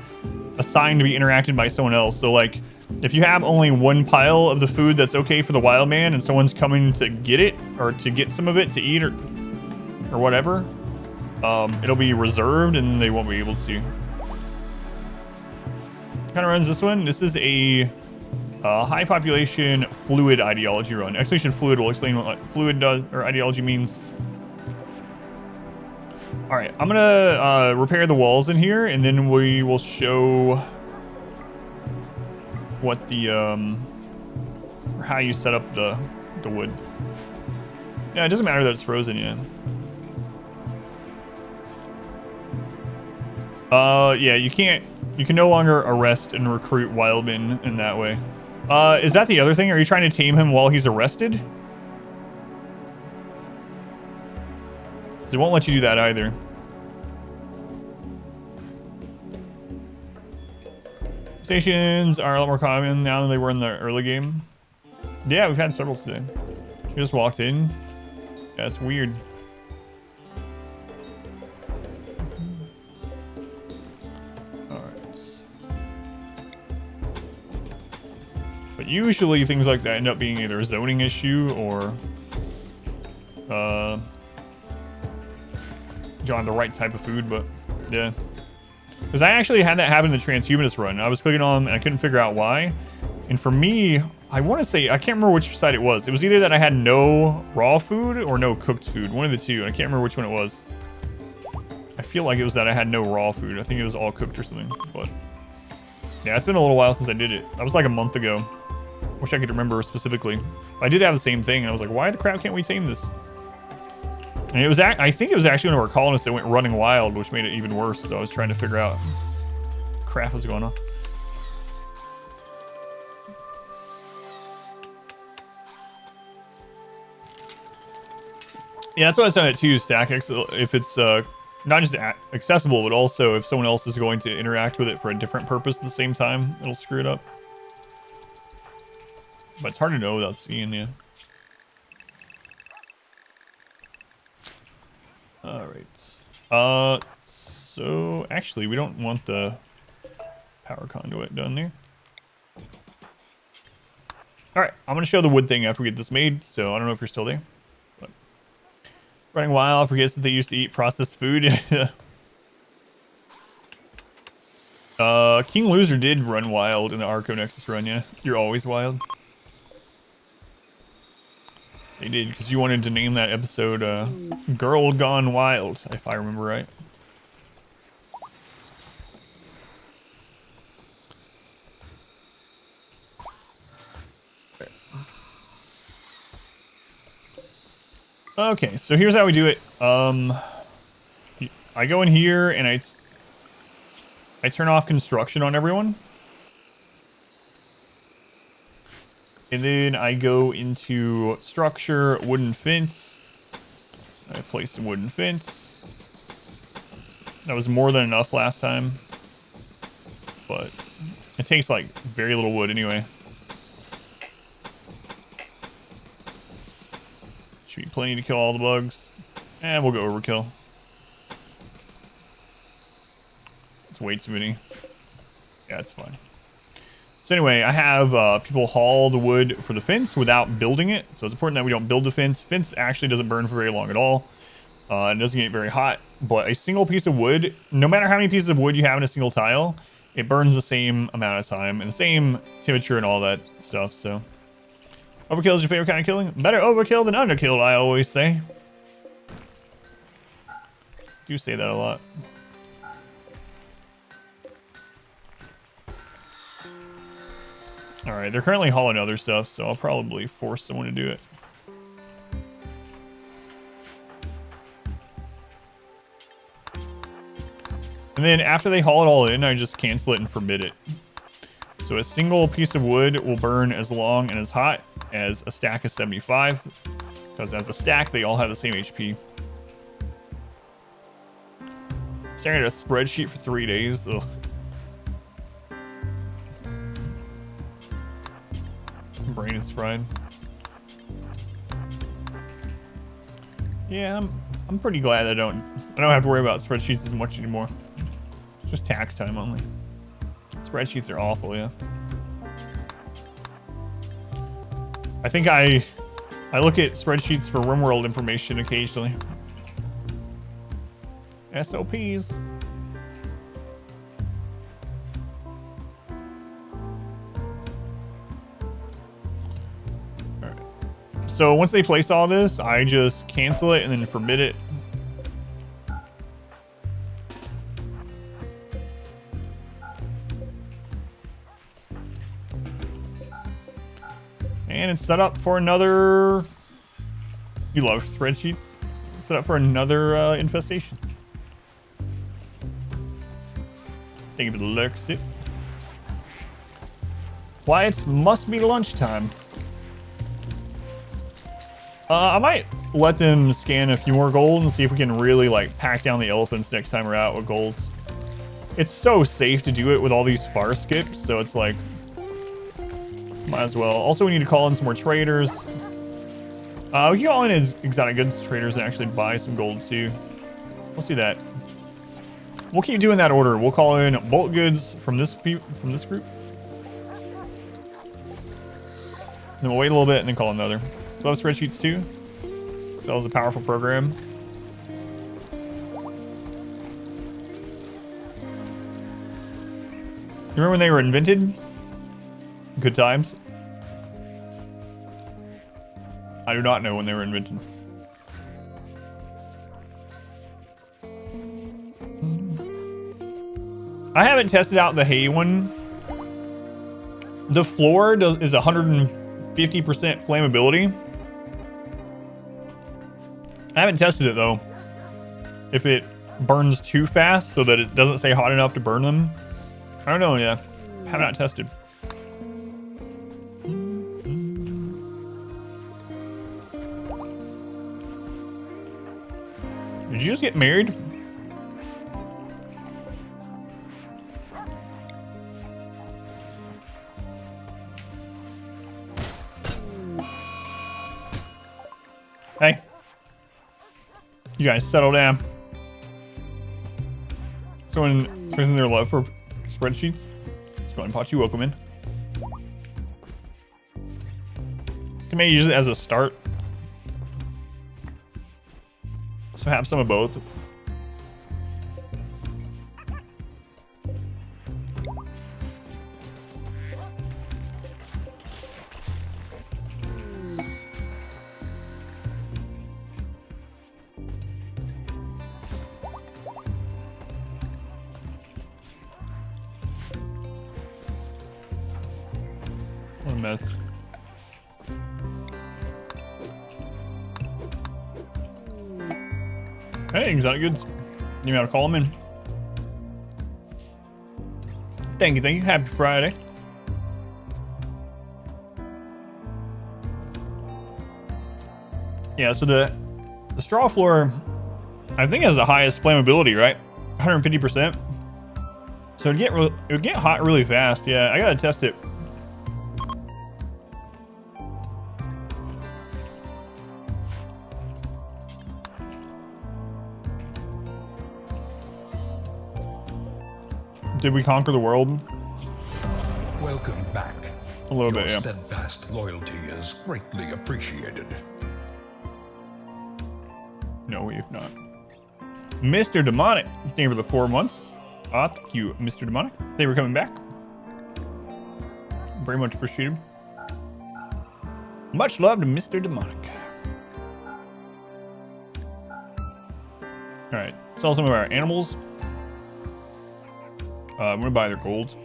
assigned to be interacted by someone else. So like, if you have only one pile of the food that's okay for the wild man and someone's coming to get it, or to get some of it to eat or whatever, it'll be reserved and they won't be able to. Kind of runs this one. This is a high population fluid ideology run. Exclamation fluid will explain what fluid does or ideology means. All right, I'm gonna repair the walls in here, and then we will show what the or how you set up the wood. Yeah, it doesn't matter that it's frozen yet. Yeah, you can no longer arrest and recruit wildmen in that way. Is that the other thing? Are you trying to tame him while he's arrested? It won't let you do that either. Stations are a lot more common now than they were in the early game. Yeah, we've had several today. You just walked in. Yeah, it's weird. Alright. But usually things like that end up being either a zoning issue or John, the right type of food, but yeah. Because I actually had that happen in the transhumanist run. I was clicking on them and I couldn't figure out why. And for me, I want to say, I can't remember which side it was. It was either that I had no raw food or no cooked food. One of the two. And I can't remember which one it was. I feel like it was that I had no raw food. I think it was all cooked or something. But yeah, it's been a little while since I did it. That was like a month ago. Wish I could remember specifically. But I did have the same thing. And I was like, why the crap can't we tame this? And it was, I think it was actually one of our colonists that went running wild, which made it even worse. So I was trying to figure out what crap was going on. Yeah, that's what I was trying to too, StackX. If it's not just accessible, but also if someone else is going to interact with it for a different purpose at the same time, it'll screw it up. But it's hard to know without seeing you. Alright. So actually we don't want the power conduit done there. Alright, I'm gonna show the wood thing after we get this made, so I don't know if you're still there. But running wild forgets that they used to eat processed food. King Loser did run wild in the Arco Nexus run, yeah. You're always wild. They did, because you wanted to name that episode Girl Gone Wild, if I remember right. Okay, so here's how we do it. I go in here and I turn off construction on everyone. And then I go into structure, wooden fence. I place the wooden fence. That was more than enough last time. But it takes like very little wood anyway. Should be plenty to kill all the bugs. And we'll go overkill. It's way too many. Yeah, it's fine. So anyway, I have people haul the wood for the fence without building it. So it's important that we don't build the fence. Fence actually doesn't burn for very long at all. It doesn't get very hot. But a single piece of wood, no matter how many pieces of wood you have in a single tile, it burns the same amount of time and the same temperature and all that stuff. So overkill is your favorite kind of killing? Better overkill than underkill, I always say. I do say that a lot. Alright, they're currently hauling other stuff, so I'll probably force someone to do it. And then after they haul it all in, I just cancel it and forbid it. So a single piece of wood will burn as long and as hot as a stack of 75. Because as a stack, they all have the same HP. Staring at a spreadsheet for 3 days. Ugh. Brain is fried. Yeah, I'm pretty glad I don't have to worry about spreadsheets as much anymore. It's just tax time only. Spreadsheets are awful, yeah. I think I look at spreadsheets for RimWorld information occasionally. SOPs. All right. So once they place all this, I just cancel it and then forbid it. And it's set up for another... You love spreadsheets? Set up for another infestation. Thank you for the lurks. Why, it must be lunchtime. I might let them scan a few more gold and see if we can really like pack down the elephants next time we're out with golds. It's so safe to do it with all these spar skips, so it's like... Might as well. Also, we need to call in some more traders. We can call in as exotic goods traders and actually buy some gold too. Let's do that. We'll keep doing that order. We'll call in bulk goods from this group. Then we'll wait a little bit and then call another. Love spreadsheets too. Excel is a powerful program. You remember when they were invented? Good times. I do not know when they were invented. I haven't tested out the hay one. The floor is 150% flammability. I haven't tested it though. If it burns too fast so that it doesn't stay hot enough to burn them. I don't know, yeah. Have not tested. Did you just get married? Hey. You guys settle down. Someone expressing their love for spreadsheets. Let's go ahead and pot you welcome in. Can maybe use it as a start. So have some of both. What a mess. Hey, exotic goods. You gotta call them in. Thank you, thank you. Happy Friday. Yeah, so the straw floor, I think has the highest flammability, right? 150%. So it would get hot really fast. Yeah, I gotta test it. Did we conquer the world? Welcome back. A little Your bit, yeah. steadfast loyalty is greatly appreciated. No, we've not. Mr. Demonic, thank you for the 4 months. Thank you, Mr. Demonic. Thank you for coming back. Very much appreciated. Much love to Mr. Demonic. All right, sell some of our animals. I'm gonna buy their gold.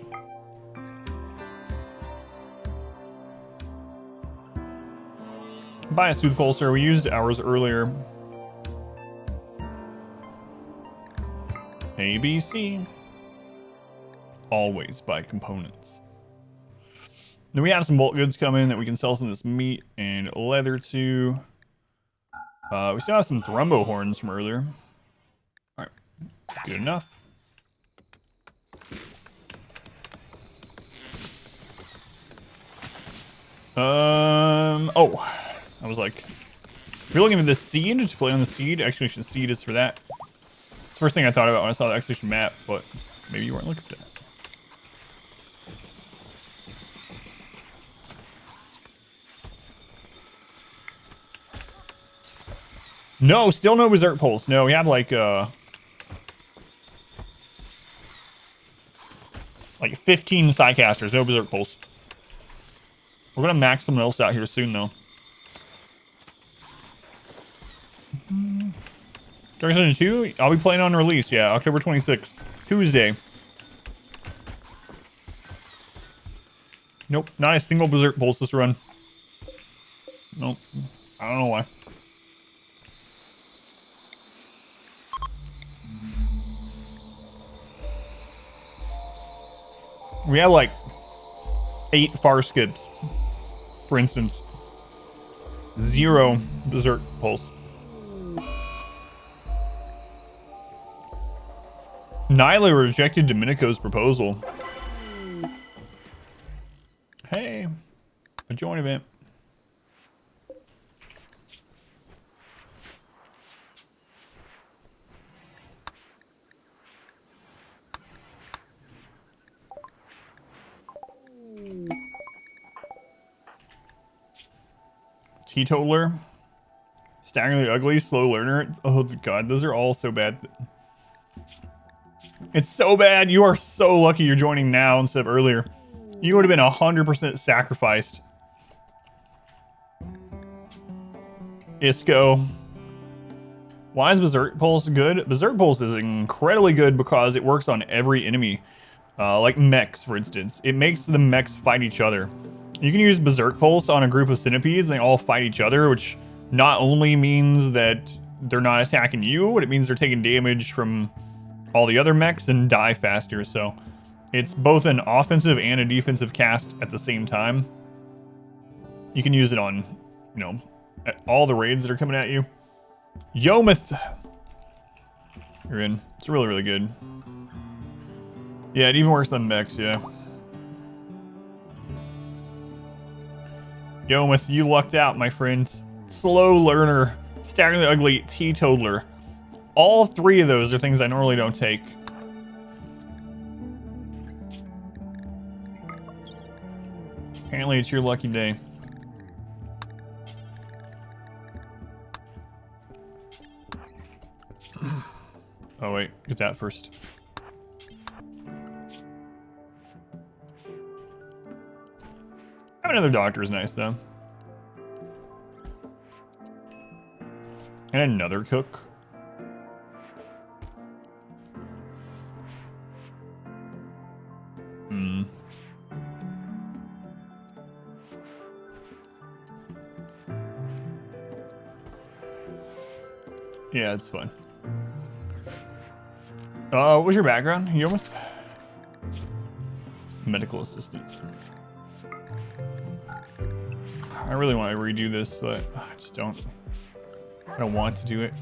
Buy a Sooth Pulsar. We used ours earlier. ABC. Always buy components. Then we have some bulk goods coming that we can sell some of this meat and leather to. We still have some Thrumbo horns from earlier. All right, good enough. Oh, I was like, if you're looking for the seed to play on the seed, exclamation seed is for that. It's the first thing I thought about when I saw the exclamation map, but maybe you weren't looking for that. No, still no berserk pulse. No, we have like 15 Psycasters, no Berserk Pulse. We're gonna max someone else out here soon, though. Dark Season 2, I'll be playing on release, yeah, October 26th, Tuesday. Nope, not a single Berserk Pulse this run. Nope, I don't know why. We have like 8 far skips, for instance. 0 Berserk Pulse. Nila rejected Domenico's proposal. Hey, a join event. Teetotaler. Staggeringly ugly, slow learner. Oh god, those are all so bad. It's so bad. You are so lucky you're joining now instead of earlier. You would have been 100% sacrificed. Isco. Why is Berserk Pulse good? Berserk Pulse is incredibly good because it works on every enemy. Like mechs, for instance. It makes the mechs fight each other. You can use Berserk Pulse on a group of centipedes and they all fight each other, which not only means that they're not attacking you, but it means they're taking damage from all the other mechs and die faster. So it's both an offensive and a defensive cast at the same time. You can use it on, you know, all the raids that are coming at you. Yomuth. You're in. It's really, really good. Yeah, it even works on mechs, yeah. Yomuth, you lucked out, my friends. Slow learner, staggeringly ugly, teetotaler. All 3 of those are things I normally don't take. Apparently it's your lucky day. Oh wait, get that first. Having another doctor is nice though. And another cook. Yeah, it's fun. What was your background, Yomuth? Medical assistant. I really want to redo this, but I just don't. I don't want to do it.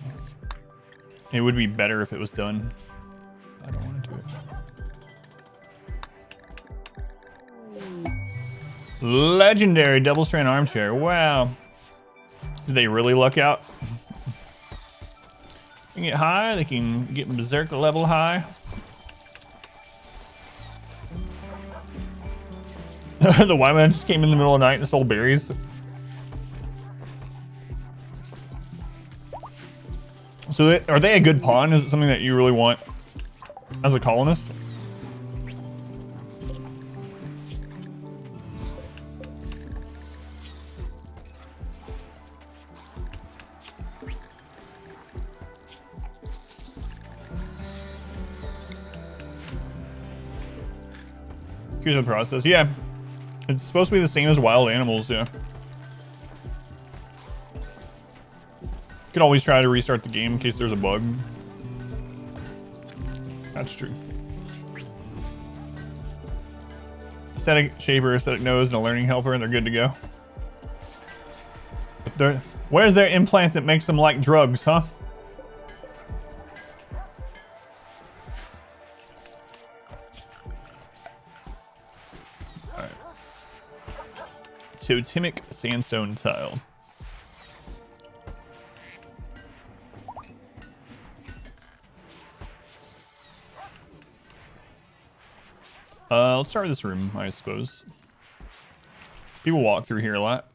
It would be better if it was done. I don't want to do it. Legendary double strand armchair. Wow. Did they really luck out? They can get high. They can get berserk level high. The white man just came in the middle of the night and stole berries. So are they a good pawn? Is it something that you really want as a colonist? Here's the process. Yeah, it's supposed to be the same as wild animals. Yeah. You can always try to restart the game in case there's a bug. That's true. Aesthetic shaper, aesthetic nose, and a learning helper, and they're good to go. But where's their implant that makes them like drugs, huh? Alright. Totemic sandstone tile. Let's start with this room, I suppose. People walk through here a lot.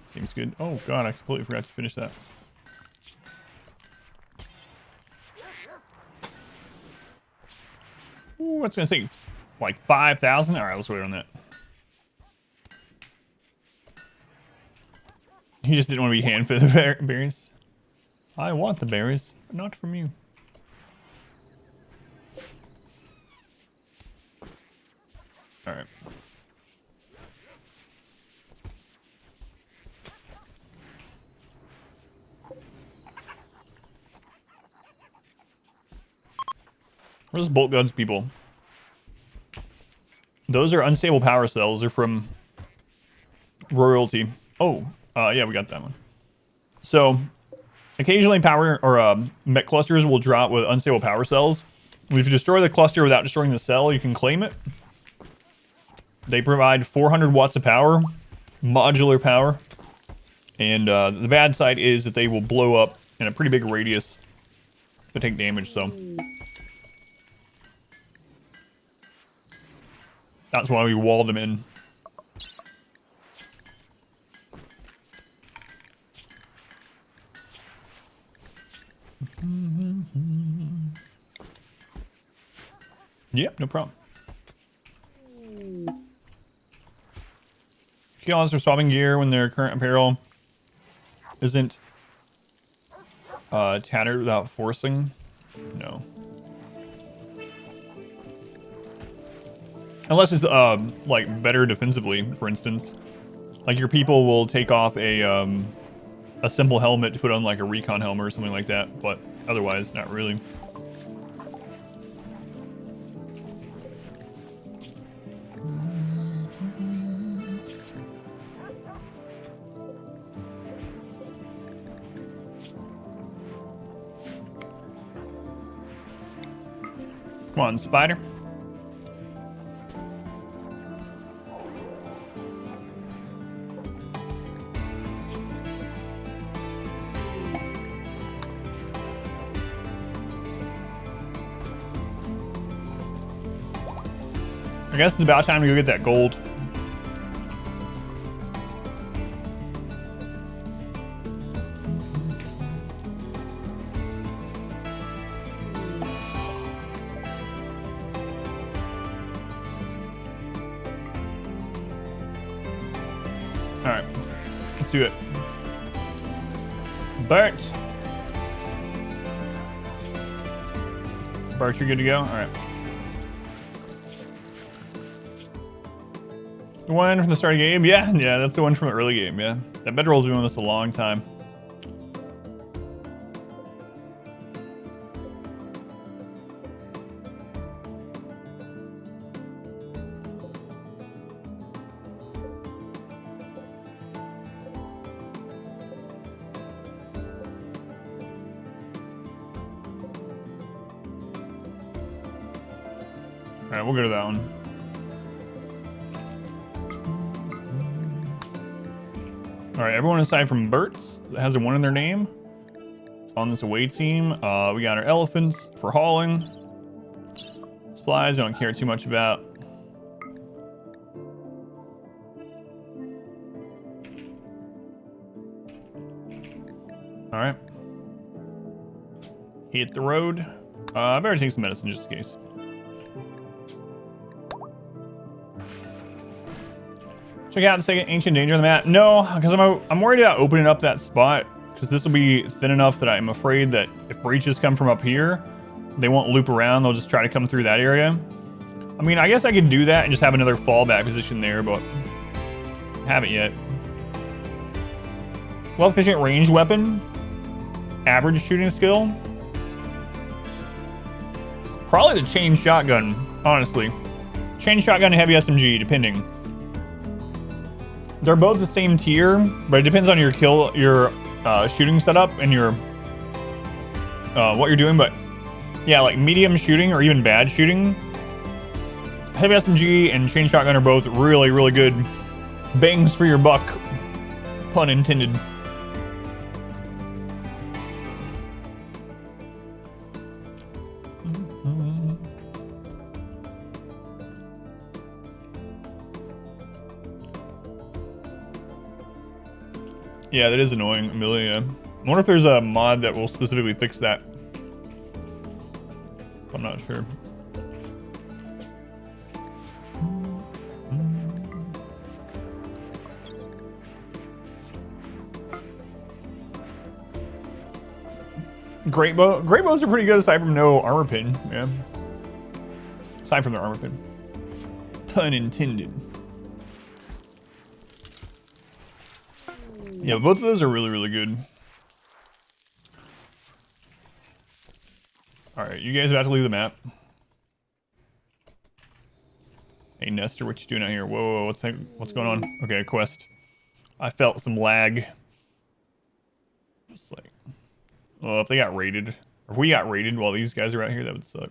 Seems good. Oh god, I completely forgot to finish that. Ooh, that's gonna take... Like 5,000? Alright, let's wait on that. He just didn't want to be hand for the berries. I want the berries, but not from you. Alright. Where's bolt guns, people? Those are unstable power cells. They're from royalty. Oh, yeah, we got that one. So, occasionally power or MECH clusters will drop with unstable power cells. If you destroy the cluster without destroying the cell, you can claim it. They provide 400 watts of power, modular power. And the bad side is that they will blow up in a pretty big radius to take damage, so... That's why we wall them in. Yep, no problem. Kiosks are swapping gear when their current apparel isn't tattered without forcing. No. Unless it's like better defensively, for instance. Like your people will take off a simple helmet to put on like a recon helmet or something like that, but otherwise not really. Come on, spider. I guess it's about time to go get that gold. All right, let's do it. Bert. Bert, you're good to go? All right. The one from the start of the game? Yeah, that's the one from the early game, yeah. That bedroll's been with us a long time. Alright, we'll go to that one. Alright, everyone aside from Bert's that has a 1 in their name. It's on this away team. We got our elephants for hauling. Supplies, I don't care too much about. Alright. Hit the road. I better take some medicine just in case. Check out the second ancient danger on the map. No, because I'm worried about opening up that spot because this will be thin enough that I'm afraid that if breaches come from up here, they won't loop around. They'll just try to come through that area. I mean, I guess I could do that and just have another fallback position there, but haven't yet. Well efficient ranged weapon. Average shooting skill. Probably the chain shotgun, honestly. Chain shotgun and heavy SMG, depending. They're both the same tier, but it depends on your shooting setup and your what you're doing. But yeah, like medium shooting or even bad shooting, heavy SMG and chain shotgun are both really, really good bangs for your buck, pun intended. Yeah, that is annoying, Amelia. I wonder if there's a mod that will specifically fix that. I'm not sure. Great bow. Great bows are pretty good aside from no armor pin. Yeah. Aside from the armor pin. Pun intended. Yeah, both of those are really, really good. Alright, you guys about to leave the map. Hey Nestor, what you doing out here? Whoa, what's going on? Okay, quest. I felt some lag. Just like, well, if they got raided, or if we got raided while these guys are out here, that would suck.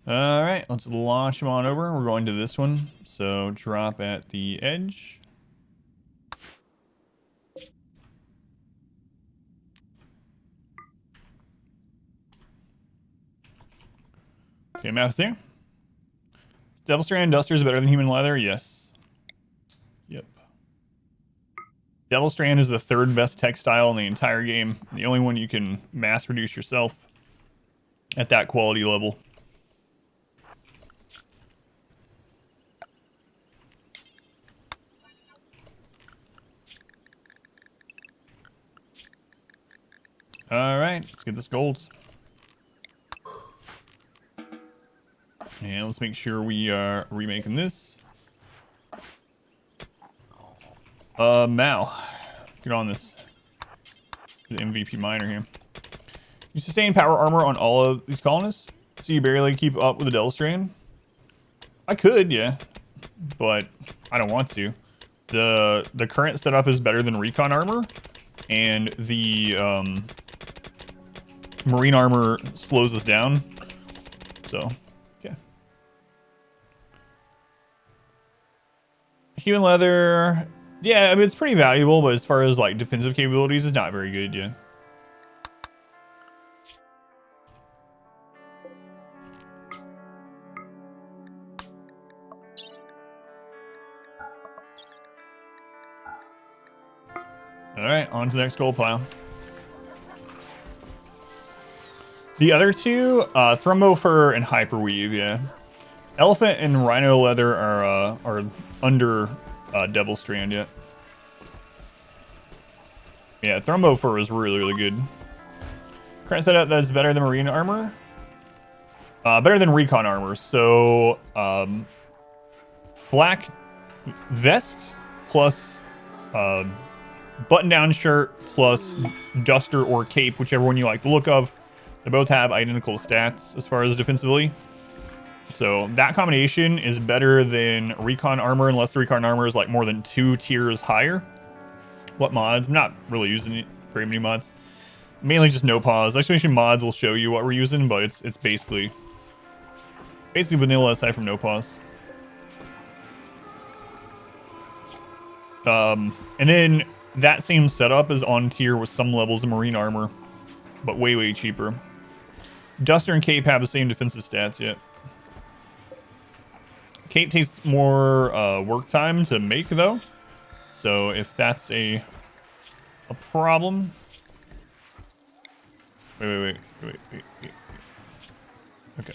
All right, let's launch them on over. We're going to this one, so drop at the edge. Okay, map's there. Devil Strand Duster is better than human leather? Yes. Yep. Devil Strand is the third best textile in the entire game. The only one you can mass produce yourself at that quality level. All right, let's get this gold. And let's make sure we are remaking this. Mal, get on this. The MVP miner here. You sustain power armor on all of these colonists, so you barely keep up with the Devil Strand. I could, yeah, but I don't want to. The current setup is better than recon armor, and the marine armor slows us down. So, yeah. Human leather, yeah, I mean, it's pretty valuable, but as far as like defensive capabilities, it's not very good, yeah. All right, on to the next gold pile. The other two, Thrumbo Fur and Hyperweave, yeah. Elephant and Rhino Leather are under Devil Strand yet. Yeah, Thrumbo Fur is really, really good. Current setup that's better than marine armor. Better than recon armor. So, flak vest plus button-down shirt plus duster or cape, whichever one you like the look of. They both have identical stats as far as defensively. So that combination is better than recon armor, unless the recon armor is like more than 2 tiers higher. What mods? I'm not really using it very many mods. Mainly just no pause. Exclamation mods will show you what we're using, but it's basically vanilla aside from no pause. And then that same setup is on tier with some levels of marine armor, but way, way cheaper. Duster and Cape have the same defensive stats yet. Cape takes more work time to make, though. So if that's a problem... Wait. Okay.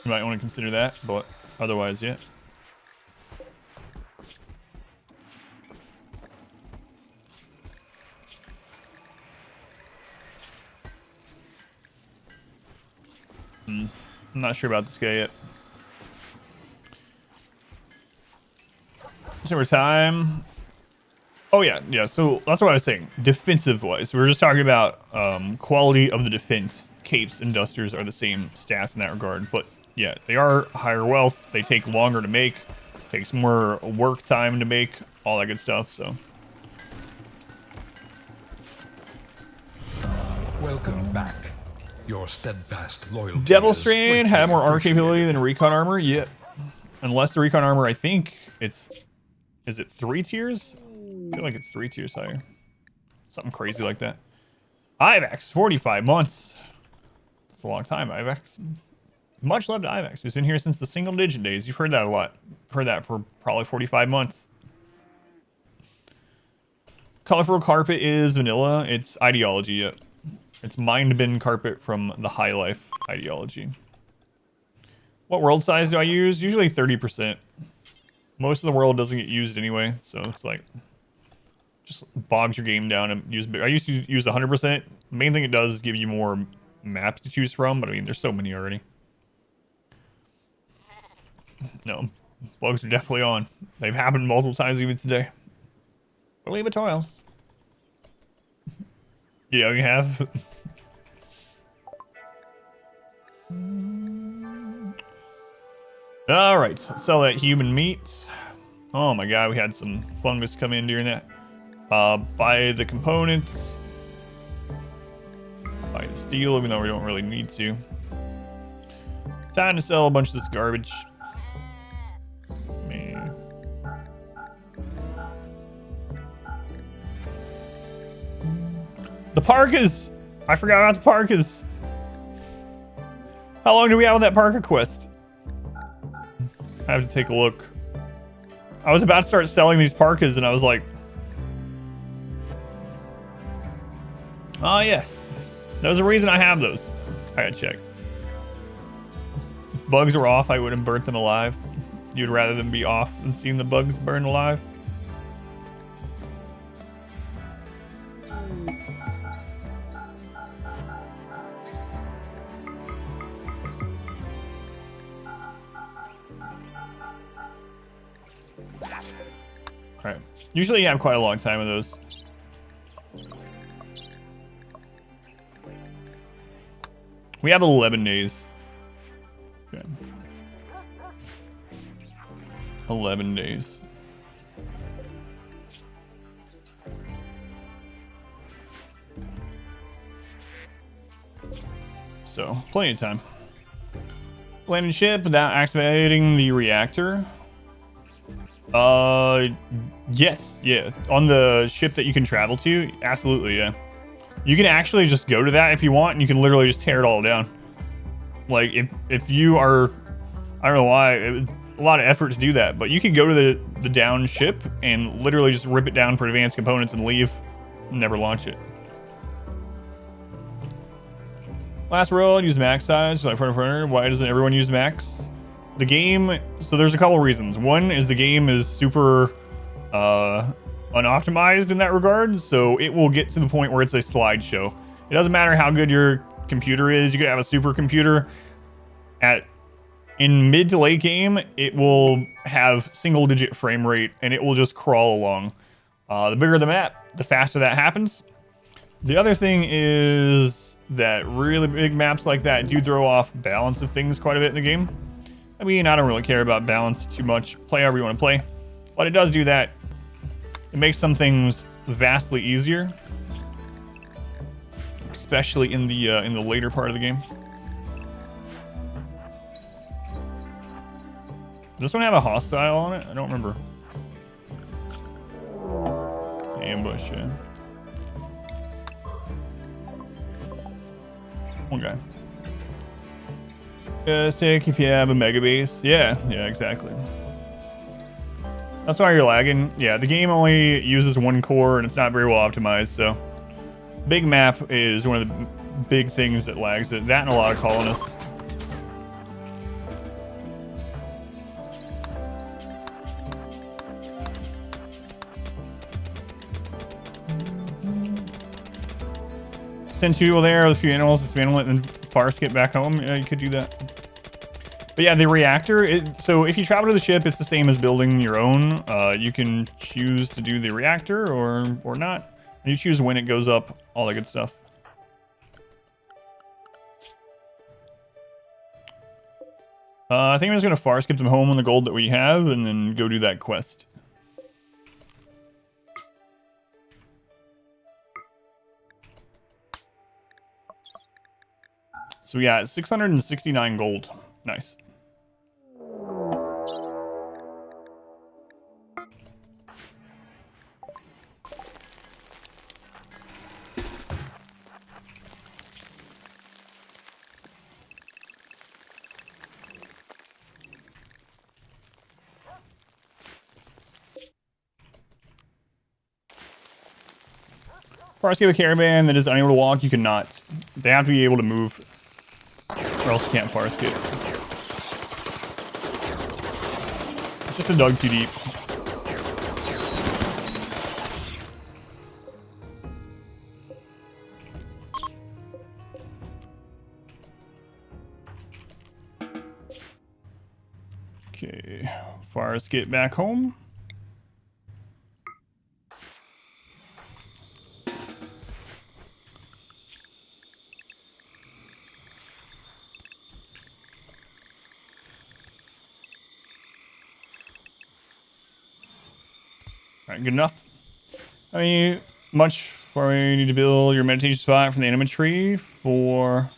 You might want to consider that, but otherwise, yeah. I'm not sure about this guy yet. Over time. Oh yeah. So that's what I was saying. Defensive wise, we were just talking about quality of the defense. Capes and dusters are the same stats in that regard, but yeah, they are higher wealth. They take longer to make. Takes more work time to make. All that good stuff. So. Welcome back. Your steadfast loyalty. Devil Strand had more armor capability than recon armor. Yep. Unless the recon armor, I think it's. Is it 3 tiers? I feel like it's 3 tiers higher. Something crazy like that. Ivex, 45 months. That's a long time, Ivex. Much love to Ivex, who's been here since the single digit days. You've heard that a lot. You've heard that for probably 45 months. Colorful carpet is vanilla. It's ideology yet. It's mind bin carpet from the High Life ideology. What world size do I use? Usually 30%. Most of the world doesn't get used anyway, so it's like just bogs your game down and use. I used to use 100%. The main thing it does is give you more maps to choose from, but I mean, there's so many already. No, bugs are definitely on. They've happened multiple times even today. Believe it or else. Yeah, we have. All right, let's sell that human meat. Oh my god, we had some fungus come in during that. Buy the components. Buy the steel, even though we don't really need to. Time to sell a bunch of this garbage. Man. The parkas! I forgot about the parkas. How long do we have on that parka quest? I have to take a look. I was about to start selling these parkas and I was like, oh yes, there's a reason I have those. I gotta check. If bugs were off, I would have burnt them alive. You'd rather them be off than seeing the bugs burn alive? Alright. Usually you have quite a long time with those. We have 11 days. Okay. 11 days. So, plenty of time. Landing ship without activating the reactor. Yes, yeah. On the ship that you can travel to, absolutely, yeah. You can actually just go to that if you want, and you can literally just tear it all down. Like, if you are, I don't know why, it was a lot of effort to do that, but you could go to the down ship and literally just rip it down for advanced components and leave, and never launch it. Last world, use max size, like front. Why doesn't everyone use max? The game, so there's a couple reasons. One is the game is super unoptimized in that regard, so it will get to the point where it's a slideshow. It doesn't matter how good your computer is. You could have a supercomputer. In mid to late game, it will have single-digit frame rate, and it will just crawl along. The bigger the map, the faster that happens. The other thing is that really big maps like that do throw off balance of things quite a bit in the game. I mean, I don't really care about balance too much. Play however you want to play. But it does do that. It makes some things vastly easier. Especially in the later part of the game. Does this one have a hostile on it? I don't remember. Ambush, yeah. One guy. Just take if you have a mega base. Yeah, exactly. That's why you're lagging. Yeah, the game only uses one core and it's not very well optimized, so big map is one of the big things that lags it. That and a lot of colonists. Send two people there with a few animals, dismantle it, and then farce get back home. Yeah, you could do that. But yeah, the reactor, so if you travel to the ship, it's the same as building your own. You can choose to do the reactor or not. And you choose when it goes up, all that good stuff. I think I'm just going to farce get them home on the gold that we have and then go do that quest. So we got 669 gold. Nice. Farce give a caravan that is unable to walk, you cannot. They have to be able to move, or else you can't farce it. It's Just a dug too deep. Okay, Forest, get back home. All right, good enough. I mean, much for you need to build your meditation spot from the Anima tree for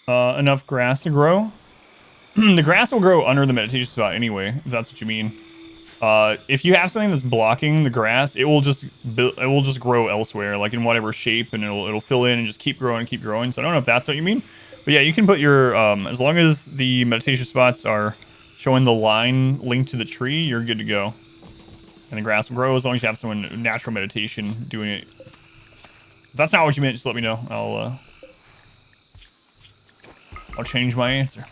enough grass to grow. The grass will grow under the meditation spot anyway, if that's what you mean. If you have something that's blocking the grass, it will just grow elsewhere, like in whatever shape, and it'll fill in and just keep growing and keep growing. So I don't know if that's what you mean, but yeah, you can put your as long as the meditation spots are showing the line linked to the tree, you're good to go. And the grass will grow as long as you have someone natural meditation doing it. If that's not what you meant, just let me know. I'll change my answer.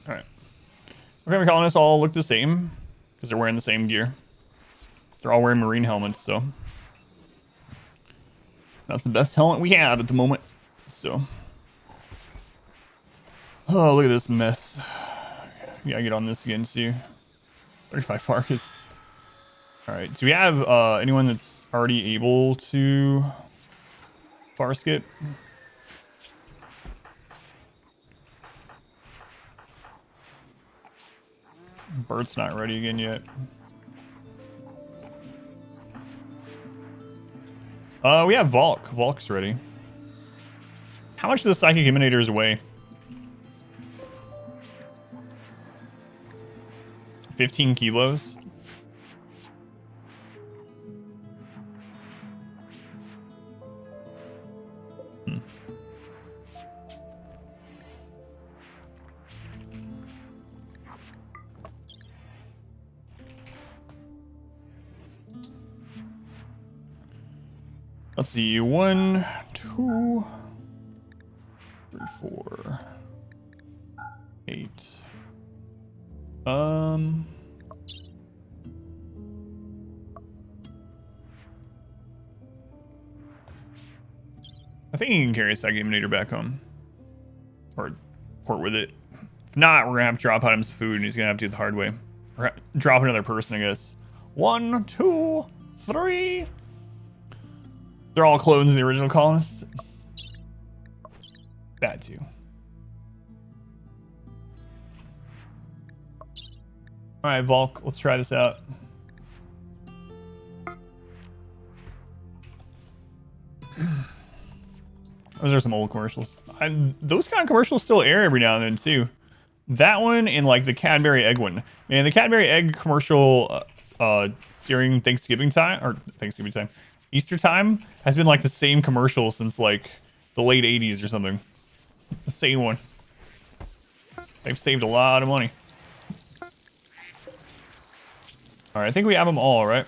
All right. Okay, we're calling us all look the same because they're wearing the same gear. They're all wearing marine helmets, so that's the best helmet we have at the moment. So, oh, look at this mess. Yeah, get on this again too. 35 park is. All right. Do we have anyone that's already able to far skip? Bert's not ready again yet. We have Volk. Volk's ready. How much do the psychic emanators weigh? 15 kilos. Let's see, 1, 2, 3, 4, 8. I think he can carry a psychic emanator back home. Or port with it. If not, we're gonna have to drop out him some food and he's gonna have to do it the hard way. Or drop another person, I guess. 1, 2, 3. They're all clones of the original colonists. That too. Alright, Volk, let's try this out. Those are some old commercials. Those kind of commercials still air every now and then too. That one and like the Cadbury egg one. Man, the Cadbury egg commercial during Thanksgiving time, or Thanksgiving time, Easter time, has been like the same commercial since like the late 80s or something. The same one. They've saved a lot of money. Alright, I think we have them all, right?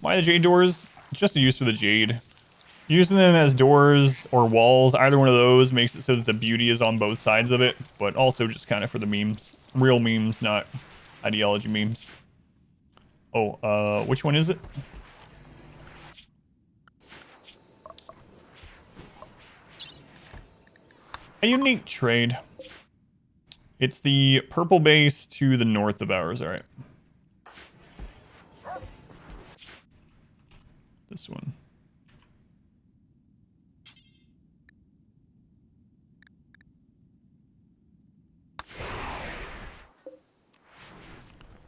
Why the jade doors? It's just a use for the jade. Using them as doors or walls, either one of those makes it so that the beauty is on both sides of it, but also just kind of for the memes. Real memes, not ideology memes. Oh, which one is it? A unique trade. It's the purple base to the north of ours, alright. This one.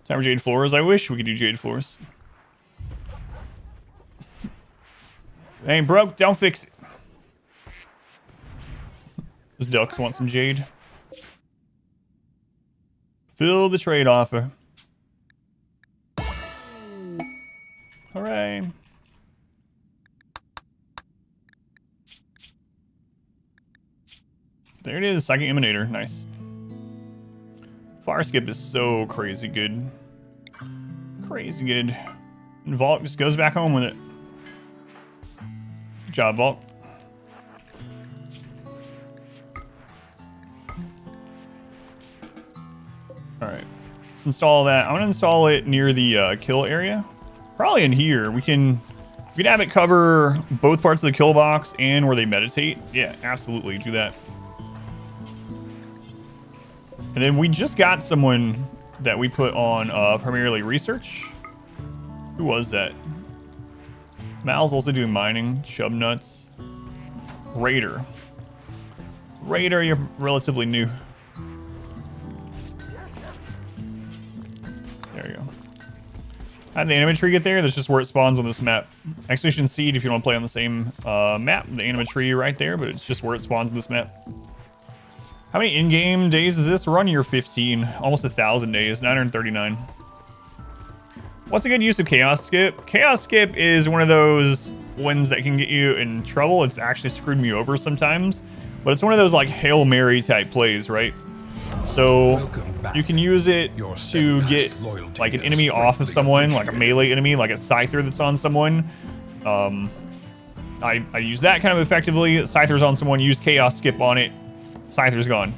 Time for jade floors. I wish we could do jade floors. It ain't broke, don't fix it. Those ducks want some jade. Fill the trade offer. Hooray. There it is, psychic emanator. Nice. Far skip is so crazy good. crazy good. And Vault just goes back home with it. Good job, Vault. Alright. Let's install that. I'm gonna install it near the kill area. Probably in here. We can have it cover both parts of the kill box and where they meditate. Yeah, absolutely. Do that. And then we just got someone that we put on primarily research. Who was that? Mal's also doing mining. Chub nuts. Raider. Raider, you're relatively new. There you go. How did the Anima tree get there? That's just where it spawns on this map. Expedition Seed if you want to play on the same map. The Anima tree right there, but it's just where it spawns on this map. How many in-game days is this? We're on year 15. Almost 1,000 days. 939. What's a good use of Chaos Skip? Chaos Skip is one of those ones that can get you in trouble. It's actually screwed me over sometimes. But it's one of those like Hail Mary type plays, right? So you can use it to get like an enemy off of someone, like a melee enemy, like a Scyther that's on someone. I use that kind of effectively. Scyther's on someone, use Chaos Skip on it. Scyther's gone.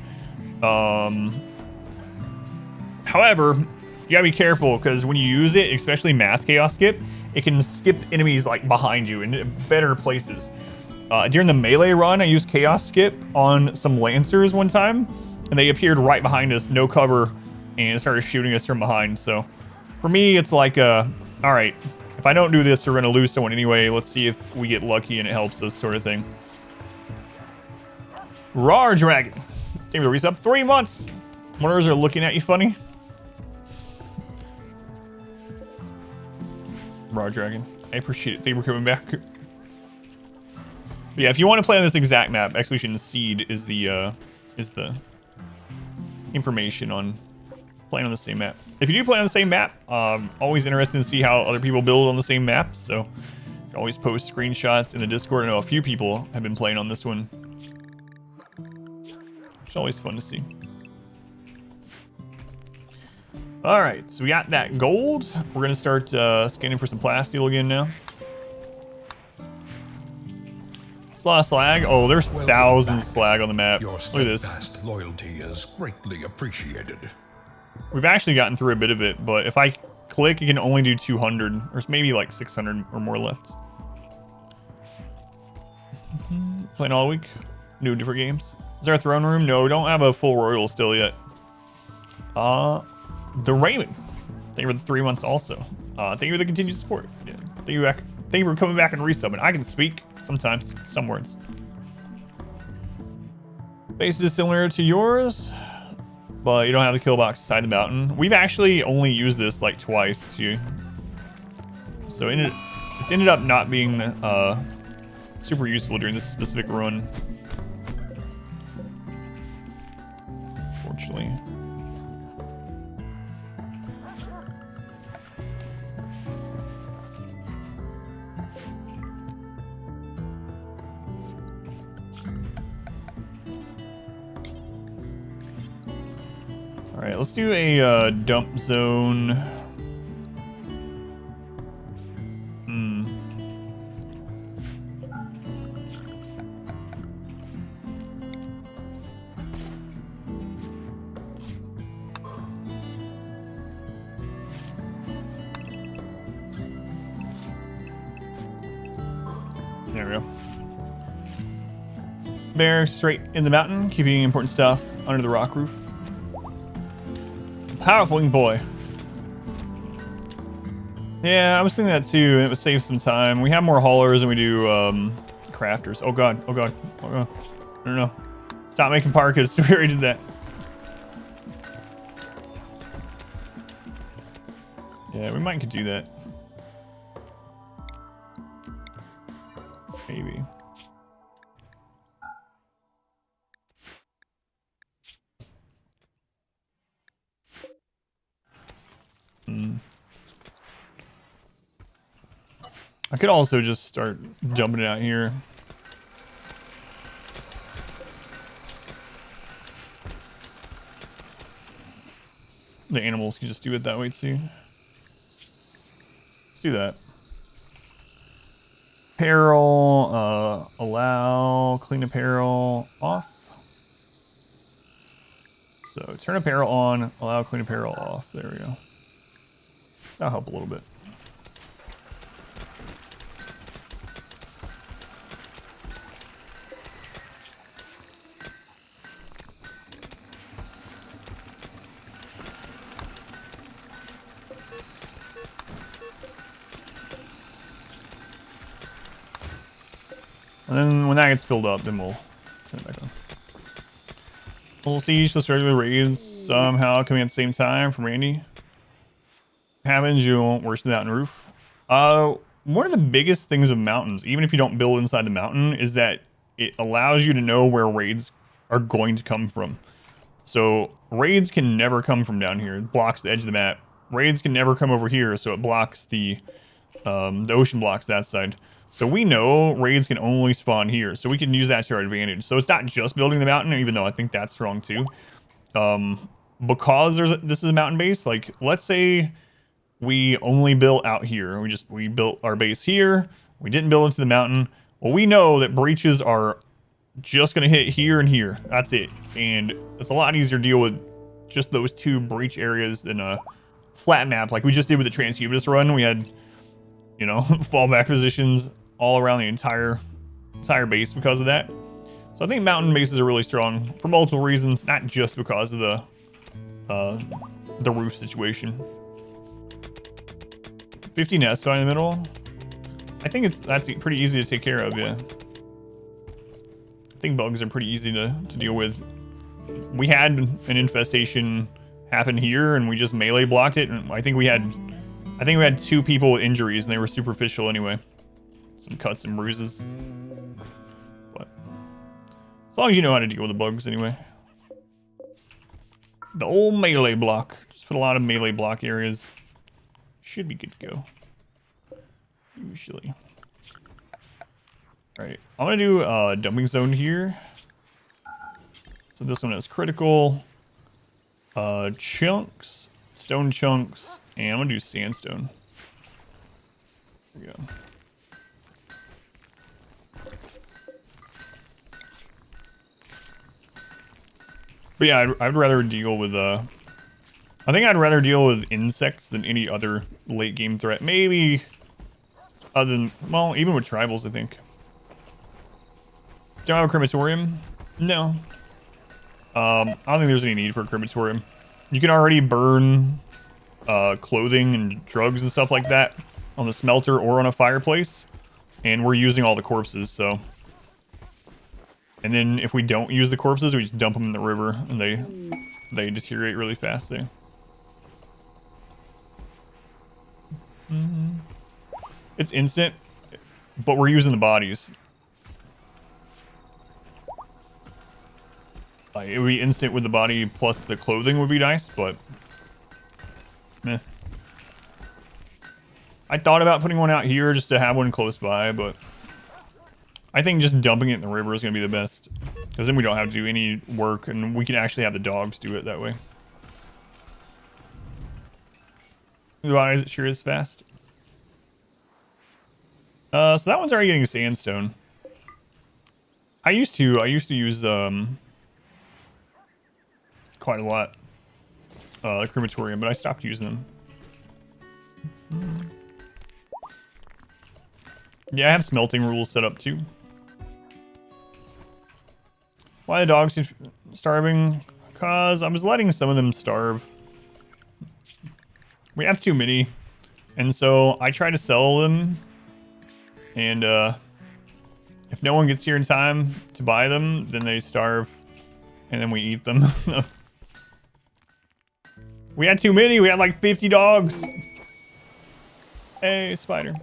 However, you gotta be careful because when you use it, especially mass Chaos Skip, it can skip enemies like behind you in better places. During the melee run, I used Chaos Skip on some Lancers one time, and they appeared right behind us, no cover, and started shooting us from behind. So for me, it's like, all right, if I don't do this, we're gonna lose someone anyway. Let's see if we get lucky and it helps us, sort of thing. Rawr Dragon. Thank you for resub. 3 months. Murderers are looking at you funny. Rawr Dragon. I appreciate it. Thank you for coming back. But yeah, if you want to play on this exact map, Expedition Seed is the information on playing on the same map. If you do play on the same map, always interested to see how other people build on the same map. So you can always post screenshots in the Discord. I know a few people have been playing on this one. It's always fun to see. All right, so we got that gold. We're gonna start scanning for some plasteel again now. It's a lot of slag. Oh, there's thousands of slag on the map. Look at this. Past loyalty is greatly appreciated. We've actually gotten through a bit of it, but if I click, you can only do 200. There's maybe like 600 or more left. Playing all week. New different games. Is there a throne room? No, we don't have a full royal still yet. The Raymond. Thank you for the 3 months also. Thank you for the continued support. Yeah. Thank you for coming back and resubbing. I can speak sometimes, some words. Base is similar to yours, but you don't have the kill box inside the mountain. We've actually only used this like twice too. So it's ended up not being super useful during this specific run. Unfortunately. All right, let's do a dump zone. There we go. Bear straight in the mountain, keeping important stuff under the rock roof. Powerful wing boy. Yeah, I was thinking that too, and it would save some time. We have more haulers than we do crafters. Oh god, oh god, oh god. I don't know. Stop making parkas. We already did that. Yeah, we might could do that. Maybe. I could also just start dumping it out here. The animals can just do it that way too. let's do that. Apparel, allow clean apparel off. So turn apparel on, allow clean apparel off. There we go. That'll help a little bit. And then when that gets filled up, then we'll turn it back on. Full siege, let's regular raids somehow coming at the same time from Randy. Happens, you won't worsen the mountain roof. One of the biggest things of mountains, even if you don't build inside the mountain, is that it allows you to know where raids are going to come from. So raids can never come from down here. It blocks the edge of the map. Raids can never come over here, so it blocks the ocean blocks that side. So we know raids can only spawn here, so we can use that to our advantage. So it's not just building the mountain, even though I think that's wrong too. Because this is a mountain base, like let's say we only built out here. We built our base here. We didn't build into the mountain. Well, we know that breaches are just gonna hit here and here. That's it. And it's a lot easier to deal with just those two breach areas than a flat map like we just did with the transhumanist run. We had, you know, fallback positions all around the entire base because of that. So I think mountain bases are really strong for multiple reasons, not just because of the roof situation. 50 nests in the middle. I think that's pretty easy to take care of, yeah. I think bugs are pretty easy to deal with. We had an infestation happen here and we just melee blocked it, and I think we had 2 people with injuries and they were superficial anyway. Some cuts and bruises. But as long as you know how to deal with the bugs anyway. The old melee block. Just put a lot of melee block areas. Should be good to go. Usually. Alright, I'm gonna do a dumping zone here. So this one is critical. Chunks, stone chunks, and I'm gonna do sandstone. There we go. But yeah, I'd rather deal with I think I'd rather deal with insects than any other late game threat. Maybe other than, well, even with tribals, I think. Do I have a crematorium? No. I don't think there's any need for a crematorium. You can already burn clothing and drugs and stuff like that on the smelter or on a fireplace, and we're using all the corpses, so. And then if we don't use the corpses, we just dump them in the river, and they deteriorate really fast there. It's instant, but we're using the bodies. Like, it would be instant with the body plus the clothing would be nice, but meh. I thought about putting one out here just to have one close by, but I think just dumping it in the river is going to be the best, because then we don't have to do any work and we can actually have the dogs do it that way. Otherwise, it sure is fast. So that one's already getting sandstone. I used to use quite a lot crematorium, but I stopped using them. Yeah, I have smelting rules set up too. Why the dogs starving? Cause I was letting some of them starve. We have too many, and so I try to sell them, and if no one gets here in time to buy them, then they starve, and then we eat them. We had too many. We had like 50 dogs. Hey, spider.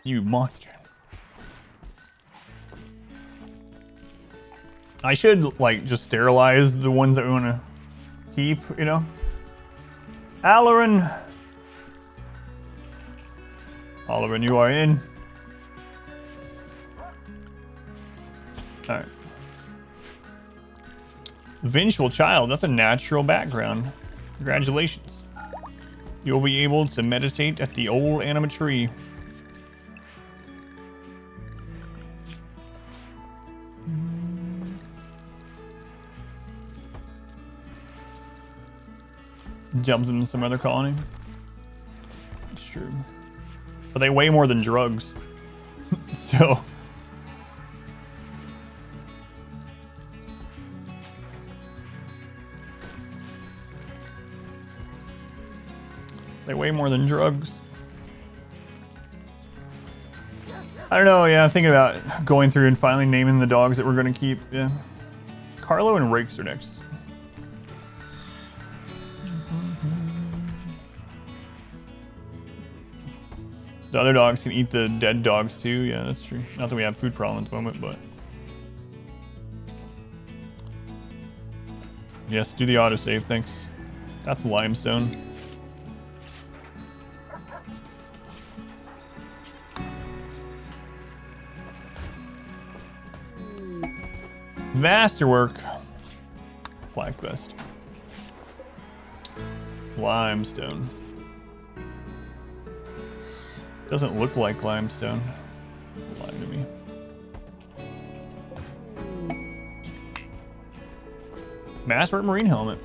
You monster. I should, like, just sterilize the ones that we want to keep, you know? Alarin. Alarin, you are in. Alright. Vengeful child. That's a natural background. Congratulations. you'll be able to meditate at the old Anima tree. Jumped into some other colony. It's true. But they weigh more than drugs. So. They weigh more than drugs. I don't know, yeah, I'm thinking about going through and finally naming the dogs that we're going to keep. Yeah. Carlo and Rakes are next. The other dogs can eat the dead dogs too. Yeah, that's true. Not that we have food problems at the moment, but. Yes, do the autosave, thanks. That's limestone. Masterwork. Flag vest. Limestone. Doesn't look like limestone. Lied to me. Masterwork marine helmet.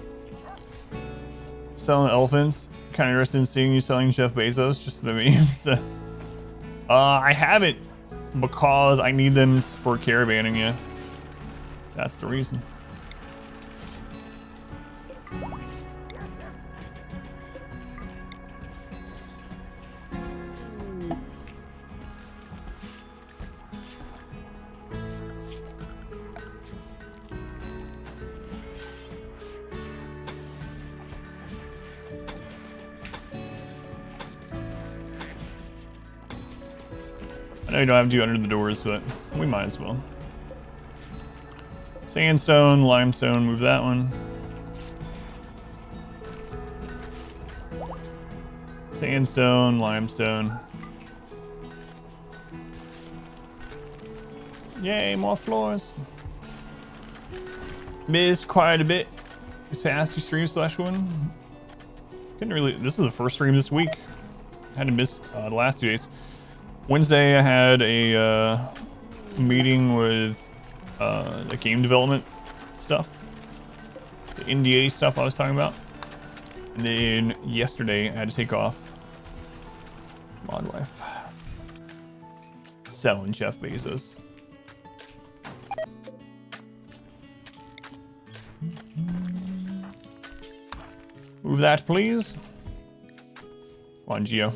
Selling elephants. Kind of interested in seeing you selling Jeff Bezos. Just the memes. I haven't because I need them for caravanning. Yeah. That's the reason. I know you don't have to do under the doors, but we might as well. Sandstone, limestone, move that one. Sandstone, limestone. Yay, more floors. Missed quite a bit this past two streams /1. Couldn't really, this is the first stream this week. Had to miss the last 2 days. Wednesday I had a meeting with the game development stuff, the NDA stuff I was talking about, and then yesterday I had to take off. Mod wife selling Jeff Bezos. Move that, please. Come on, Geo.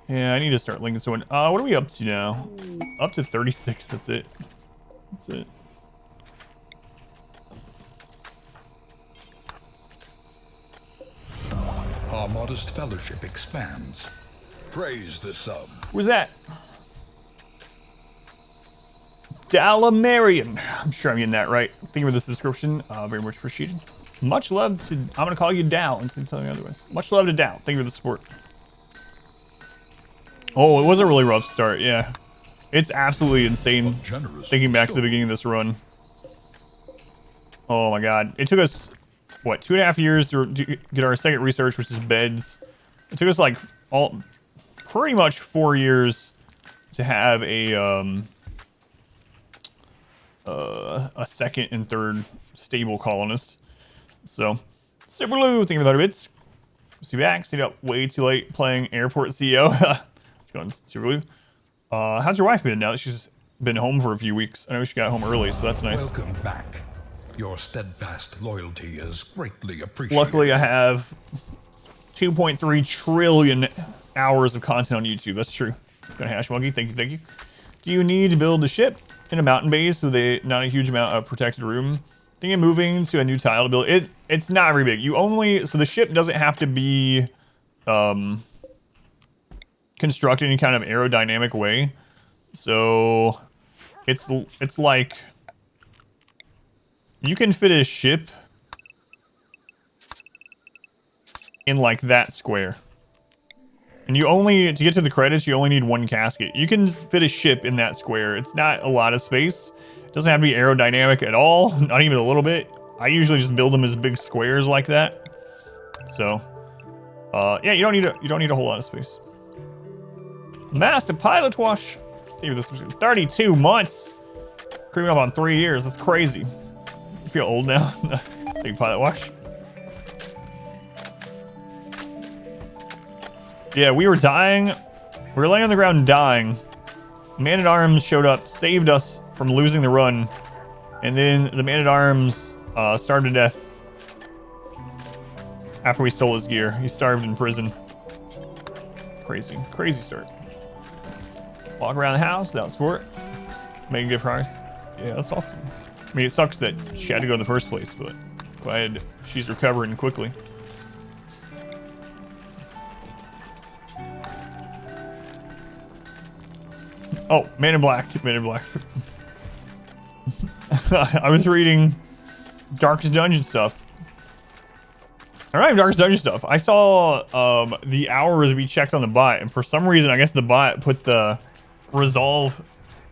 Yeah, I need to start linking someone. What are we up to now? Up to 36. That's it. That's it. Our modest fellowship expands. Praise the sub. Who's that? Dalamarian. I'm sure I'm getting that right. Thank you for the subscription. Very much appreciated. Much love to. I'm gonna call you Dow instead of telling you otherwise. Much love to Dow. Thank you for the support. Oh, it was a really rough start. Yeah. It's absolutely insane thinking back to the beginning of this run. Oh my god. It took us, what, 2.5 years to get our second research, which is beds. It took us like pretty much 4 years to have a second and third stable colonist. So, Superloo, thank you for the 100 bits. See you back. Stayed up way too late playing Airport CEO. It's going Superloo. How's your wife been now that she's been home for a few weeks? I know she got home early, so that's nice. Welcome back. Your steadfast loyalty is greatly appreciated. Luckily, I have 2.3 trillion hours of content on YouTube. That's true. Gonna hash monkey. Thank you, thank you. Do you need to build a ship in a mountain base with not a huge amount of protected room? Thinking of moving to a new tile to build it. It's not very big. So the ship doesn't have to be constructed in kind of aerodynamic way. So it's like you can fit a ship in like that square. And to get to the credits, you only need one casket. You can fit a ship in that square. It's not a lot of space. It doesn't have to be aerodynamic at all, not even a little bit. I usually just build them as big squares like that. So Yeah, you don't need a whole lot of space. Master pilot wash. Dude, this was 32 months. Creeping up on 3 years. That's crazy. I feel old now. Big pilot wash. Yeah, we were dying. We were laying on the ground dying. Man-at-Arms showed up, saved us from losing the run. And then the Man-at-Arms starved to death after we stole his gear. He starved in prison. Crazy. Crazy start. Walk around the house without sport. Making good progress. Yeah, that's awesome. I mean, it sucks that she had to go in the first place, but glad she's recovering quickly. Oh, Man in Black. Man in Black. I was reading Darkest Dungeon stuff. All right, Darkest Dungeon stuff. I saw the hours we checked on the bot, and for some reason, I guess the bot put the resolve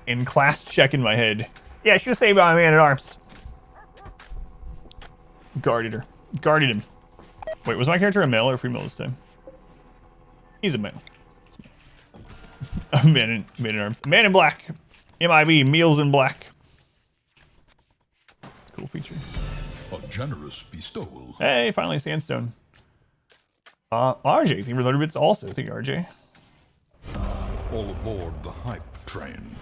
in class check in my head. Yeah, she was saved by a Man-at-Arms. Guarded her. Guarded him. Wait, was my character a male or female this time? He's a male. Man-at-Arms. Man in Black. MIB, Meals in Black. Cool feature. A generous bestowal. Hey, finally sandstone. RJ, thank you for 30 bits also. Thank you, RJ. All aboard the hype train.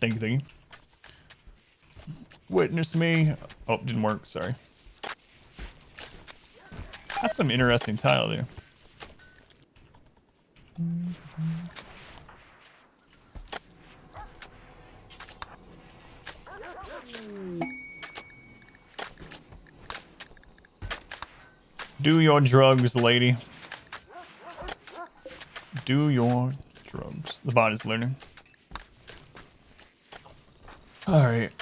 Thank you, thank you. Witness me. Oh, didn't work, sorry. That's some interesting tile there. Do your drugs, lady. Do your drugs. The bot is learning. Alright.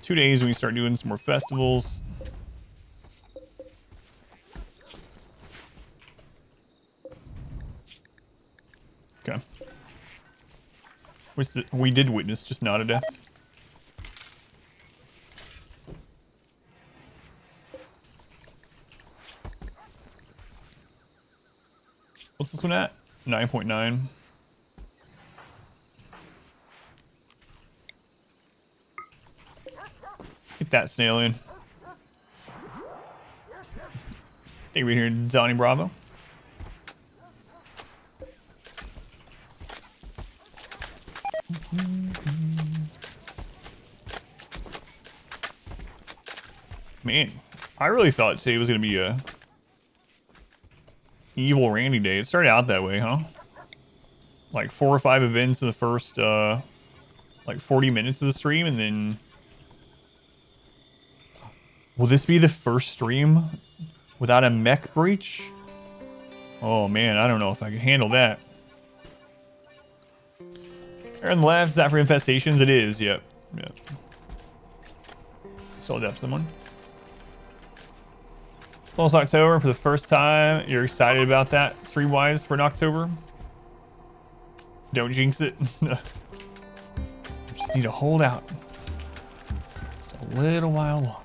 2 days we start doing some more festivals. Okay. We did witness, just not a death. What's this one at? 9.9. Get that snail in. Think we're here, Donnie Bravo. Man, I really thought today was gonna be a evil Randy day. It started out that way, huh? Like 4 or 5 events in the first like 40 minutes of the stream, and then will this be the first stream without a mech breach? Oh man, I don't know if I can handle that. There on the left, is that for infestations? It is, yep. Yep. Sold up someone. Close October for the first time. You're excited about that stream-wise for an October? Don't jinx it. Just need to hold out. Just a little while longer.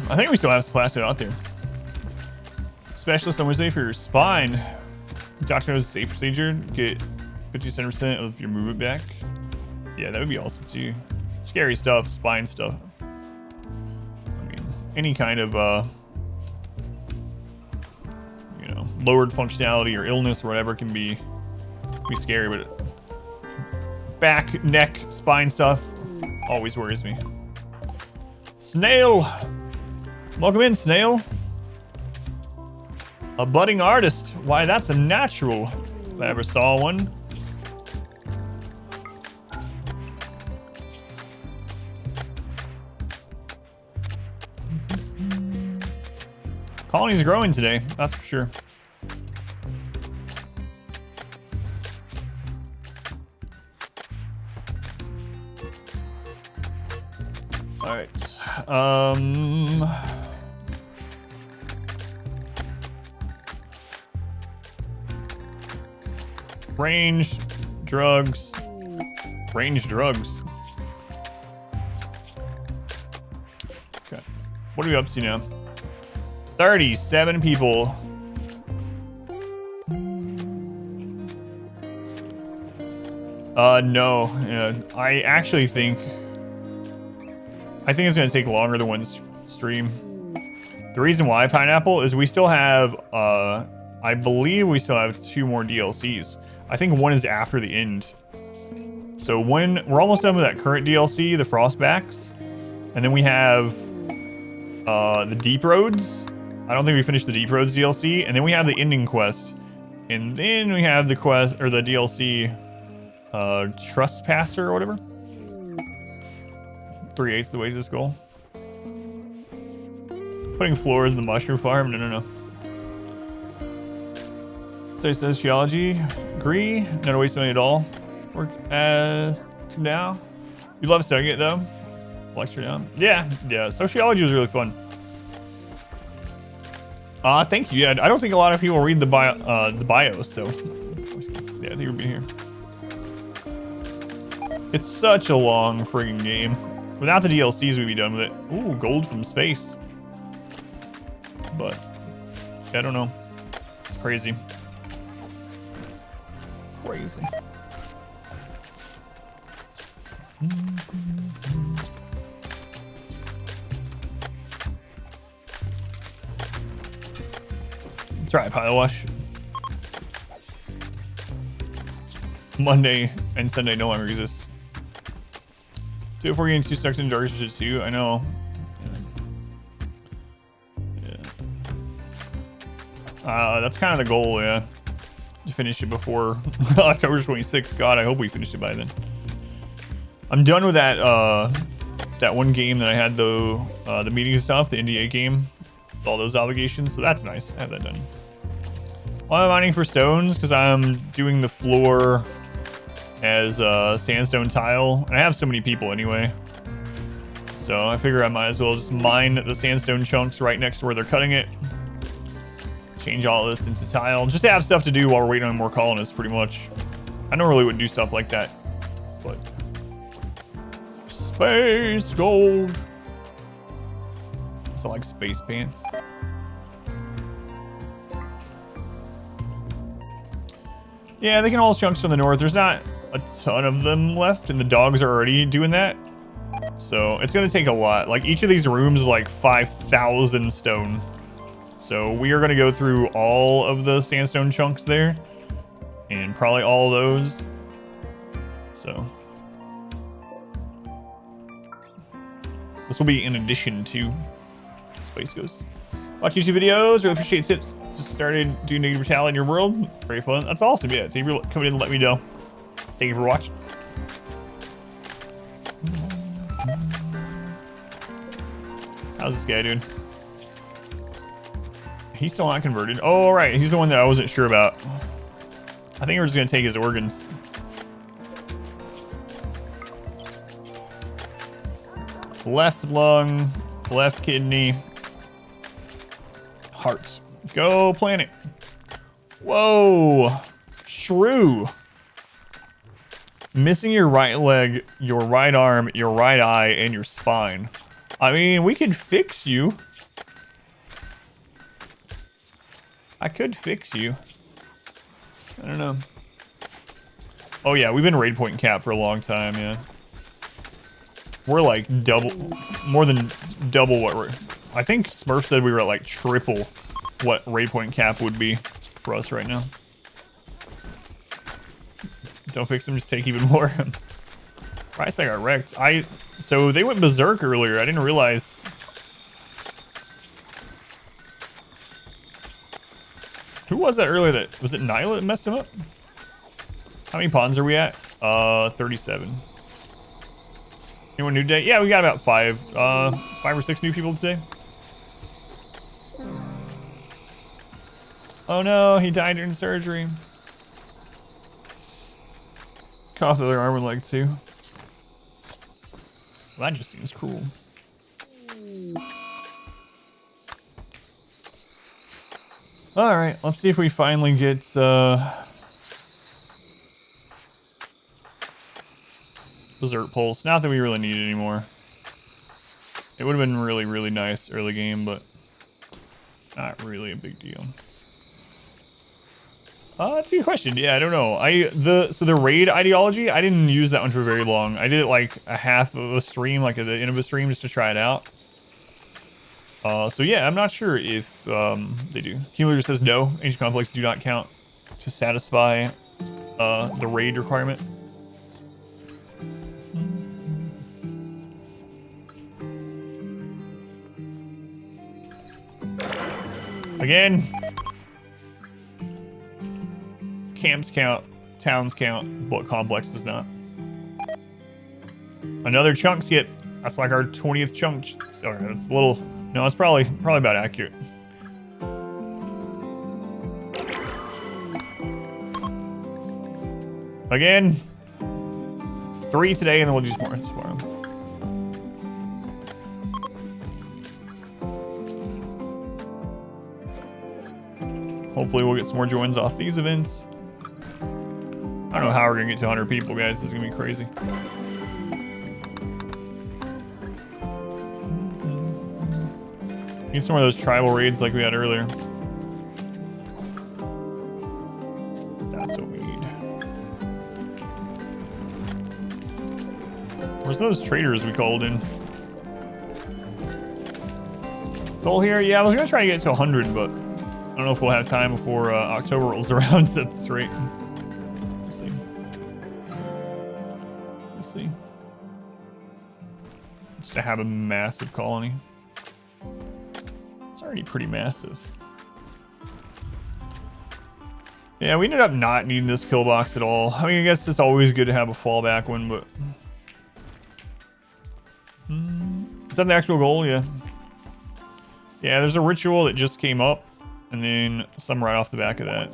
I think we still have some plastic out there. Specialist on Wednesday for your spine. Doctor knows a safe procedure. Get 57% of your movement back. Yeah, that would be awesome too. Scary stuff, spine stuff. I mean, any kind of you know, lowered functionality or illness or whatever can be scary, but back, neck, spine stuff always worries me. Snail! Welcome in, Snail. A budding artist. Why, that's a natural, if I ever saw one. Colony's growing today, that's for sure. All right. Range, drugs, range drugs. Okay. What are we up to now? 37 people. No. Yeah, I actually think... I think it's going to take longer than one stream. The reason why, Pineapple, is we still have... I believe we still have 2 more DLCs. I think one is after the end. So when... We're almost done with that current DLC, the Frostbacks. And then we have... the Deep Roads. I don't think we finished the Deep Roads DLC. And then we have the ending quest. And then we have the quest... Or the DLC... Trespasser or whatever. 3/8 the way to this goal. Putting floors in the mushroom farm? No. Study sociology. Agree. Not a waste of money at all. Work as now. You love studying it though. Lecture down. Yeah. Sociology was really fun. Thank you. Yeah, I don't think a lot of people read the bio, so yeah, I think we'll be here. It's such a long friggin' game. Without the DLCs, we'd be done with it. Ooh, gold from space. But I don't know. It's crazy. Crazy. That's right, Pile Wash. Monday and Sunday no longer exist. Do it before getting too stuck in Dark Shit too. I know. Yeah. That's kind of the goal, yeah. To finish it before October 26th. God, I hope we finish it by then. I'm done with that that one game that I had the meeting stuff, the NDA game, with all those obligations. So that's nice. I have that done. Well, I'm mining for stones because I'm doing the floor as sandstone tile, and I have so many people anyway, so I figure I might as well just mine the sandstone chunks right next to where they're cutting it, change all this into tile, just to have stuff to do while we're waiting on more colonists. Pretty much, I normally wouldn't do stuff like that, but space gold. I like space pants. Yeah, they can all chunks from the north. There's not a ton of them left, and the dogs are already doing that. So it's going to take a lot. Like, each of these rooms is like 5,000 stone. So we are going to go through all of the sandstone chunks there, and probably all those. So this will be in addition to Space Ghost. Watch YouTube videos. Really appreciate tips. Just started doing Naked Brutality in your world. Very fun. That's awesome. Yeah, thank you for coming in and let me know. Thank you for watching. How's this guy doing? He's still not converted. Oh, right. He's the one that I wasn't sure about. I think we're just going to take his organs. Left lung, left kidney, hearts. Go planet. Whoa. Shrew. Missing your right leg, your right arm, your right eye, and your spine. I mean, we could fix you. I could fix you. I don't know. Oh yeah, we've been raid point cap for a long time, yeah. We're like more than double what we're... I think Smurf said we were at like triple what raid point cap would be for us right now. Don't fix them, just take even more. Price I got wrecked. So they went berserk earlier. I didn't realize. Who was that earlier? That was it Nila that messed him up? How many pawns are we at? 37. Anyone new today? Yeah, we got about 5 or 6 new people today. Oh no, he died during surgery. Cut off the other arm and leg too. Well, that just seems cruel. All right, let's see if we finally get Berserk Pulse. Not that we really need it anymore. It would have been really, really nice early game, but not really a big deal. That's a good question. Yeah, I don't know. So the raid ideology, I didn't use that one for very long. I did it like a half of a stream, like at the end of a stream, just to try it out. So yeah, I'm not sure if they do. Healer says no. Ancient conflicts do not count to satisfy the raid requirement. Again. Camps count, towns count, but complex does not. Another chunk skip. That's like our 20th chunk. Sorry, that's a little. No, it's probably about accurate. Again, 3 today, and then we'll do some more tomorrow. Hopefully, we'll get some more joins off these events. I don't know how we're gonna get to 100 people, guys. This is gonna be crazy. Need some more of those tribal raids like we had earlier. That's what we need. Where's those traders we called in? Goal here? Yeah, I was gonna try to get to 100, but I don't know if we'll have time before October rolls around at this rate. To have a massive colony. It's already pretty massive. Yeah, we ended up not needing this kill box at all. I mean, I guess it's always good to have a fallback one, but... Is that the actual goal? Yeah. Yeah, there's a ritual that just came up, and then some right off the back of that.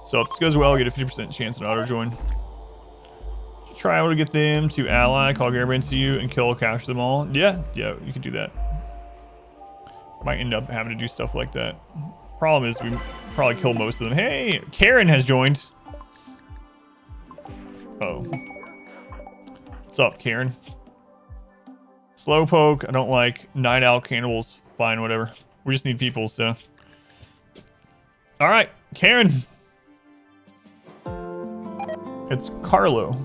So if this goes well, we get a 50% chance at auto join. Try to get them to ally, call Caravan to you, and kill, capture them all. Yeah, you can do that. Might end up having to do stuff like that. Problem is, we probably kill most of them. Hey, Karen has joined. Oh. What's up, Karen? Slowpoke, I don't like. Night Owl Cannibals, fine, whatever. We just need people, so. All right, Karen. It's Carlo.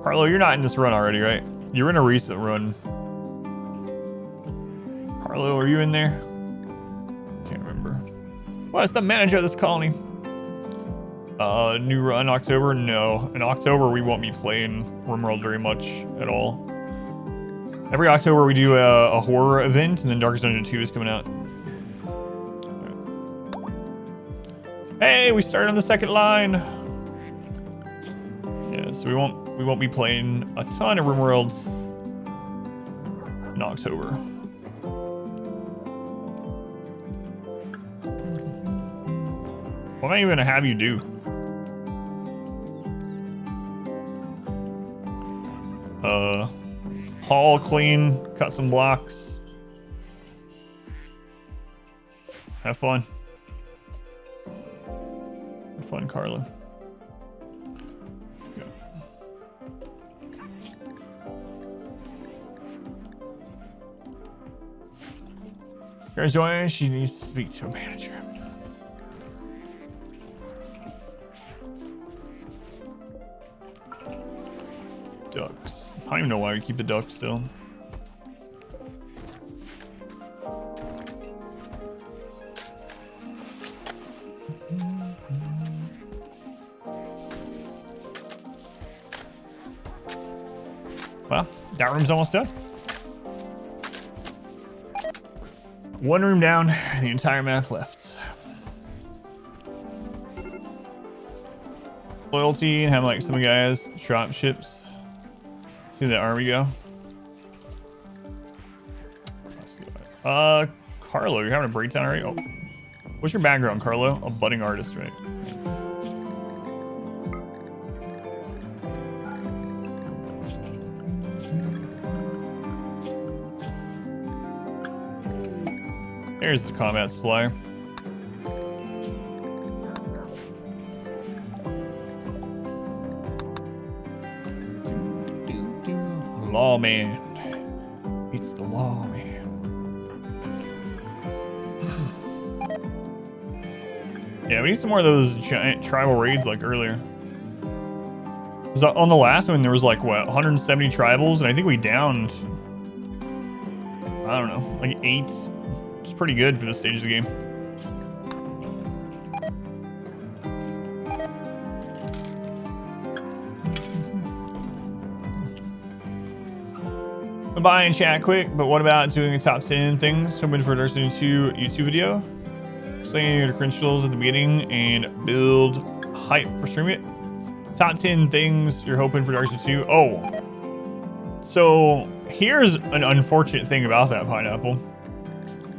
Carlo, you're not in this run already, right? You're in a recent run. Carlo, are you in there? Can't remember. Well, it's the manager of this colony. New run October? No. In October, we won't be playing RimWorld very much at all. Every October, we do a horror event, and then Darkest Dungeon 2 is coming out. Hey, we started on the second line. Yeah, so we won't be playing a ton of RimWorlds in October. What am I even gonna have you do? Haul, clean, cut some blocks. Have fun. Have fun, Carlo. Kara's joining. She needs to speak to a manager. Ducks. I don't even know why we keep the ducks still. Well, that room's almost done. One room down, the entire map left. Loyalty and have like some guys drop ships. See that army go? Carlo, you're having a breakdown already? Oh. What's your background, Carlo? A budding artist, right? There's the combat supply. Lawman. It's the lawman. Yeah, we need some more of those giant tribal raids like earlier. Because on the last one, there was like, what, 170 tribals? And I think we downed, I don't know, like 8. Which is pretty good for this stage of the game. I'm buying chat quick, but what about doing a top 10 things? Hoping for Dark Zone 2 YouTube video. Saying your credentials at the beginning and build hype for streaming it. Top 10 things you're hoping for Dark Zone 2. Oh, so here's an unfortunate thing about that, Pineapple.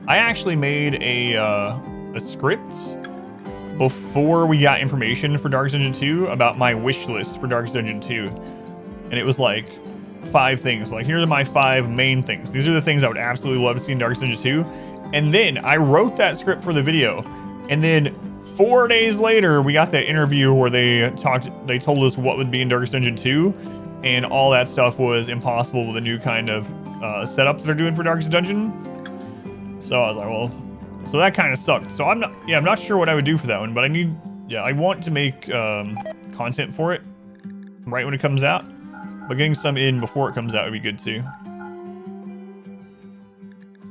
I actually made a script before we got information for Dark Dungeon 2 about my wish list for Dark Dungeon 2. And it was like 5 things. Like, here are my 5 main things. These are the things I would absolutely love to see in Dark Dungeon 2. And then I wrote that script for the video. And then 4 days later, we got that interview where they told us what would be in Darkest Dungeon 2. And all that stuff was impossible with the new kind of setup they're doing for Darkest Dungeon. So I was like, well, so that kind of sucked. So I'm not sure what I would do for that one, but I want to make content for it right when it comes out. But getting some in before it comes out would be good too.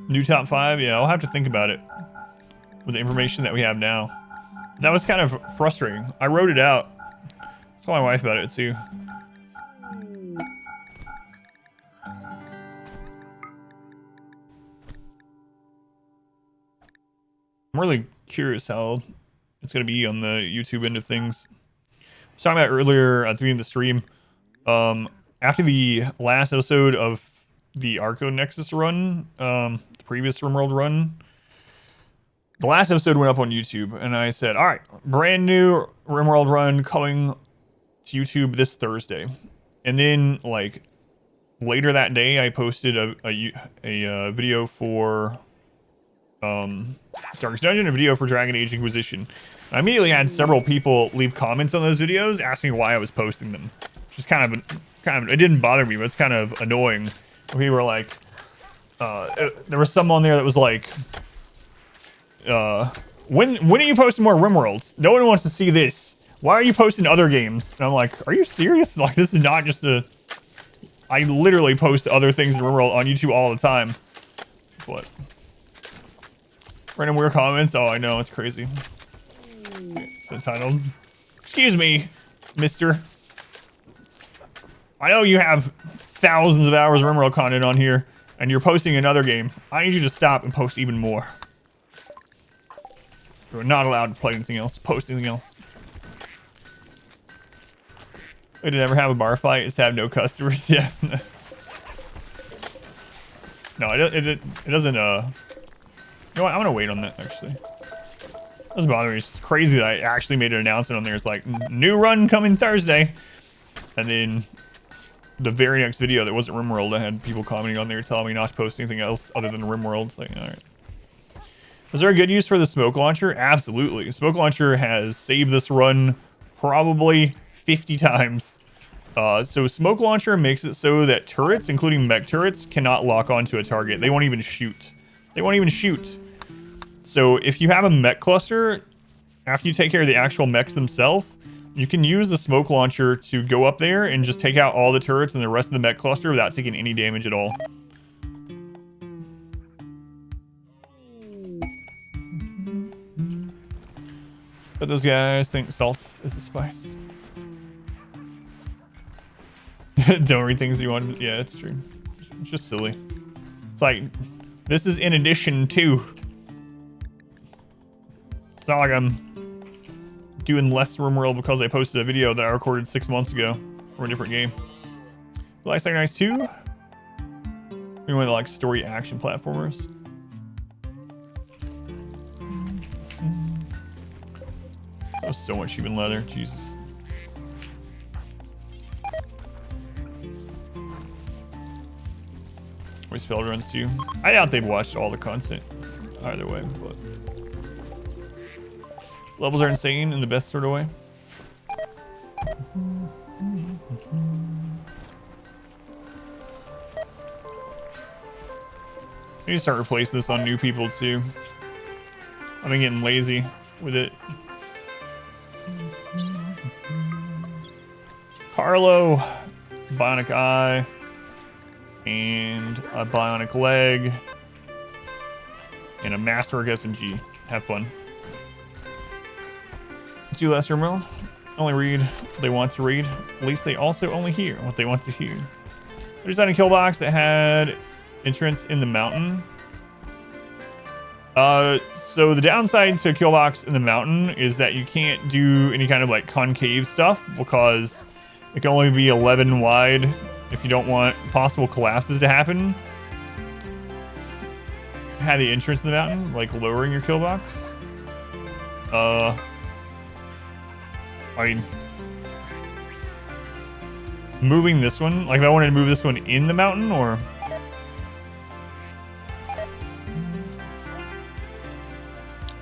New top 5, yeah, I'll have to think about it with the information that we have now. That was kind of frustrating. I wrote it out. Told my wife about it too. I'm really curious how it's going to be on the YouTube end of things. I was talking about earlier at the beginning of the stream. After the last episode of the Arco Nexus run, the previous RimWorld run, the last episode went up on YouTube, and I said, all right, brand new RimWorld run coming to YouTube this Thursday. And then, like, later that day, I posted a video for Darkest Dungeon, a video for Dragon Age Inquisition. I immediately had several people leave comments on those videos asking me why I was posting them, which is kind of it didn't bother me, but it's kind of annoying. We were like, there was some on there that was like, when are you posting more RimWorlds? No one wants to see this. Why are you posting other games? And I'm like, are you serious? Like, this is not just I literally post other things in RimWorld on YouTube all the time. What? Random weird comments? Oh, I know, it's crazy. It's entitled, excuse me, mister. I know you have thousands of hours of RimWorld content on here, and you're posting another game. I need you to stop and post even more. You're not allowed to play anything else, post anything else. Way to never have a bar fight is to have no customers. Yeah. No, it doesn't, you know what, I'm gonna wait on that, actually. It doesn't bother me. It's just crazy that I actually made an announcement on there. It's like, new run coming Thursday. And then the very next video that wasn't RimWorld, I had people commenting on there telling me not to post anything else other than RimWorld. It's like, all right. Is there a good use for the smoke launcher? Absolutely. Smoke launcher has saved this run probably 50 times. So smoke launcher makes it so that turrets, including mech turrets, cannot lock onto a target. They won't even shoot. They won't even shoot. So if you have a mech cluster, after you take care of the actual mechs themselves, you can use the smoke launcher to go up there and just take out all the turrets and the rest of the mech cluster without taking any damage at all. But those guys think salt is a spice. Don't read things you want. Yeah, it's true. It's just silly. It's like, this is in addition to. It's not like I'm doing less RimWorld because I posted a video that I recorded 6 months ago for a different game. You like Second Nights 2? We want to like story action platformers. That was so much human leather, Jesus. Always failed runs too. I doubt they've watched all the content. either way, but levels are insane in the best sort of way. I need to start replacing this on new people too. I've been getting lazy with it. Carlo, bionic eye, and a bionic leg, and a masterwork SMG. Have fun. Let's do less RimWorld. Only read what they want to read. At least they also only hear what they want to hear. I designed a kill box that had entrance in the mountain. So the downside to a kill box in the mountain is that you can't do any kind of like concave stuff because it can only be 11 wide if you don't want possible collapses to happen. Have the entrance in the mountain, like lowering your kill box. I mean, moving this one, like if I wanted to move this one in the mountain, or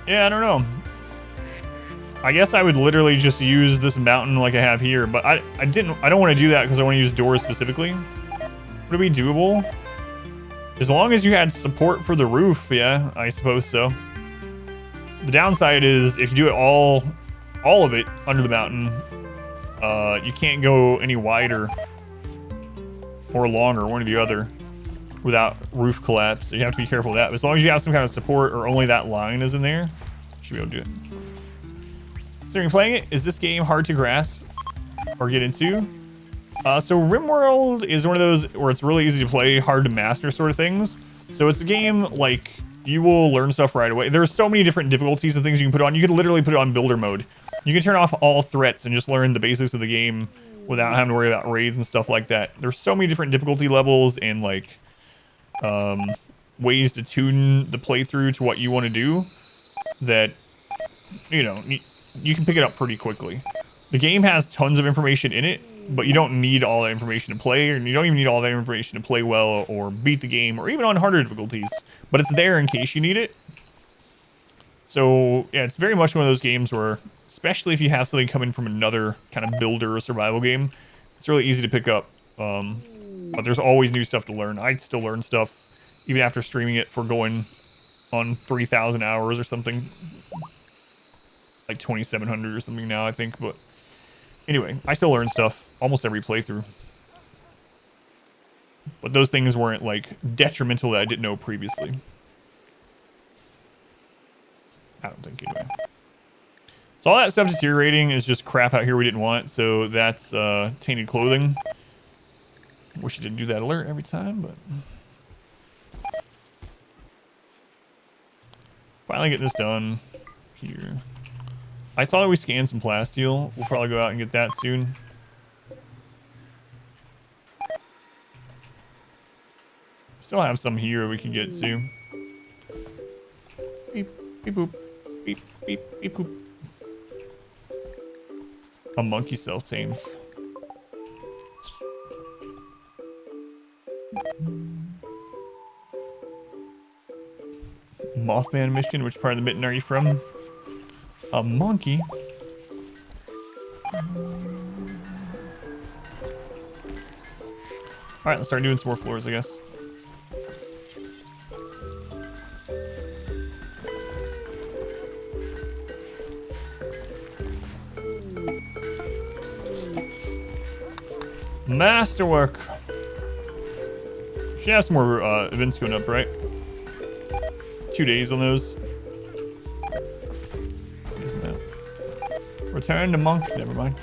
yeah, I don't know. I guess I would literally just use this mountain like I have here, but I don't want to do that because I want to use doors specifically. Would it be doable? As long as you had support for the roof, yeah, I suppose so. The downside is if you do it all of it under the mountain, you can't go any wider or longer, one or the other, without roof collapse. So you have to be careful of that. But as long as you have some kind of support or only that line is in there, you should be able to do it. So you're playing it. Is this game hard to grasp or get into? So RimWorld is one of those where it's really easy to play, hard to master sort of things. So it's a game like you will learn stuff right away. There's so many different difficulties and things you can put on. You can literally put it on builder mode. You can turn off all threats and just learn the basics of the game without having to worry about raids and stuff like that. There's so many different difficulty levels and like ways to tune the playthrough to what you want to do that, you know, you can pick it up pretty quickly. The game has tons of information in it, but you don't need all that information to play, and you don't even need all that information to play well or beat the game, or even on harder difficulties. But it's there in case you need it. So yeah, it's very much one of those games where, especially if you have something coming from another kind of builder or survival game, it's really easy to pick up. But there's always new stuff to learn. I still learn stuff even after streaming it for going on 3,000 hours or something. Like 2,700 or something now, I think. But anyway, I still learn stuff almost every playthrough. But those things weren't like detrimental that I didn't know previously. I don't think anyway. So all that stuff deteriorating is just crap out here we didn't want. So that's tainted clothing. Wish you didn't do that alert every time, but finally get this done here. I saw that we scanned some plasteel. We'll probably go out and get that soon. Still have some here we can get to. Beep, beep, boop. Beep, beep, beep, boop. A monkey self-tamed. Mothman mission. Which part of the mitten are you from? A monkey. Alright, let's start doing some more floors, I guess. Masterwork. Should have some more events going up, right? 2 days on those. Isn't that? Return to monk. Never mind.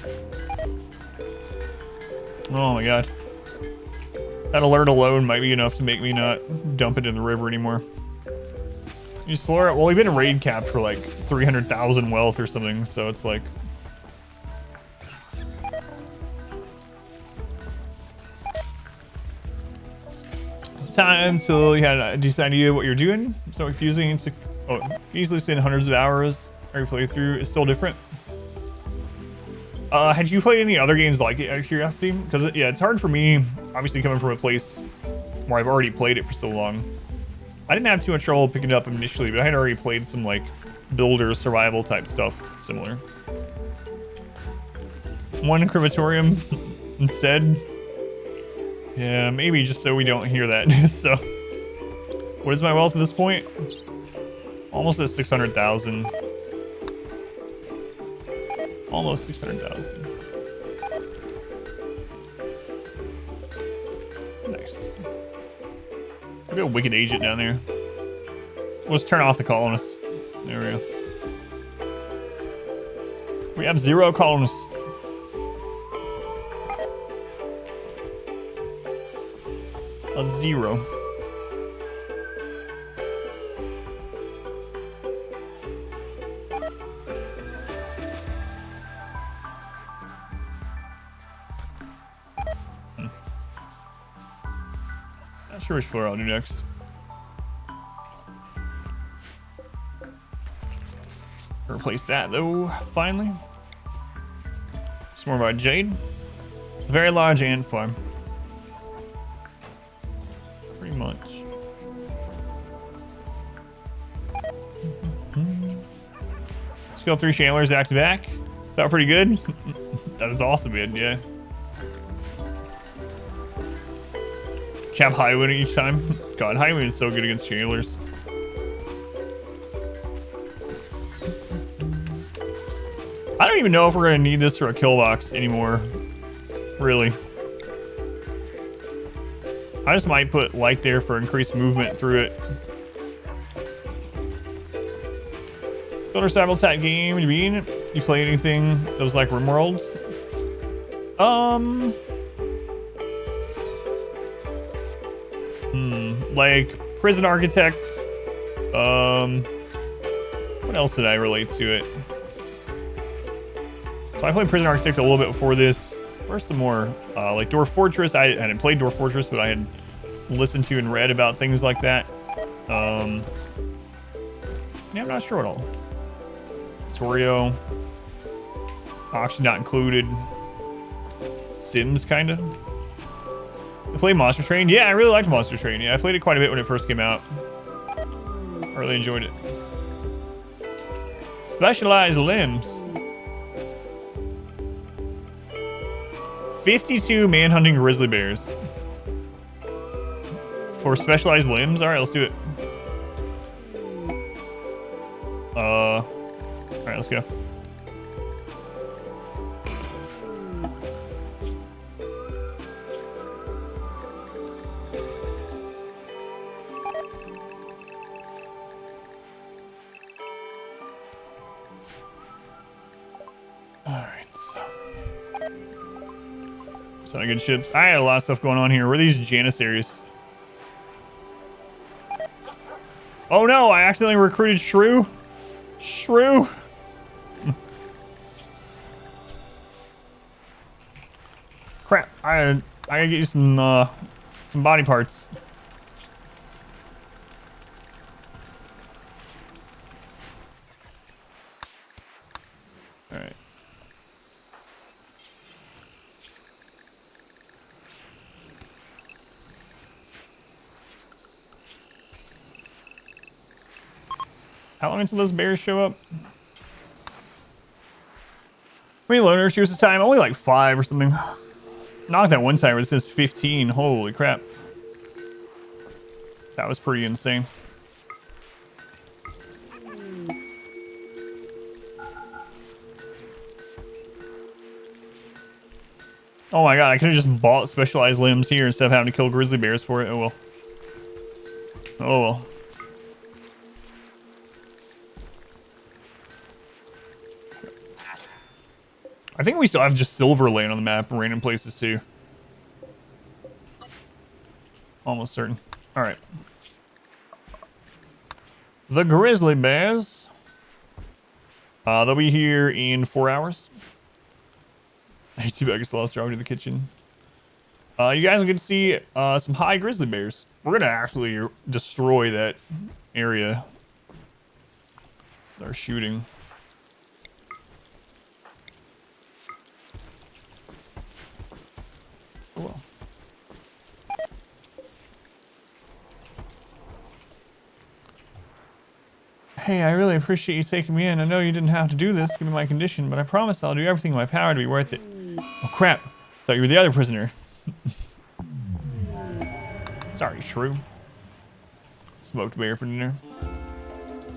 Oh my god. That alert alone might be enough to make me not dump it in the river anymore. Use floor. Well, we've been raid capped for like 300,000 wealth or something, so it's like. Time till you had a decent idea what you're doing. So confusing to easily spend hundreds of hours every playthrough is still different. Had you played any other games like it out of curiosity? Because yeah, it's hard for me, obviously coming from a place where I've already played it for so long. I didn't have too much trouble picking it up initially, but I had already played some like builder survival type stuff similar. One crematorium instead. Yeah, maybe just so we don't hear that. So, what is my wealth at this point? Almost at 600,000. Almost 600,000. Nice. I've got a wicked agent down there. Let's turn off the colonists. There we go. We have 0 colonists. A 0. Not sure which floor I'll do next. Replace that though, finally. Some more about Jade. It's a very large ant farm. Pretty much. Skill 3 Chandlers back to back. Felt pretty good. That is awesome, man. Yeah. Chap Highwind each time. God, Highwind is so good against Chandlers. I don't even know if we're gonna need this for a kill box anymore. Really. I just might put light there for increased movement through it. Builder survival type game, you mean? You play anything that was like RimWorld? Like Prison Architect. What else did I relate to it? So I played Prison Architect a little bit before this. Where's some more? Like Dwarf Fortress. I hadn't played Dwarf Fortress, but I had listened to and read about things like that. Yeah, I'm not sure at all. Torio. Auction not included. Sims, kind of. I played Monster Train. Yeah, I really liked Monster Train. Yeah, I played it quite a bit when it first came out. I really enjoyed it. Specialized limbs. 52 manhunting grizzly bears. For specialized limbs? Alright, let's do it. Alright, let's go. Sounding good ships. I had a lot of stuff going on here. Where are these Janissaries? Oh no, I accidentally recruited Shrew. Shrew. Crap. I gotta get you some body parts. All right. How long until those bears show up? How many loner shoots this time? Only like 5 or something. Not like that one time where it says 15. Holy crap. That was pretty insane. Oh my god, I could have just bought specialized limbs here instead of having to kill grizzly bears for it. Oh well. Oh well. I think we still have just silver laying on the map in random places too. Almost certain. All right. The grizzly bears. They'll be here in 4 hours. Hey, too bad I still lost driving to the kitchen. You guys will get to see some high grizzly bears. We're gonna actually destroy that area. They're shooting. Oh well. Hey, I really appreciate you taking me in. I know you didn't have to do this, given my condition, but I promise I'll do everything in my power to be worth it. Oh, crap. Thought you were the other prisoner. Sorry, Shrew. Smoked bear for dinner.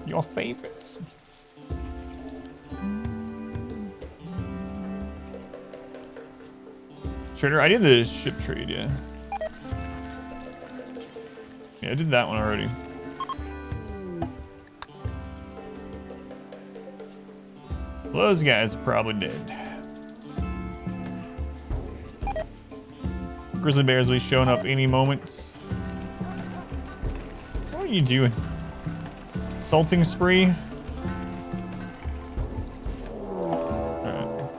Your favorites. Trader, I did the ship trade, yeah. Yeah, I did that one already. Well, those guys are probably dead. Grizzly bears will be showing up any moment. What are you doing? Assaulting spree? Alright.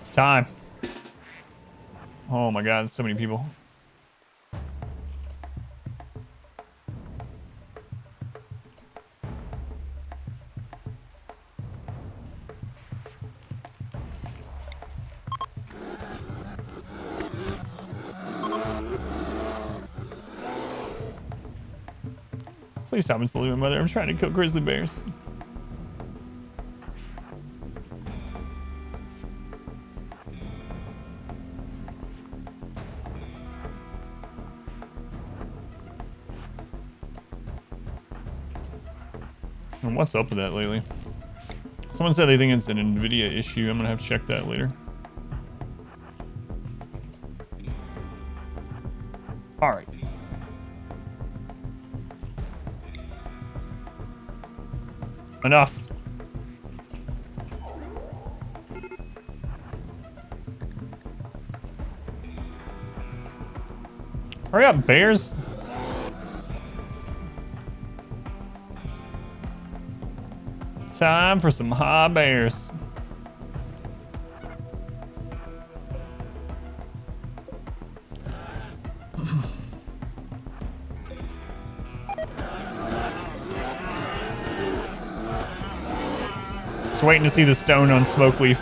It's time. Oh my god, so many people. Please stop and salute my mother. I'm trying to kill grizzly bears. And what's up with that lately? Someone said they think it's an NVIDIA issue. I'm gonna have to check that later. All right. Enough. Hurry up, bears. Time for some high bears. Just waiting to see the stone on Smoke Leaf.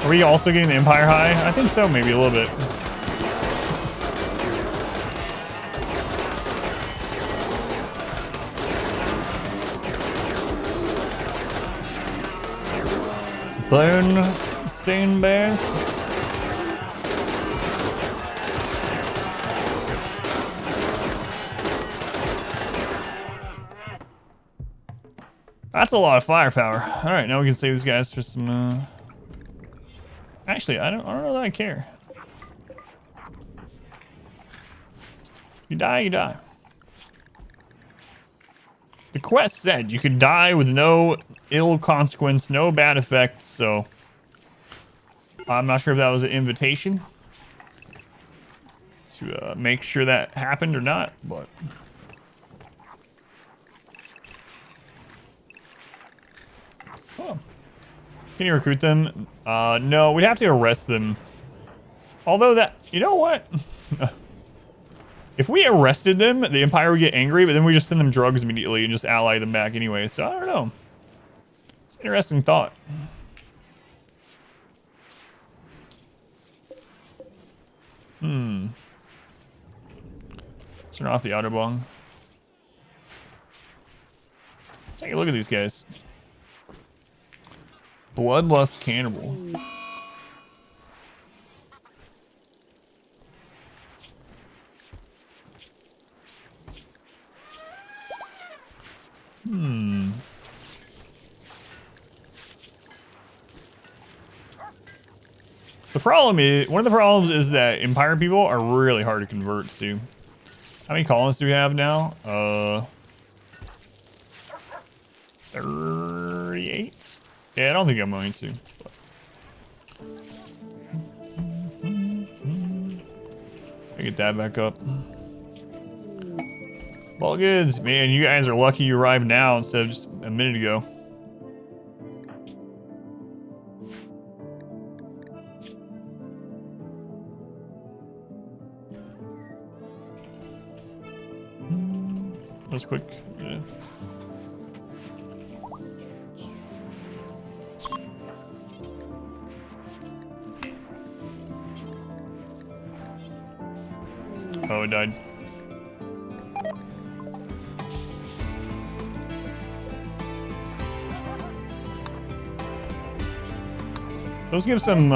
Are we also getting the Empire high? I think so, maybe a little bit. Burn stain bears. That's a lot of firepower. All right, now we can save these guys for some. Actually, I don't know that I care. You die, you die. The quest said you could die with no ill consequence, no bad effects. So I'm not sure if that was an invitation to make sure that happened or not, but. Oh. Can you recruit them? No, we'd have to arrest them. Although that, you know what? If we arrested them, the Empire would get angry, but then we just send them drugs immediately and just ally them back anyway. So I don't know. It's an interesting thought. Let's turn off the Autobahn. Take a look at these guys. Bloodlust Cannibal. The problem is, one of the problems is that Empire people are really hard to convert to. How many colonists do we have now? 38? Yeah, I don't think I'm going to. I get that back up. Ball goods. Man, you guys are lucky you arrived now instead of just a minute ago. those quick. Yeah. Oh, it died. Those give some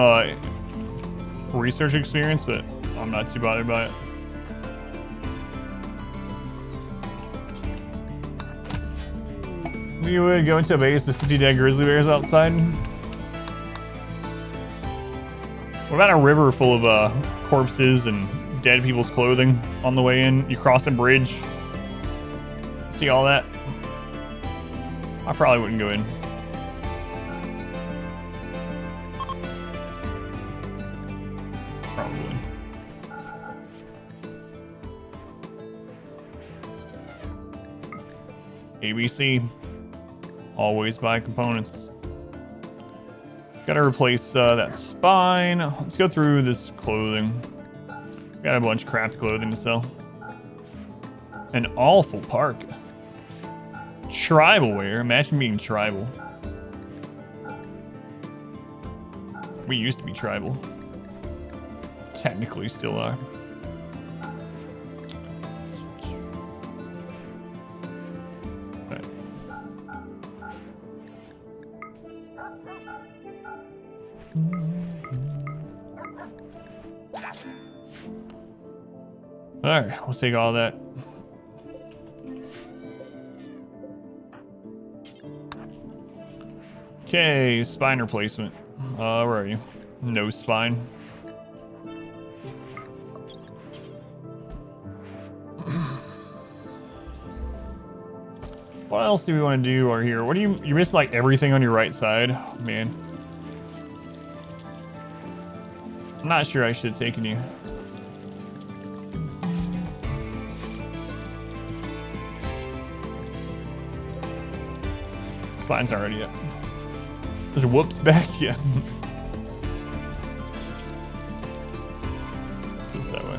research experience, but I'm not too bothered by it. We would go into a base with 50 dead grizzly bears outside. What about a river full of corpses and dead people's clothing on the way in? You cross a bridge. See all that? I probably wouldn't go in. Probably. ABC. Always buy components. Gotta replace that spine. Let's go through this clothing. Got a bunch of crapped clothing to sell. An awful park. Tribal wear. Imagine being tribal. We used to be tribal. Technically still are. Right. Alright, we'll take all that. Okay, spine replacement. Where are you? No spine. What else do we want to do over here? What do you missed like everything on your right side? Oh, man. I'm not sure I should have taken you. Spine's already up. There's a whoops back, yeah. Just that way.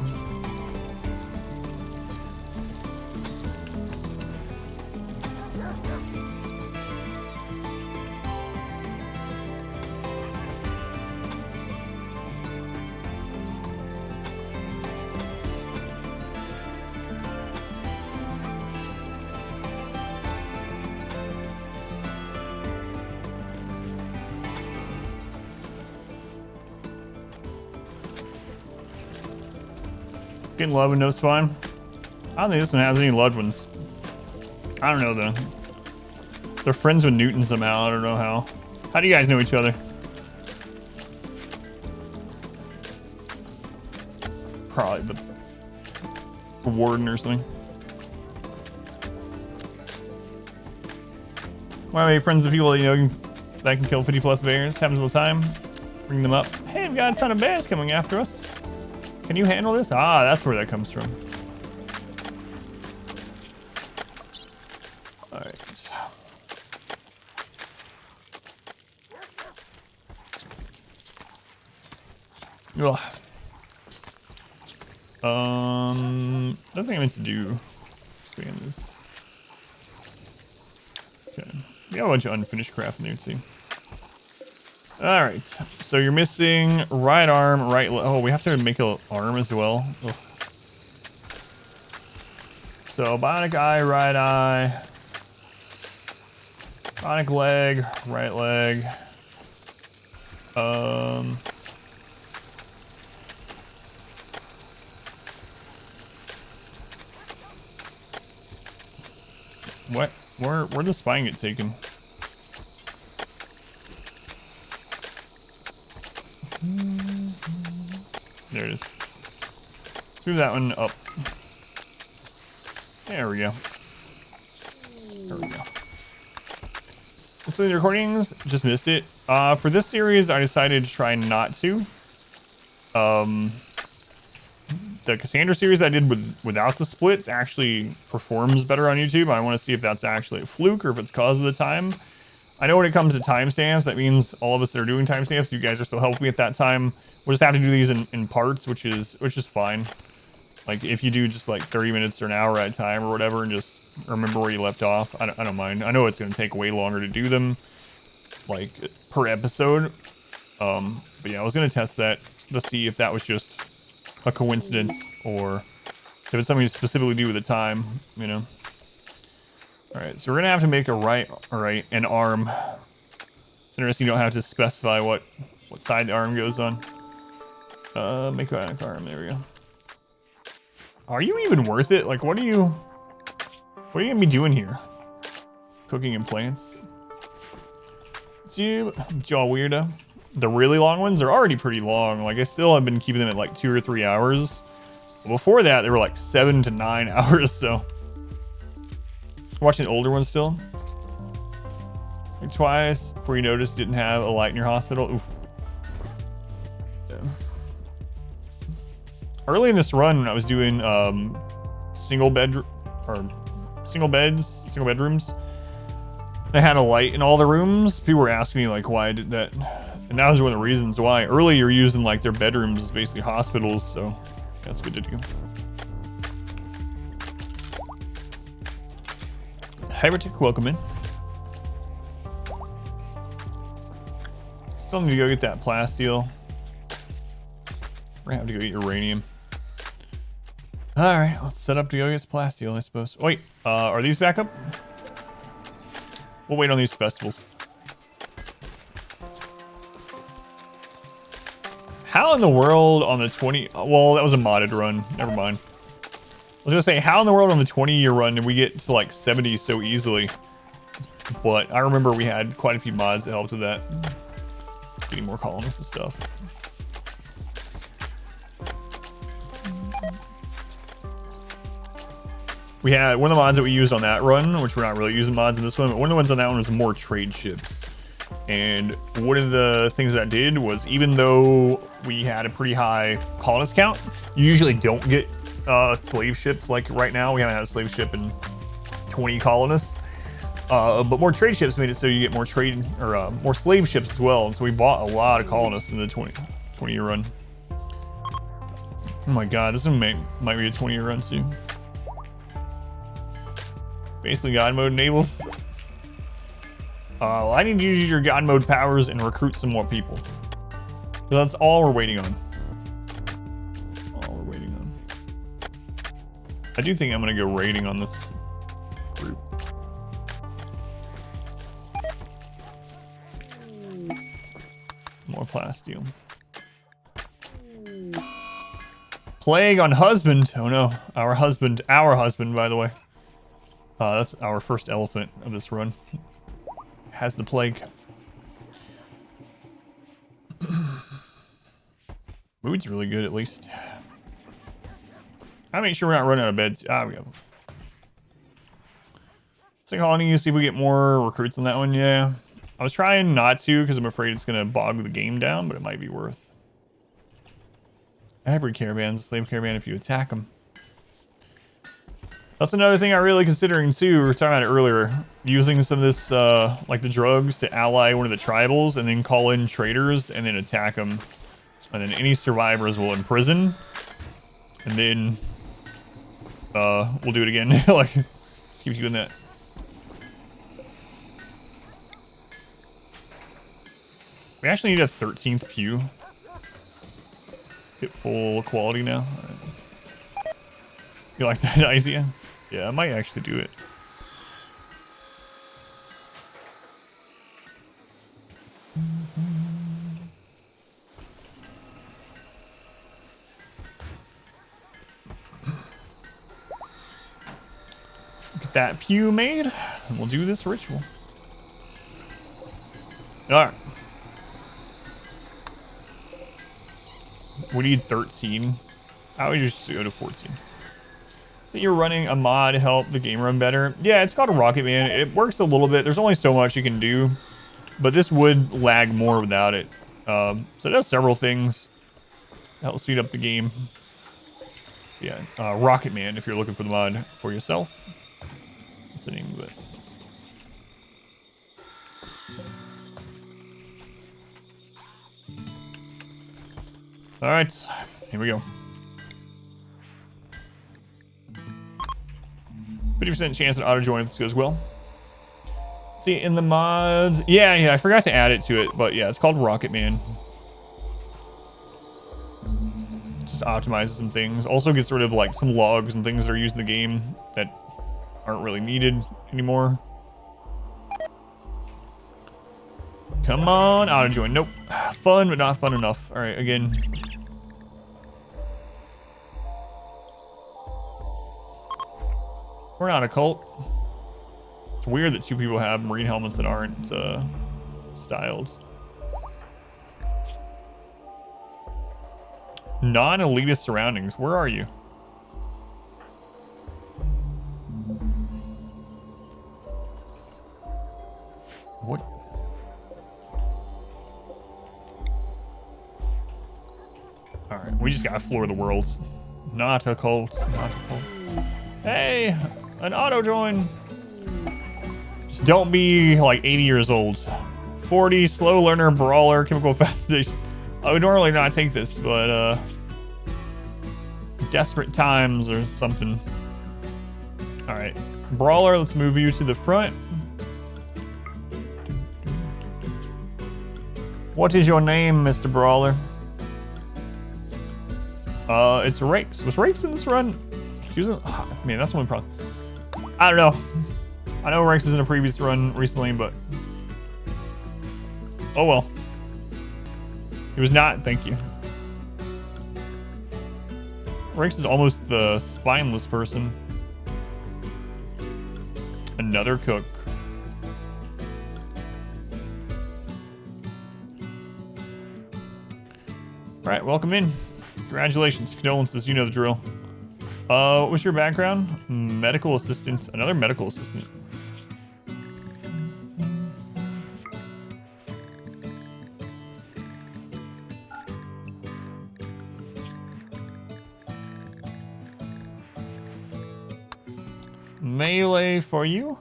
Getting love with no spine. I don't think this one has any loved ones. I don't know though. They're friends with Newton somehow. I don't know how. How do you guys know each other? Probably the warden or something. Why are you friends with people that you know that can kill 50+ bears? Happens all the time. Bring them up. Hey, we've got a ton of bears coming after us. Can you handle this? Ah, that's where that comes from. All right. Ugh. Another thing I meant to do. Expand this. Okay. We got a bunch of unfinished crap in there too. All right, so you're missing right arm, right leg. Oh, we have to make an arm as well. Ugh. So bionic eye, right eye. Bionic leg, right leg. What? Where'd the spine get taken? There it is. Let's move that one up. There we go. There we go. So the recordings, just missed it. For this series, I decided to try not to. The Cassandra series I did without the splits actually performs better on YouTube. I want to see if that's actually a fluke or if it's cause of the time. I know when it comes to timestamps, that means all of us that are doing timestamps, you guys are still helping me at that time. We'll just have to do these in parts, which is fine. Like if you do just like 30 minutes or an hour at a time or whatever, and just remember where you left off, I don't mind. I know it's gonna take way longer to do them, like per episode. But yeah, I was gonna test that to see if that was just a coincidence or if it's something to specifically do with the time, you know. All right, so we're gonna have to make an arm. It's interesting. You don't have to specify what side the arm goes on. Make an arm. There we go. Are you even worth it? Like, what are you gonna be doing here? Cooking in plants? Jaw weirdo. The really long ones, they're already pretty long. Like, I still have been keeping them at like 2 or 3 hours. Before that, they were like 7 to 9 hours. So, watching the older ones still. Like twice before you noticed didn't have a light in your hospital. Oof. Yeah. Early in this run, when I was doing single bedrooms, I had a light in all the rooms. People were asking me like why I did that, and that was one of the reasons why. Early, you're using like their bedrooms as basically hospitals, so that's good to do. Heretic, welcome in. Still need to go get that plasteel. We're gonna have to go get uranium. All right, let's set up to go get plasteel, I suppose. Wait, are these back up? We'll wait on these festivals. How in the world on the 20... Well, that was a modded run. Never mind. I was gonna say, how in the world on the 20-year run did we get to like 70 so easily? But I remember we had quite a few mods that helped with that. Getting more colonists and stuff. We had one of the mods that we used on that run, which we're not really using mods in this one, but one of the ones on that one was more trade ships. And one of the things that did was, even though we had a pretty high colonist count, you usually don't get slave ships. Like right now, we haven't had a slave ship in 20 colonists. But more trade ships made it so you get more trade or more slave ships as well. And so we bought a lot of colonists in the 20-year run. Oh my god, this one might be a 20-year run too. Basically, God mode enables. I need to use your God mode powers and recruit some more people. So that's all we're waiting on. All we're waiting on. I do think I'm gonna go raiding on this group. More plasteel. Plague on husband. Oh no, our husband, by the way. That's our first elephant of this run. Has the plague. Mood's really good, at least. I make sure we're not running out of beds. Ah, we go. It's like colony to see if we get more recruits on that one. Yeah, I was trying not to because I'm afraid it's gonna bog the game down, but it might be worth. Every caravan's a slave caravan if you attack them. That's another thing I'm really considering too. We were talking about it earlier. Using some of this, like the drugs, to ally one of the tribals and then call in traders and then attack them. And then any survivors will imprison. And then we'll do it again. Like, just keep doing that. We actually need a 13th pew. Get full quality now. You like that idea? Yeah, I might actually do it. Get that pew made, and we'll do this ritual. Alright. We need 13. I would just go to 14. So you're running a mod to help the game run better. Yeah, it's called a Rocketman. It works a little bit. There's only so much you can do, but this would lag more without it. So it does several things. Help speed up the game. Yeah, Rocketman if you're looking for the mod for yourself. What's the name of it? All right, here we go. 50% chance at auto join if this goes well. See, in the mods, yeah, I forgot to add it to it, but yeah, it's called Rocketman. Just optimizes some things. Also gets rid of like some logs and things that are used in the game that aren't really needed anymore. Come on, auto join. Nope. Fun, but not fun enough. All right, again. We're not a cult. It's weird that two people have marine helmets that aren't styled. Non-elitist surroundings. Where are you? What? All right, we just gotta floor the worlds. Not a cult. Not a cult. Hey, an auto join. Just don't be like 80 years old. 40, slow learner, brawler, chemical fascination. I would normally not take this, but desperate times or something. All right, brawler. Let's move you to the front. What is your name, Mr. Brawler? It's Rakes. Was Rakes in this run? Man, that's one problem. I don't know. I know Rakes was in a previous run recently, but oh well. He was not. Thank you. Rakes is almost the spineless person. Another cook. All right, welcome in. Congratulations, condolences, you know the drill. What was your background? Medical assistant, another medical assistant. Melee for you.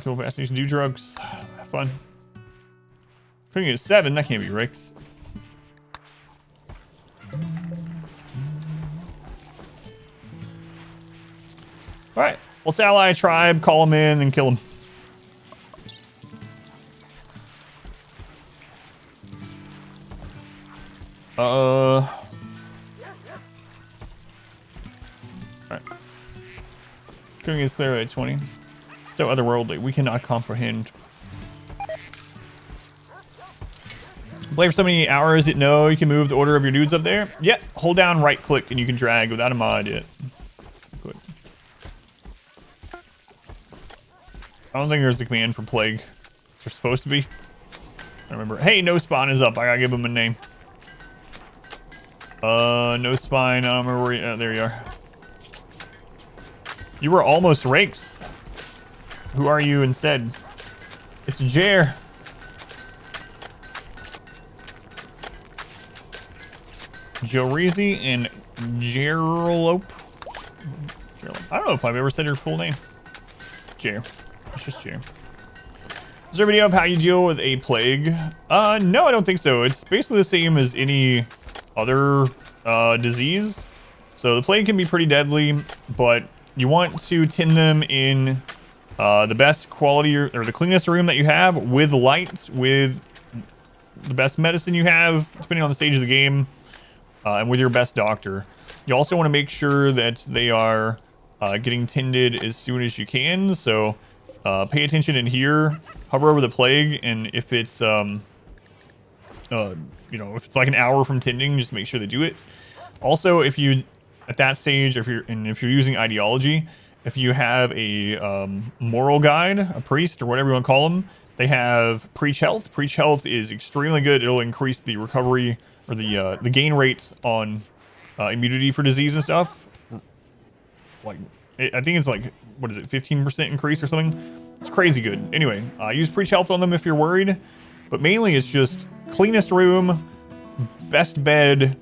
Kill fascination, do drugs. Have fun. Putting it at 7, that can't be Ricks. Alright, let's ally a tribe, call them in, and kill them. Alright. Cooking is clear at 20. So otherworldly, we cannot comprehend. Play for so many hours that no, you can move the order of your dudes up there. Yep, hold down right click and you can drag without a mod yet. Good. I don't think there's a command for plague. Is there supposed to be? I remember. Hey, no spawn is up. I gotta give him a name. No spine. I don't remember where you, there you are. You were almost Rakes. Who are you instead? It's Jer. Jorizi and Jerlope. I don't know if I've ever said her full name. Jer. It's just Jer. Is there a video of how you deal with a plague? No, I don't think so. It's basically the same as any other disease. So the plague can be pretty deadly, but you want to tend them in the best quality or the cleanest room that you have, with lights, with the best medicine you have, depending on the stage of the game, and with your best doctor. You also want to make sure that they are getting tended as soon as you can. So pay attention in here, hover over the plague, and if it's you know, if it's like an hour from tending, just make sure they do it. Also, if you at that stage, if you're using ideology, if you have a moral guide, a priest, or whatever you want to call them, they have preach health. Preach health is extremely good. It'll increase the recovery or the gain rate on immunity for disease and stuff. Like, I think it's like, what is it, 15% increase or something? It's crazy good. Anyway, use preach health on them if you're worried, but mainly it's just cleanest room, best bed,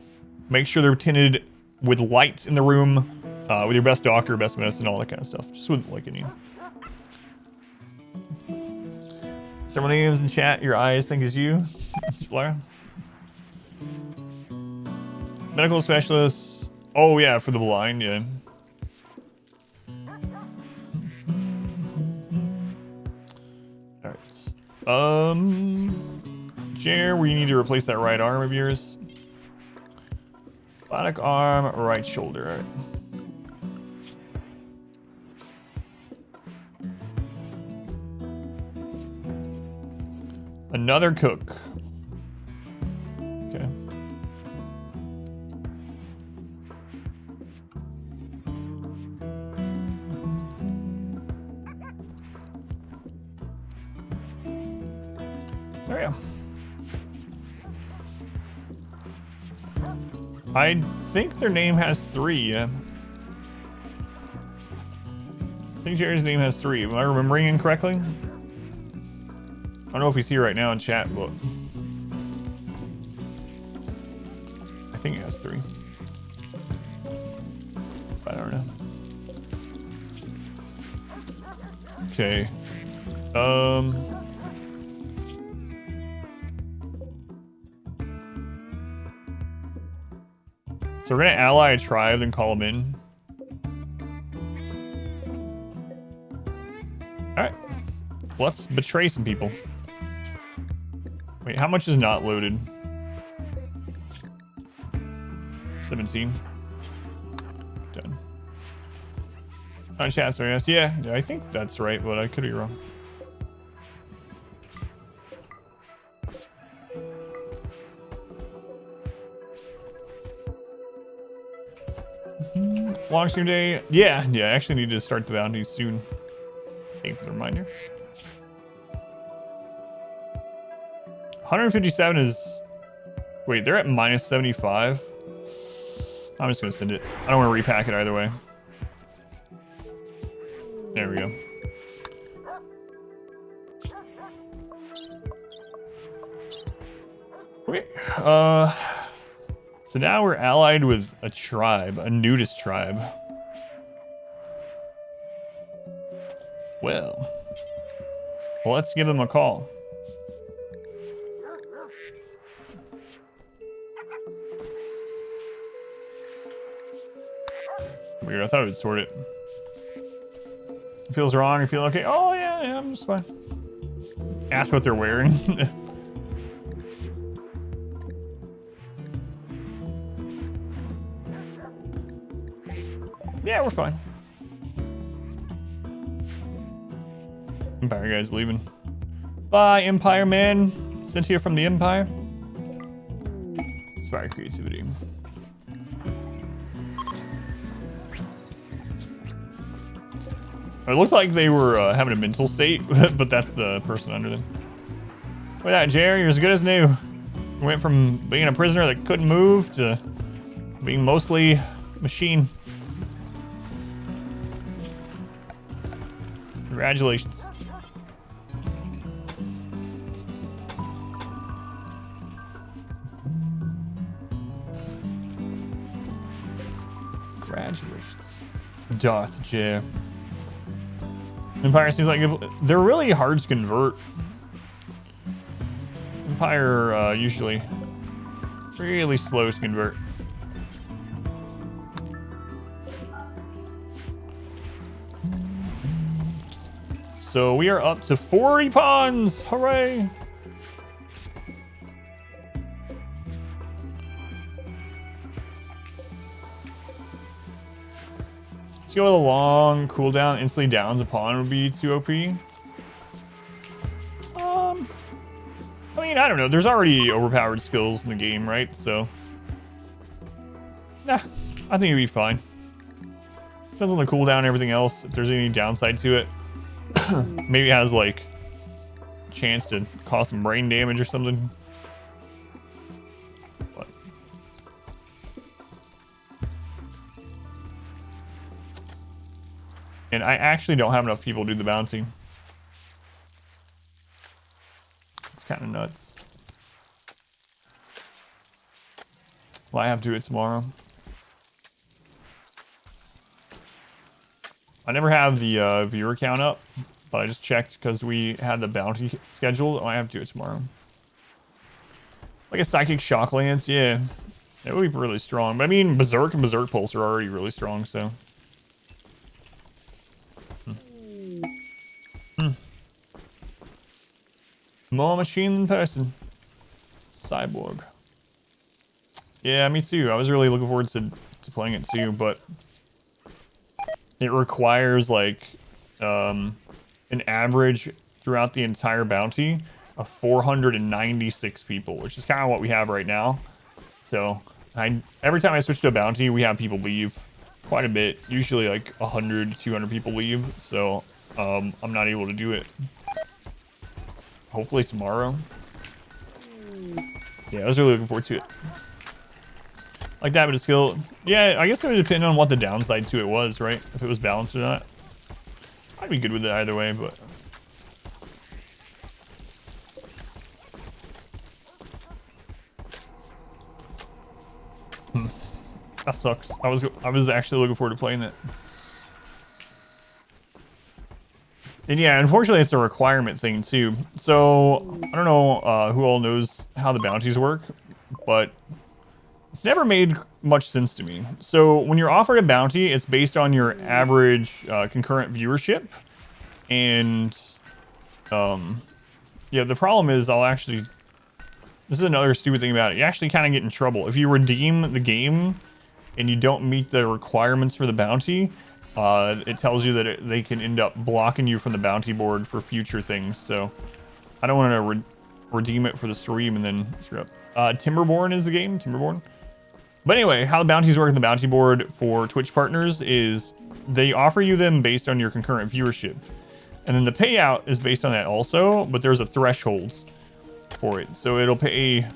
make sure they're tended with lights in the room, with your best doctor, best medicine, all that kind of stuff. Just with like any. Several names in chat. Your eyes think is you, Lara. Medical specialists. Oh yeah, for the blind, yeah. Alright. Jer, we need to replace that right arm of yours. Bionic arm, right shoulder. Alright. Another cook. Okay. There we go. I think their name has 3, yeah. I think Jerry's name has 3. Am I remembering incorrectly? I don't know if he's here right now in chat, but I think he has 3. I don't know. Okay. So we're gonna ally a tribe, then call them in. Alright. Let's betray some people. Wait, how much is not loaded? 17. Done. On chat, sorry, yes. Yeah, I think that's right, but I could be wrong. Long stream day. Yeah, I actually need to start the bounties soon. Thank you for the reminder. 157 is... Wait, they're at minus 75? I'm just going to send it. I don't want to repack it either way. There we go. Okay. So now we're allied with a tribe, a nudist tribe. Well, let's give them a call. Weird, I thought it would sort it. It feels wrong, you feel okay? Oh yeah, I'm just fine. Ask what they're wearing. Yeah, we're fine. Empire guy's leaving. Bye, Empire man. Sent here from the Empire. Inspire creativity. It looked like they were having a mental state, but that's the person under them. Look at that, Jerry. You're as good as new. Went from being a prisoner that couldn't move to being mostly machine. Congratulations. Congratulations. Darth J. Empire seems like they're really hard to convert. Empire usually really slow to convert. So we are up to 40 pawns! Hooray! Let's go with a long cooldown. Instantly downs a pawn would be too OP. I mean, I don't know. There's already overpowered skills in the game, right? So, nah, I think it'd be fine. Depends on the cooldown and everything else. If there's any downside to it. Maybe it has like a chance to cause some brain damage or something. But. And I actually don't have enough people to do the bounty. It's kind of nuts. Well, I have to do it tomorrow. I never have the viewer count up, but I just checked because we had the bounty scheduled. I have to do it tomorrow. Like a Psychic Shock Lance, yeah. That would be really strong. But I mean, Berserk and Berserk Pulse are already really strong, so. More machine than person. Cyborg. Yeah, me too. I was really looking forward to playing it too, but it requires like an average throughout the entire bounty of 496 people, which is kind of what we have right now. So every time I switch to a bounty, we have people leave quite a bit. Usually like 100, 200 people leave. So I'm not able to do it. Hopefully tomorrow. Yeah, I was really looking forward to it. Like that, but a skill. Yeah, I guess it would depend on what the downside to it was, right? If it was balanced or not. I'd be good with it either way, but. That sucks. I was actually looking forward to playing it. And yeah, unfortunately, it's a requirement thing too. So I don't know who all knows how the bounties work, but it's never made much sense to me. So when you're offered a bounty, it's based on your average concurrent viewership, and yeah, the problem is this is another stupid thing about it. You actually kind of get in trouble if you redeem the game and you don't meet the requirements for the bounty. It tells you that they can end up blocking you from the bounty board for future things. So I don't want to redeem it for the stream and then screw up. Timberborn is the game, Timberborn. But anyway, how the bounties work in the bounty board for Twitch partners is they offer you them based on your concurrent viewership. And then the payout is based on that also, but there's a threshold for it. So it'll pay,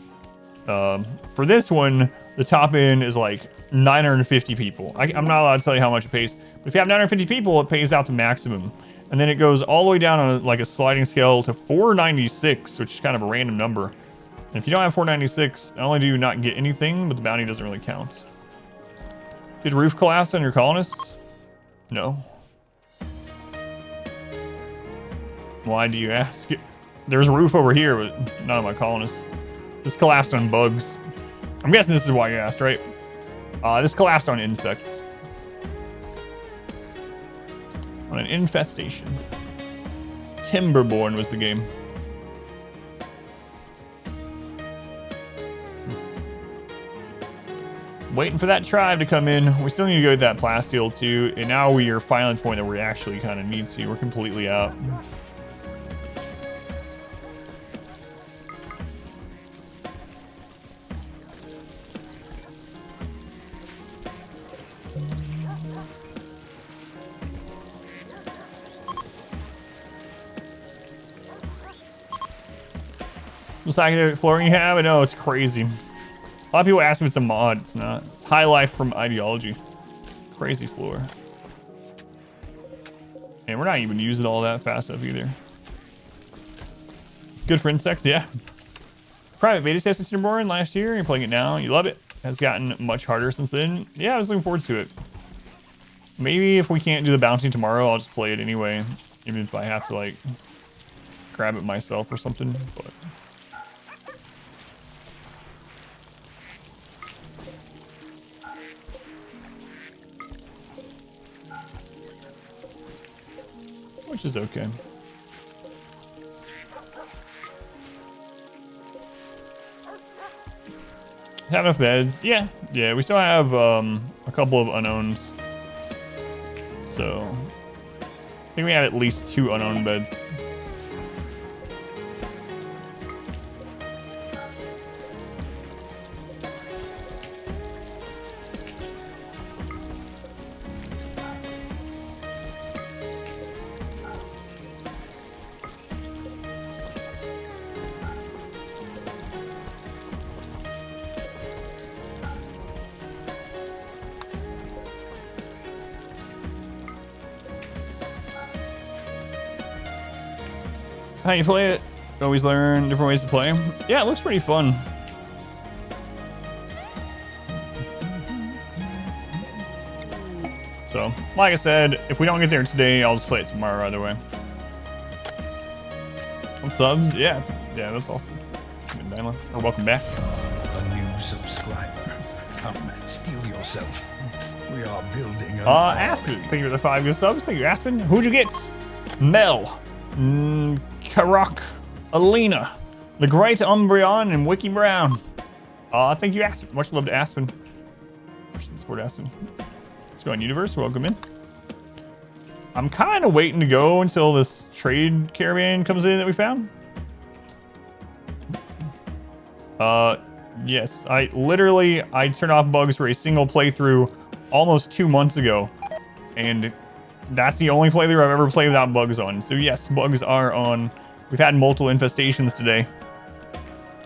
for this one, the top end is like 950 people. I'm not allowed to tell you how much it pays, but if you have 950 people, it pays out the maximum. And then it goes all the way down on like a sliding scale to 496, which is kind of a random number. And if you don't have 496, not only do you not get anything, but the bounty doesn't really count. Did roof collapse on your colonists? No. Why do you ask? There's a roof over here, but not on my colonists. This collapsed on bugs. I'm guessing this is why you asked, right? This collapsed on insects. On an infestation. Timberborn was the game. Waiting for that tribe to come in. We still need to go get that plasteel too. And now we are finally at the point that we actually kind of need to. We're completely out. Some psychedelic flooring you have? I know, it's crazy. A lot of people ask if it's a mod. It's not. It's High Life from Ideology. Crazy floor. And we're not even using all that fast enough either. Good for insects, yeah. Private beta testing Timberborn last year. You're playing it now. You love it. Has gotten much harder since then. Yeah, I was looking forward to it. Maybe if we can't do the bounty tomorrow, I'll just play it anyway. Even if I have to like grab it myself or something. But which is okay. Have enough beds? Yeah, we still have a couple of unknowns. So I think we have at least 2 unknown beds. How you play it? Always learn different ways to play. Yeah, it looks pretty fun. So, like I said, if we don't get there today, I'll just play it tomorrow either way. Subs? Yeah, that's awesome. welcome, Dylan. Or welcome back. A new subscriber. Come, steal yourself. We are building an Aspen, thank you for the 5 good subs. Thank you, Aspen. Who'd you get? Mel, Karak, Alina, the Great Umbreon, and Wiki Brown. Thank you, Aspen. Much love to Aspen. Support Aspen. Let's go on Universe. Welcome in. I'm kind of waiting to go until this trade caravan comes in that we found. Yes, I turned off bugs for a single playthrough almost 2 months ago, and that's the only playthrough I've ever played without bugs on. So yes, bugs are on. We've had multiple infestations today.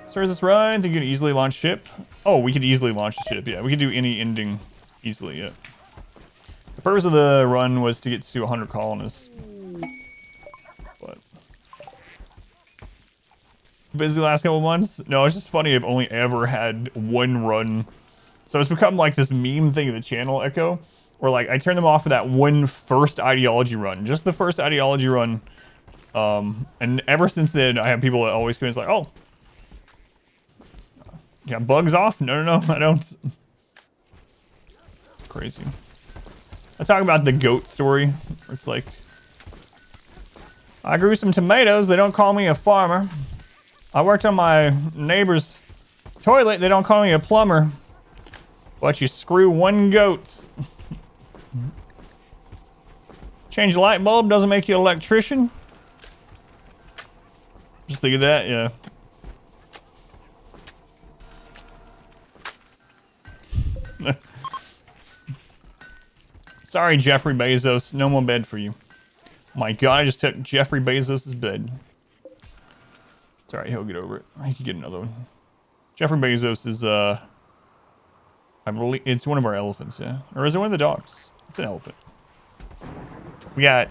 So is this run? Think you can easily launch ship? Oh, we could easily launch the ship. Yeah, we could do any ending easily. Yeah. The purpose of the run was to get to 100 colonists. But busy the last couple months? No, it's just funny. I've only ever had one run. So it's become like this meme thing of the channel, Echo, where like I turn them off for that one first ideology run, just the first ideology run. And ever since then, I have people that always come in, it's like, oh, yeah, bugs off? No, I don't. Crazy. I talk about the goat story. It's like, I grew some tomatoes. They don't call me a farmer. I worked on my neighbor's toilet. They don't call me a plumber. But you screw one goat. Change a light bulb doesn't make you an electrician. Just think of that, yeah. Sorry, Jeffrey Bezos. No more bed for you. My God, I just took Jeffrey Bezos' bed. It's alright, he'll get over it. He could get another one. Jeffrey Bezos is, I believe it's one of our elephants, yeah. Or is it one of the dogs? It's an elephant. We got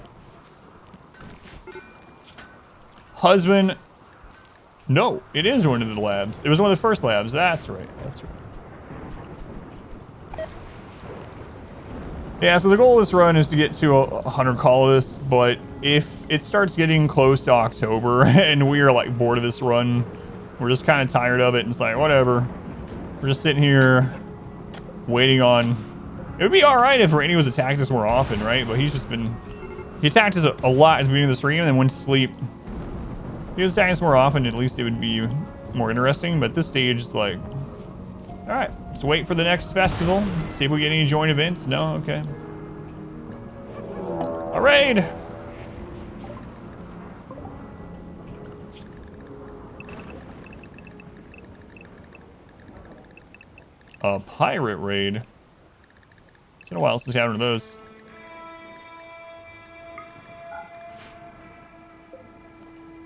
husband. No, it is one of the labs. It was one of the first labs. That's right. That's right. Yeah, so the goal of this run is to get to 100 colonists, but if it starts getting close to October and we are like bored of this run, we're just kind of tired of it, and it's like, whatever. We're just sitting here waiting on... It would be alright if Rainy was attacking us more often, right? But he's just been... He attacked us a lot at the beginning of the stream and then went to sleep. If he was attacking us more often, at least it would be more interesting, but at this stage, it's like... Alright, let's wait for the next festival. See if we get any joint events. No? Okay. A raid! A pirate raid? It's been a while since we had one of those.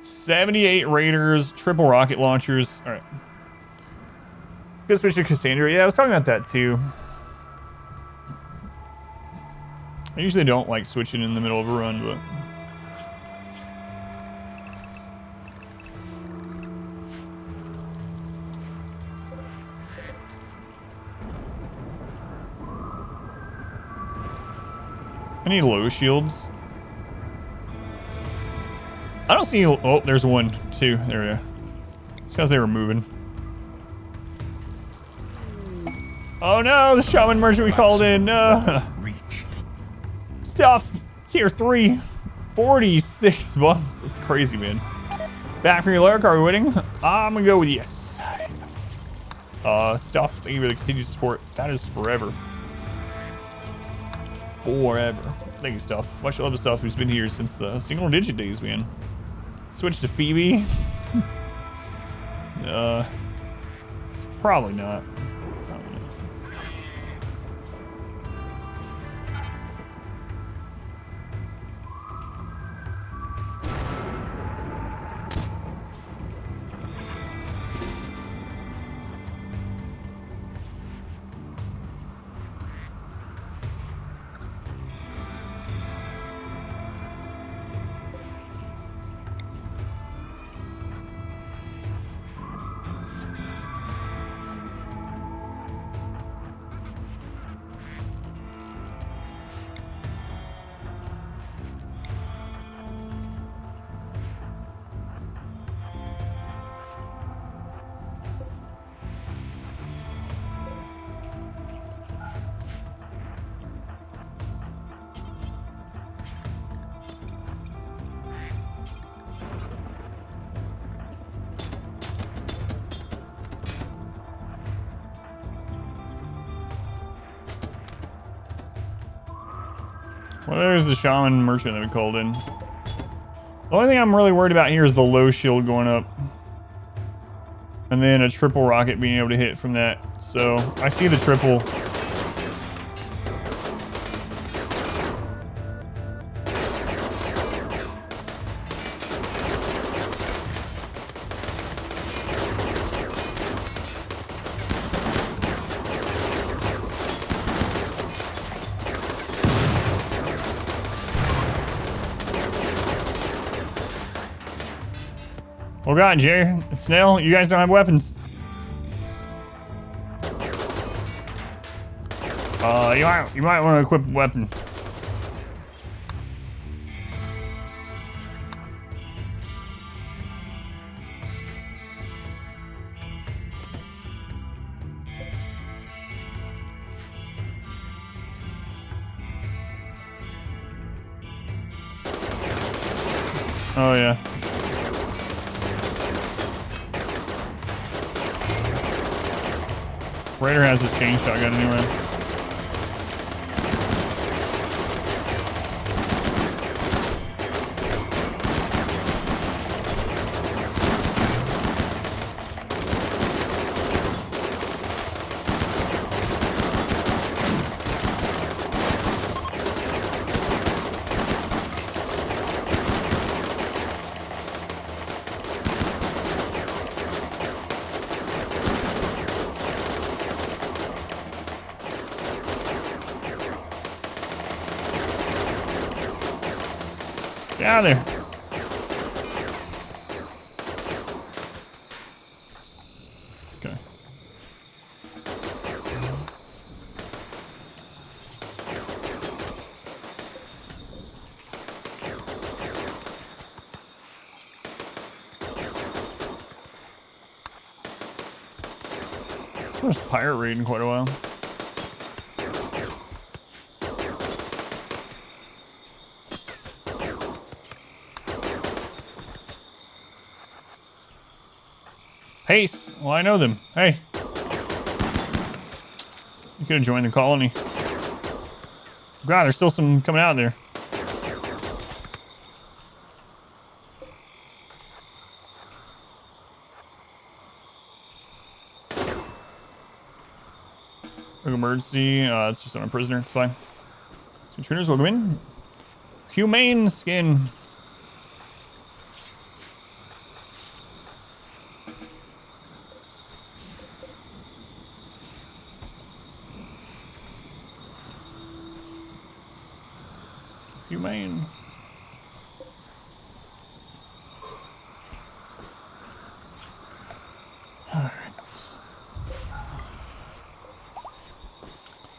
$78 raiders, triple rocket launchers. Alright. Good switch to Cassandra. Yeah, I was talking about that too. I usually don't like switching in the middle of a run, but... I need low shields. I don't see... Oh, there's one, two. There we go. It's because they were moving. Oh no, the shaman merchant we called in. No. Stuff. Tier 3. 46 months. That's crazy, man. Back from your lurk. Are we winning? I'm gonna go with yes. Stuff. Thank you for the continued support. That is forever. Forever. Thank you, Stuff. Much love to Stuff, who's been here since the single digit days, man. Switch to Phoebe. Probably not. Well, there's the shaman merchant that we called in. The only thing I'm really worried about here is the low shield going up. And then a triple rocket being able to hit from that. So I see the triple. Oh god, Jerry, it's Snail, you guys don't have weapons. You might want to equip a weapon. Oh yeah. Raider has a chain shotgun anyway. Get out of there. Okay. First pirate raid in quite a while. Pace. Well, I know them. Hey. You could have joined the colony. God, there's still some coming out there. Emergency. It's just on a prisoner. It's fine. So intruders, welcome in. Humane skin. Humane. Alright.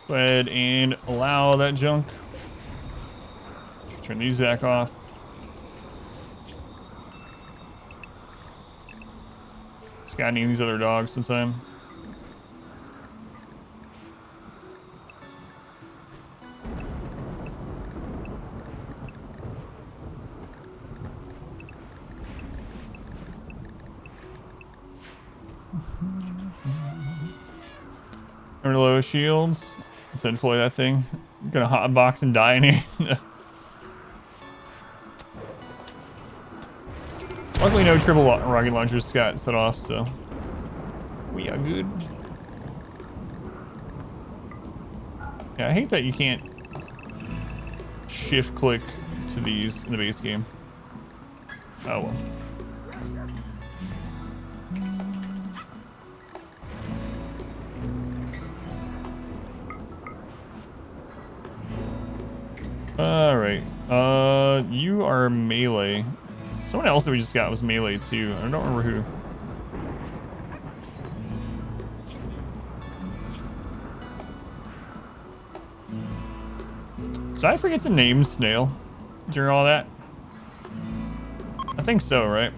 Go ahead and allow that junk. Should turn these back off. Scouting these other dogs sometime. Low shields. Let's deploy that thing. I'm gonna hotbox and die in here. Luckily, no triple rocket launchers got set off, so we are good. Yeah, I hate that you can't shift click to these in the base game. Oh well. Alright, you are melee. Someone else that we just got was melee too. I don't remember who. Did I forget to name Snail during all that? I think so, right?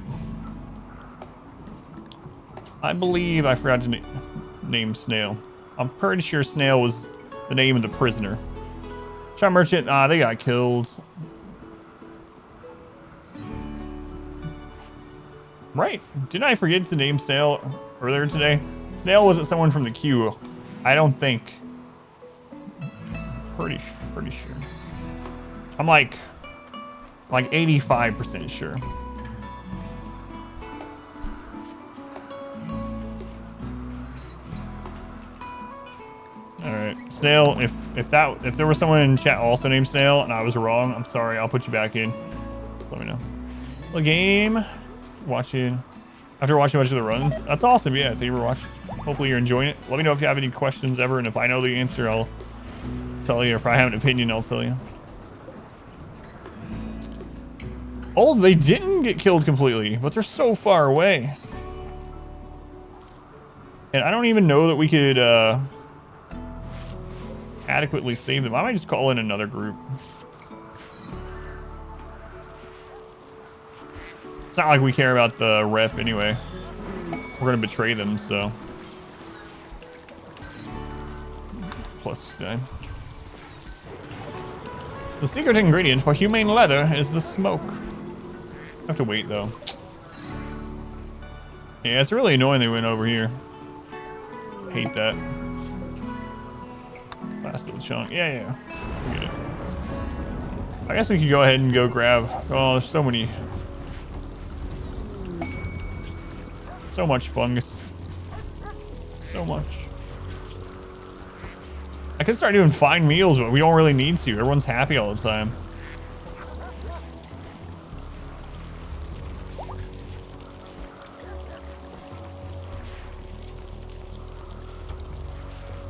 I believe I forgot to name Snail. I'm pretty sure Snail was the name of the prisoner. Shot merchant, they got killed. Right. Didn't I forget to name Snail earlier today? Snail wasn't someone from the queue. I don't think. Pretty sure. I'm like 85% sure. All right, Snail. If there was someone in chat also named Snail and I was wrong, I'm sorry. I'll put you back in. Just let me know. The game. Watching. After watching a bunch of the runs. That's awesome. Yeah, thank you for watching. Hopefully you're enjoying it. Let me know if you have any questions ever, and if I know the answer, I'll tell you. If I have an opinion, I'll tell you. Oh, they didn't get killed completely, but they're so far away. And I don't even know that we could adequately save them. I might just call in another group. It's not like we care about the rep anyway. We're gonna betray them, so. +9. The secret ingredient for humane leather is the smoke. I have to wait though. Yeah, it's really annoying they went over here. Hate that. Last little chunk. Yeah. I get it. I guess we could go ahead and go grab. Oh, there's so many. So much fungus. So much. I could start doing fine meals, but we don't really need to. Everyone's happy all the time.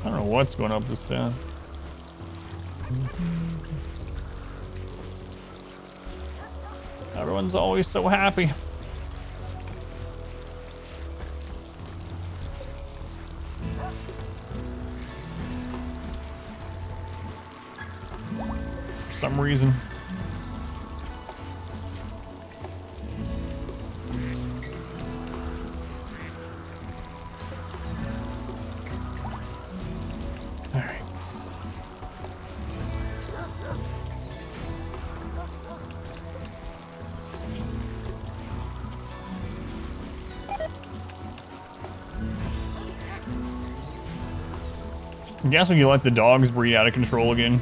I don't know what's going up this sound. Everyone's always so happy. For some reason. All right. I guess we can let the dogs breed out of control again.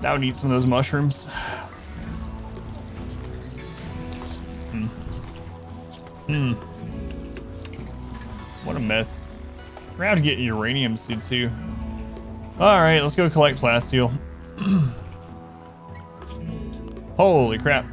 That would eat some of those mushrooms. What a mess. We're gonna have to get uranium soon too. Alright, let's go collect plasteel. Holy crap.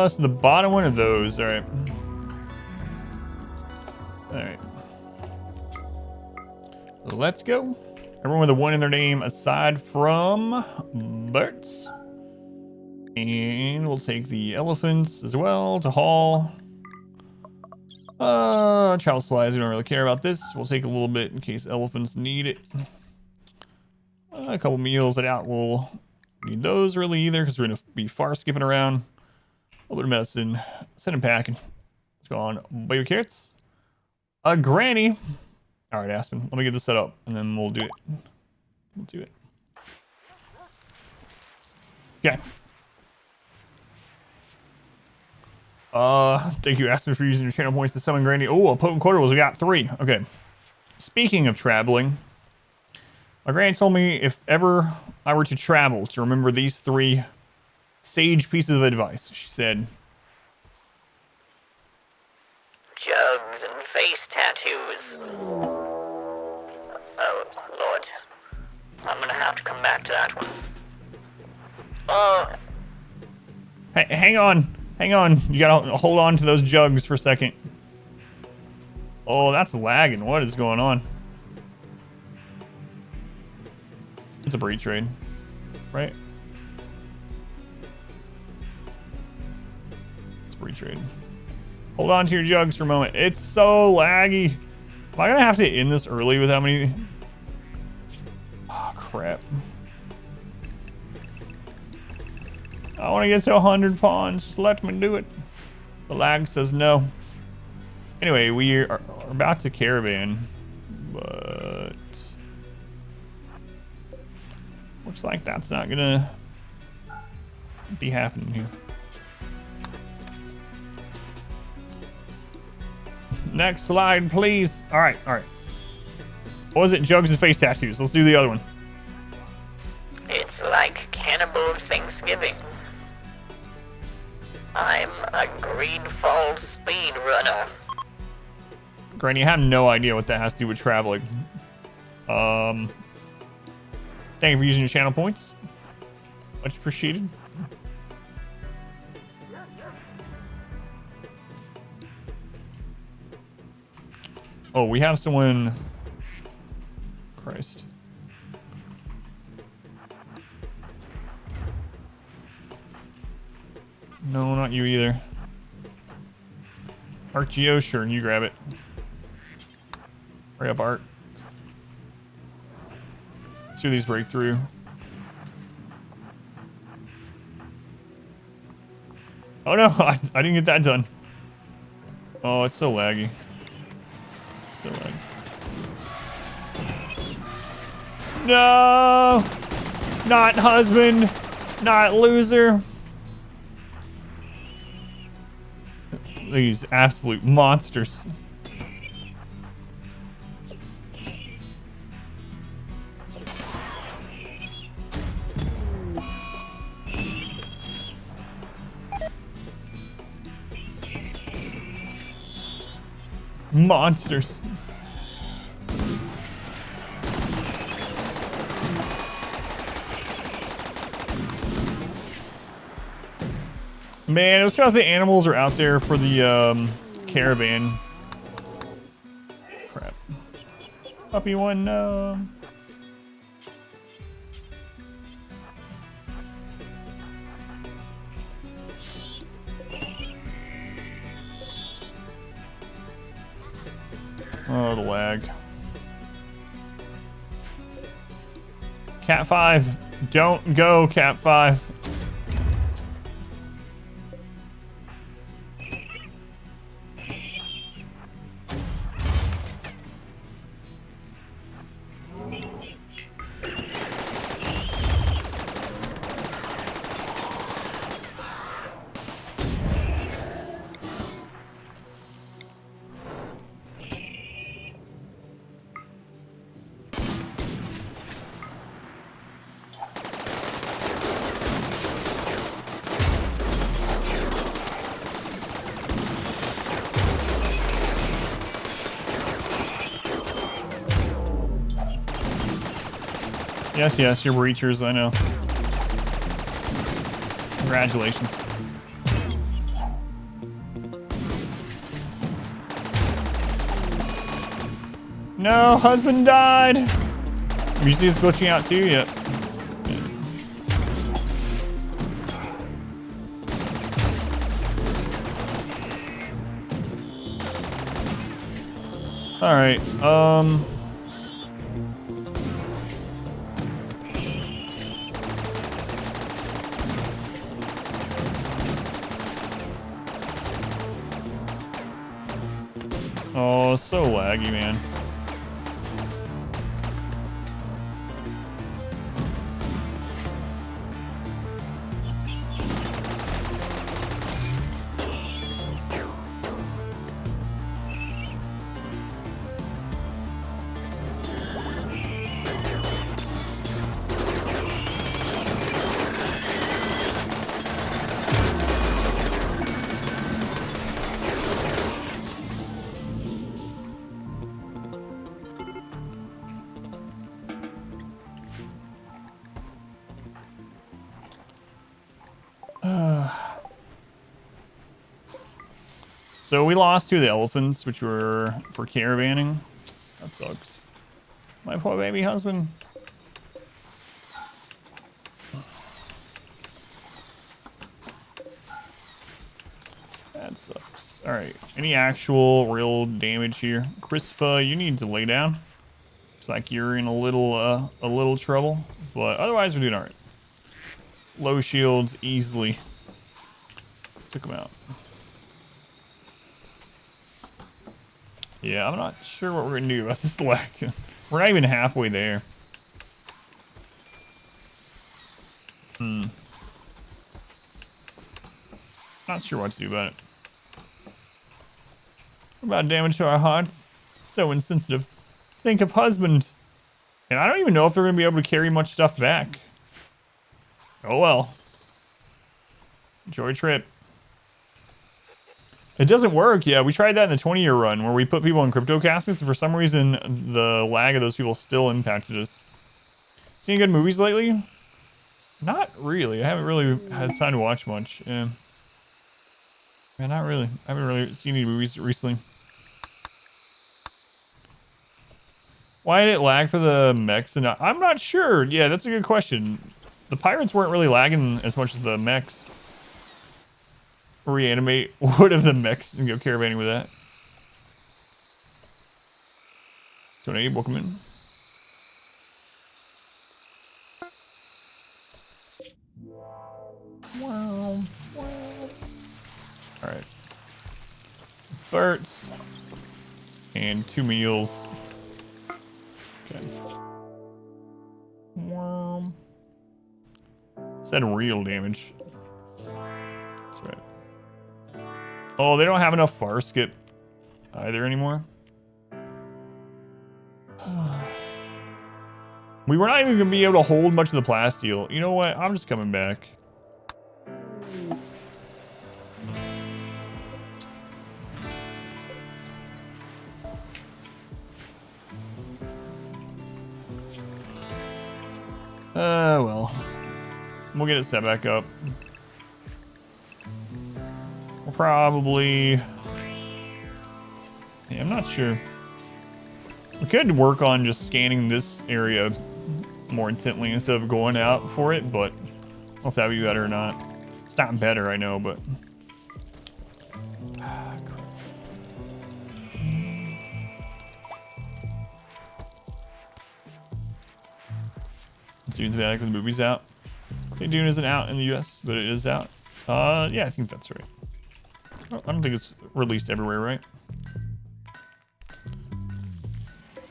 So the bottom one of those, alright. Alright. Let's go. Everyone with a 1 in their name aside from Bert's. And we'll take the elephants as well to haul. Travel supplies, we don't really care about this. We'll take a little bit in case elephants need it. A couple meals, I doubt we'll need those really either because we're going to be far skipping around. A little bit of medicine. Send him packing. Let's go on. Baby carrots. A granny. All right, Aspen. Let me get this set up, and then we'll do it. We'll do it. Okay. Thank you, Aspen, for using your channel points to summon granny. Oh, a potent quarter was we got 3. Okay. Speaking of traveling, my granny told me if ever I were to travel to remember these 3 sage pieces of advice. She said, Jugs and face tattoos. Oh, Lord. I'm gonna have to come back to that one. Oh. Hey, hang on. Hang on. You gotta hold on to those jugs for a second. Oh, that's lagging. What is going on? It's a breed trade, right? Trade. Hold on to your jugs for a moment. It's so laggy. Am I gonna have to end this early with how many? Oh crap. I want to get to 100 pawns. Just let me do it. The lag says no. Anyway, we are about to caravan, but Looks like that's not gonna be happening here. Next slide, please. All right, all right. What was it? Jugs and face tattoos. Let's do the other one. It's like Cannibal Thanksgiving. I'm a Green Falls speedrunner. Granny, I have no idea what that has to do with traveling. Thank you for using your channel points. Much appreciated. Oh, we have someone. Christ. No, not you either. Art Geo, sure, you grab it. Hurry up, Art. Let's do these breakthrough. Oh no, I didn't get that done. Oh, it's so laggy. So laggy. No! Not husband! Not loser! These absolute monsters. Monsters. Man, it was because the animals are out there for the caravan. Crap. Puppy one, no. Oh, the lag. Cat 5. Don't go, Cat 5. Yes, yes, you're breachers, I know. Congratulations. No, husband died. Music is glitching out too, yep. All right, oh, so laggy, man. So we lost 2 of the elephants, which were for caravanning. That sucks. My poor baby husband. That sucks. All right. Any actual real damage here? Chrisfa, you need to lay down. Looks like you're in a little trouble, but otherwise we're doing all right. Low shields easily. Took him out. Yeah, I'm not sure what we're gonna do about this lag. We're not even halfway there. Not sure what to do about it. What about damage to our hearts? So insensitive. Think of husband. And I don't even know if they're going to be able to carry much stuff back. Oh well. Enjoy trip. It doesn't work. Yeah, we tried that in the 20-year run where we put people in crypto caskets, and for some reason the lag of those people still impacted us. Seen any good movies lately? Not really. I haven't really had time to watch much. Yeah, not really. I haven't really seen any movies recently. Why did it lag for the mechs? And I'm not sure. Yeah, that's a good question. The pirates weren't really lagging as much as the mechs. Reanimate one of the mechs and go caravanning with that. Donate Rocketman. Wow. Alright. Birds. And 2 meals. Okay. Worm. Said real damage. That's right. Oh, they don't have enough far skip either anymore. We were not even gonna be able to hold much of the plasteel. You know what? I'm just coming back. Well. We'll get it set back up. We'll probably... Yeah, I'm not sure. We could work on just scanning this area more intently instead of going out for it, but I don't know if that would be better or not. It's not better, I know, but... Dune's back when the movie's out. I think Dune isn't out in the US, but it is out. Yeah, I think that's right. I don't think it's released everywhere, right?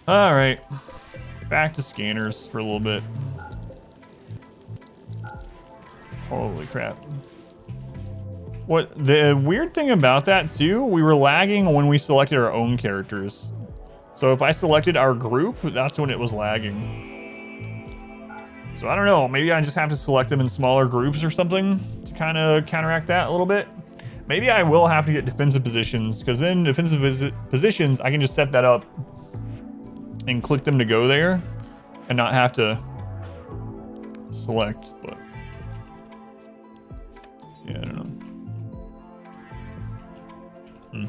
Alright. Back to scanners for a little bit. Holy crap. What the weird thing about that too, we were lagging when we selected our own characters. So if I selected our group, that's when it was lagging. So I don't know, maybe I just have to select them in smaller groups or something to kind of counteract that a little bit. Maybe I will have to get defensive positions, because then defensive positions, I can just set that up and click them to go there and not have to select, but yeah, I don't know.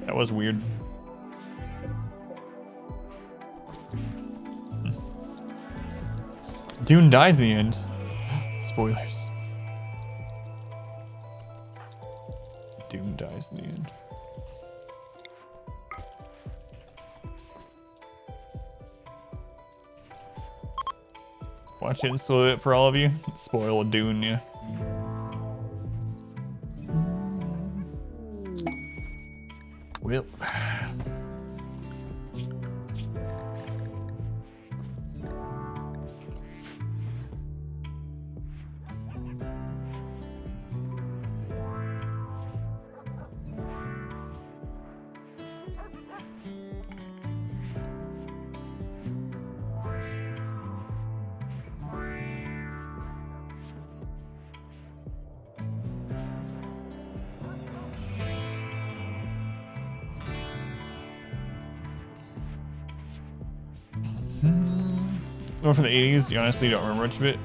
That was weird. Dune dies in the end. Spoilers. Dune dies in the end. Watch it and spoil it for all of you. Spoil a Dune, yeah. Well. Going from the 80s, you honestly don't remember much of it.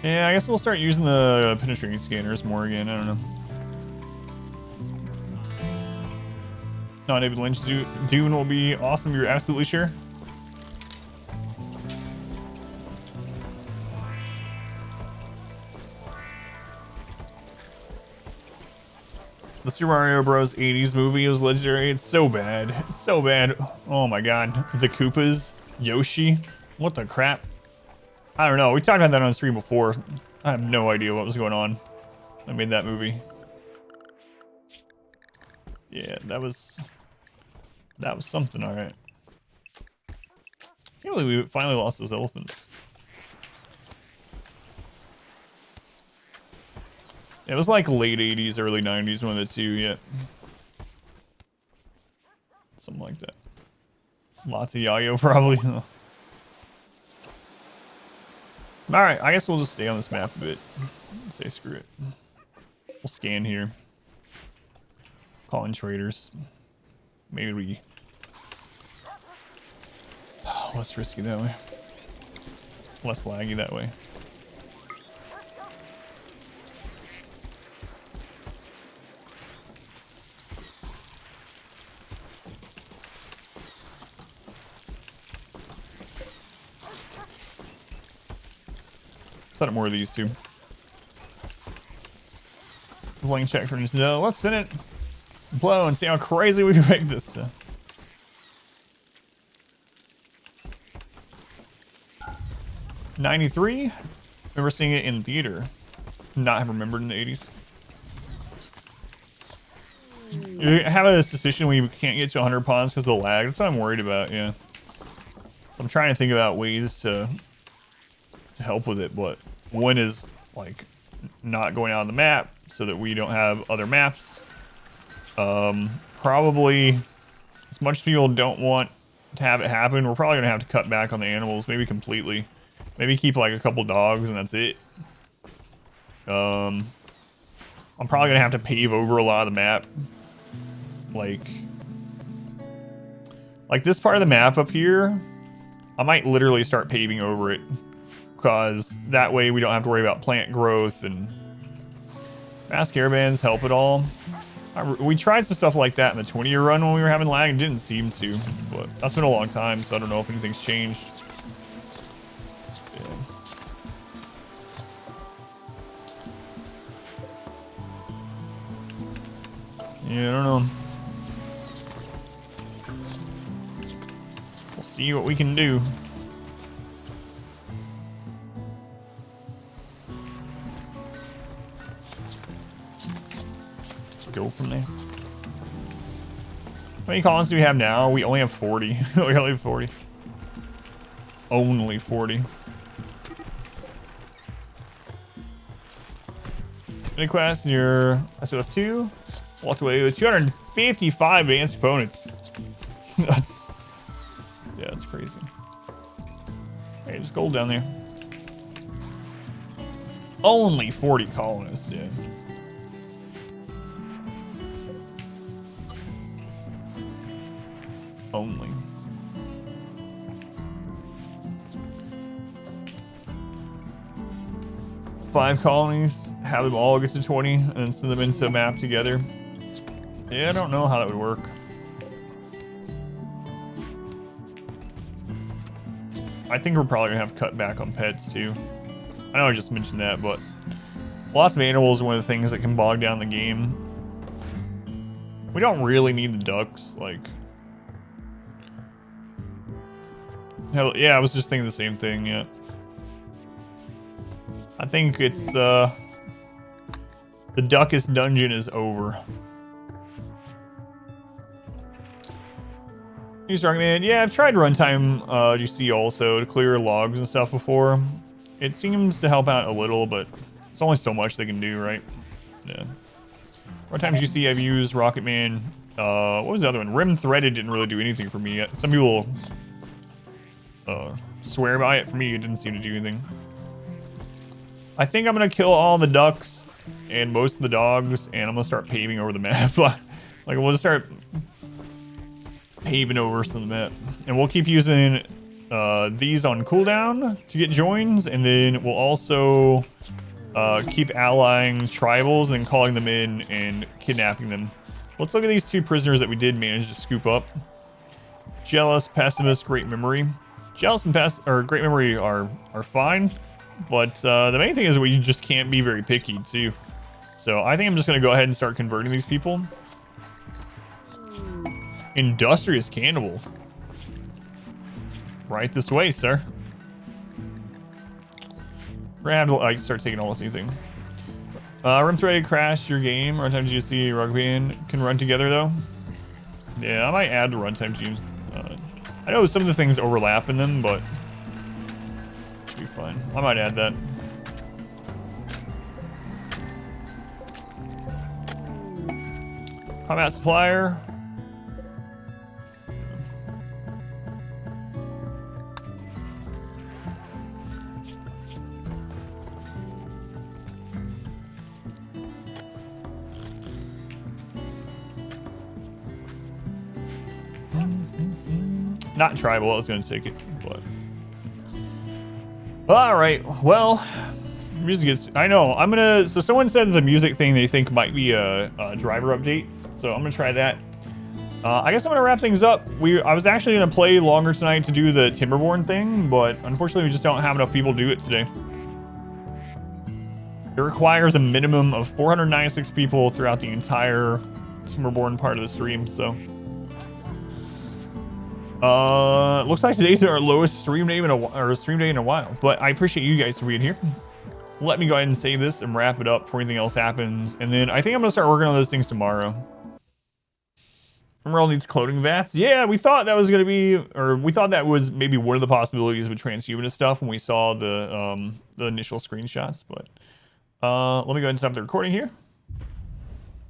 Yeah, I guess we'll start using the penetrating scanners more again. I don't know. No, David Lynch Dune will be awesome. You're absolutely sure? The Super Mario Bros. 80s movie was legendary. It's so bad. It's so bad. Oh my god. The Koopas. Yoshi. What the crap? I don't know. We talked about that on stream before. I have no idea what was going on. I made that movie. Yeah, that was something. All right. Can't believe we finally lost those elephants. It was like late 80s, early 90s, one of the two, yeah. Something like that. Lots of yayo, probably. Alright, I guess we'll just stay on this map a bit. Say screw it. We'll scan here. Call in traders. Maybe we... less risky that way. Less laggy that way. Set up more of these too. Playing check for no. Let's spin it. Blow and see how crazy we can make this. 93. Remember seeing it in theater. Not remembered in the 80s. You have a suspicion when you can't get to 100 pawns because of the lag. That's what I'm worried about. Yeah. I'm trying to think about ways to help with it, but one is like not going out on the map so that we don't have other maps. Probably as much as people don't want to have it happen, we're probably gonna have to cut back on the animals, maybe completely. Maybe keep like a couple dogs and that's it. I'm probably gonna have to pave over a lot of the map. Like this part of the map up here, I might literally start paving over it. Because that way we don't have to worry about plant growth and mass caravans help at all. We tried some stuff like that in the 20-year run when we were having lag and didn't seem to, but that's been a long time, so I don't know if anything's changed. Yeah, I don't know. We'll see what we can do. Go from there. How many colonies do we have now? We only have 40. We only have 40. Only 40. Any quest in your SOS2? Walked away with 255 advanced opponents. That's... yeah, that's crazy. Hey, there's gold down there. Only 40 colonists, yeah. Only. Five colonies, have them all get to 20, and then send them into a map together. Yeah, I don't know how that would work. I think we're probably gonna have to cut back on pets too. I know I just mentioned that, but lots of animals are one of the things that can bog down the game. We don't really need the ducks, like... hell, yeah, I was just thinking the same thing, yeah. I think it's, the Duckist dungeon is over. Use Rocketman. Yeah, I've tried runtime GC also to clear logs and stuff before. It seems to help out a little, but it's only so much they can do, right? Yeah. Runtime GC, I've used Rocketman. What was the other one? Rim Threaded didn't really do anything for me yet. Some people swear by it. For me, it didn't seem to do anything. I think I'm gonna kill all the ducks and most of the dogs, and I'm gonna start paving over the map. Like we'll just start paving over some of the map, and we'll keep using these on cooldown to get joins, and then we'll also keep allying tribals and calling them in and kidnapping them. Let's look at these two prisoners that we did manage to scoop up. Jealous, Pessimist, Great Memory. Jealous and Great Memory are fine, but the main thing is we just can't be very picky too. So I think I'm just gonna go ahead and start converting these people. Industrious Cannibal. Right this way, sir. We're gonna have to like start taking almost anything. Rim3 crashed your game. Runtime GSC, Rocketman can run together though. Yeah, I might add the runtime teams. I know some of the things overlap in them, but should be fine. I might add that. Combat supplier. Not tribal, I was gonna take it, but. Alright, well, music is, I know, I'm gonna, so someone said the music thing they think might be a driver update, so I'm gonna try that. I guess I'm gonna wrap things up. I was actually gonna play longer tonight to do the Timberborn thing, but unfortunately we just don't have enough people to do it today. It requires a minimum of 496 people throughout the entire Timberborn part of the stream, so. Looks like today's our lowest stream day in a while, but I appreciate you guys for being here. Let me go ahead and save this and wrap it up before anything else happens, and then I think I'm gonna start working on those things tomorrow. RimWorld needs clothing vats. Yeah, we thought that was gonna be, or we thought that was maybe one of the possibilities with transhumanist stuff when we saw the initial screenshots. But let me go ahead and stop the recording here.